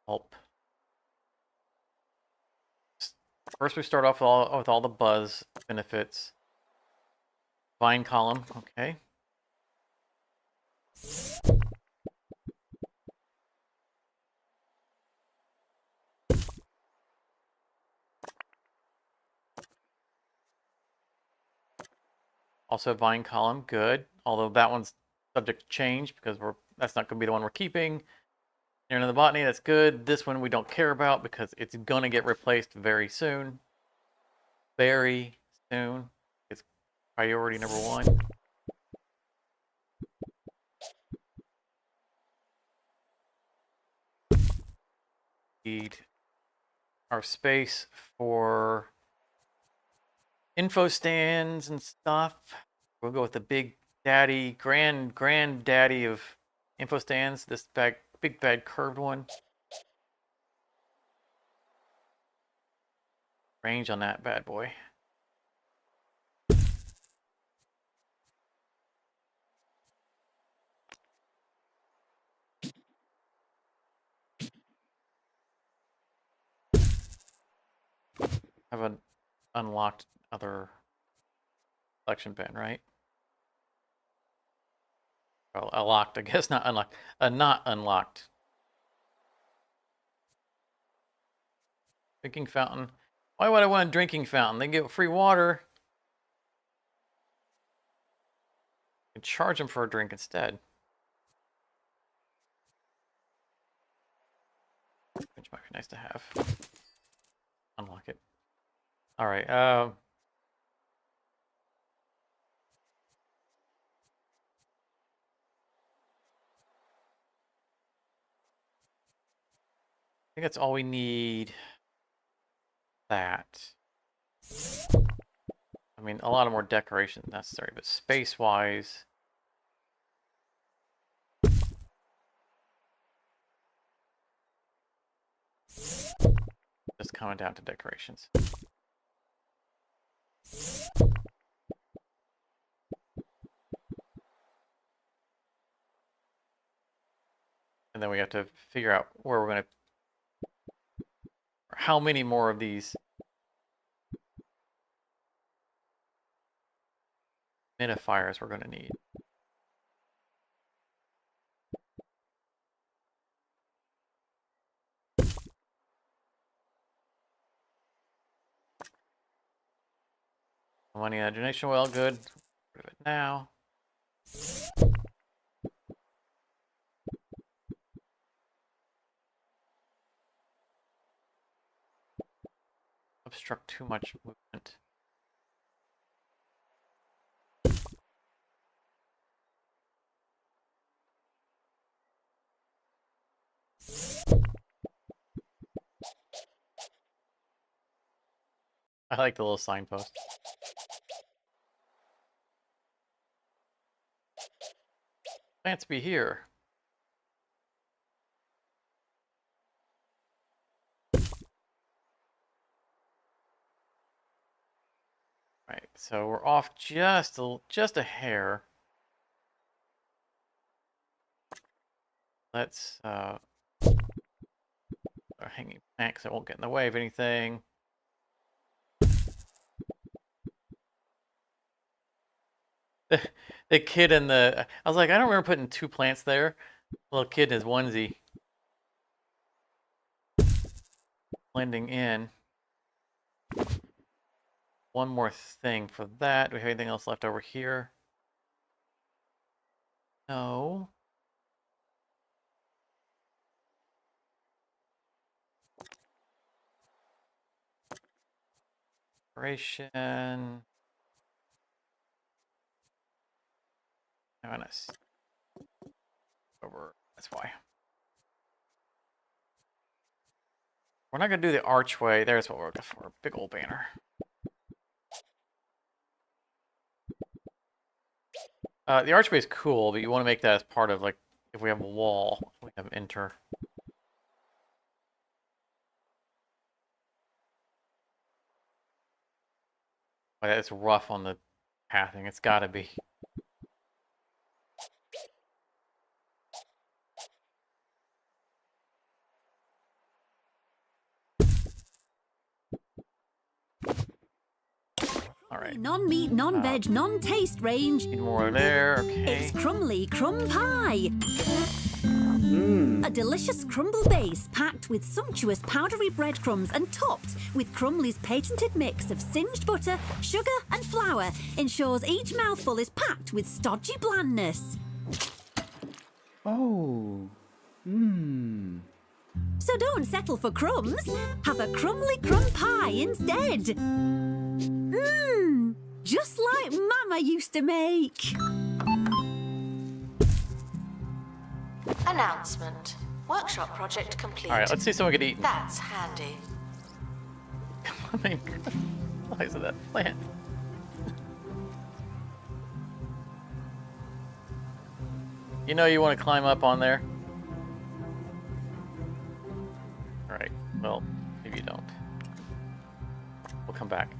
help. First, we start off with all the buzz benefits. Vine column, okay. Also vine column, good. Although that one's subject to change because that's not going to be the one we're keeping. Here in the botany, that's good. This one we don't care about because it's going to get replaced very soon. Very soon. It's priority number 1. Need our space for info stands and stuff. We'll go with the big daddy, granddaddy of info stands. This big bad curved one. Range on that bad boy. Have an unlocked other collection bin, right? Well, locked, I guess, not unlocked. Not unlocked. Drinking fountain. Why would I want a drinking fountain? They get free water. You can charge them for a drink instead. Which might be nice to have. Unlock it. All right. think that's all we need. That. I mean, a lot of more decoration necessary, but space-wise, just coming down to decorations. And then we have to figure out where we're going to, or how many more of these minifiers we're going to need. Money imagination, well, good. Rid of it now. Obstruct too much movement. I like the little signpost. Plants be here. Right, so we're off just a hair. Let's our hanging plant because it won't get in the way of anything. The kid in the, I was like, I don't remember putting 2 plants there. Little kid in his onesie. Blending in. One more thing for that. Do we have anything else left over here? No. Decoration. Over. That's why. We're not going to do the archway. There's what we're looking for. Big old banner. The archway is cool, but you want to make that as part of, like, if we have a wall, we have enter. But it's rough on the pathing. It's got to be. All right. Non-meat, non-veg, non-taste range. Need more there. Okay. It's Crumly Crumb Pie. A delicious crumble base packed with sumptuous powdery breadcrumbs and topped with Crumly's patented mix of singed butter, sugar and flour ensures each mouthful is packed with stodgy blandness. Oh. So don't settle for crumbs. Have a Crumly Crumb Pie instead. Just like Mama used to make. Announcement. Workshop project complete. All right, let's see someone get eaten. That's handy. I mean, the size of that plant. You know you want to climb up on there? All right, well, maybe you don't. We'll come back.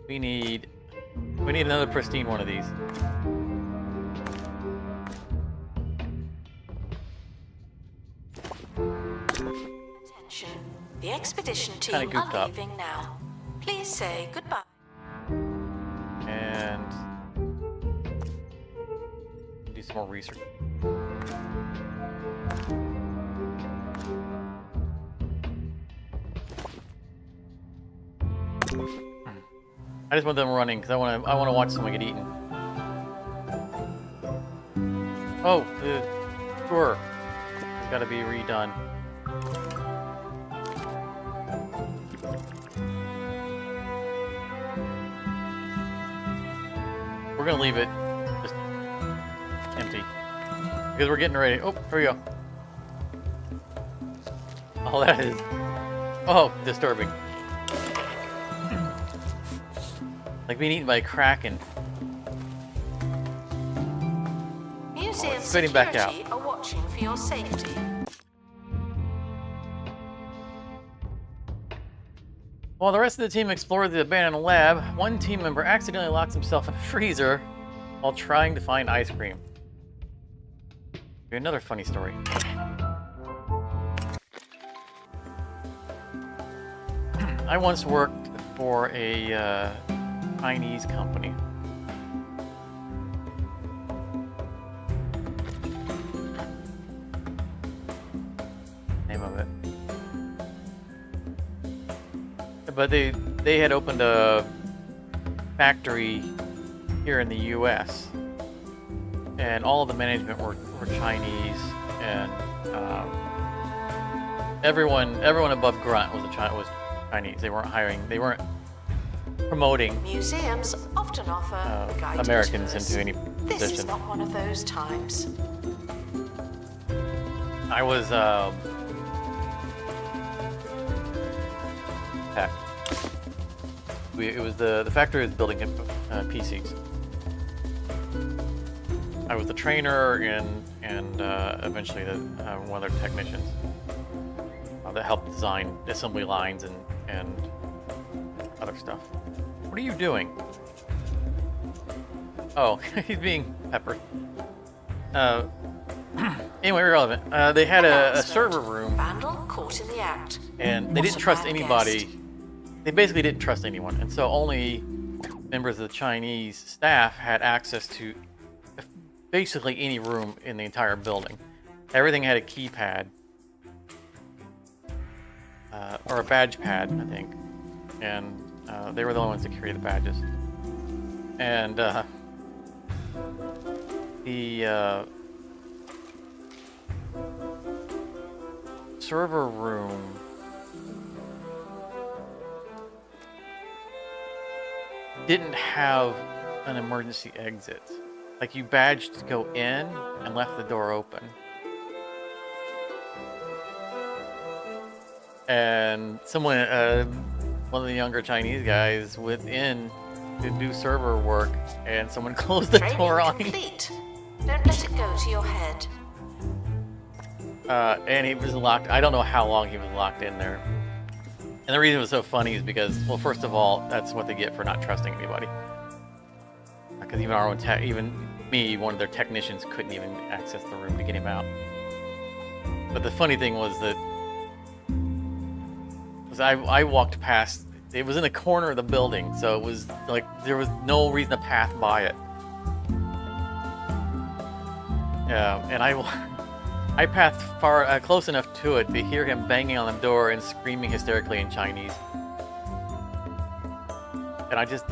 We need another pristine one of these. Attention. The expedition Kinda team goofed are up. leaving now. Please say goodbye. And do some more research. I just want them running because I want to watch someone get eaten. Oh, the tour has got to be redone. We're gonna leave it just empty because we're getting ready. Oh, here we go. Oh, that is... Oh, disturbing. Like being eaten by a kraken. Museum spitting back out. security are watching for your safety. While the rest of the team explored the abandoned lab, one team member accidentally locked himself in a freezer while trying to find ice cream. Another funny story. I once worked for a Chinese company. Name of it. But they had opened a factory here in the U.S. and all of the management were Chinese, and everyone above grunt was Chinese. They weren't hiring. They weren't promoting Museums often offer guided Americans tours. into any This is position. not one of those times. I was heck. It was the factory was building PCs. I was the trainer and eventually one of their technicians that helped design assembly lines and other stuff. What are you doing? Oh, he's being peppered. Anyway, irrelevant. They had a server room, Vandal caught in the act. and they What didn't a trust bad anybody. guest. They basically didn't trust anyone, and so only members of the Chinese staff had access to basically any room in the entire building. Everything had a keypad or a badge pad, I think, and they were the only ones that carried the badges. And the server room didn't have an emergency exit. Like, you badged to go in and left the door open. And someone, one of the younger Chinese guys, went in to do server work, and someone closed the Training door on him. complete. Don't let it go to your head. And he was locked. I don't know how long he was locked in there. And the reason it was so funny is because, well, first of all, that's what they get for not trusting anybody. Because even our own even me, one of their technicians, couldn't even access the room to get him out. But the funny thing was that I walked past. It was in the corner of the building, so it was like there was no reason to pass by it. Yeah, and I passed close enough to it to hear him banging on the door and screaming hysterically in Chinese. And I just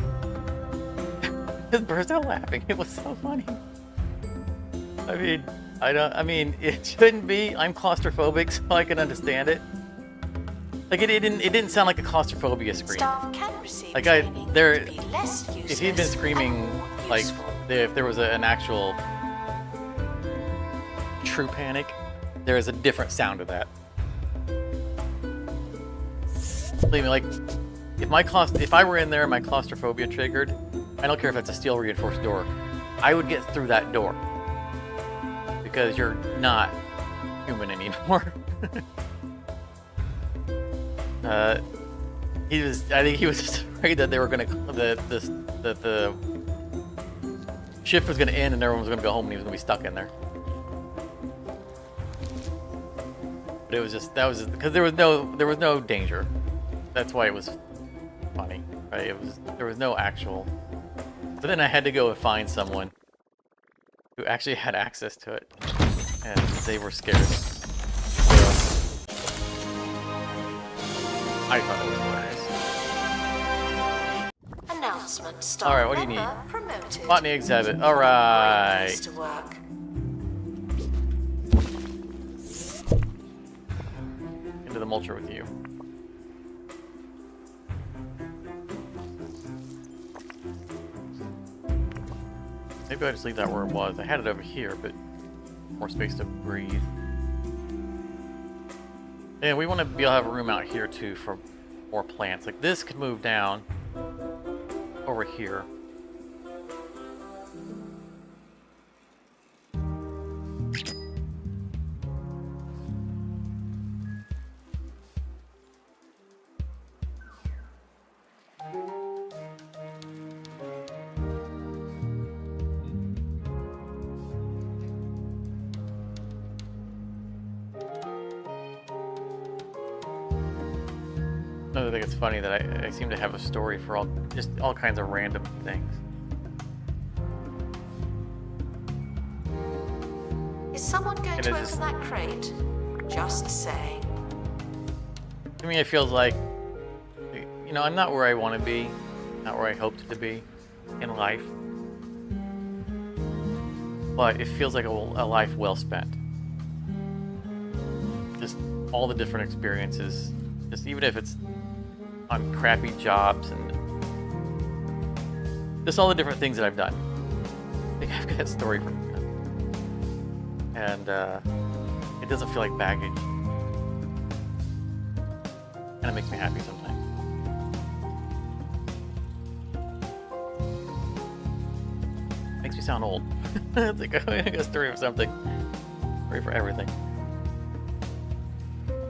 burst out laughing. It was so funny. I mean, it shouldn't be. I'm claustrophobic, so I can understand it. Like, it didn't sound like a claustrophobia scream. Staff can receive Like, training to be less if he'd been useless screaming, and more like, useful. if there was an actual true panic, there is a different sound to that. Believe me, like, if I were in there and my claustrophobia triggered, I don't care if it's a steel reinforced door, I would get through that door. Because you're not human anymore. I think he was just afraid that they were gonna that the shift was gonna end and everyone was gonna go home and he was gonna be stuck in there. But it was just because there was no danger. That's why it was funny, right? There was no actual. But then I had to go and find someone who actually had access to it, and they were scared. So, I thought it was hilarious. Announcement. Staff All right, what do you member need? Promoted. Botany exhibit. All Great right. place to work. Into the mulcher with you. Maybe I just leave that where it was. I had it over here, but more space to breathe. And we want to be able to have a room out here too for more plants. Like this could move down over here. I think it's funny that I seem to have a story for all kinds of random things. Is someone going And to it's open that crate? Just saying. To me, it feels like, you know, I'm not where I want to be, not where I hoped to be in life, but it feels like a life well spent. Just all the different experiences, just even if it's on crappy jobs and just all the different things that I've done. I think I've got a story from that. And it doesn't feel like baggage. And it makes me happy sometimes. Makes me sound old. It's like a story of something. Story for everything.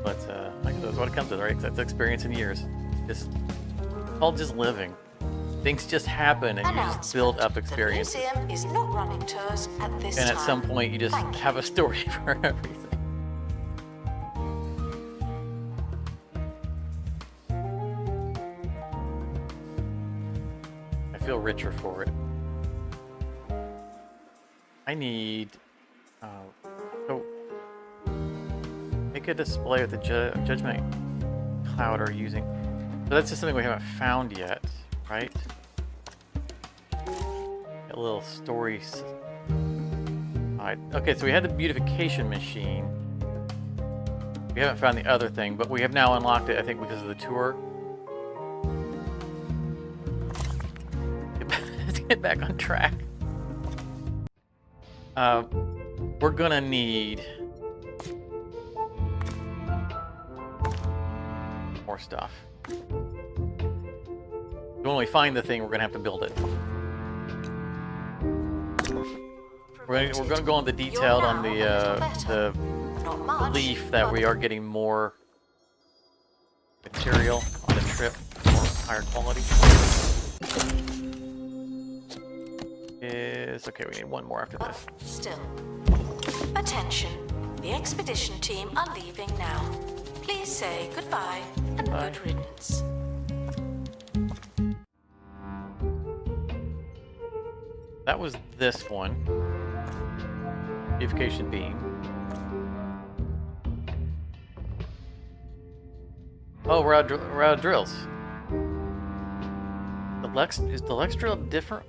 But like that's what it comes with, right? 'Cause that's experience in years. Just all just living. Things just happen and you just build up experiences. The museum is not running tours at this And time. at some point you just Thank have a story for everything. I feel richer for it. I need so make a display of the judgment cloud are using. So that's just something we haven't found yet, right? A little story. Okay, so we had the beautification machine. We haven't found the other thing, but we have now unlocked it, I think, because of the tour. Let's get back on track. We're gonna need more stuff. When we find the thing, we're gonna have to build it. We're gonna go into detail on the belief that we are getting more material on the trip, more higher quality. Is okay. We need one more after this. Still. Attention. The expedition team are leaving now. Please say goodbye and good riddance. That was this one. Beautification beam. Oh, we're out of drills. Is the Lex drill different?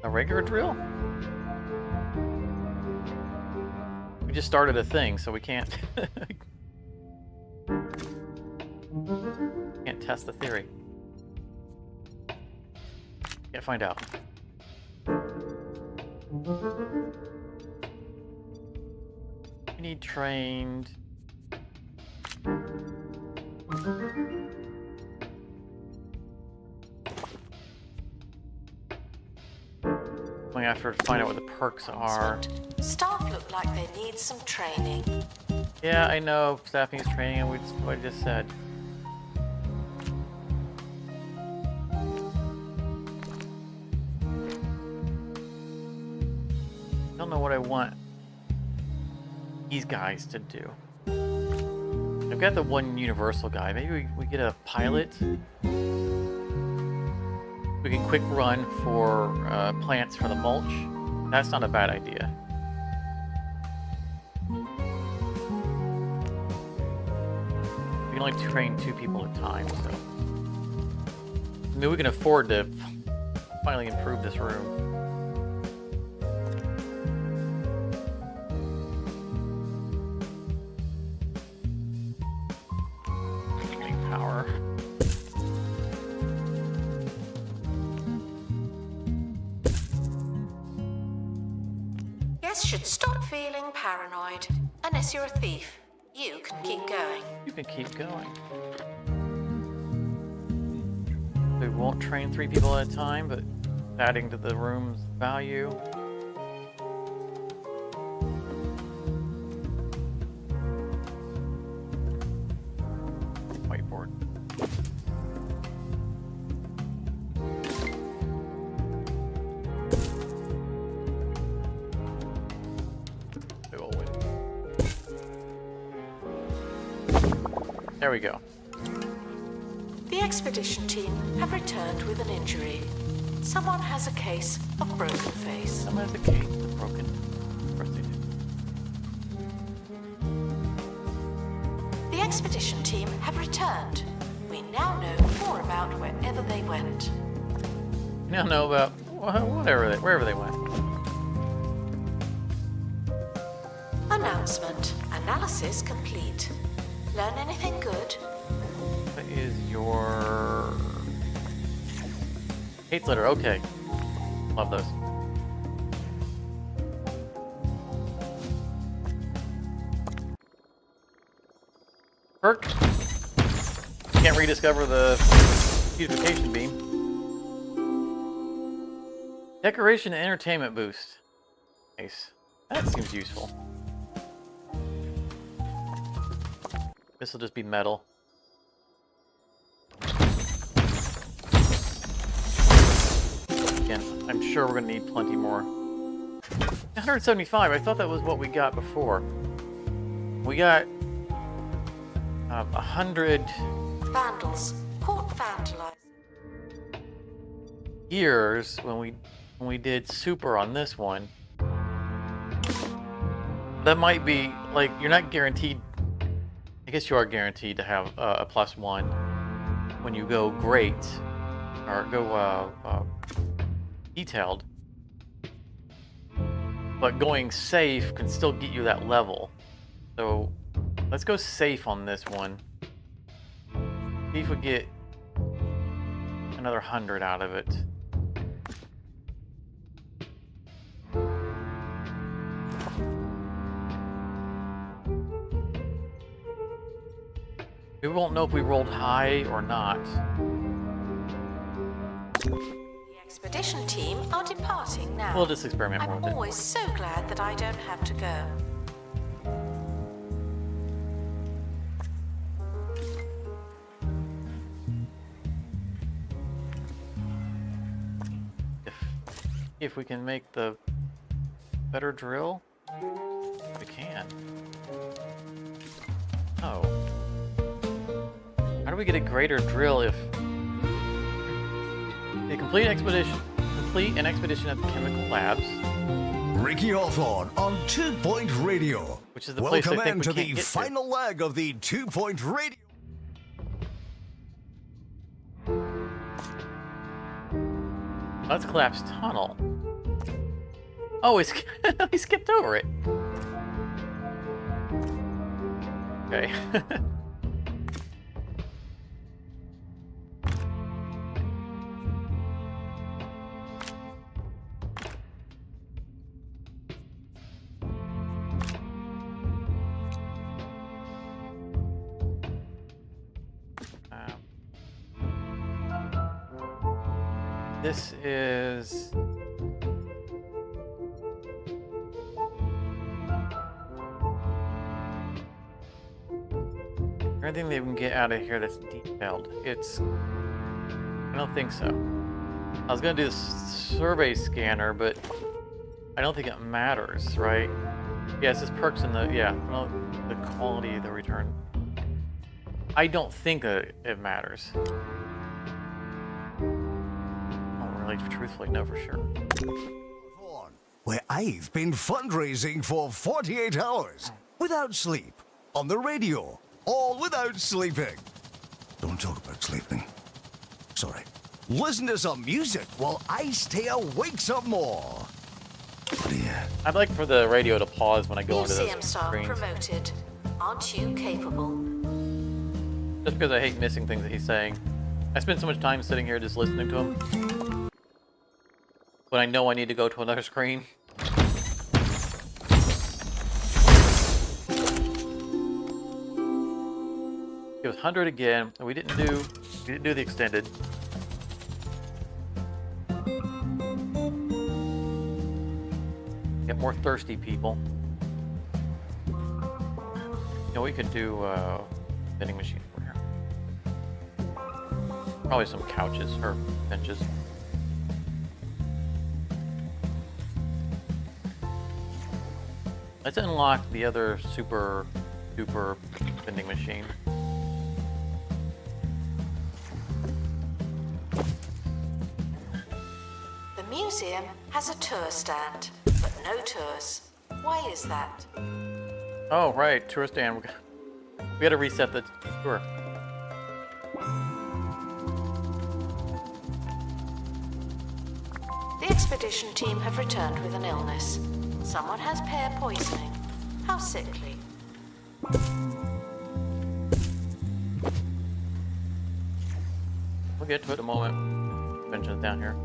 A regular drill? We just started a thing, so we can't can't test the theory. Can't find out. We need trained. Going after to find out what the perks are. Staff look like they need some training. Yeah, I know. Staff needs training, and what I just said. I don't know what I want these guys to do. I've got the one universal guy. Maybe we get a pilot. We can quick run for plants for the mulch. That's not a bad idea. We can only train 2 people at a time, so I mean we can afford to finally improve this room. Power. Guess should stop feeling paranoid. Unless you're a thief. You can keep going. You can keep going. We won't train 3 people at a time, but adding to the room's value. Whiteboard. They will win. There we go. The expedition team have returned with an injury. Someone has a case of broken face. Someone has a case of broken. Of course they do. The expedition team have returned. We now know more about wherever they went. We now know about wherever they went. Announcement. Analysis complete. Learn anything good? What is your hate letter? Okay, love those. Perk. Can't rediscover the beautification beam. Decoration and entertainment boost. Nice. That seems useful. This will just be metal. Again, I'm sure we're gonna need plenty more. 175. I thought that was what we got before. We got 100 Vandals. Caught vandalized. years when we did super on this one. That might be like you're not guaranteed. I guess you are guaranteed to have a +1 when you go great or go detailed. But going safe can still get you that level. So let's go safe on this one. See if we get another 100 out of it. We won't know if we rolled high or not. The expedition team are departing now. We'll just experiment more I'm with it. always so glad that I don't have to go. If we can make the better drill, we can. Oh. How do we get a greater drill if... Okay, complete an expedition at the chemical labs. Ricky Hawthorne on 2 Point Radio. Which is the place I Welcome think in we to can't the get to. final leg of the 2 Point Radio. Let's collapse tunnel. Oh, he skipped over it. Okay. This is... Anything that we can get out of here that's detailed. I don't think so. I was gonna do the survey scanner, but I don't think it matters, right? Yeah, it's just perks in the, well, the quality of the return. I don't think that it matters. Truthfully, no, for sure. Where I've been fundraising for 48 hours without sleep on the radio, all without sleeping. Don't talk about sleeping. Sorry. Listen to some music while I stay awake some more. I'd like for the radio to pause when I go into Museum those star screens. promoted. Aren't you capable? Just because I hate missing things that he's saying. I spend so much time sitting here just listening to him. But I know I need to go to another screen. It was 100 again, and we didn't do the extended. Get more thirsty people. You know, we could do vending machine for here. Probably some couches or benches. Let's unlock the other super duper vending machine. The museum has a tour stand, but no tours. Why is that? Oh, right, tour stand. We gotta reset the tour. The expedition team have returned with an illness. Someone has pear poisoning. How sickly. We'll get to it in a moment. Benjamin's down here.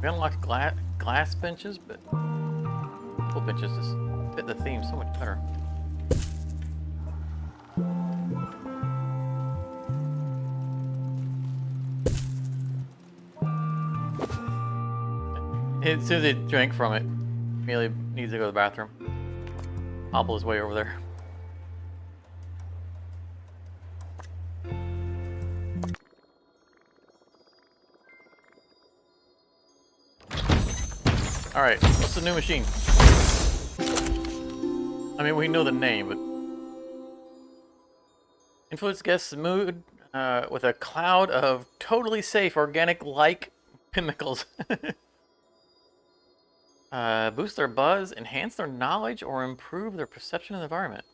We unlocked glass benches, but full benches just fit the theme so much better. As soon as he drank from it, immediately needs to go to the bathroom. Hobble his way over there. Alright, what's the new machine? I mean, we know the name, but... Influence guests' mood with a cloud of totally safe, organic-like chemicals. Boost their buzz, enhance their knowledge, or improve their perception of the environment.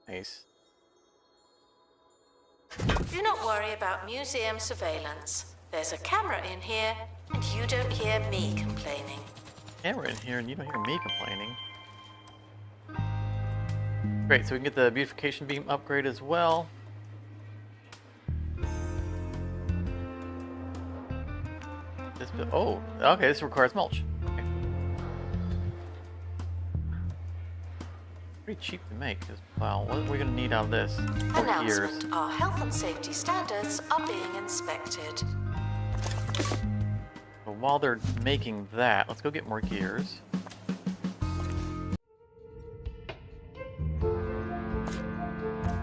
Nice. Do not worry about museum surveillance. There's a camera in here, and you don't hear me complaining. Camera in here, and you don't hear me complaining. Great, so we can get the beautification beam upgrade as well. Oh, okay, this requires mulch. Okay. Pretty cheap to make as well. What are we going to need out of this? More gears. Announcement: our health and safety standards are being inspected. But while they're making that, let's go get more gears.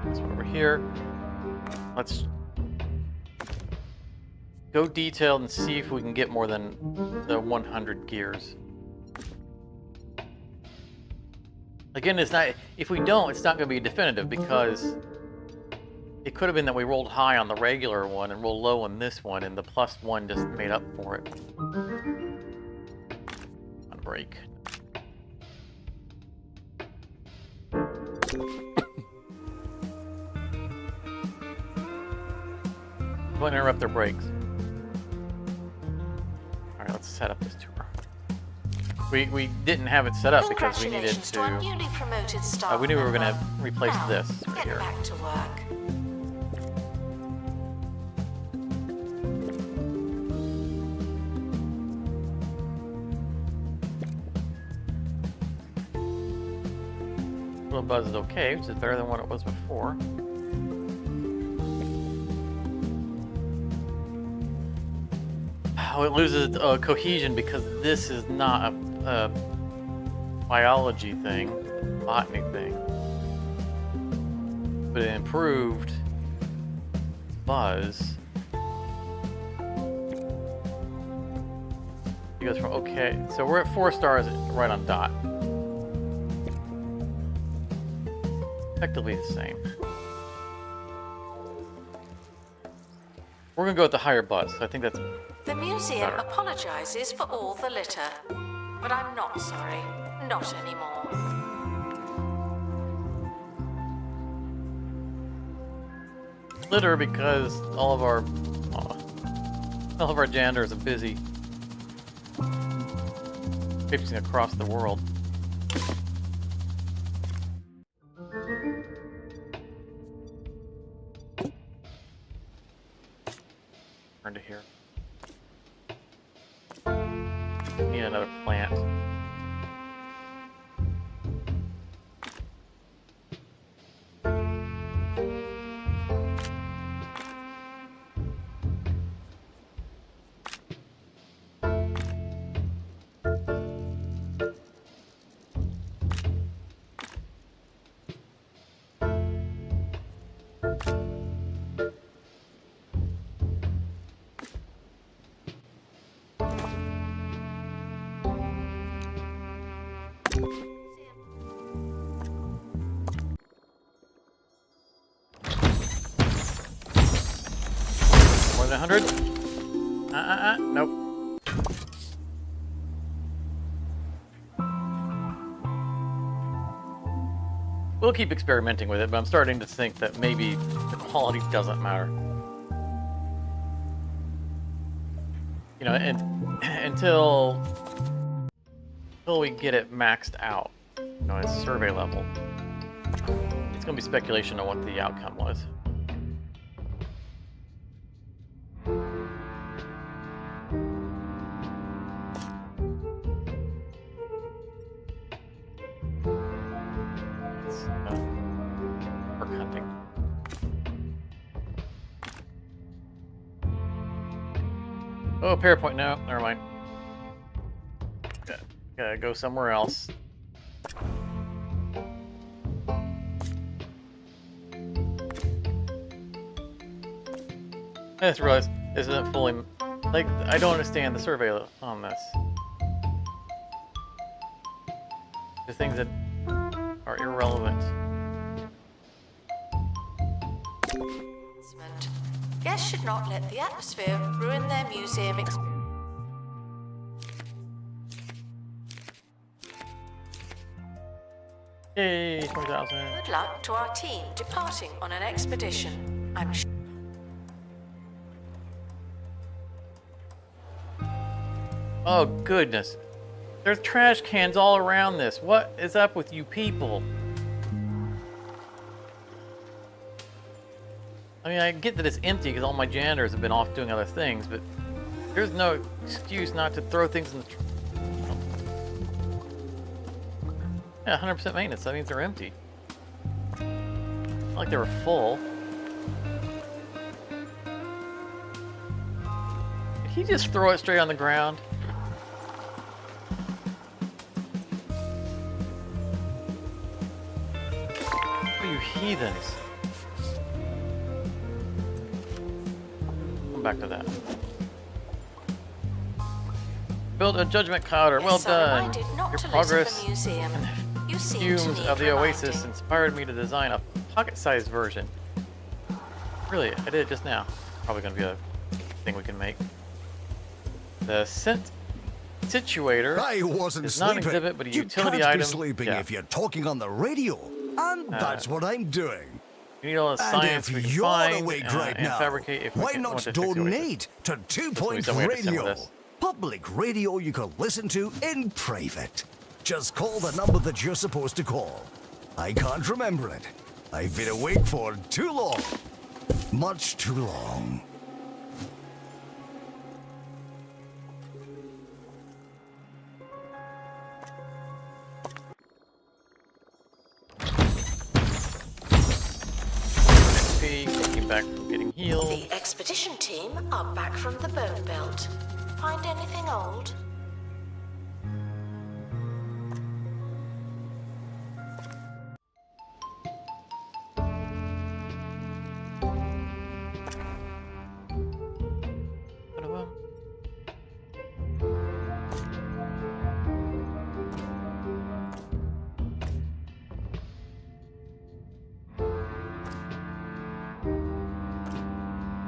This one over here. Let's go detailed and see if we can get more than the 100 gears. Again, it's not. If we don't, it's not going to be definitive because it could have been that we rolled high on the regular one and rolled low on this one, and the +1 just made up for it. On break. Don't interrupt their breaks. Alright, let's set up this tour. We didn't have it set up because we needed Congratulations to our newly promoted staff we knew we were going to member. replace Now, this right get here. back to work. Little buzz is okay, which is better than what it was before. Oh, it loses cohesion because this is not a biology thing, botany thing. But it improved buzz. He goes from okay, so we're at 4 stars right on dot. Effectively the same. We're gonna go with the higher buzz. I think that's The museum better. apologizes for all the litter, but I'm not sorry. Not anymore. litter because all of our janitors are busy traipsing across the world. Turn to here. Need another plant. 100. Nope. We'll keep experimenting with it, but I'm starting to think that maybe the quality doesn't matter. You know, and until we get it maxed out, you know, at survey level, it's gonna be speculation on what the outcome was. Oh, PowerPoint, no, never mind. Gotta go somewhere else. I just realized this isn't fully... Like, I don't understand the survey on this. The things that are irrelevant. Guests should not let the atmosphere ruin their museum experience. Yay, 20,000. Good luck to our team departing on an expedition. I'm sure. Oh, goodness. There's trash cans all around this. What is up with you people? I mean, I get that it's empty because all my janitors have been off doing other things, but there's no excuse not to throw things in the... Yeah, 100% maintenance. That means they're empty. Not like they were full. Did he just throw it straight on the ground? What are you heathens? Come back to that. Build a judgment counter. Well done. Your progress You fumes of the Oasis inspired me to design a pocket-sized version. Really, I did it just now. Probably going to be a thing we can make. The scent situator I wasn't is not an sleeping. exhibit, but a You utility can't item. be sleeping if you're talking on the radio, and that's what I'm doing. You need all the science And we if can you're find awake right and now, fabricate if we why can, not want to fix the Oasis. donate to 2 Point we have to assemble Radio? this. Public radio you can listen to in private. Just call the number that you're supposed to call. I can't remember it. I've been awake for too long. Much too long. XP, came back from getting healed. The expedition team are back from the Bone Belt. Find anything old?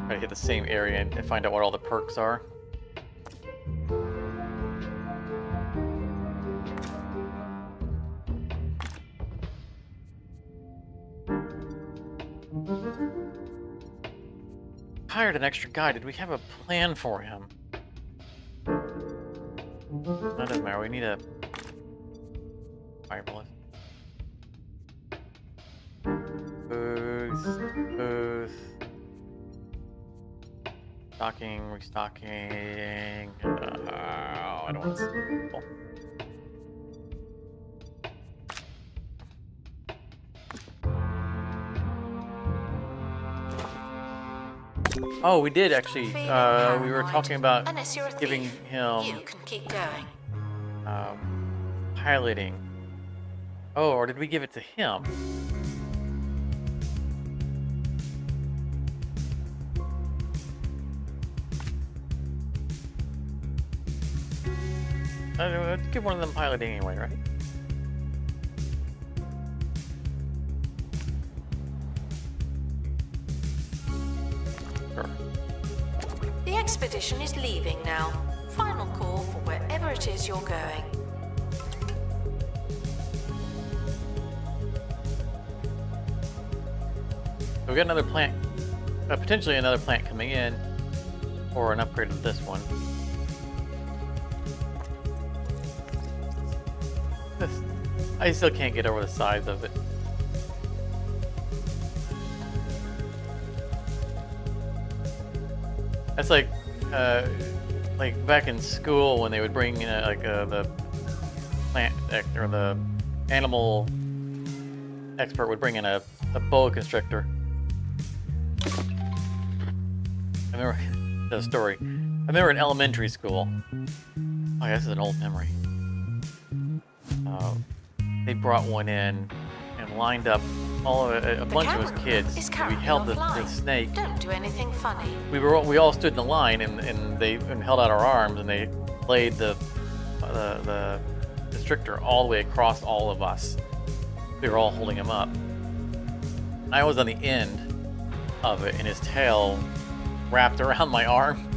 Try to hit the same area and find out what all the perks are. Hired an extra guy. Did we have a plan for him? That doesn't matter. We need a firebalist. Booth. Stocking, restocking. I don't want to. Oh, we did actually. We were talking about giving him You can keep going. piloting. Oh, or did we give it to him? I don't know, let's give one of them piloting anyway, right? Sure. expedition is leaving now. Final call for wherever it is you're going. So we got another plant, potentially another plant coming in, or an upgrade of this one. I still can't get over the size of it. That's like back in school when they would bring in the plant or the animal expert would bring in a boa constrictor. I remember the story. I remember in elementary school. Oh, yeah, this is an old memory. They brought one in and lined up all of a bunch of us kids. We held the snake. Don't do anything funny. We all stood in a line and they held out our arms and they played the constrictor all the way across all of us. We were all holding him up. I was on the end of it and his tail wrapped around my arm.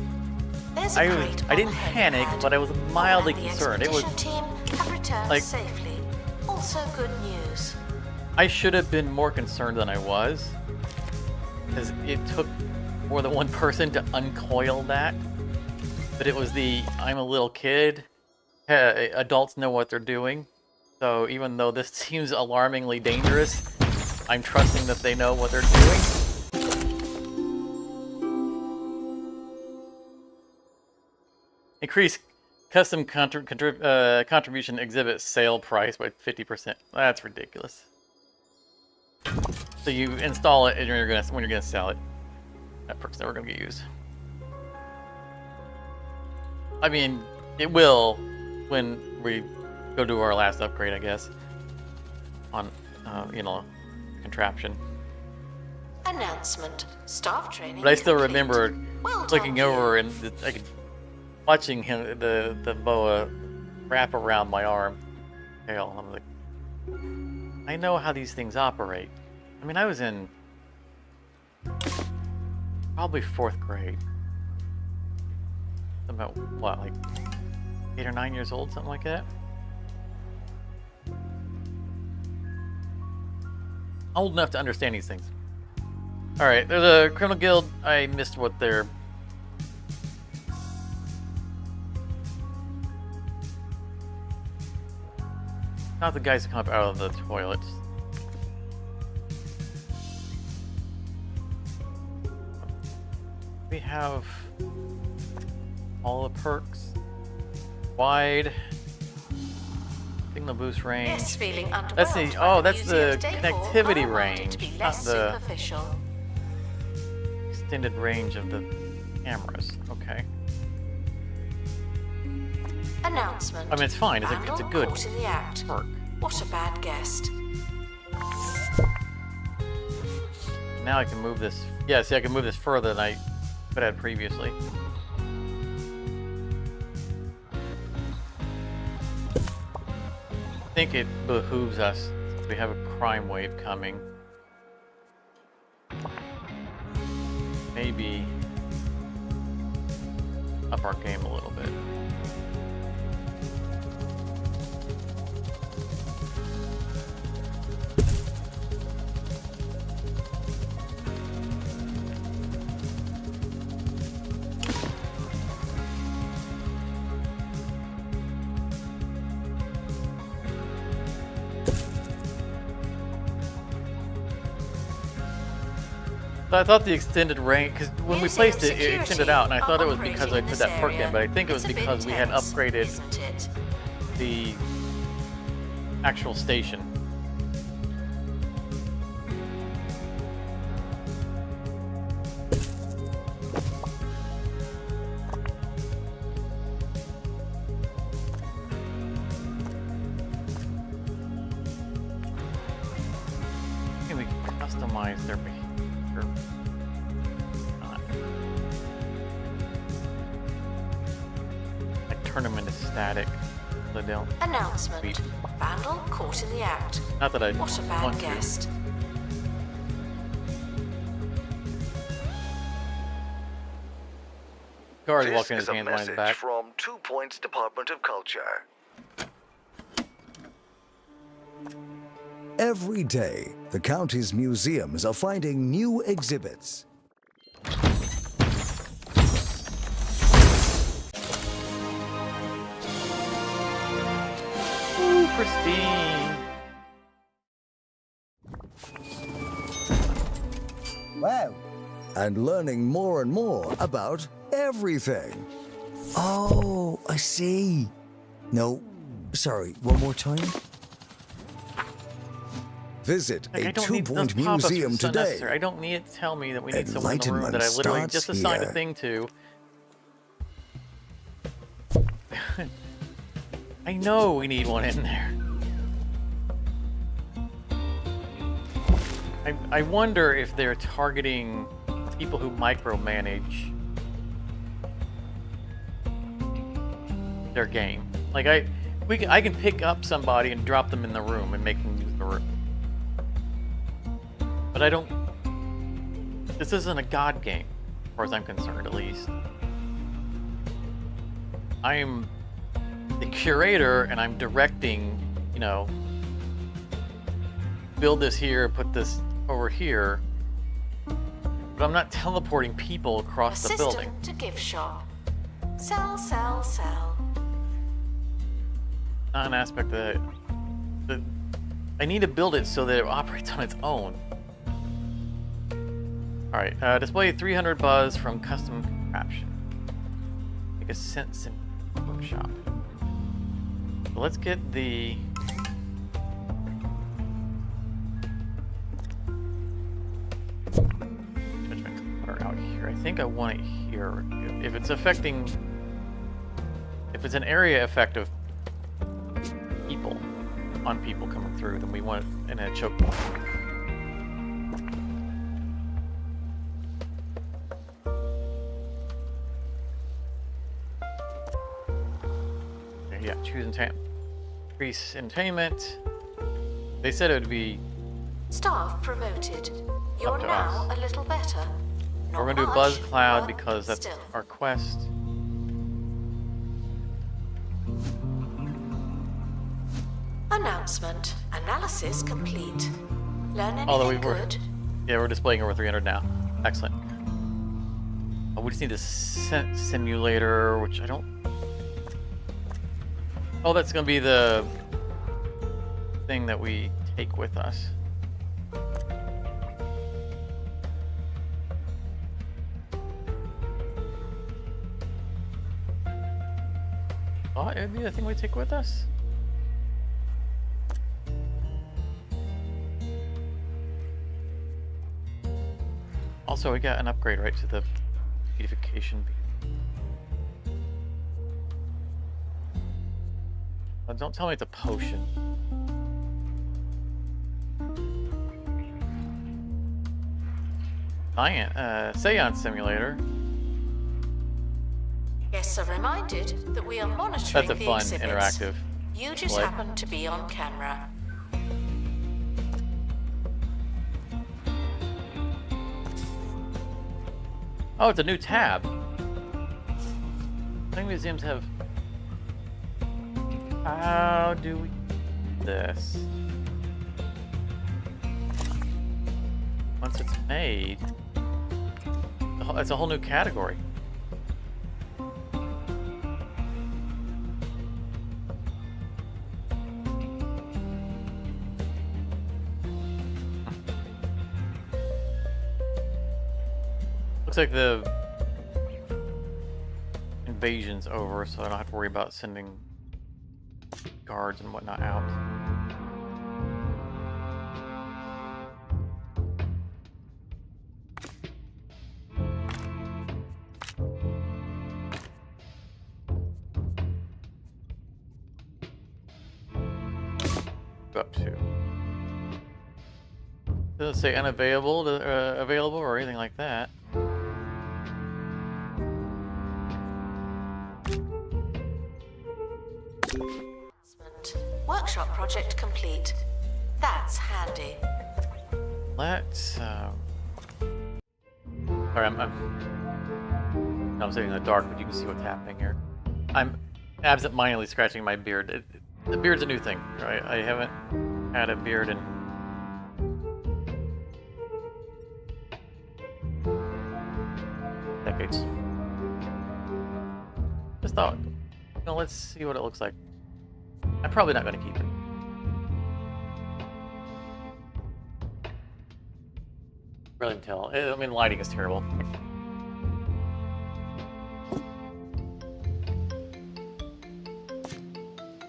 I didn't panic, but I was mildly concerned. It was team have returned like safely. Also good news. I should have been more concerned than I was, because it took more than one person to uncoil that. But it was I'm a little kid. Adults know what they're doing. So even though this seems alarmingly dangerous, I'm trusting that they know what they're doing. Increase custom contribution exhibit sale price by 50%. That's ridiculous. So you install it and when you're gonna sell it. That perk's never gonna get used. I mean, it will when we go do our last upgrade, I guess. On contraption. Announcement. Staff training. But I still complete. remember Well looking done, over you. and watching him, the boa wrap around my arm. Tail. I'm like, I know how these things operate. I mean, I was in probably 4th grade. About what, like 8 or 9 years old, something like that. Old enough to understand these things. All right, there's a criminal guild. I missed what they're. Not the guys who come up out of the toilets. We have all the perks. Wide. Signal boost range. Yes, feeling underwhelmed That's the by that's the museum's decor, connectivity I want it range, to be not less the superficial. extended range of the cameras. Okay. Announcement. I mean, it's fine. It's a Vandal good caught in the act. perk. What a bad guest. Now I can move this. Yeah, see, I can move this further than I could have previously. I think it behooves us. We have a crime wave coming. Maybe up our game a little bit. So I thought the extended range, because when we placed it, it extended out, and I thought it was because I put that perk in, but I think it was because we had upgraded the actual station. I think we can customize their behavior. Turn them into static. So they'll Announcement. Sweet. Vandal caught in the act. Not that I What a bad want to. guest. already This walking his is a hands behind his message back. from 2 Points Department of Culture. Every day, the county's museums are finding new exhibits. Ooh, pristine. Wow. And learning more and more about everything. Oh, I see. No, sorry, one more time. Visit Like, a I don't need those 2 Point pop-ups museum so today. necessary. I don't need it to tell me that we need someone in the room Enlightenment that I literally starts just assigned a here. thing to. I know we need one in there. I wonder if they're targeting people who micromanage their game. Like I can pick up somebody and drop them in the room and make them use the room. But I don't. This isn't a god game, as far as I'm concerned, at least. I am the curator, and I'm directing. You know, build this here, put this over here. But I'm not teleporting people across the building. Assistant to gift shop. Sell, sell, sell. Not an aspect that I need to build it so that it operates on its own. Alright, display 300 buzz from custom contraption. Make a sense in workshop. So let's get the judgment clutter out here. I think I want it here. If it's affecting, if it's an area effect of people, on people coming through, then we want it in a choke point. Yeah, choose entertainment. Increase entertainment. They said it would be. Staff promoted. You're to now us. a little better. We're Not gonna do much, Buzz Cloud but because that's still. our quest. Announcement. Analysis complete. Learn Although anything we were, good? yeah, we're displaying over 300 now. Excellent. Oh, we just need a simulator, which I don't. Oh, that's gonna be the thing that we take with us. Oh, it'd be the thing we take with us. Also, we got an upgrade right to the beautification beam. Oh, don't tell me it's a potion. Seance simulator. Guests are reminded that we are monitoring That's a the fun, exhibits. interactive. You just display. happen to be on camera. Oh, it's a new tab. I think museums have. How do we do this? Once it's made, it's a whole new category. Looks like the invasion's over, so I don't have to worry about sending guards and whatnot out. Go up to. Doesn't say unavailable, available or anything like that. Workshop project complete. That's handy. Let's. Sorry, I'm I'm sitting in the dark, but you can see what's happening here. I'm absent-mindedly scratching my beard. The beard's a new thing, right? I haven't had a beard in decades. Just thought, let's see what it looks like. I'm probably not going to keep it. Really can tell. I mean, lighting is terrible.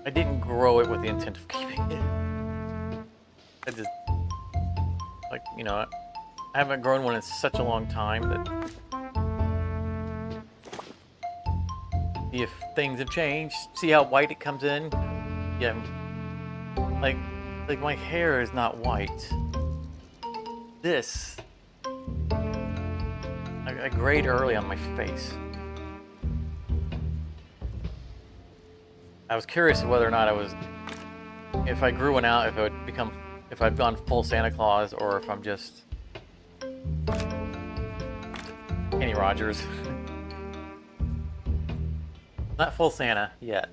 I didn't grow it with the intent of keeping it. I just, like, you know, I haven't grown one in such a long time that if things have changed, see how white it comes in? Yeah, like my hair is not white. This, I grayed early on my face. I was curious whether or not if I grew one out, if I'd gone full Santa Claus, or if I'm just Kenny Rogers. Not full Santa yet.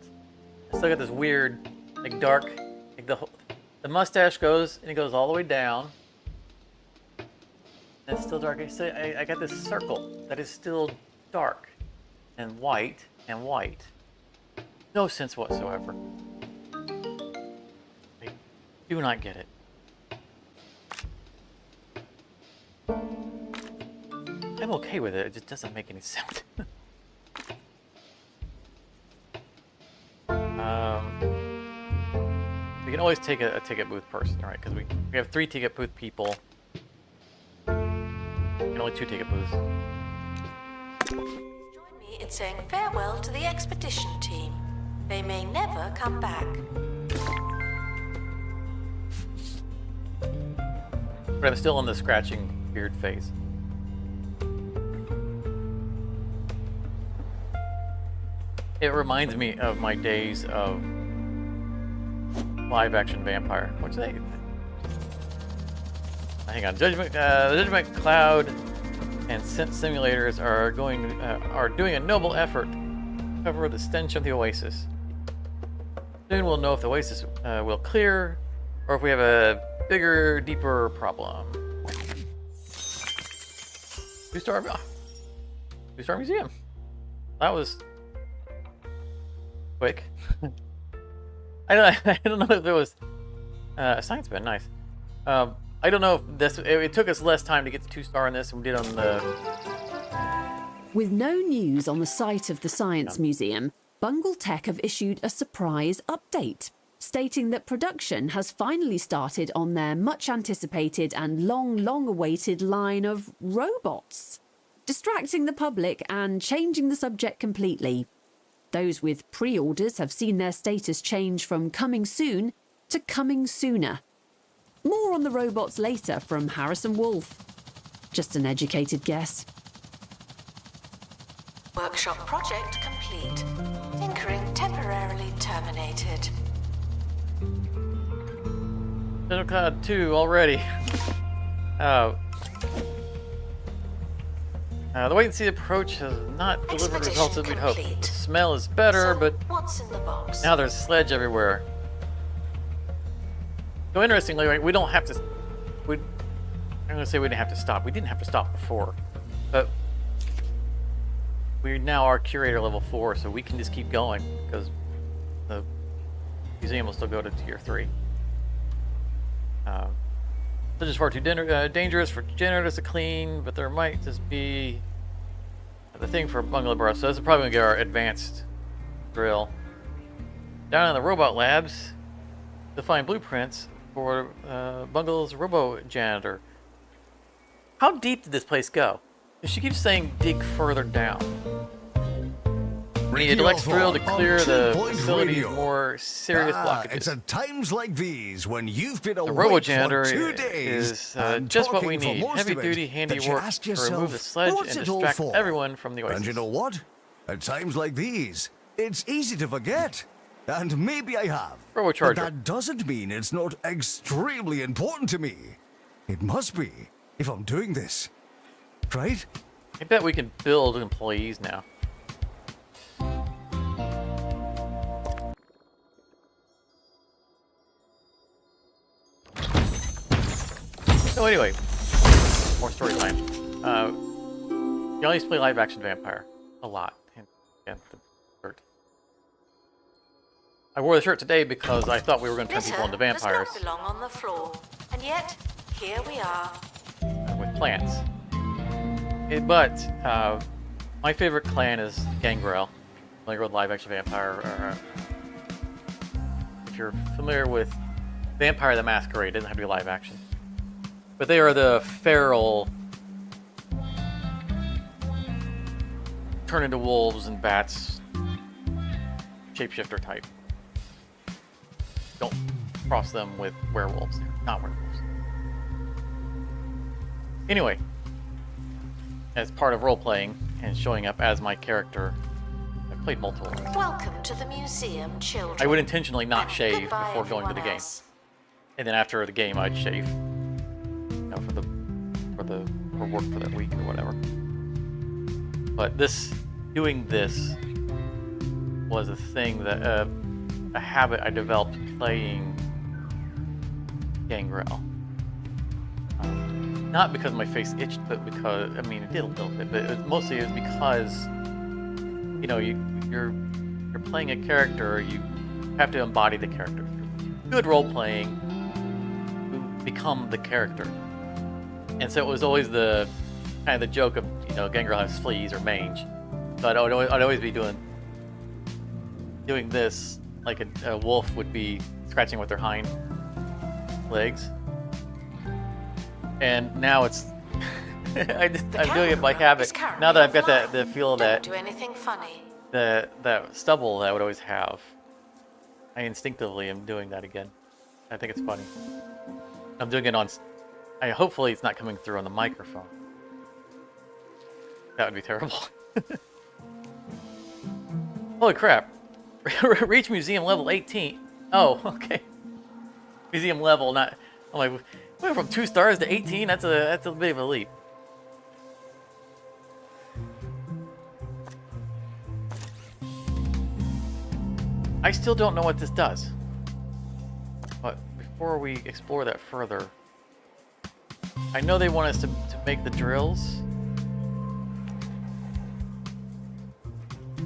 I still got this weird, like dark, like the mustache goes and it goes all the way down. And it's still dark. I got this circle that is still dark and white and white. No sense whatsoever. I do not get it. I'm okay with it. It just doesn't make any sense. We can always take a ticket booth person, right? Because we have 3 ticket booth people and only 2 ticket booths. Join me in saying farewell to the expedition team. They may never come back. But I'm still in the scratching beard phase. It reminds me of my days of live-action vampire. What's that? Hang on. Judgment Cloud and Sense simulators are doing a noble effort to cover the stench of the oasis. Soon we'll know if the oasis will clear, or if we have a bigger, deeper problem. 2-star museum. That was quick. I don't know if it was science been nice. I don't know if it took us less time to get the 2-star in this than we did on the. With no news on the site of the Science Museum, Bungle Tech have issued a surprise update, stating that production has finally started on their much-anticipated and long-awaited line of robots, distracting the public and changing the subject completely. Those with pre-orders have seen their status change from coming soon to coming sooner. More on the robots later from Harrison Wolf. Just an educated guess. Workshop project complete. Tinkering temporarily terminated. Shadow Cloud 2 already. The wait-and-see approach has not delivered results as we'd hoped. The smell is better, So, but what's in the box? now there's sledge everywhere. So interestingly, we don't have to. I'm going to say we didn't have to stop. We didn't have to stop before, but we now are Curator level 4, so we can just keep going because the museum will still go to tier 3. This is far too dangerous for generators to clean, but there might just be the thing for Bungle Wastelands. So this is probably going to get our advanced drill. Down in the robot labs, to find blueprints for Bungle's robo janitor. How deep did this place go? She keeps saying dig further down. We need a deluxe drill to clear the facility's more serious blockages. It's at times like these when you've been The away robo for janitor 2 days is and just what we talking for need. most Heavy of it, duty that handiwork you ask to remove yourself, the sledge what's and it all distract for? everyone from the oasis. And you know what? At times like these, it's easy to forget. And maybe I have. Robo But Charger. that doesn't mean it's not extremely important to me. It must be, if I'm doing this. Right? I bet we can build employees now. So anyway, more story time. You always play live action vampire a lot. And the shirt. I wore the shirt today because I thought we were going to turn people into vampires. Does not belong on the floor, and yet here we are. With plants. My favorite clan is Gangrel. Familiar with live action vampire? If you're familiar with Vampire the Masquerade, it doesn't have to be live action. But they are the feral, turn into wolves and bats, shapeshifter type. Don't cross them with werewolves. They're not werewolves. Anyway, as part of role-playing and showing up as my character, I played multiple. Welcome to the museum, children. I would intentionally not And shave goodbye, before going to the game. else. And then after the game, I'd shave. You know, for work for that week or whatever. But doing this was a thing that a habit I developed playing Gangrel. Not because my face itched, but because it did a little bit. But it was because you're playing a character, you have to embody the character. Good role playing, you become the character. And so it was always the kind of the joke of, Gangrel has fleas or mange. So I'd always be doing this like a wolf would be scratching with their hind legs. And now it's I'm doing it by habit. Now that I've got the feel of that Don't do anything funny. that stubble that I would always have, I instinctively am doing that again. I think it's funny. I'm doing it on. Hopefully it's not coming through on the microphone. That would be terrible. Holy crap! Reach museum level 18. Oh, okay. Museum level, not. I'm like, we went from 2 stars to 18. That's a bit of a leap. I still don't know what this does. But before we explore that further, I know they want us to make the drills.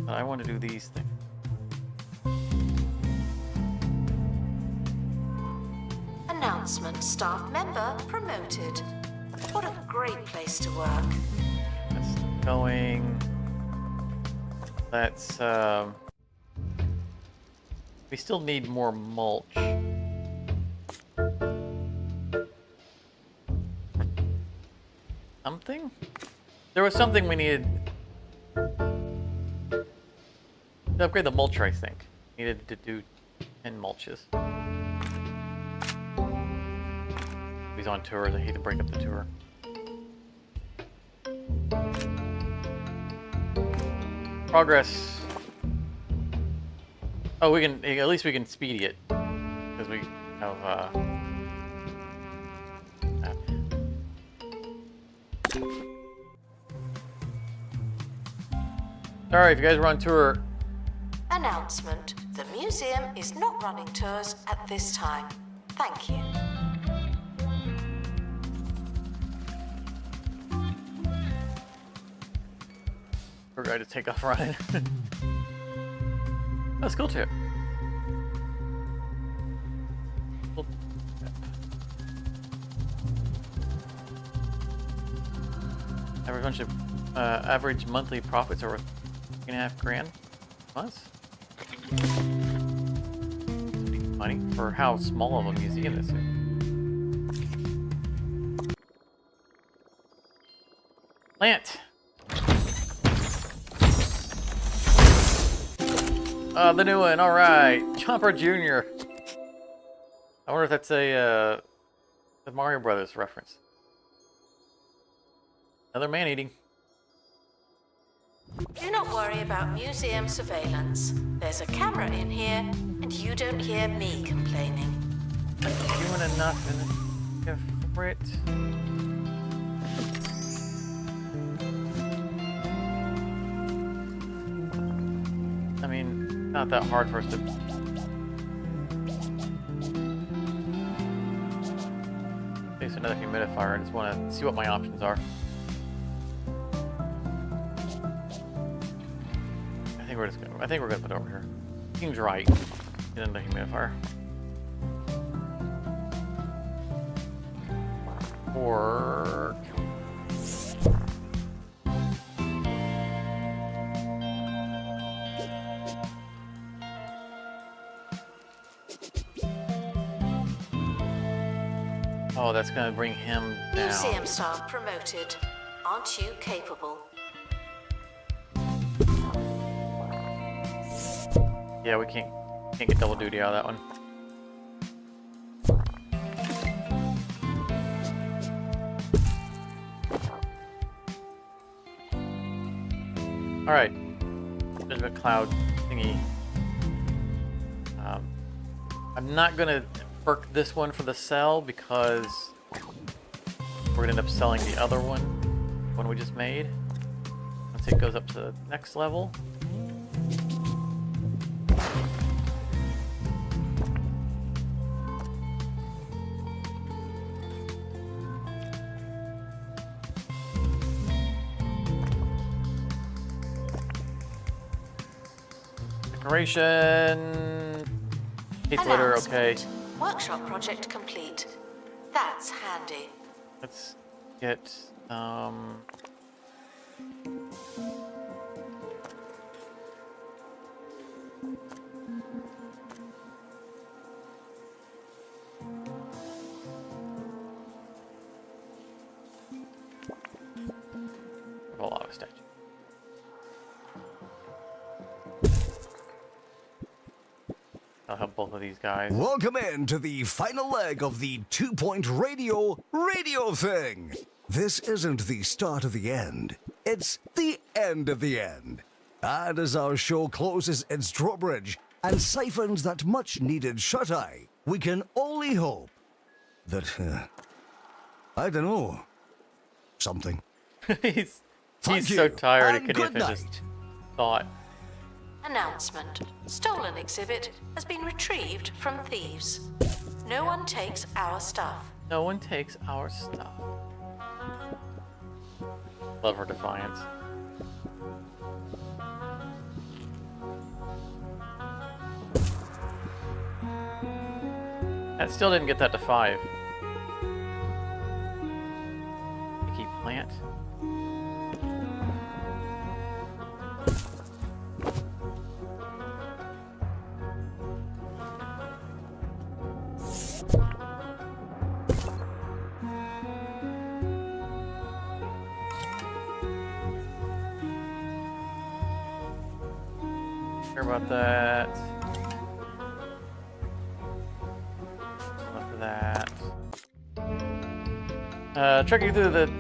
But I want to do these things. Announcement: staff member promoted. What a great place to work. That's going. Let's we still need more mulch. Something? There was something we needed to upgrade the mulcher, I think. Needed to do 10 mulches. He's on tours. I hate to break up the tour. Progress. Oh, we can, at least we can speedy it. Because we have, Sorry, if you guys were on tour. Announcement: the museum is not running tours at this time. Thank you. We're going to take off running. That's cool too. Cool. Average monthly profits are 3.5 grand a month. Money for how small of a museum this is. Plant. The new one. All right, Chomper Jr. I wonder if that's a Mario Brothers reference. Another man eating. Do not worry about museum surveillance. There's a camera in here, and you don't hear me complaining. Doing enough for it. I mean, not that hard for us to... Place another humidifier. I just want to see what my options are. I think we're gonna put it over here. Seems right. Get in the humidifier. Or... Oh, that's gonna bring him down. Museum staff promoted. Aren't you capable? Yeah, we can't get double duty out of that one. All right, Judgment Cloud thingy. I'm not gonna perk this one for the sell because we're gonna end up selling the other one we just made once it goes up to the next level. Decoration. Hates litter, okay. Announcement. Workshop project complete. That's handy. Let's get a lot of statues. I'll help both of these guys. Welcome in to the final leg of the 2-point radio thing. This isn't the start of the end. It's the end of the end. And as our show closes its drawbridge and siphons that much-needed shut-eye, we can only hope that, I don't know, something. he's Thank so you, tired he and couldn't good even finish his night. thought. Announcement. Stolen exhibit has been retrieved from thieves. No one takes our stuff. No one takes our stuff. Love her defiance. That still didn't get that to 5. Icky plant. Care about that. Enough of that. Trekking through the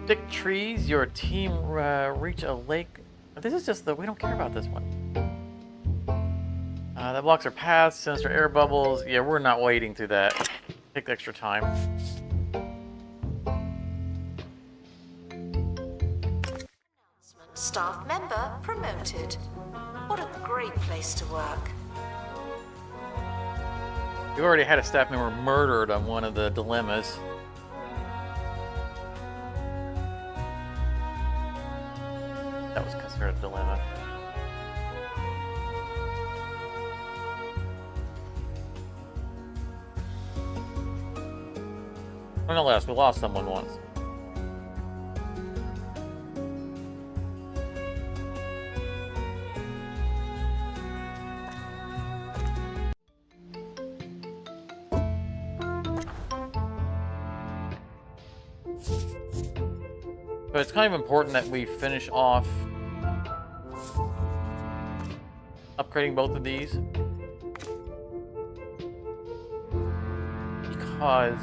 thick trees, your team reach a lake. This is just we don't care about this one. That blocks our paths, sinister air bubbles. Yeah, we're not wading through that. Take the extra time. Staff member promoted. What a great place to work. We already had a staff member murdered on one of the dilemmas. That was considered a dilemma. Nonetheless, we lost someone once. But it's kind of important that we finish off upgrading both of these. Because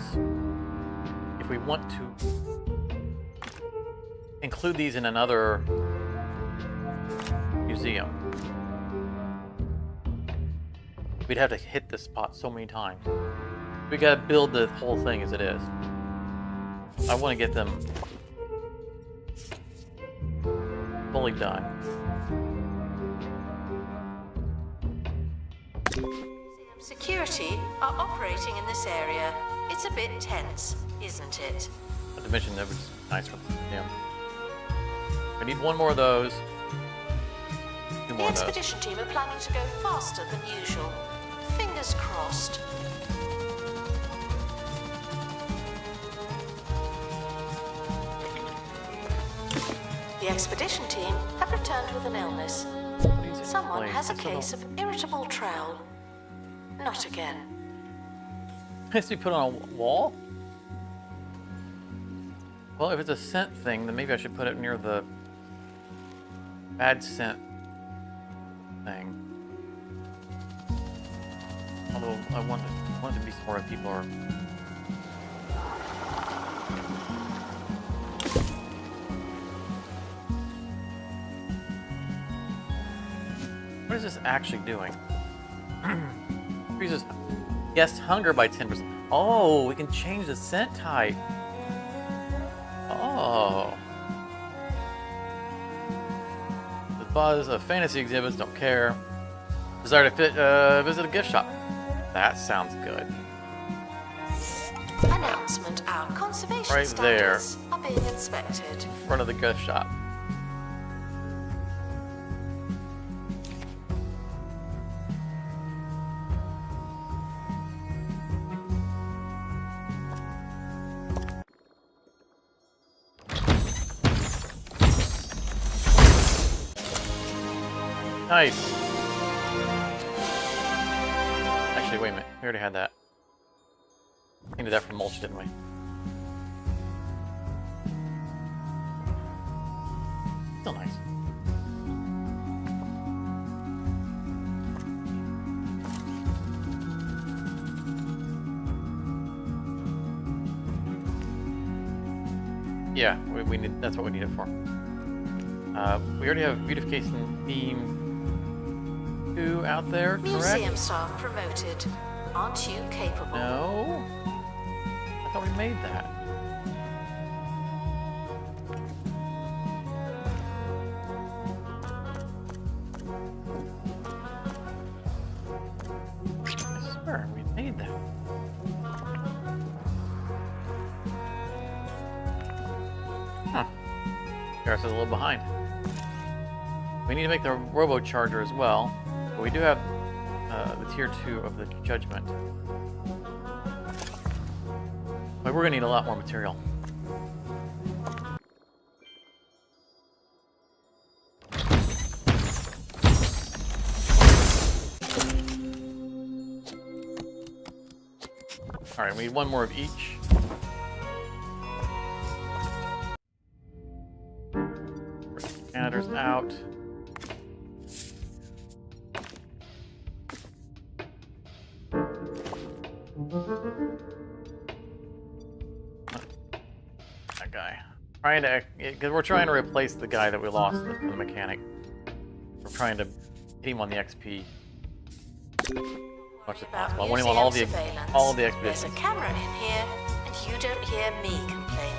if we want to include these in another museum, we'd have to hit this spot so many times. We gotta build the whole thing as it is. I want to get them fully done. Security are operating in this area. It's a bit tense, isn't it? The mission that was nice for him. I need one more of those. Two The more of those. expedition team are planning to go faster than usual. Fingers crossed. The expedition team have returned with an illness. Please Someone explain. has a I still case of irritable trowel. Not again. don't- Has to be put on a wall? Well, if it's a scent thing, then maybe I should put it near the bad scent thing. Although I want it to be somewhere that people are. What is this actually doing? Increases guest hunger by 10%. Oh, we can change the scent type. Oh. The buzz of fantasy exhibits, don't care. Desire to visit a gift shop. That sounds good. Announcement: our conservation Right there. standards are being inspected. In front of the gift shop. Nice. Actually, wait a minute. We already had that. We did that for mulch, didn't we? Still nice. Yeah, we need. That's what we need it for. We already have beautification theme 2 out there, correct? Museum staff promoted. Aren't you capable? No. I thought we made that. I swear we made that. Huh. Garrus is a little behind. We need to make the robo charger as well, but we do have the tier 2 of the judgment. But we're gonna need a lot more material. All right, we need one more of each. Janitors out. That guy. Trying to, because we're trying to replace the guy that we lost, the mechanic. We're trying to hit him on the XP. Much as possible. I want him on all the There's expeditions. a camera in here, and you don't hear me complaining.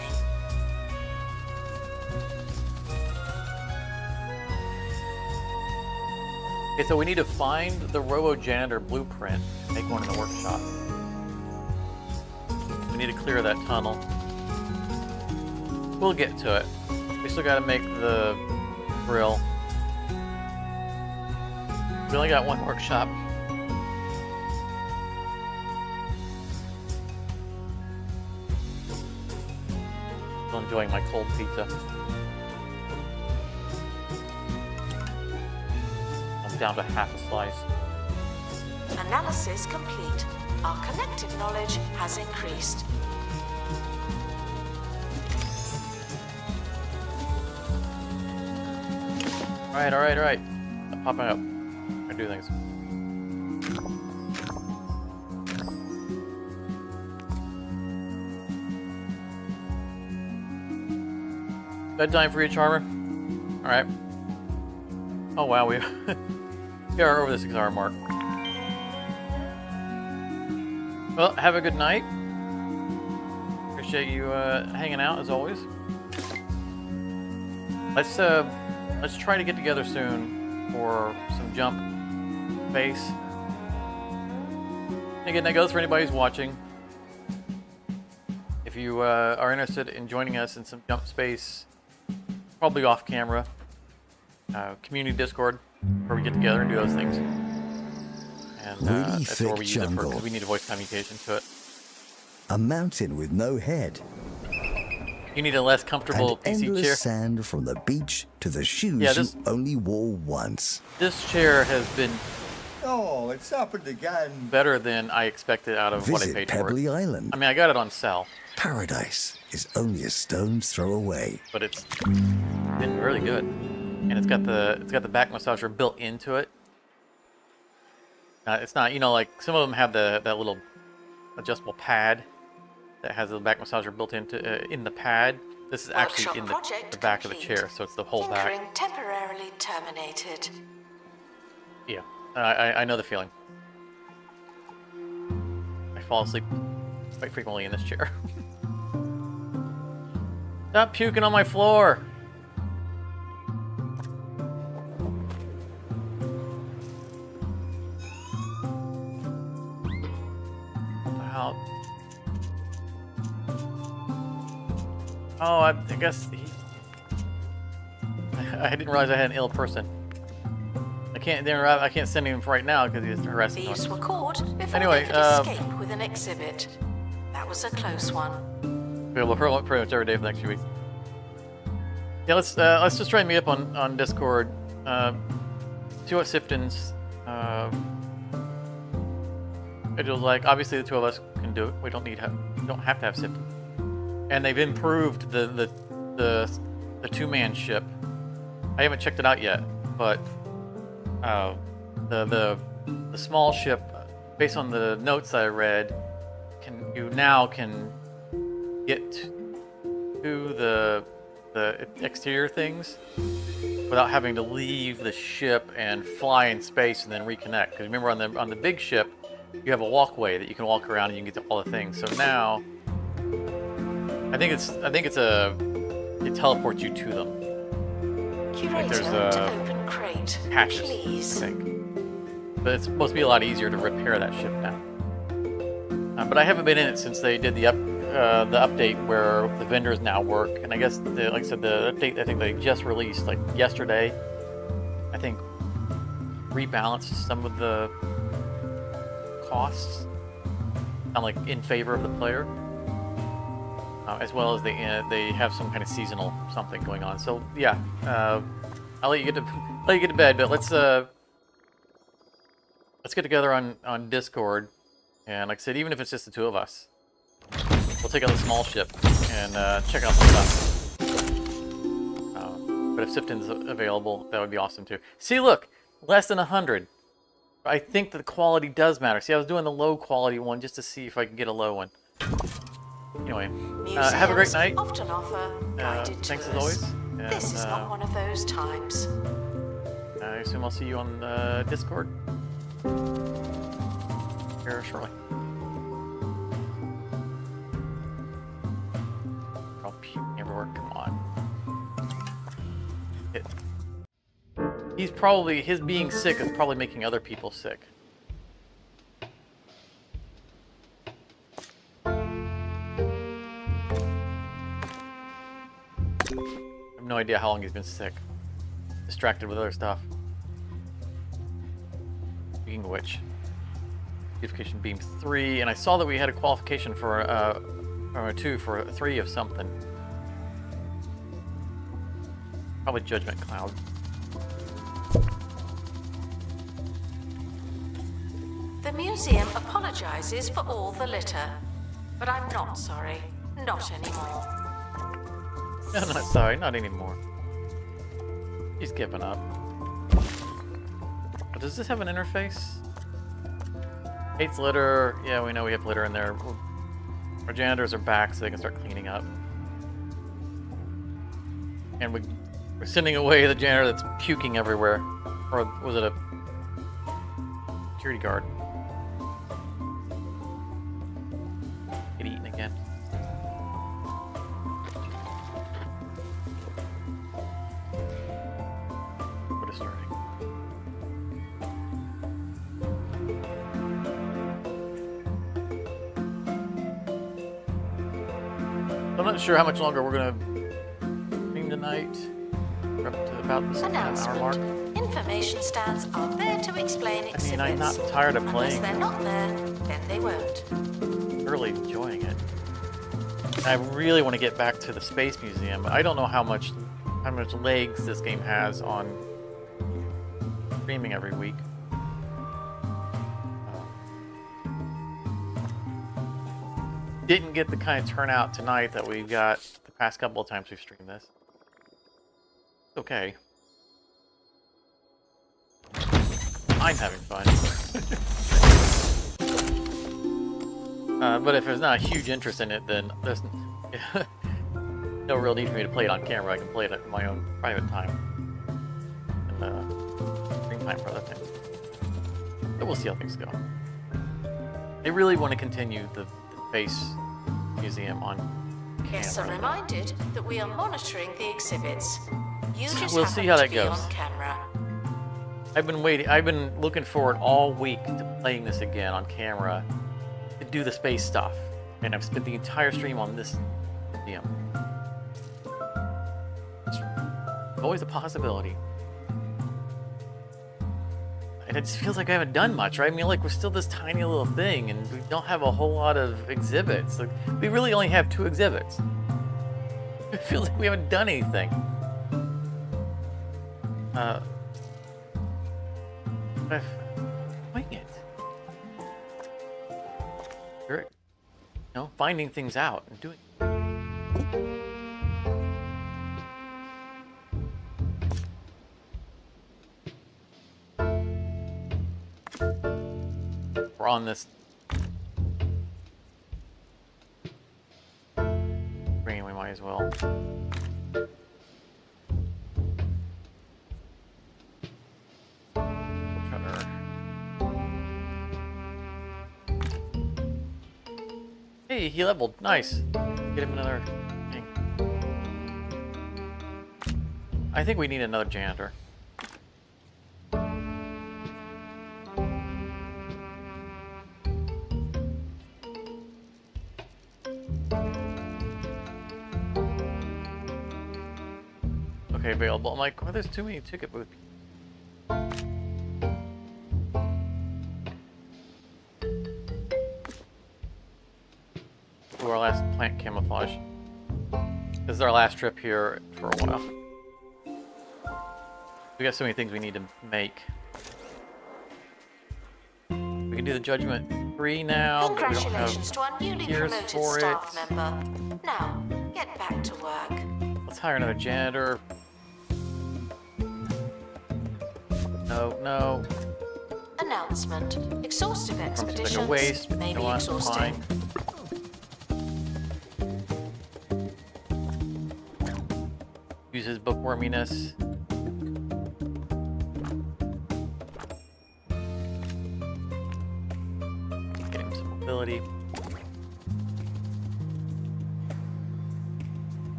Okay, so we need to find the Robo-Janitor blueprint and make one in the workshop. We need to clear that tunnel. We'll get to it. We still gotta make the grill. We only got one workshop. Still enjoying my cold pizza. I'm down to half a slice. Analysis complete. Our collective knowledge has increased. Alright. I'm popping up. I do things. Bedtime for each armor? Alright. Oh wow, we are over the 6-hour mark. Well, have a good night. Appreciate you hanging out as always. Let's try to get together soon for some jump base. Again, that goes for anybody who's watching. If you are interested in joining us in some jump space, probably off camera, community Discord, where we get together and do those things. And Really that's where thick we use it for, jungle. because we need voice communication to it. A mountain with no head. You need a less comfortable And PC endless chair. sand from the beach to the shoes Yeah, this- you only wore once. This chair has been Oh, it's happened again. better than I expected out of what I Visit paid for it. Pebbly Island. I mean, I got it on sale, Paradise is only a stone's throw away. but it's been really good, and it's got the back massager built into it. It's not, you know, like some of them have that little adjustable pad that has the back massager built into in the pad. This is actually Workshop in project the back of the complete. chair, so it's the whole back. Tinkering temporarily terminated. Yeah, I know the feeling. I fall asleep quite frequently in this chair. Stop puking on my floor! Wow. Oh, I guess he... I didn't realize I had an ill person. I can't send him right now because he's harassing me. Thieves were caught before Anyway, they could escape with an exhibit. That was a close one. Available pretty much every day for the next few weeks. Yeah, let's just try and meet up on Discord. See what Sifton's schedule's like. Obviously, the two of us can do it. We don't have to have Sifton. And they've improved the two-man ship. I haven't checked it out yet, but the small ship, based on the notes I read, you now can get to the exterior things without having to leave the ship and fly in space and then reconnect. Because remember, on the big ship, you have a walkway that you can walk around and you can get to all the things. So now, it teleports you to them. Curator there's, to open crate, Hatches, please. I think. But it's supposed to be a lot easier to repair that ship now. But I haven't been in it since they did the update where the vendors now work. And I guess, like I said, the update I think they just released like yesterday, I think rebalanced some of the costs. I'm like in favor of the player, as well as they have some kind of seasonal something going on. So yeah, I'll let you get to bed. But let's get together on Discord, and like I said, even if it's just the two of us, we'll take out the small ship and check out the stuff. But if Sifton's available, that would be awesome too. See, look, less than 100. I think that the quality does matter. See, I was doing the low quality one just to see if I could get a low one. Anyway, have a great night. Often offer guided Thanks as tours. always. This And, is not one of those times. I assume I'll see you on Discord here shortly. I'll puke everywhere. Come on. His being sick is probably making other people sick. I have no idea how long he's been sick. Distracted with other stuff. Speaking of which, beautification beam 3, and I saw that we had a qualification for a 2 for a 3 of something. Probably Judgment Cloud. The museum apologizes for all the litter, but I'm not sorry. Not anymore. No, not sorry, not anymore. He's given up. But does this have an interface? Hates litter. Yeah, we know we have litter in there. Our janitors are back so they can start cleaning up. And we're sending away the janitor that's puking everywhere. Or was it a security guard? Get eaten again. What is starting? not sure how much longer we're gonna stream tonight. We're up to about the 7.5 hour mark. Information stands are there to explain I exhibits. mean, I'm not tired of Unless playing. they're not there, then they won't. Really enjoying it. And I really want to get back to the Space Museum. I don't know how much legs this game has on streaming every week. Didn't get the kind of turnout tonight that we've got the past couple of times we've streamed this. It's okay. I'm having fun. But if there's not a huge interest in it, then there's no real need for me to play it on camera. I can play it at my own private time. And stream time for other things. But we'll see how things go. I really want to continue the Space Museum on camera. Guests are reminded that we are monitoring the exhibits. You just We'll happen see how to that be goes. on camera. I've been looking forward all week to playing this again on camera to do the space stuff. And I've spent the entire stream on this museum. It's always a possibility. And it just feels like I haven't done much, right? I mean, like, we're still this tiny little thing, and we don't have a whole lot of exhibits. Like, we really only have 2 exhibits. It feels like we haven't done anything. But wing it. You're, finding things out and doing. We're on this screen, we might as well. Hey, he leveled. Nice. Get him another thing. I think we need another janitor. Okay, available. I'm like, oh, there's too many ticket booths. Our last plant camouflage. This is our last trip here for a while. We got so many things we need to make. We can do the Judgment 3 now. But we don't Congratulations have to our newly gears promoted for staff it. member. Now, get back to work. Let's hire another janitor. No. Announcement. Exhaustive Seems like expeditions a waste. may Go be on, exhausting. fine. Use his bookworminess. Get him some mobility.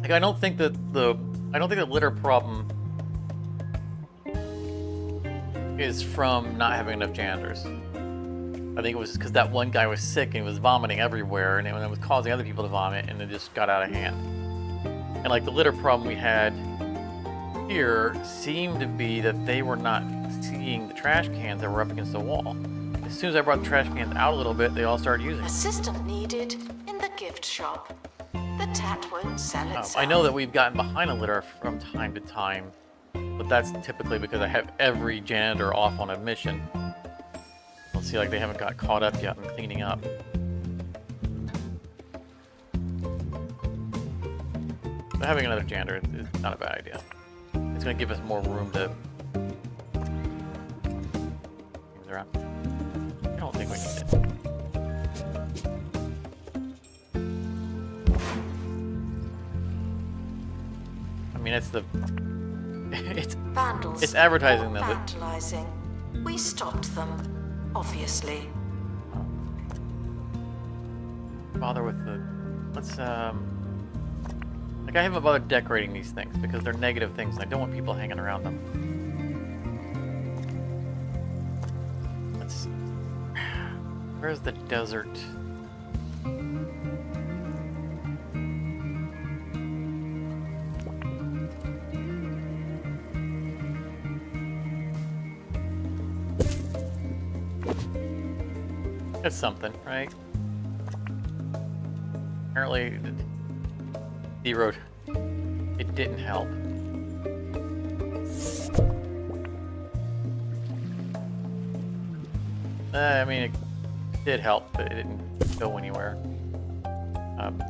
Like, I don't think the litter problem is from not having enough janitors. I think it was because that one guy was sick and he was vomiting everywhere, and it was causing other people to vomit, and it just got out of hand. And like the litter problem we had here seemed to be that they were not seeing the trash cans that were up against the wall. As soon as I brought the trash cans out a little bit, they all started using it. Assistant needed in the gift shop. The tat won't sell itself. I know that we've gotten behind a litter from time to time, but that's typically because I have every janitor off on a mission. Let's see, like they haven't got caught up yet in cleaning up. But having another janitor is not a bad idea. It's going to give us more room to move around. I don't think we need it. I mean, it's the Vandals. it's advertising or them. Vandalizing. We stopped them, obviously. Bother with the let's like I haven't bothered decorating these things because they're negative things and I don't want people hanging around them. Let's Where's the desert? It's something, right? Apparently, the road, it didn't help. I mean, it did help, but it didn't go anywhere.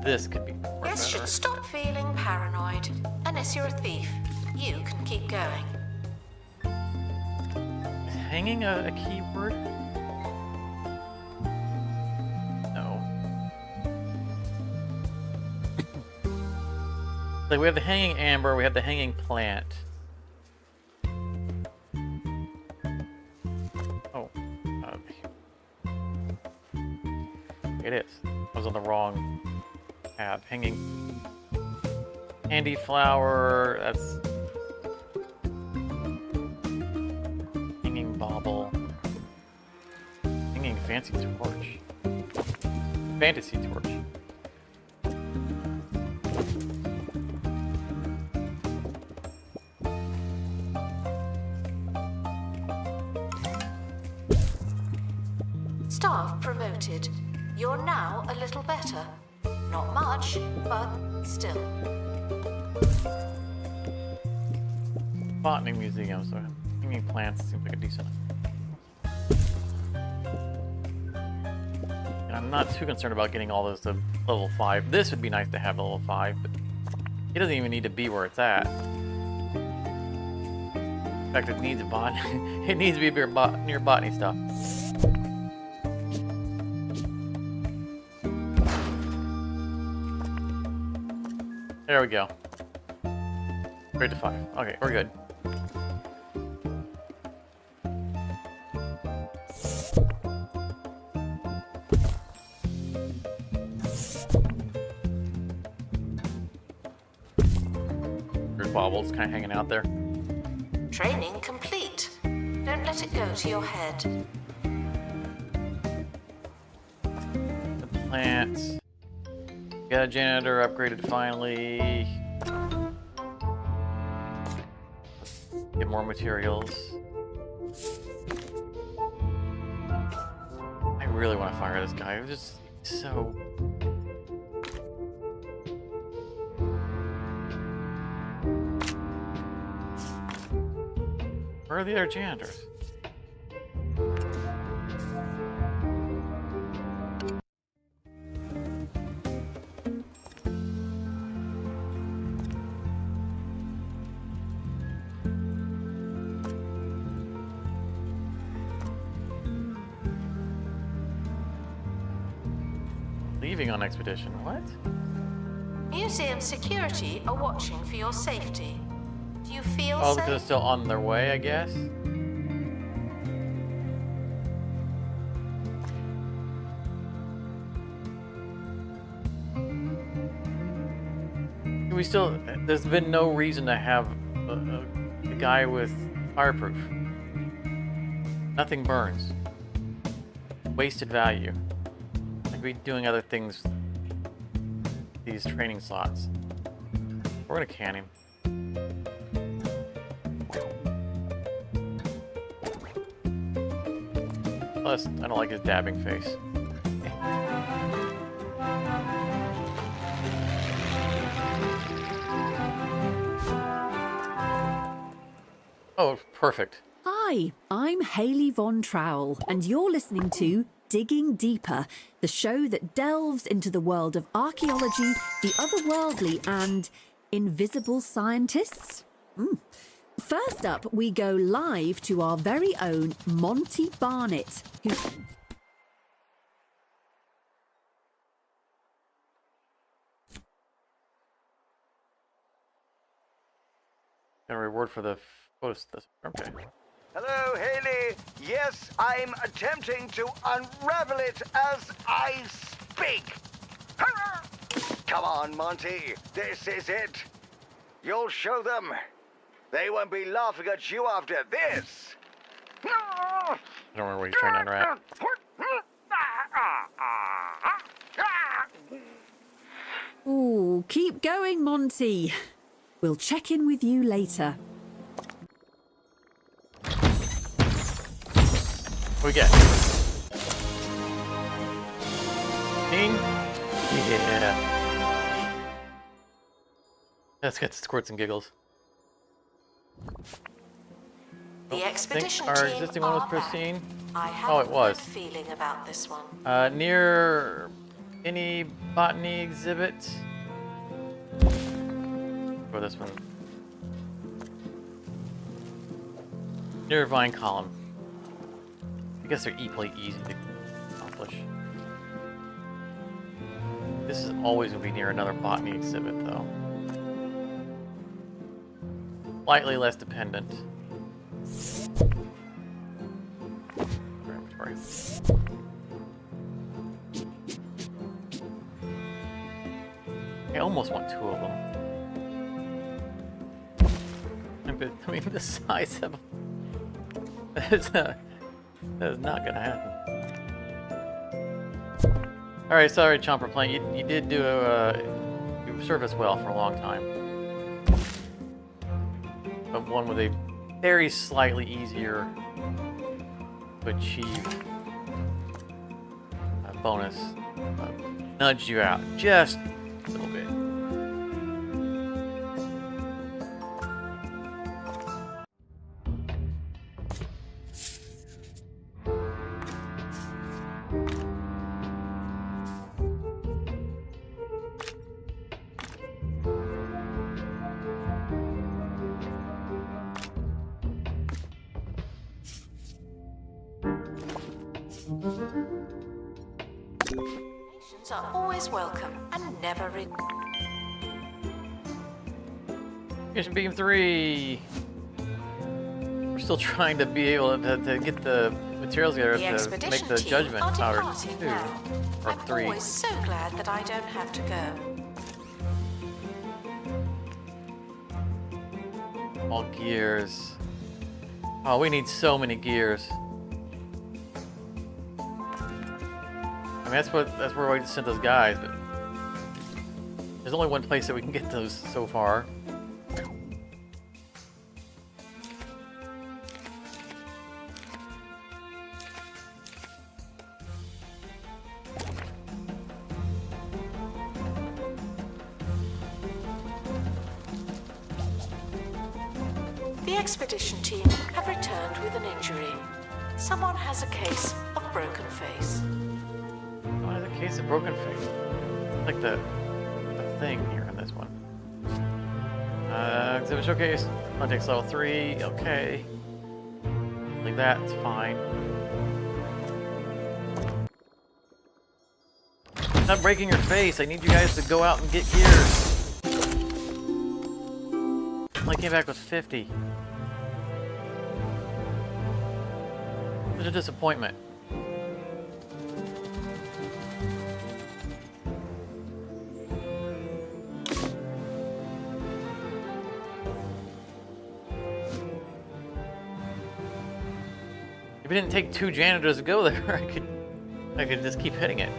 This could be more Guess better. should stop feeling paranoid. Unless you're a thief, you can keep going. Is hanging a keyword? No. Like, we have the hanging amber, we have the hanging plant. Oh. It is. I was on the wrong tab. Hanging candy flower, that's hanging bauble. Hanging fancy torch. Fantasy torch. Staff promoted. You're now a little better. Not much, but still. Botany museum, so hanging plants seems like a decent. And I'm not too concerned about getting all those to level 5. This would be nice to have level 5, but it doesn't even need to be where it's at. In fact, it needs a botany. It needs to be near botany stuff. There we go. Straight to 5. Okay, we're good. There's baubles kind of hanging out there. Training complete. Don't let it go to your head. The plants. Got a janitor upgraded finally. Get more materials. I really want to fire this guy. It was just so. Where are the other janitors? Leaving on expedition. What? Museum security are watching for your safety. Do you feel Oh, safe? because they're still on their way, I guess. We still. There's been no reason to have a guy with fireproof. Nothing burns. Wasted value. Like we doing other things. These training slots. We're gonna can him. Plus, I don't like his dabbing face. Oh, perfect. Hi, I'm Hayley Von Trowell, and you're listening to Digging Deeper, the show that delves into the world of archaeology, the otherworldly, and invisible scientists. First up, we go live to our very own Monty Barnett, who... Got a reward for the post. Okay. Hello, Haley. Yes, I'm attempting to unravel it as I speak. Hurrah! Come on, Monty. This is it. You'll show them. They won't be laughing at you after this. I don't remember what he's trying to interact. Ooh, keep going, Monty. We'll check in with you later. What we get? 15? Yeah. Let's get squirts and giggles. The expedition our team existing one was are back. pristine. I have Oh, it was. a good feeling about this one. Near any botany exhibit. Or this one. Near vine column. I guess they're equally easy to accomplish. This is always going to be near another botany exhibit, though. Slightly less dependent. Sorry. I almost want 2 of them. I mean, the size of them. That is not gonna happen. Alright, sorry, Chomper Plant. You did do you served us well for a long time. But one with a very slightly easier to achieve bonus nudged you out just a little bit. Donations are always welcome and never Mission Beam 3! We're still trying to be able to get the materials together The to expedition make the team judgment are powder departing 2 now. or I'm 3. always so glad that I don't have to go. All gears. Oh, we need so many gears. I mean, that's where we sent those guys, but there's only one place that we can get those so far. The expedition team have returned with an injury. Someone has a case of broken face. Oh, there's a case of broken face. Like the thing here in this one. Exhibit showcase. Context level 3. Okay. Like that. It's fine. Stop breaking your face. I need you guys to go out and get gears. I came back with 50. Such a disappointment. If it didn't take 2 janitors to go there, I could just keep hitting it.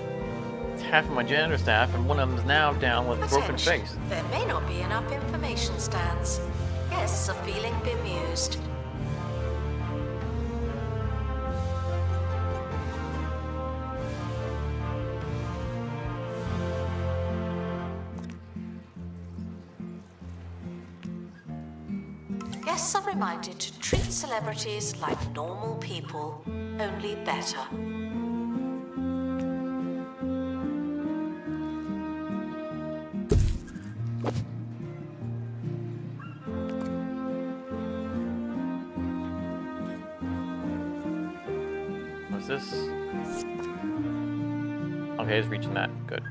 It's half of my janitor staff, and one of them's now down with a broken Attention. face. There may not be enough information stands. Guests are feeling bemused. Guests are reminded to treat celebrities like normal people, only better. What's this? Okay, it's reaching that. Good.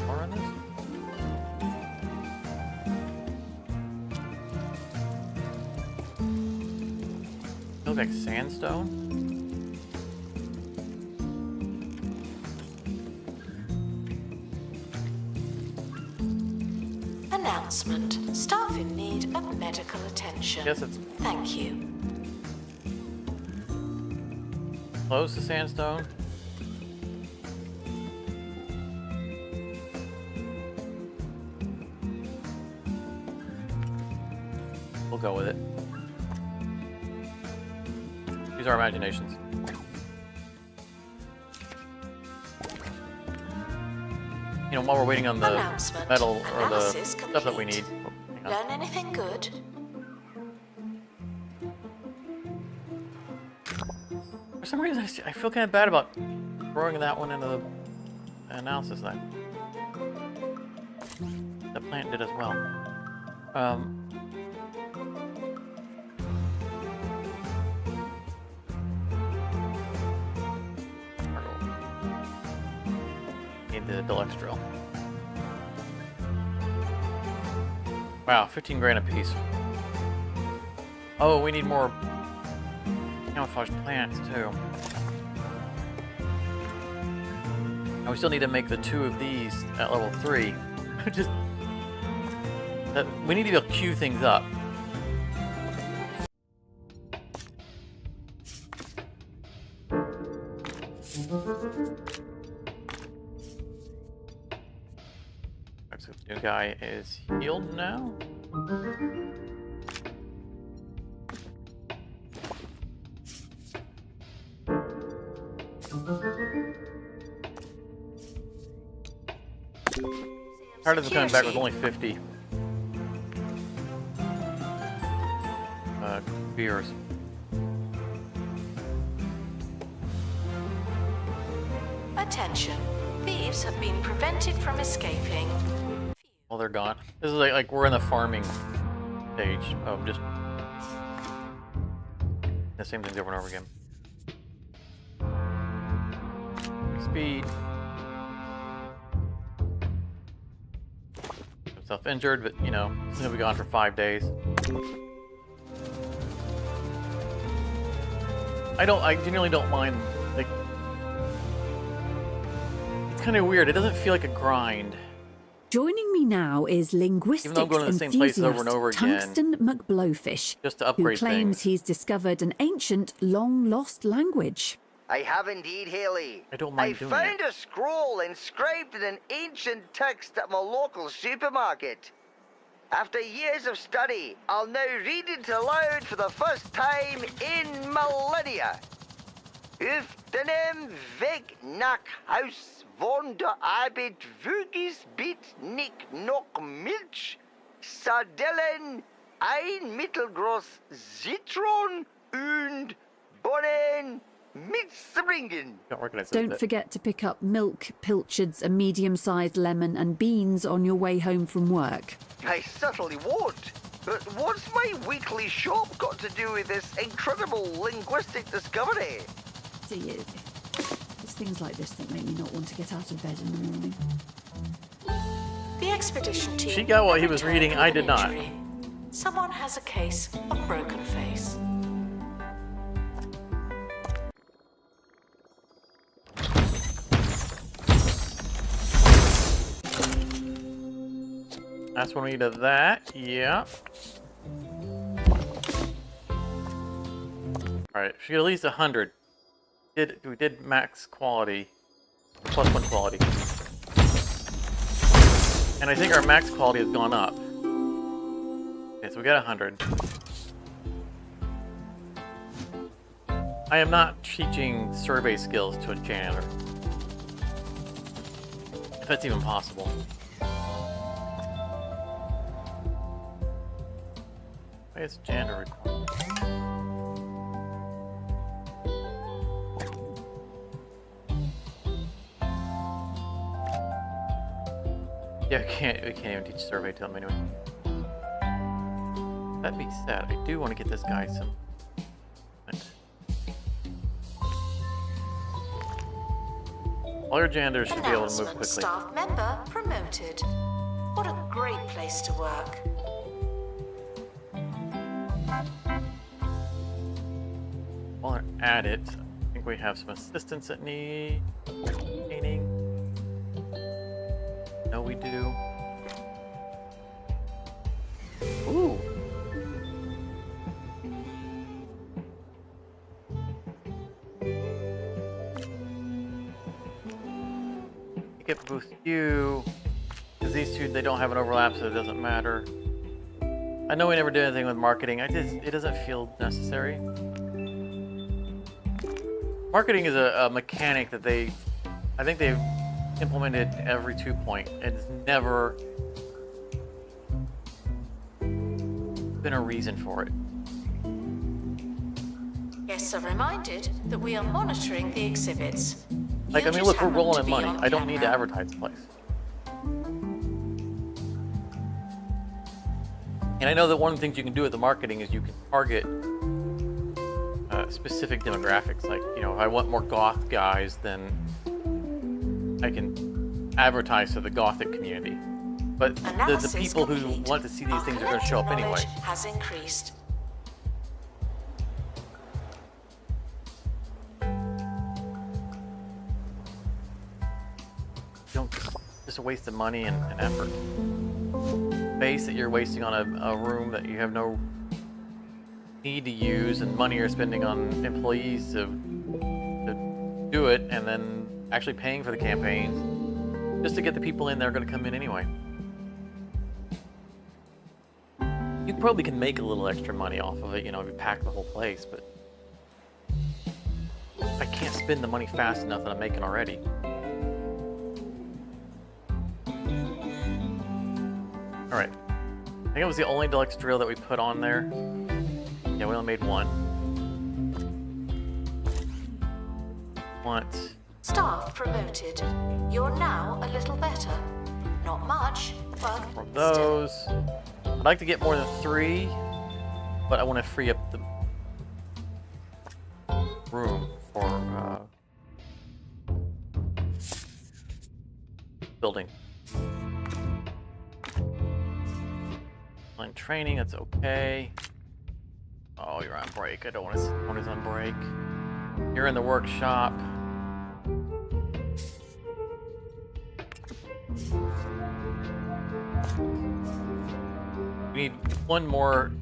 More on this? Feels like sandstone. Announcement. Staff in need of medical attention. Yes, it's Thank you. close to sandstone. We'll go with it. Use our imaginations. You know, while we're waiting on the Announcement. metal or the Analysis stuff that we complete. need. Oh, hang on. Learn anything good? For some reason, I feel kind of bad about throwing that one into the analysis thing. The plant did as well. Need the deluxe drill. Wow, 15 grand a piece. Oh, we need more camouflage plants too. And we still need to make the 2 of these at level 3. Just that we need to be able to queue things up. Alright, so the new guy is healed now. Part of them coming back with only 50 beers. Attention. Thieves have been prevented from escaping. Well, they're gone. This is like we're in the farming stage of just the same things over and over again. Speed. Self-injured, but you know, he's gonna be gone for 5 days. I genuinely don't mind, like, it's kind of weird. It doesn't feel like a grind. Joining me now is linguistics Even though I'm going to the same places over and over again, Tungsten McBlowfish, just to who upgrade claims things. he's discovered an ancient, long-lost language. I have indeed, Haley. I don't mind I doing found a scroll inscribed in an ancient text at my local supermarket. After years of study, I'll now read it aloud for the first time in millennia. Uftenem weg nach Haus von der Arbeit Vugis bit nick noch Milch, Sardellen, ein mittelgroß Zitron und Bohnen mitbringen. Don't recognize this Don't bit. forget to pick up milk, pilchards, a medium-sized lemon and beans on your way home from work. I certainly won't. But what's my weekly shop got to do with this incredible linguistic discovery? See, it's things like this that make me not want to get out of bed in the morning. The expedition team. She got what he was returned reading, with I an did not. injury. Someone has a case of broken face. That's when we need of that. Yeah. Alright, she got at least 100. We did max quality. Plus 1 quality. And I think our max quality has gone up. Okay, so we got 100. I am not teaching survey skills to a janitor. If that's even possible. Why is janitor required? Yeah, we can't even teach survey to them anyway. That being said, I do want to get this guy some. All your janitors should be able to move Announcement. quickly. Staff member promoted. What a great place to work. While we're at it, I think we have some assistants that need painting. No, we do. skip boost you. Because these two, they don't have an overlap, so it doesn't matter. I know we never did anything with marketing. It doesn't feel necessary. Marketing is a mechanic that I think they've implemented every 2.0. It's never been a reason for it. Guests are reminded that we are monitoring the exhibits. Like, You I mean, just look, we're happen rolling to in be money. on I don't need to camera. advertise the place. And I know that one of the things you can do with the marketing is you can target specific demographics. Like, you know, if I want more goth guys, then I can advertise to the gothic community. But the Analysis people who complete. want to see these Our things are going to show up collective anyway. knowledge has increased. Just a waste of money and effort. Space that you're wasting on a room that you have no need to use, and money you're spending on employees to do it, and then actually paying for the campaigns just to get the people in that are going to come in anyway. You probably can make a little extra money off of it, you know, if you pack the whole place, but I can't spend the money fast enough that I'm making already. Alright. I think it was the only deluxe drill that we put on there. Yeah, we only made one. Want Staff promoted. You're now a little better. Not much, but more of still. those. I'd like to get more than 3, but I want to free up the room for building. Line training, that's okay. Oh, you're on break. I don't want to see one is on break. You're in the workshop. We need one more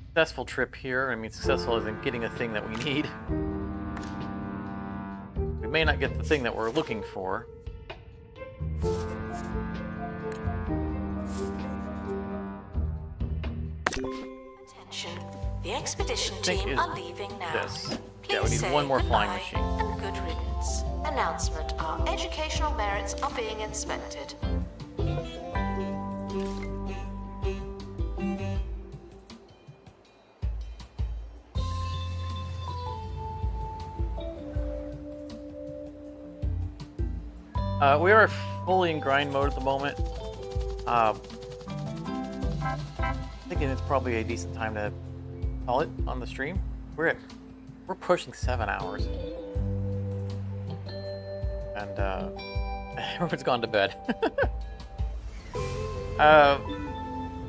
successful trip here. I mean, successful as in getting a thing that we need. We may not get the thing that we're looking for. Attention. The expedition think team is are leaving now. this. Please Yeah, we need say one more flying goodbye machine. and good riddance. Announcement. Our educational merits are being inspected. We are fully in grind mode at the moment. Thinking it's probably a decent time to call it on the stream. We're pushing 7 hours, and everyone's gone to bed.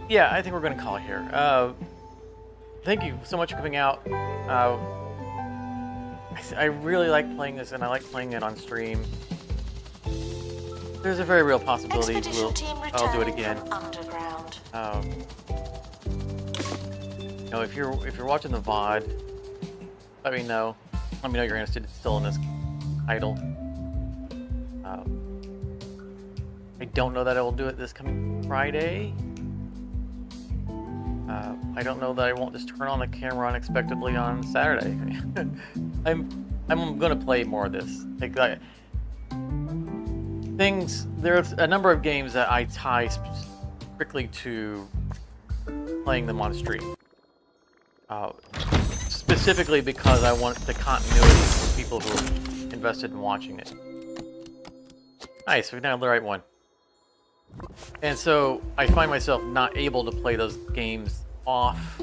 Yeah, I think we're gonna call it here. Thank you so much for coming out. I really like playing this, and I like playing it on stream. There's a very real possibility Expedition team I'll do it returning again. from underground. You know, if you're watching the VOD, let me know. Let me know you're interested still in this title. I don't know that I will do it this coming Friday. I don't know that I won't just turn on the camera unexpectedly on Saturday. I'm gonna play more of this. Like there's a number of games that I tie strictly to playing them on stream. Specifically because I want the continuity for people who are invested in watching it. Nice, we nailed the right one. And so I find myself not able to play those games off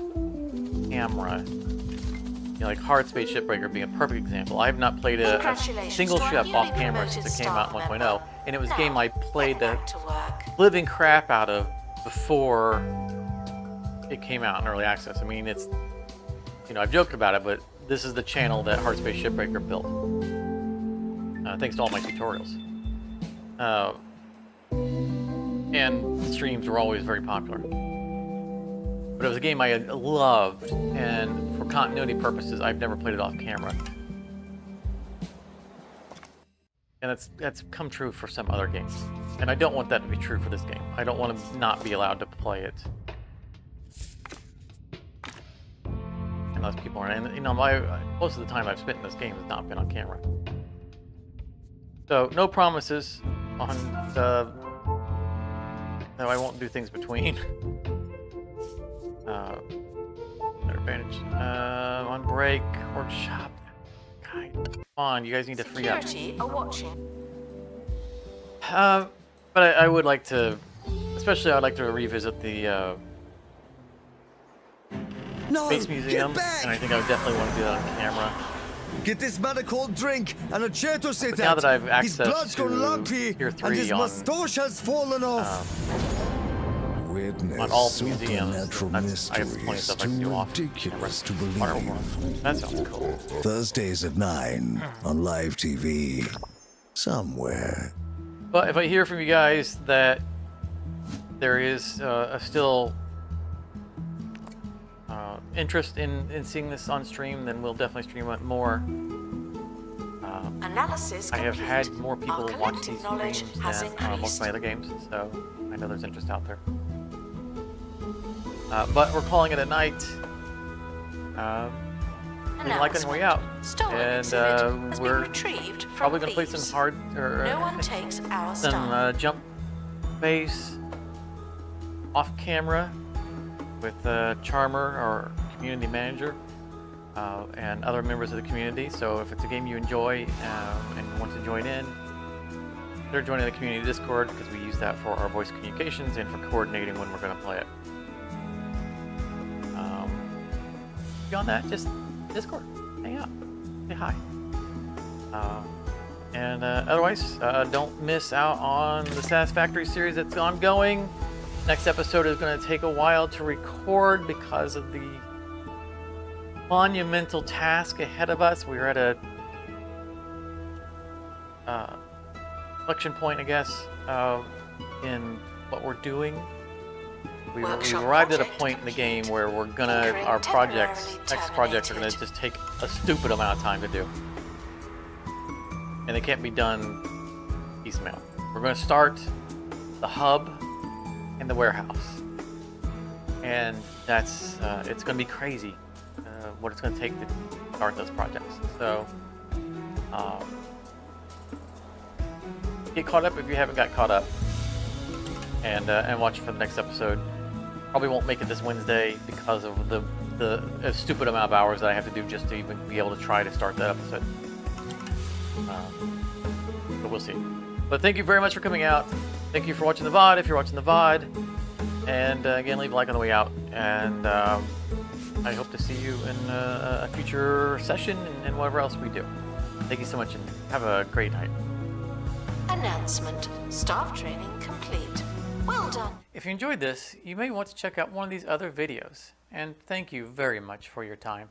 camera. You know, like Hard Space Shipbreaker being a perfect example. I have not played a Congratulations single to our ship newly off camera promoted since it came out in staff 1.0, member. and it was a Now, game I played the back to work. living crap out of before it came out in early access. I mean, it's, you know, I've joked about it, but this is the channel that Hard Space Shipbreaker built. Thanks to all my tutorials. And the streams were always very popular. But it was a game I loved, and for continuity purposes, I've never played it off camera. And that's come true for some other games. And I don't want that to be true for this game. I don't want to not be allowed to play it. Unless people are, and you know, most of the time I've spent in this game has not been on camera. So no promises on the. No, I won't do things between. Better advantage. On break, workshop. God, come on, you guys need to free up. Security are watching. But I would like to, especially I'd like to revisit the No, Space Museum, get back! and I think I would definitely want to do that on camera. Get this man a cold drink and a chair to sit But now at. that I've His access blood's gone to lumpy Tier and 3 his on, moustache has fallen off. Witness on all museums, supernatural I have mysteries plenty of stuff I too can do off ridiculous to camera. believe. Waterworld. That sounds cool. Thursdays at 9 on live TV. Somewhere. But if I hear from you guys that there is still interest in seeing this on stream, then we'll definitely stream it more. Analysis I have complete. had more people Our watch collective these knowledge streams has than most increased. of my other games, so I know there's interest out there. But we're calling it a night. We like On the way out, Stolen and exhibit has been we're retrieved from probably gonna play thieves. some hard or No one takes our some stuff. jump base off camera with Charmer, our community manager, and other members of the community. So if it's a game you enjoy and want to join in, they're joining the community Discord, because we use that for our voice communications and for coordinating when we're going to play it. Beyond that, just Discord, hang out, say hi. And otherwise, don't miss out on the Satisfactory series that's ongoing. Next episode is going to take a while to record because of the monumental task ahead of us. We're at a inflection point, I guess, in what we're doing. We've arrived at a point in the game where we're gonna, our projects, next projects are gonna just take a stupid amount of time to do. And they can't be done piecemeal. We're gonna start the hub and the warehouse. And that's, it's gonna be crazy what it's gonna take to start those projects. So, get caught up if you haven't got caught up. And watch for the next episode. Probably won't make it this Wednesday because of the stupid amount of hours that I have to do just to even be able to try to start that episode. But we'll see. But thank you very much for coming out. Thank you for watching the VOD if you're watching the VOD. And again, leave a like on the way out. And I hope to see you in a future session and whatever else we do. Thank you so much and have a great night. Announcement. Staff training complete. Well done. If you enjoyed this, you may want to check out one of these other videos. And thank you very much for your time.